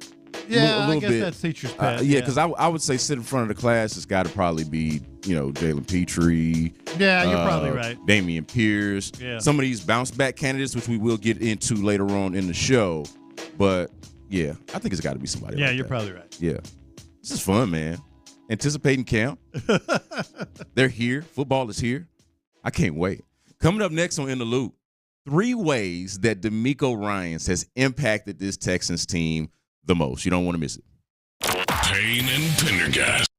S18: Yeah,
S20: a little
S18: I guess
S20: bit.
S18: that's teacher's pet.
S20: Yeah, because I would say sit in front of the class. It's got to probably be Jalen Petrie.
S18: Yeah, you're probably right.
S20: Damian Pierce.
S18: Yeah.
S20: Some of these bounce back candidates, which we will get into later on in the show. But yeah, I think it's got to be somebody.
S18: Yeah,
S20: like
S18: you're
S20: that.
S18: probably right.
S20: Yeah, this is fun, man. Anticipating camp. They're here. Football is here. I can't wait. Coming up next on In the Loop, 3 ways that DeMeco Ryans has impacted this Texans team the most. You don't want to miss it.
S6: Payne and Pendergast.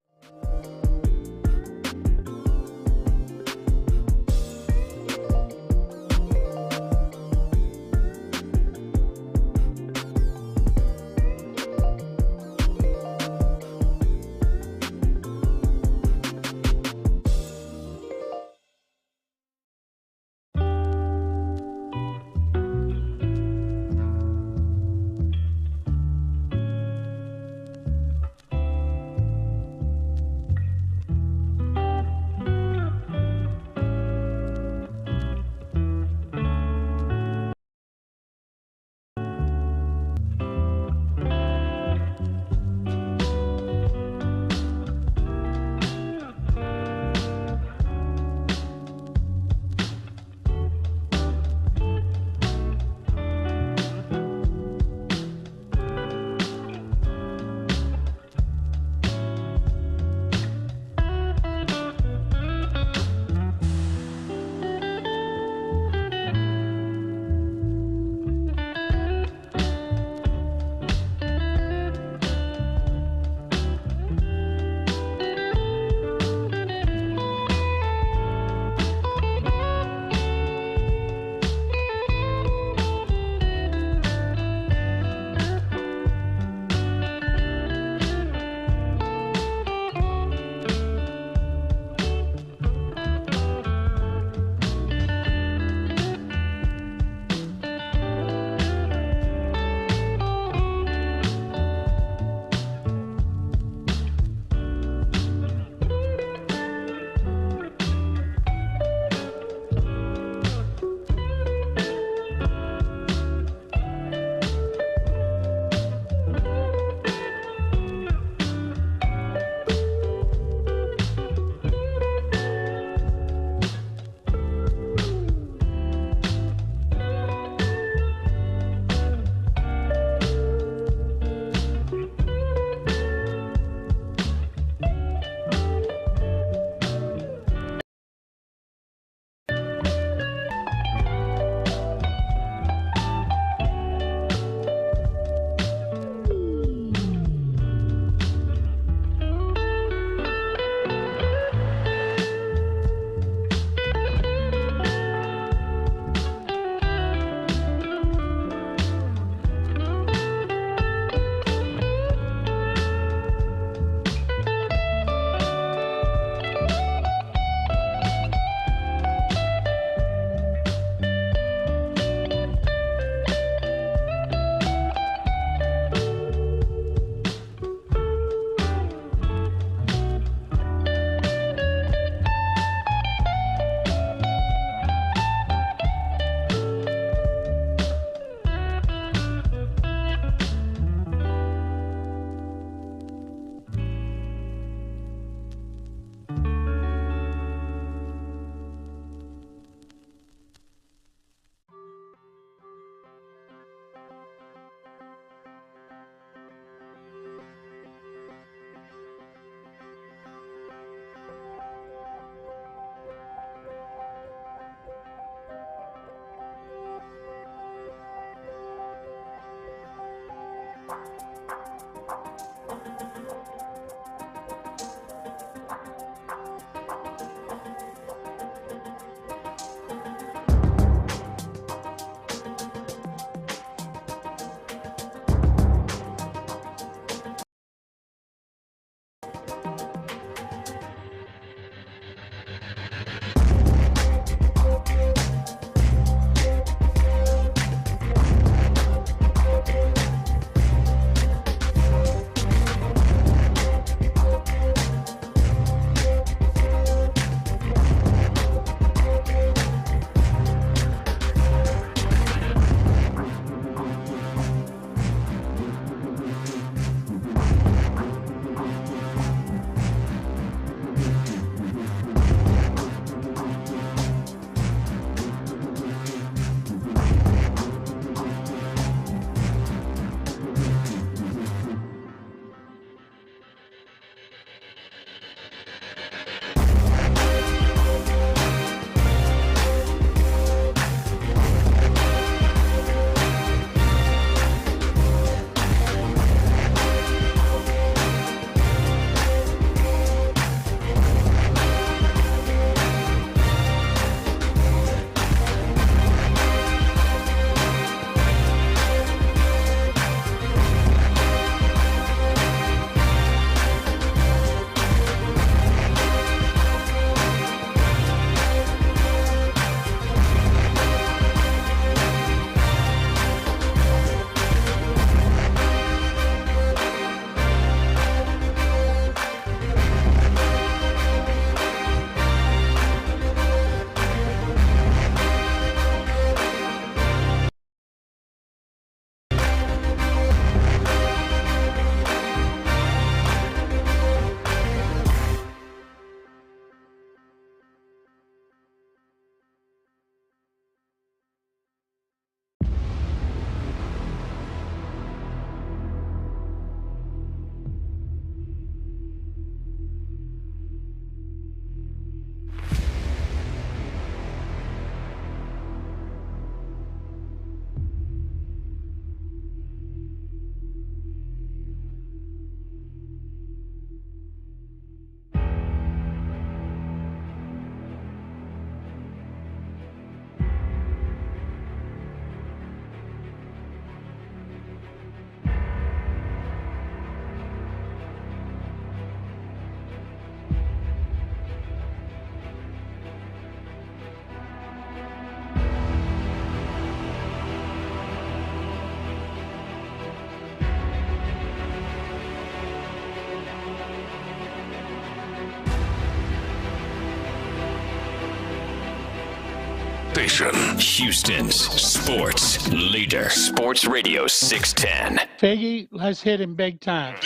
S6: station.
S5: Houston's sports leader. Sports Radio 610.
S21: Faggy has hit him big time.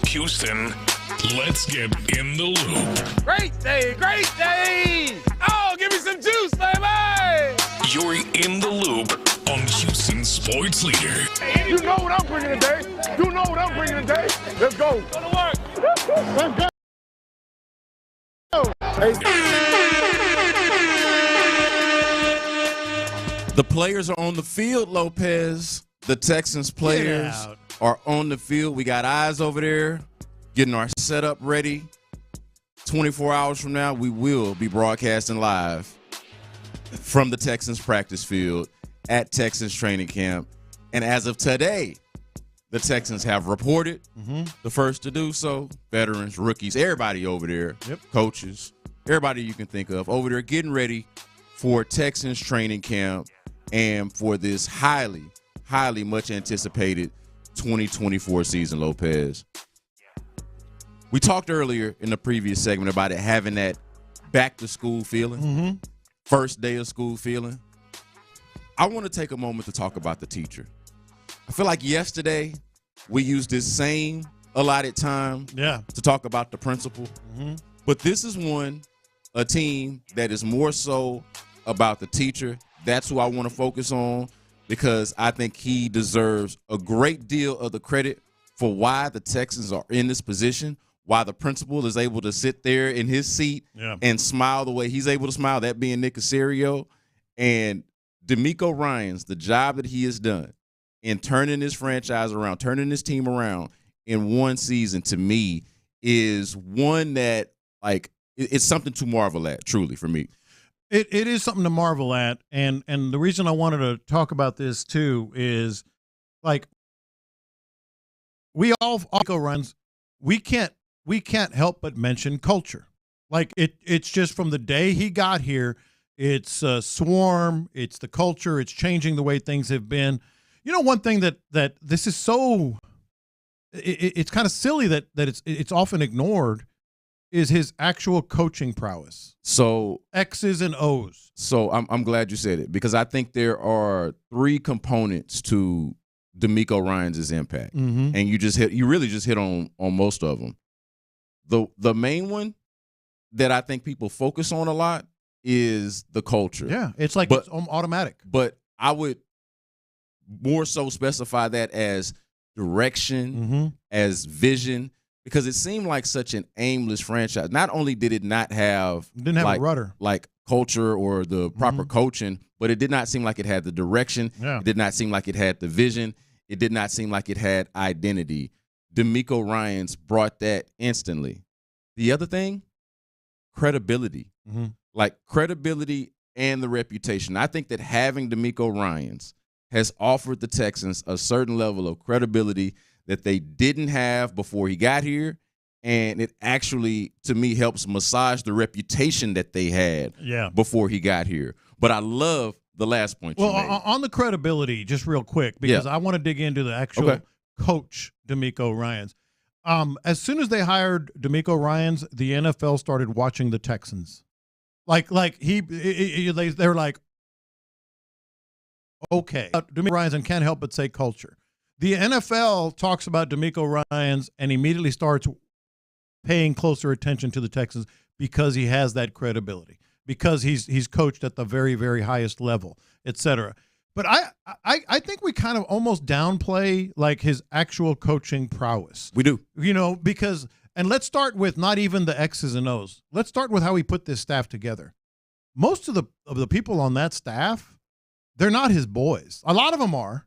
S6: Houston, let's get in the loop.
S22: Great day, great day! Oh, give me some juice, baby!
S6: You're in the loop on Houston's sports leader.
S22: You know what I'm bringing today. You know what I'm bringing today. Let's go. Go to work. Let's go.
S20: The players are on the field, Lopez. The Texans players are on the field. We got eyes over there getting our setup ready. 24 hours from now, we will be broadcasting live from the Texans practice field at Texans training camp. And as of today, the Texans have reported, the first to do so, veterans, rookies, everybody over there, coaches, everybody you can think of over there getting ready for Texans training camp and for this highly, highly much anticipated 2024 season, Lopez. We talked earlier in the previous segment about it having that back-to-school feeling, first day of school feeling. I want to take a moment to talk about the teacher. I feel like yesterday we used this same allotted time to talk about the principal. But this is a team that is more so about the teacher. That's who I want to focus on because I think he deserves a great deal of the credit for why the Texans are in this position, why the principal is able to sit there in his seat and smile the way he's able to smile, that being Nick Caserio. And DeMeco Ryans, the job that he has done in turning this franchise around, turning this team around in one season, to me, is one that, like, it's something to marvel at, truly, for me.
S18: It is something to marvel at, and the reason I wanted to talk about this, too, is, like, we all runs, we can't help but mention culture. Like, it's just from the day he got here, it's Swarm, it's the culture, it's changing the way things have been. You know, one thing that this is so it's kind of silly that it's often ignored is his actual coaching prowess.
S20: So
S18: X's and O's.
S20: So I'm glad you said it because I think there are three components to DeMeco Ryans' impact, and you really just hit on most of them. The main one that I think people focus on a lot is the culture.
S18: Yeah, it's like it's automatic.
S20: But I would more so specify that as direction, as vision, because it seemed like such an aimless franchise. Not only did it not have
S18: a rudder,
S20: like culture or the proper coaching, but it did not seem like it had the direction.
S18: Yeah.
S20: It did not seem like it had the vision. It did not seem like it had identity. DeMeco Ryans brought that instantly. The other thing, credibility. Like credibility and the reputation. I think that having DeMeco Ryans has offered the Texans a certain level of credibility that they didn't have before he got here, and it actually, to me, helps massage the reputation that they had before he got here. But I love the last point you made.
S18: On the credibility, just real quick, because I want to dig into the actual coach, DeMeco Ryans. As soon as they hired DeMeco Ryans, the NFL started watching the Texans. They're like, okay, DeMeco Ryans, and can't help but say culture. The NFL talks about DeMeco Ryans and immediately starts paying closer attention to the Texans because he has that credibility, because he's coached at the very, very highest level, et cetera. But I think we kind of almost downplay like his actual coaching prowess.
S20: We do.
S18: You know, because – and let's start with not even the X's and O's. Let's start with how he put this staff together. Most of the people on that staff, they're not his boys. A lot of them are,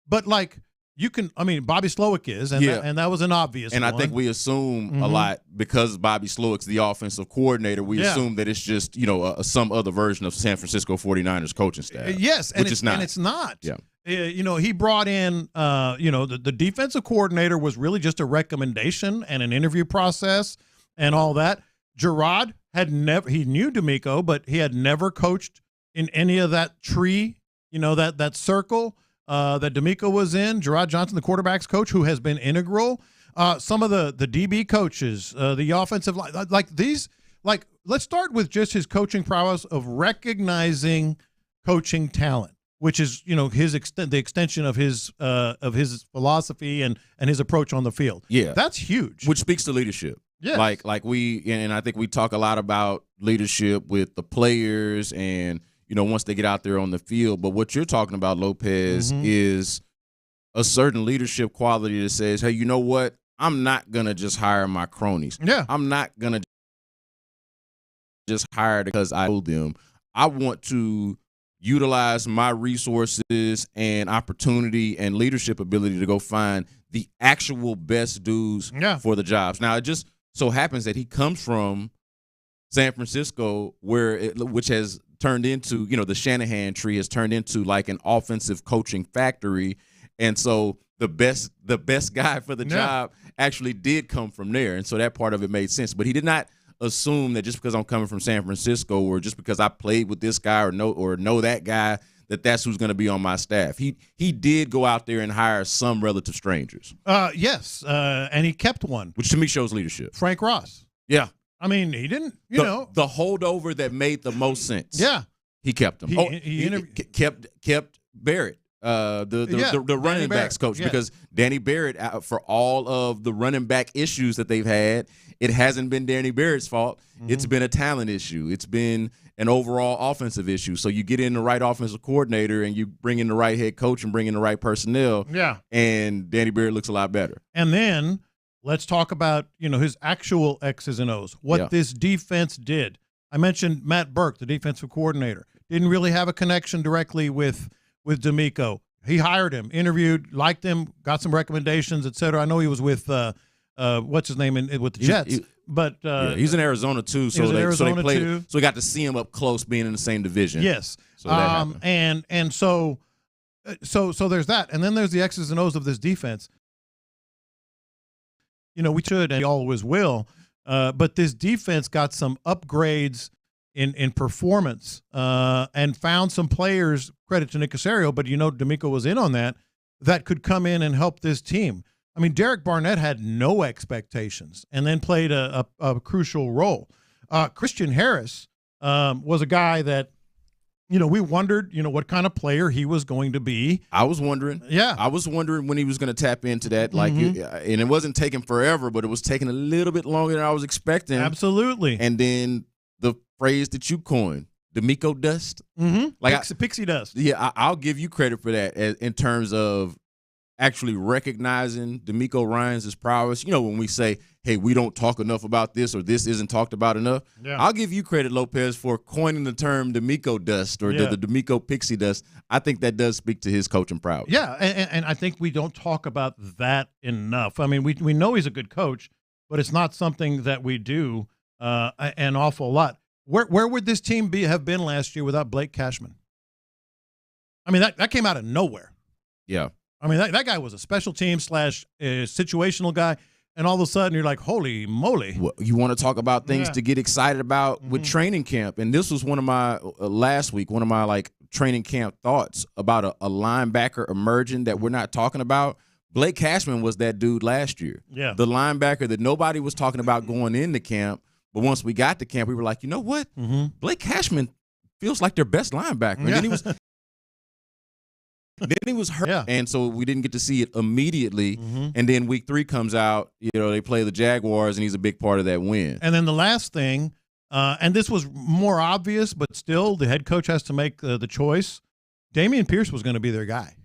S18: but like Bobby Slowick is, and that was an obvious one.
S20: And I think we assume a lot because Bobby Slowick's the offensive coordinator. We assume that it's just, some other version of San Francisco 49ers coaching staff.
S18: Yes,
S20: which it's not.
S18: And it's not.
S20: Yeah.
S18: He brought in, the defensive coordinator was really just a recommendation and an interview process and all that. Gerard he knew DeMeco, but he had never coached in any of that tree, that circle that DeMeco was in. Gerard Johnson, the quarterback's coach, who has been integral. Some of the DB coaches, the offensive line, like these, like let's start with just his coaching prowess of recognizing coaching talent, which is, the extension of his philosophy and his approach on the field.
S20: Yeah.
S18: That's huge.
S20: Which speaks to leadership.
S18: Yes.
S20: Like and I think we talk a lot about leadership with the players and, once they get out there on the field. But what you're talking about, Lopez, is a certain leadership quality that says, hey, you know what? I'm not going to just hire my cronies.
S18: Yeah.
S20: I'm not going to just hire because I owe them. I want to utilize my resources and opportunity and leadership ability to go find the actual best dudes for the jobs. Now, it just so happens that he comes from San Francisco, which has turned into, the Shanahan tree has turned into like an offensive coaching factory. And so the best guy for the job actually did come from there. And so that part of it made sense. But he did not assume that just because I'm coming from San Francisco or just because I played with this guy or know that guy, that's who's going to be on my staff. He did go out there and hire some relative strangers.
S18: Yes, and he kept one.
S20: Which to me shows leadership.
S18: Frank Ross.
S20: Yeah.
S18: I mean, he didn't,
S20: the holdover that made the most sense.
S18: Yeah.
S20: He kept him. He kept Barrett. The running backs coach, because Danny Barrett, for all of the running back issues that they've had, it hasn't been Danny Barrett's fault. It's been a talent issue. It's been an overall offensive issue. So you get in the right offensive coordinator and you bring in the right head coach and bring in the right personnel.
S18: Yeah.
S20: And Danny Barrett looks a lot better.
S18: And then let's talk about, his actual X's and O's, what this defense did. I mentioned Matt Burke, the defensive coordinator, didn't really have a connection directly with DeMeco. He hired him, interviewed, liked him, got some recommendations, et cetera. I know he was with what's his name with the Jets, but
S20: he's in Arizona too. So we got to see him up close, being in the same division.
S18: Yes,
S20: so that
S18: so there's that, and then there's the X's and O's of this defense. We should and we always will, but this defense got some upgrades in performance and found some players, credit to Nick Caserio, but DeMeco was in on that could come in and help this team. I mean, Derek Barnett had no expectations and then played a crucial role. Christian Harris was a guy that, we wondered, what kind of player he was going to be.
S20: I was wondering.
S18: Yeah.
S20: I was wondering when he was going to tap into that. And it wasn't taking forever, but it was taking a little bit longer than I was expecting.
S18: Absolutely.
S20: And then the phrase that you coined, DeMeco dust.
S18: Pixie dust.
S20: Yeah, I'll give you credit for that in terms of actually recognizing DeMeco Ryans' prowess. When we say, hey, we don't talk enough about this or this isn't talked about enough, I'll give you credit, Lopez, for coining the term DeMeco dust or the DeMeco pixie dust. I think that does speak to his coaching prowess.
S18: Yeah, and I think we don't talk about that enough. I mean, we know he's a good coach, but it's not something that we do an awful lot. Where would this team have been last year without Blake Cashman? I mean, that came out of nowhere.
S20: Yeah.
S18: I mean, that guy was a special team / situational guy, and all of a sudden you're like, holy moly.
S20: Well, you want to talk about things to get excited about with training camp, and this was one of my last week, one of my training camp thoughts about a linebacker emerging that we're not talking about. Blake Cashman was that dude last year.
S18: Yeah.
S20: The linebacker that nobody was talking about going into camp, but once we got to camp, we were like, you know what? Blake Cashman feels like their best linebacker. And then he was hurt, and so we didn't get to see it immediately. And then week 3 comes out, they play the Jaguars, and he's a big part of that win.
S18: And then the last thing, and this was more obvious, but still the head coach has to make the choice. Dameon Pierce was going to be their guy.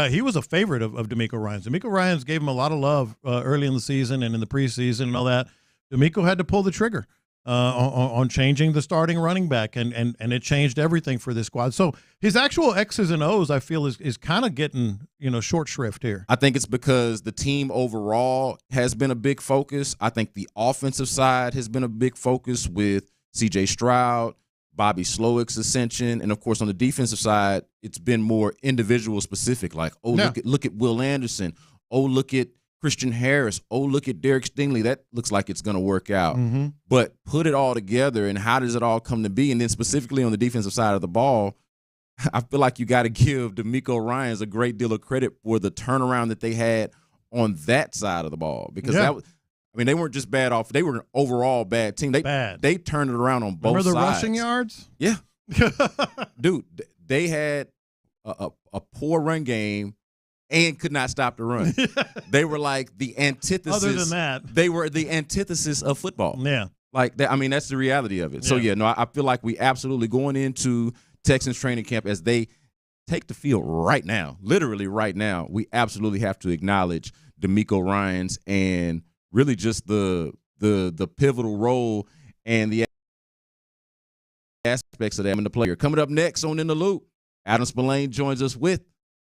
S18: He was a favorite of DeMeco Ryans. DeMeco Ryans gave him a lot of love early in the season and in the preseason and all that. DeMeco had to pull the trigger on changing the starting running back, and it changed everything for this squad. So his actual X's and O's, I feel, is kind of getting short shrift here.
S20: I think it's because the team overall has been a big focus. I think the offensive side has been a big focus with C.J. Stroud, Bobby Slowick's ascension, and of course on the defensive side, it's been more individual specific. Like, look at Will Anderson. Oh, look at Christian Harris. Oh, look at Derek Stingley. That looks like it's going to work out. But put it all together, and how does it all come to be? And then specifically on the defensive side of the ball, I feel like you got to give DeMeco Ryans a great deal of credit for the turnaround that they had on that side of the ball, because I mean, they weren't just bad off. They were an overall bad team. They turned it around on both sides.
S18: Remember the rushing yards?
S20: Yeah. Dude, they had a poor run game and could not stop the run. They were like the antithesis.
S18: Other than that.
S20: They were the antithesis of football.
S18: Yeah.
S20: Like, that, I mean, that's the reality of it. So, I feel like we absolutely going into Texans training camp as they take the field right now, literally right now, we absolutely have to acknowledge DeMeco Ryans and really just the pivotal role and the aspects of them in the player. Coming up next on In the Loop, Adam Spillane joins us with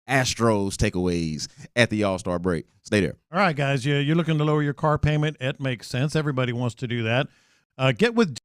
S20: Astros takeaways at the All-Star break. Stay there.
S18: All right, guys, you're looking to lower your car payment. It makes sense. Everybody wants to do that. Get with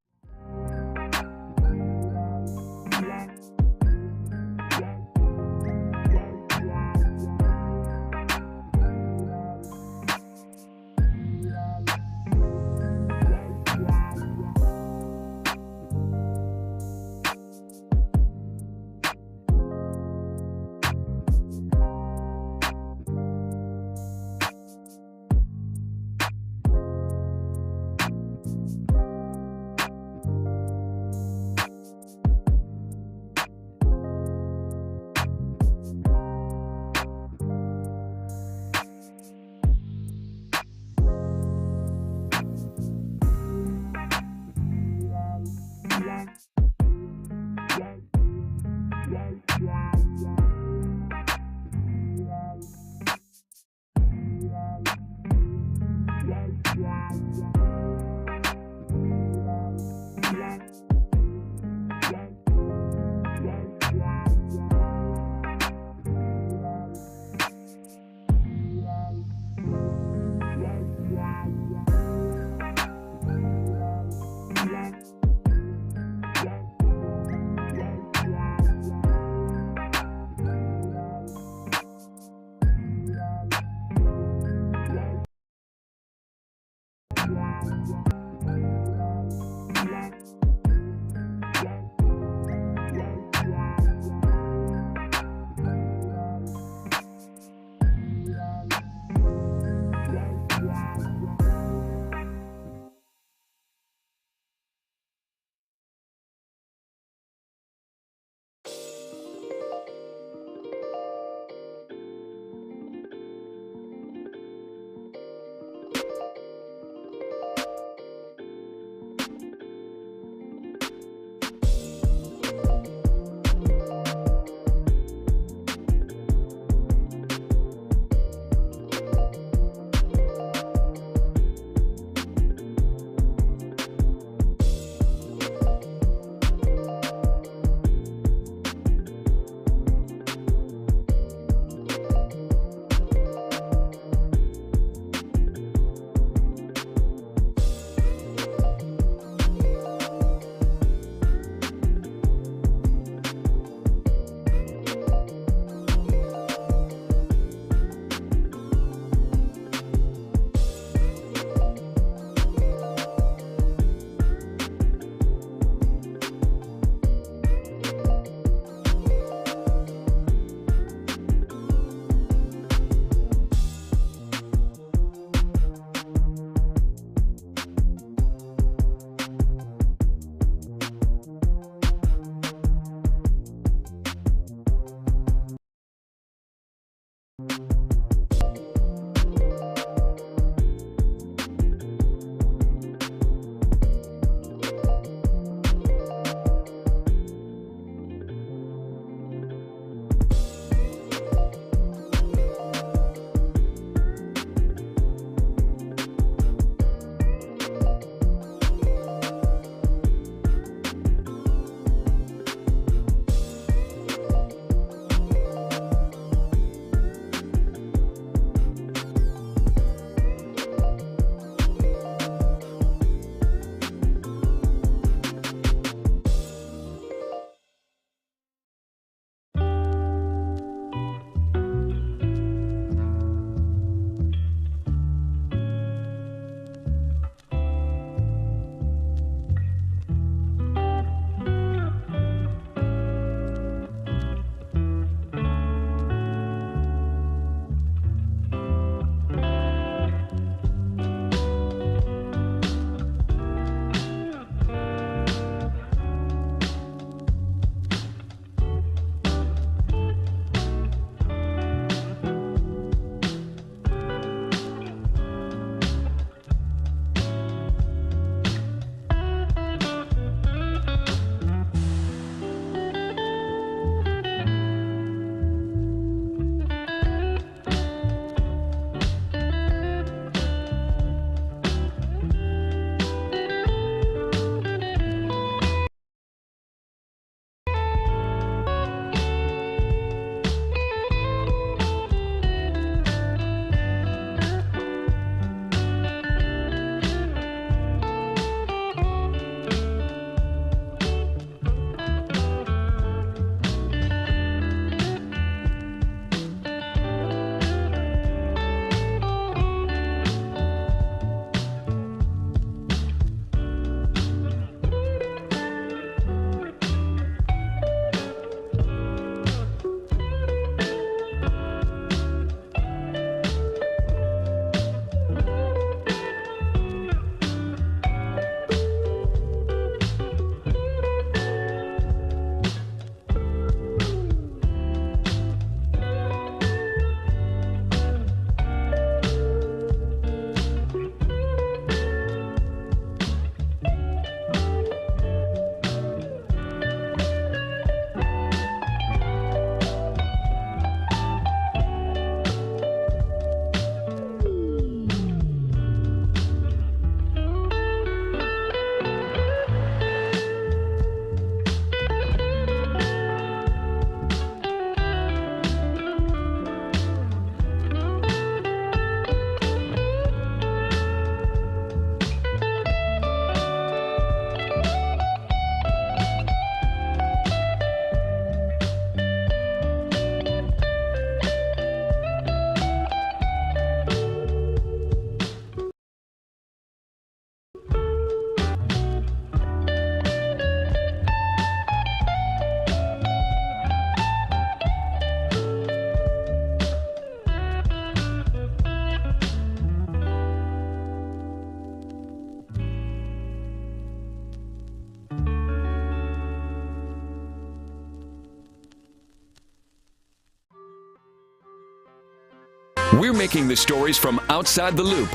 S5: We're making the stories from outside the loop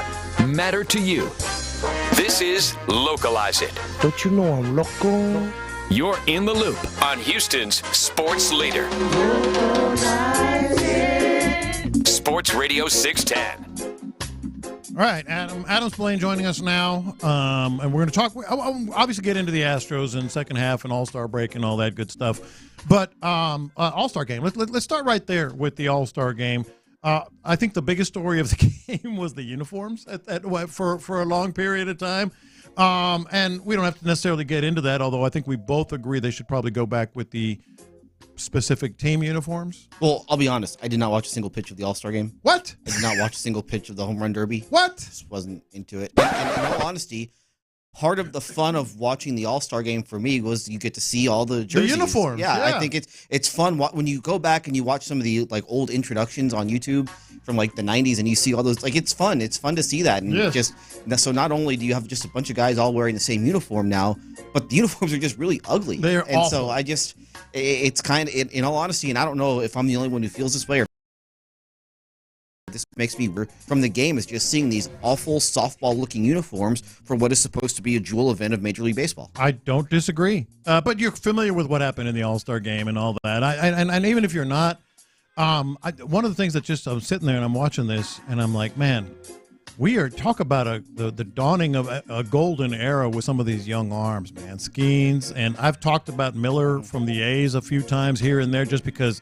S5: matter to you. This is Localize It.
S22: Don't you know I'm local?
S5: You're in the loop on Houston's sports leader. Sports Radio 610.
S18: All right, Adam's Blaine joining us now, and we're going to talk. I'll obviously get into the Astros in second half and All-Star break and all that good stuff. But All-Star game. Let's start right there with the All-Star game. I think the biggest story of the game was the uniforms for a long period of time. And we don't have to necessarily get into that, although I think we both agree they should probably go back with the specific team uniforms.
S4: Well, I'll be honest. I did not watch a single pitch of the All-Star game.
S18: What?
S4: I did not watch a single pitch of the Home Run Derby.
S18: What?
S4: Just wasn't into it. And in all honesty, part of the fun of watching the All-Star game for me was you get to see all the jerseys.
S18: The uniforms.
S4: Yeah, I think it's fun when you go back and you watch some of the old introductions on YouTube from the 90s and you see all those. It's fun. It's fun to see that. And so not only do you have just a bunch of guys all wearing the same uniform now, but the uniforms are just really ugly.
S18: They're awful.
S4: So it's kind of, in all honesty, and I don't know if I'm the only one who feels this way or this makes me from the game is just seeing these awful softball-looking uniforms for what is supposed to be a jewel event of Major League Baseball.
S18: I don't disagree, but you're familiar with what happened in the All-Star game and all that. And even if you're not, one of the things that I'm sitting there and I'm watching this and I'm like, man, talk about the dawning of a golden era with some of these young arms, man. Skeens, and I've talked about Miller from the A's a few times here and there just because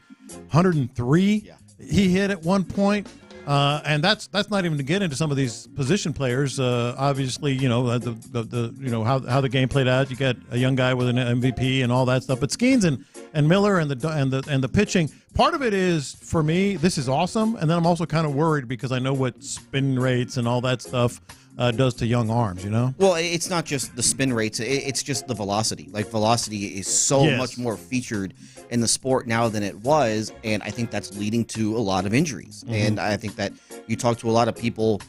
S18: 103 he hit at one point. And that's not even to get into some of these position players. Obviously, how the game played out. You got a young guy with an MVP and all that stuff. But Skeens and Miller and the pitching. Part of it is, for me, this is awesome. And then I'm also kind of worried because I know what spin rates and all that stuff does to young arms.
S4: Well, it's not just the spin rates. It's just the velocity. Velocity is so much more featured in the sport now than it was, and I think that's leading to a lot of injuries.
S18: Mm-hmm.
S4: And I think that you talk to a lot of people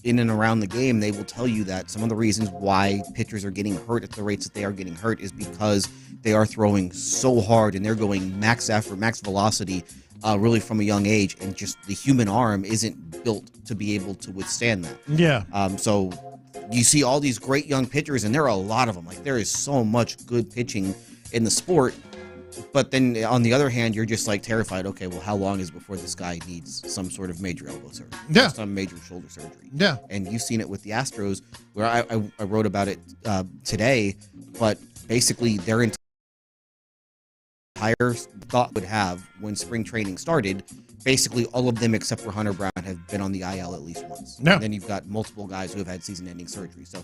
S4: in and around the game, they will tell you that some of the reasons why pitchers are getting hurt at the rates that they are getting hurt is because they are throwing so hard and they're going max effort, max velocity, really from a young age, and just the human arm isn't built to be able to withstand that.
S18: Yeah.
S4: So you see all these great young pitchers, and there are a lot of them. There is so much good pitching in the sport. But then on the other hand, you're just terrified. Okay, well, how long is before this guy needs some sort of major elbow surgery?
S18: Yeah.
S4: Some major shoulder surgery.
S18: Yeah.
S4: And you've seen it with the Astros, where I wrote about it today. But basically, their entire thought would have when spring training started, basically all of them except for Hunter Brown have been on the IL at least once.
S18: No.
S4: And then you've got multiple guys who have had season-ending surgery. So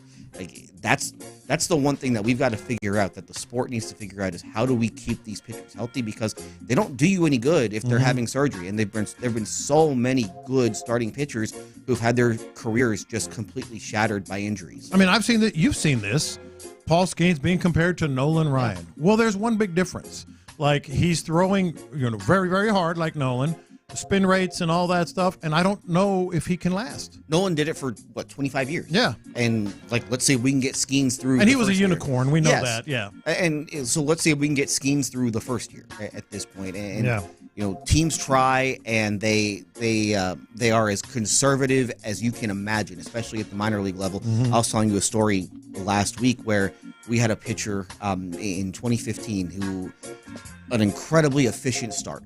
S4: that's the one thing that we've got to figure out, that the sport needs to figure out, is how do we keep these pitchers healthy, because they don't do you any good if they're having surgery. And there've been so many good starting pitchers who've had their careers just completely shattered by injuries.
S18: I mean, I've seen that. You've seen this. Paul Skeens being compared to Nolan Ryan. Well, there's one big difference. He's throwing, very, very hard like Nolan, spin rates and all that stuff, and I don't know if he can last.
S4: Nolan did it for 25 years.
S18: Yeah.
S4: And let's say we can get Skeens through.
S18: And he was a unicorn. We know that. Yeah.
S4: And so let's say we can get Skeens through the first year at this point. And teams try, and they are as conservative as you can imagine, especially at the minor league level. I was telling you a story last week where we had a pitcher in 2015 who an incredibly efficient start.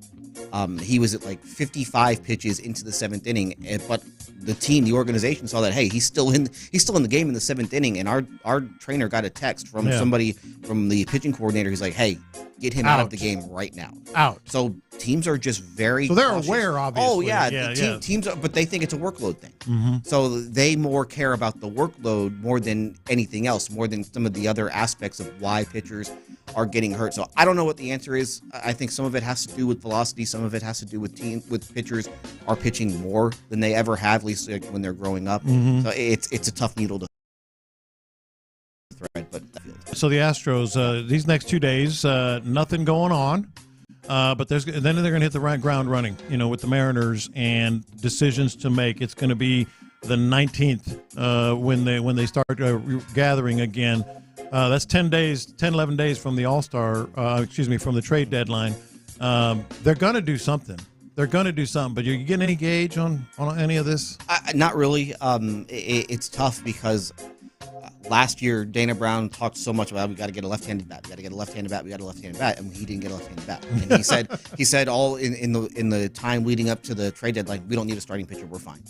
S4: He was at 55 pitches into the seventh inning, but the organization saw that, hey, he's still in the game in the seventh inning, and our trainer got a text from somebody from the pitching coordinator. He's like, hey, get him out of the game right now.
S18: Out.
S4: So teams are just very
S18: they're
S4: cautious.
S18: aware, obviously.
S4: Oh yeah, teams are, but they think it's a workload thing.
S18: Mm-hmm.
S4: So they more care about the workload more than anything else, more than some of the other aspects of why pitchers are getting hurt. So I don't know what the answer is. I think some of it has to do with velocity. Some of it has to do with pitchers are pitching more than they ever have, at least when they're growing up.
S18: Mm-hmm.
S4: So it's a tough needle to thread. But
S18: so the Astros, these next 2 days, nothing going on. But then they're going to hit the ground running, with the Mariners and decisions to make. It's going to be the 19th when they start gathering again. That's 11 days from the All-Star, from the trade deadline. They're going to do something. they're going to do something. But you getting any gauge on any of this?
S4: Not really. It's tough because last year Dana Brown talked so much about we got to get a left-handed bat. We got to get a left-handed bat. We got a left-handed bat, and he didn't get a left-handed bat. And he said all in the time leading up to the trade deadline, we don't need a starting pitcher. We're fine.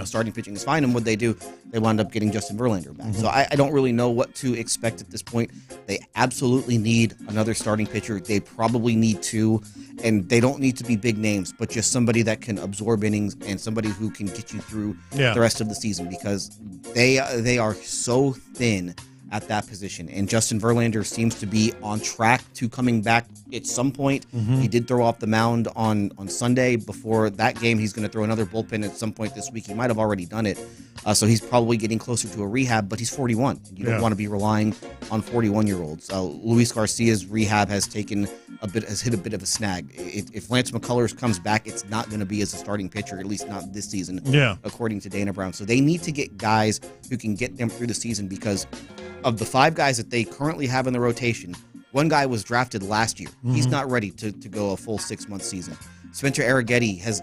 S4: Starting pitching is fine. And what they do, they wound up getting Justin Verlander back. So I don't really know what to expect at this point. They absolutely need another starting pitcher. They probably need two, and they don't need to be big names, but just somebody that can absorb innings and somebody who can get you through the rest of the season, because they are so thin at that position. And Justin Verlander seems to be on track to coming back at some point. He did throw off the mound on Sunday. Before that game, he's going to throw another bullpen at some point this week. He might have already done it. So he's probably getting closer to a rehab, but he's 41. You don't want to be relying on 41-year-olds. Luis Garcia's rehab has hit a bit of a snag. If Lance McCullers comes back, it's not going to be as a starting pitcher, at least not this season, according to Dana Brown. So they need to get guys who can get them through the season, because of the 5 guys that they currently have in the rotation, one guy was drafted last year. He's not ready to go a full 6-month season. Spencer Arrighetti has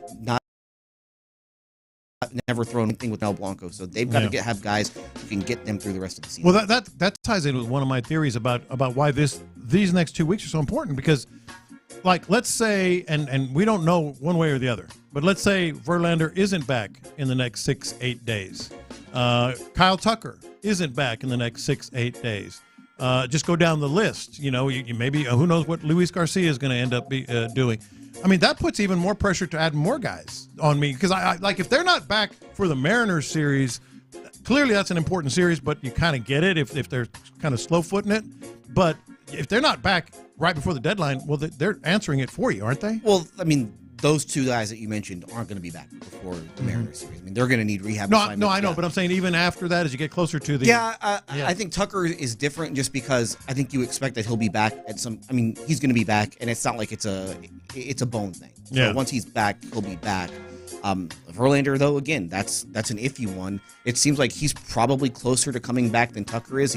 S4: never thrown anything with Mel Blanco, so they've got to have guys who can get them through the rest of the season.
S18: Well, that ties in with one of my theories about why these next 2 weeks are so important, because, like, let's say, and we don't know one way or the other, but let's say Verlander isn't back in the next 6-8 days. Kyle Tucker isn't back in the next 6-8 days. Just go down the list. You maybe who knows what Luis Garcia is going to end up doing. I mean, that puts even more pressure to add more guys on me, because I like, if they're not back for the Mariners series, clearly that's an important series, but you kind of get it if they're kind of slow-footing it. But if they're not back right before the deadline, well, they're answering it for you, aren't they?
S4: Well, I mean, those 2 guys that you mentioned aren't going to be back before the Mariners series. I mean, they're going to need rehab.
S18: No, I know, but I'm saying even after that, as you get closer to the...
S4: I think Tucker is different just because I think you expect that he'll be back at some... I mean, he's going to be back, and it's not like it's a bone thing. So once he's back, he'll be back. Verlander, though, again, that's an iffy one. It seems like he's probably closer to coming back than Tucker is.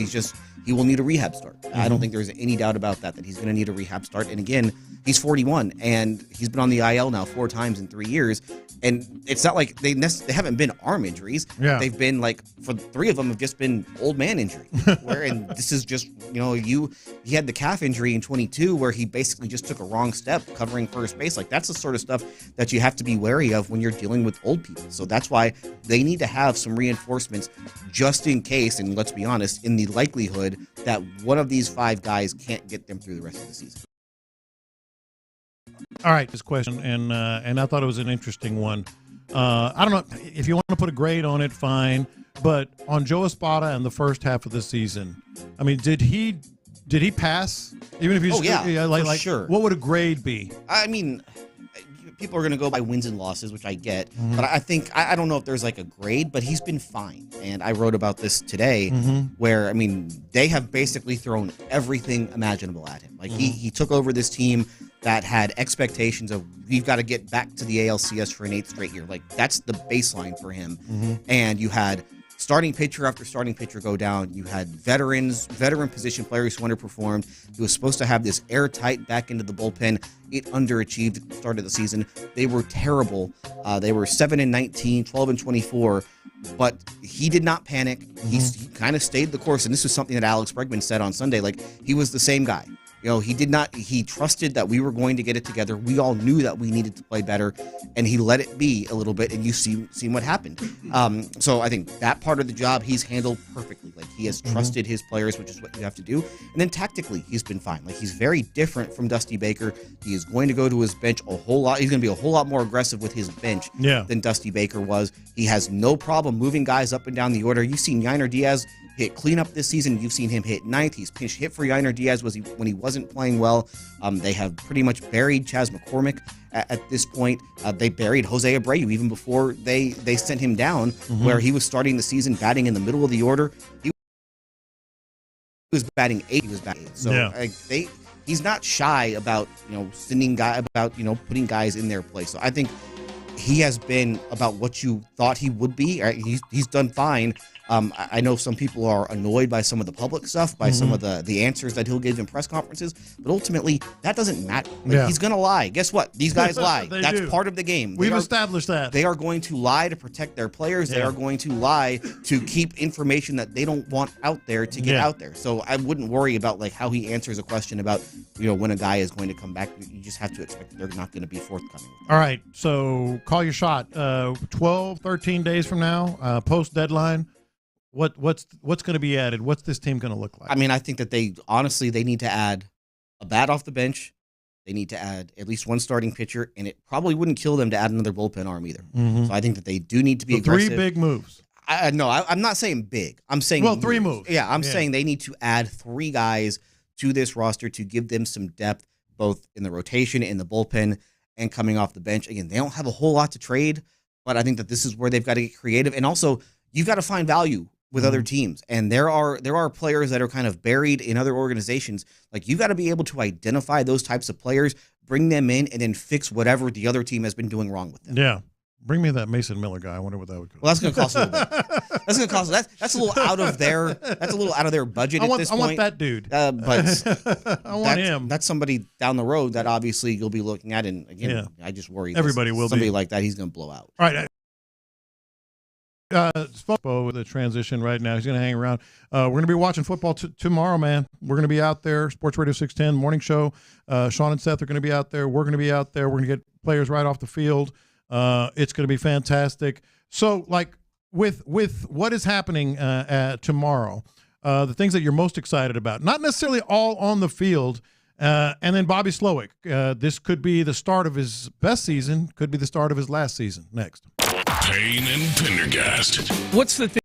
S4: He will need a rehab start. I don't think there's any doubt about that he's going to need a rehab start. And again, he's 41, and he's been on the IL now 4 times in 3 years. And it's not like they haven't been arm injuries. They've been, like, for 3 of them have just been old man injury. And this is just, he had the calf injury in 22 where he basically just took a wrong step covering first base. Like, that's the sort of stuff that you have to be wary of when you're dealing with old people. So that's why they need to have some reinforcements just in case, and let's be honest, in the likelihood that one of these 5 guys can't get them through the rest of the season.
S18: All right, this question, and I thought it was an interesting one. I don't know if you want to put a grade on it, fine. But on Joe Espada in the first half of the season, I mean, did he pass? Even if you
S4: sure.
S18: What would a grade be?
S4: I mean, people are going to go by wins and losses, which I get. But I think, I don't know if there's like a grade, but he's been fine. And I wrote about this today where, I mean, they have basically thrown everything imaginable at him. Like he took over this team that had expectations of, we've got to get back to the ALCS for an 8th straight year. Like, that's the baseline for him. And you had starting pitcher after starting pitcher go down. You had veteran position players who underperformed. He was supposed to have this airtight back into the bullpen. It underachieved at the start of the season. They were terrible. They were 7-19, 12-24, but he did not panic. He kind of stayed the course, and this was something that Alex Bregman said on Sunday. Like, he was the same guy. He trusted that we were going to get it together. We all knew that we needed to play better, and he let it be a little bit, and you've seen what happened. So I think that part of the job he's handled perfectly. Like, he has trusted his players, which is what you have to do. And then tactically, he's been fine. Like, he's very different from Dusty Baker. He is going to go to his bench a whole lot. He's going to be a whole lot more aggressive with his bench than Dusty Baker was. He has no problem moving guys up and down the order. You've seen Yainer Diaz hit cleanup this season. You've seen him hit 9th. He's pinch hit for Yainer Diaz when he wasn't playing well. They have pretty much buried Chas McCormick at this point. They buried Jose Abreu even before they sent him down, where he was starting the season batting in the middle of the order. He was batting 8. He was batting 8. So he's not shy about putting guys in their place. So I think he has been about what you thought he would be. He's done fine. I know some people are annoyed by some of the public stuff, by some of the answers that he'll give in press conferences, but ultimately that doesn't matter. He's going to lie. Guess what? These guys lie. That's part of the game.
S18: We've established that.
S4: They are going to lie to protect their players. They are going to lie to keep information that they don't want out there to get out there. So I wouldn't worry about like how he answers a question about when a guy is going to come back. You just have to expect that they're not going to be forthcoming.
S18: All right, so call your shot. 12, 13 days from now, post deadline. What's going to be added? What's this team going to look like?
S4: I mean, I think that they need to add a bat off the bench. They need to add at least one starting pitcher, and it probably wouldn't kill them to add another bullpen arm either. So I think that they do need to be aggressive.
S18: 3 big moves.
S4: No, I'm not saying big. I'm saying
S18: 3 moves.
S4: Yeah, I'm saying they need to add 3 guys to this roster to give them some depth, both in the rotation, in the bullpen, and coming off the bench. Again, they don't have a whole lot to trade, but I think that this is where they've got to get creative, and also you've got to find value with other teams. And there are players that are kind of buried in other organizations. Like, you got to be able to identify those types of players, bring them in, and then fix whatever the other team has been doing wrong with them.
S18: Yeah. Bring me that Mason Miller guy. I wonder what that would cost.
S4: Well, that's going to cost a little bit. That's going to cost. That's a little out of their. That's a little out of their budget at this point.
S18: I want that dude.
S4: But
S18: I want him.
S4: That's somebody down the road that obviously you'll be looking at. And again, I just worry
S18: everybody will
S4: somebody
S18: be
S4: like that. He's going to blow out.
S18: All right. Spo with the transition right now. He's going to hang around. We're going to be watching football tomorrow, man. We're going to be out there. Sports Radio 610 morning show. Sean and Seth are going to be out there. We're going to be out there. We're going to get players right off the field. It's going to be fantastic. So, like, with what is happening tomorrow, the things that you're most excited about, not necessarily all on the field, and then Bobby Slowick. This could be the start of his best season, could be the start of his last season. Next.
S6: Payne and Pendergast.
S2: What's the thing?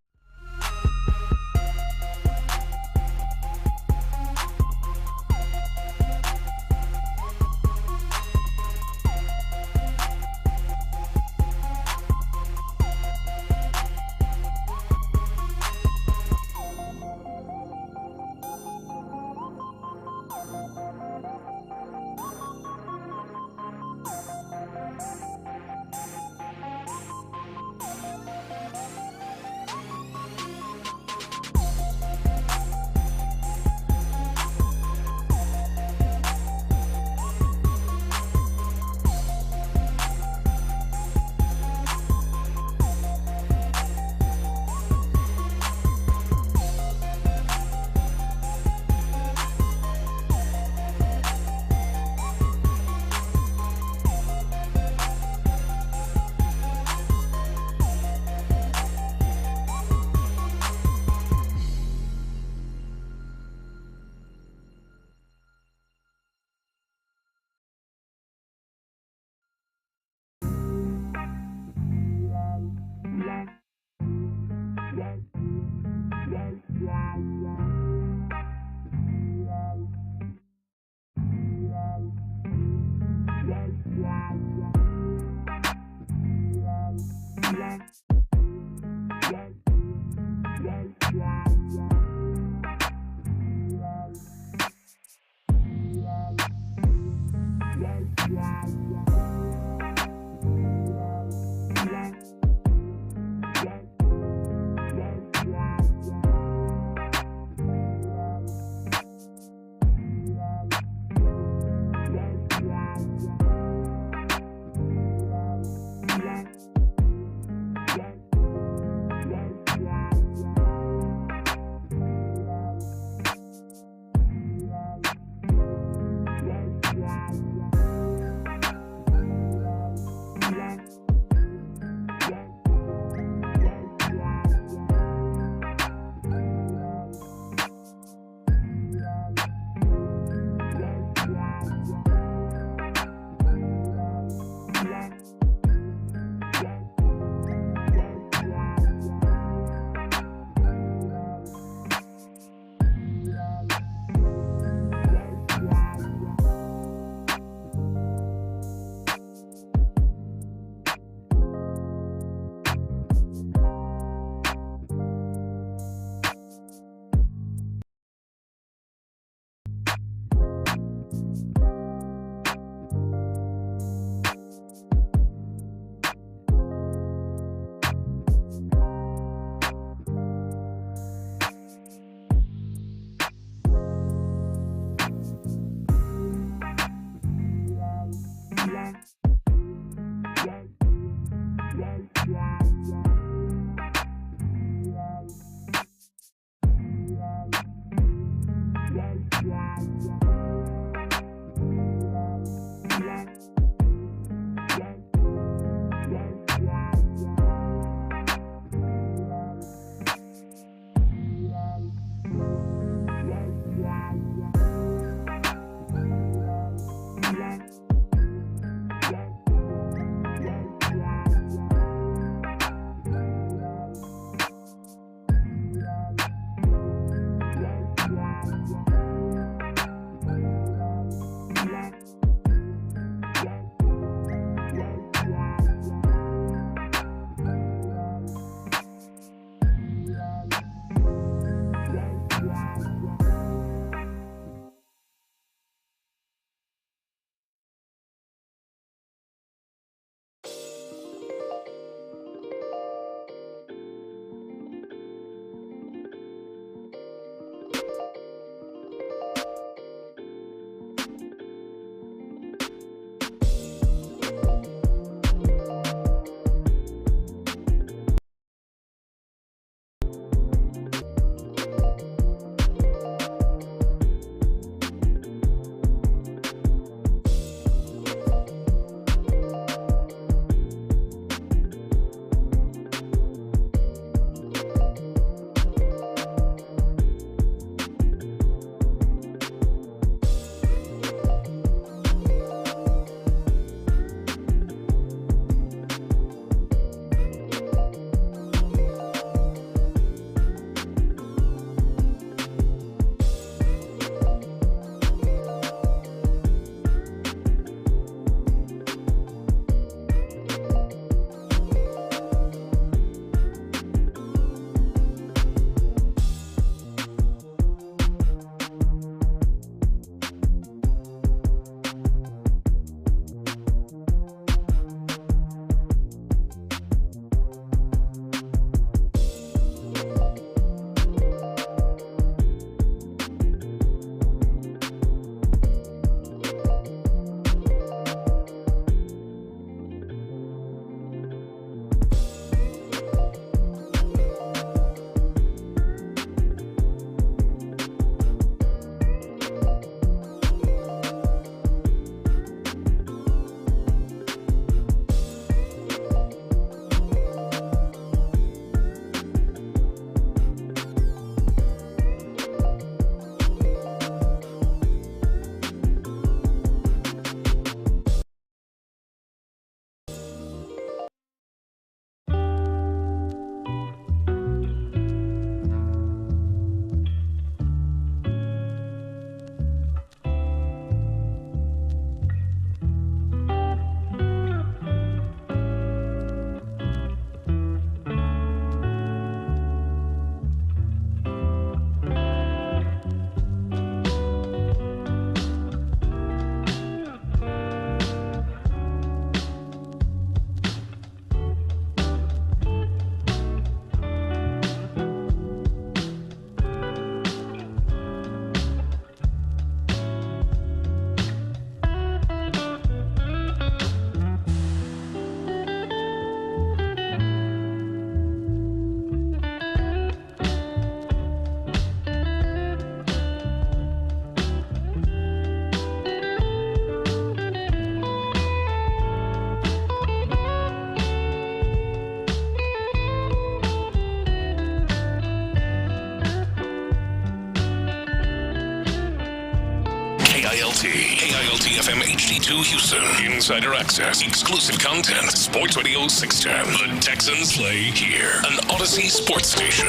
S6: FM HD2 Houston. Insider access, exclusive content. Sports Radio 610. The Texans play here. An Odyssey sports station.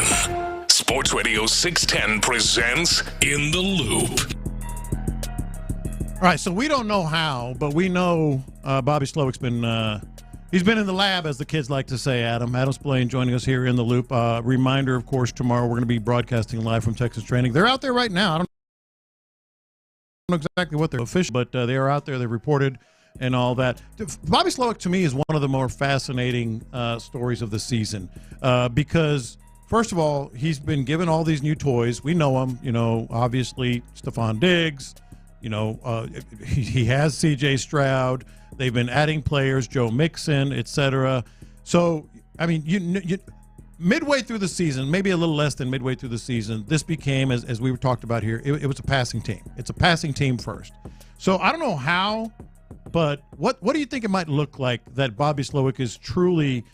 S6: Sports Radio 610 presents In the Loop.
S18: All right, so we don't know how, but we know Bobby Slowick's been he's been in the lab, as the kids like to say, Adam. Adam Spillane joining us here in the Loop. Reminder, of course, tomorrow we're going to be broadcasting live from Texas Training. They're out there right now. I don't know exactly what they're official, but they are out there. They've reported and all that. Bobby Slowick, to me, is one of the more fascinating stories of the season because, first of all, he's been given all these new toys. We know him, obviously Stefon Diggs. He has C.J. Stroud. They've been adding players, Joe Mixon, etc. So, I mean, you midway through the season, maybe a little less than midway through the season, this became, as we were talked about here, it was a passing team. It's a passing team first. So I don't know how, but what do you think it might look like that Bobby Slowick is truly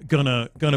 S18: gonna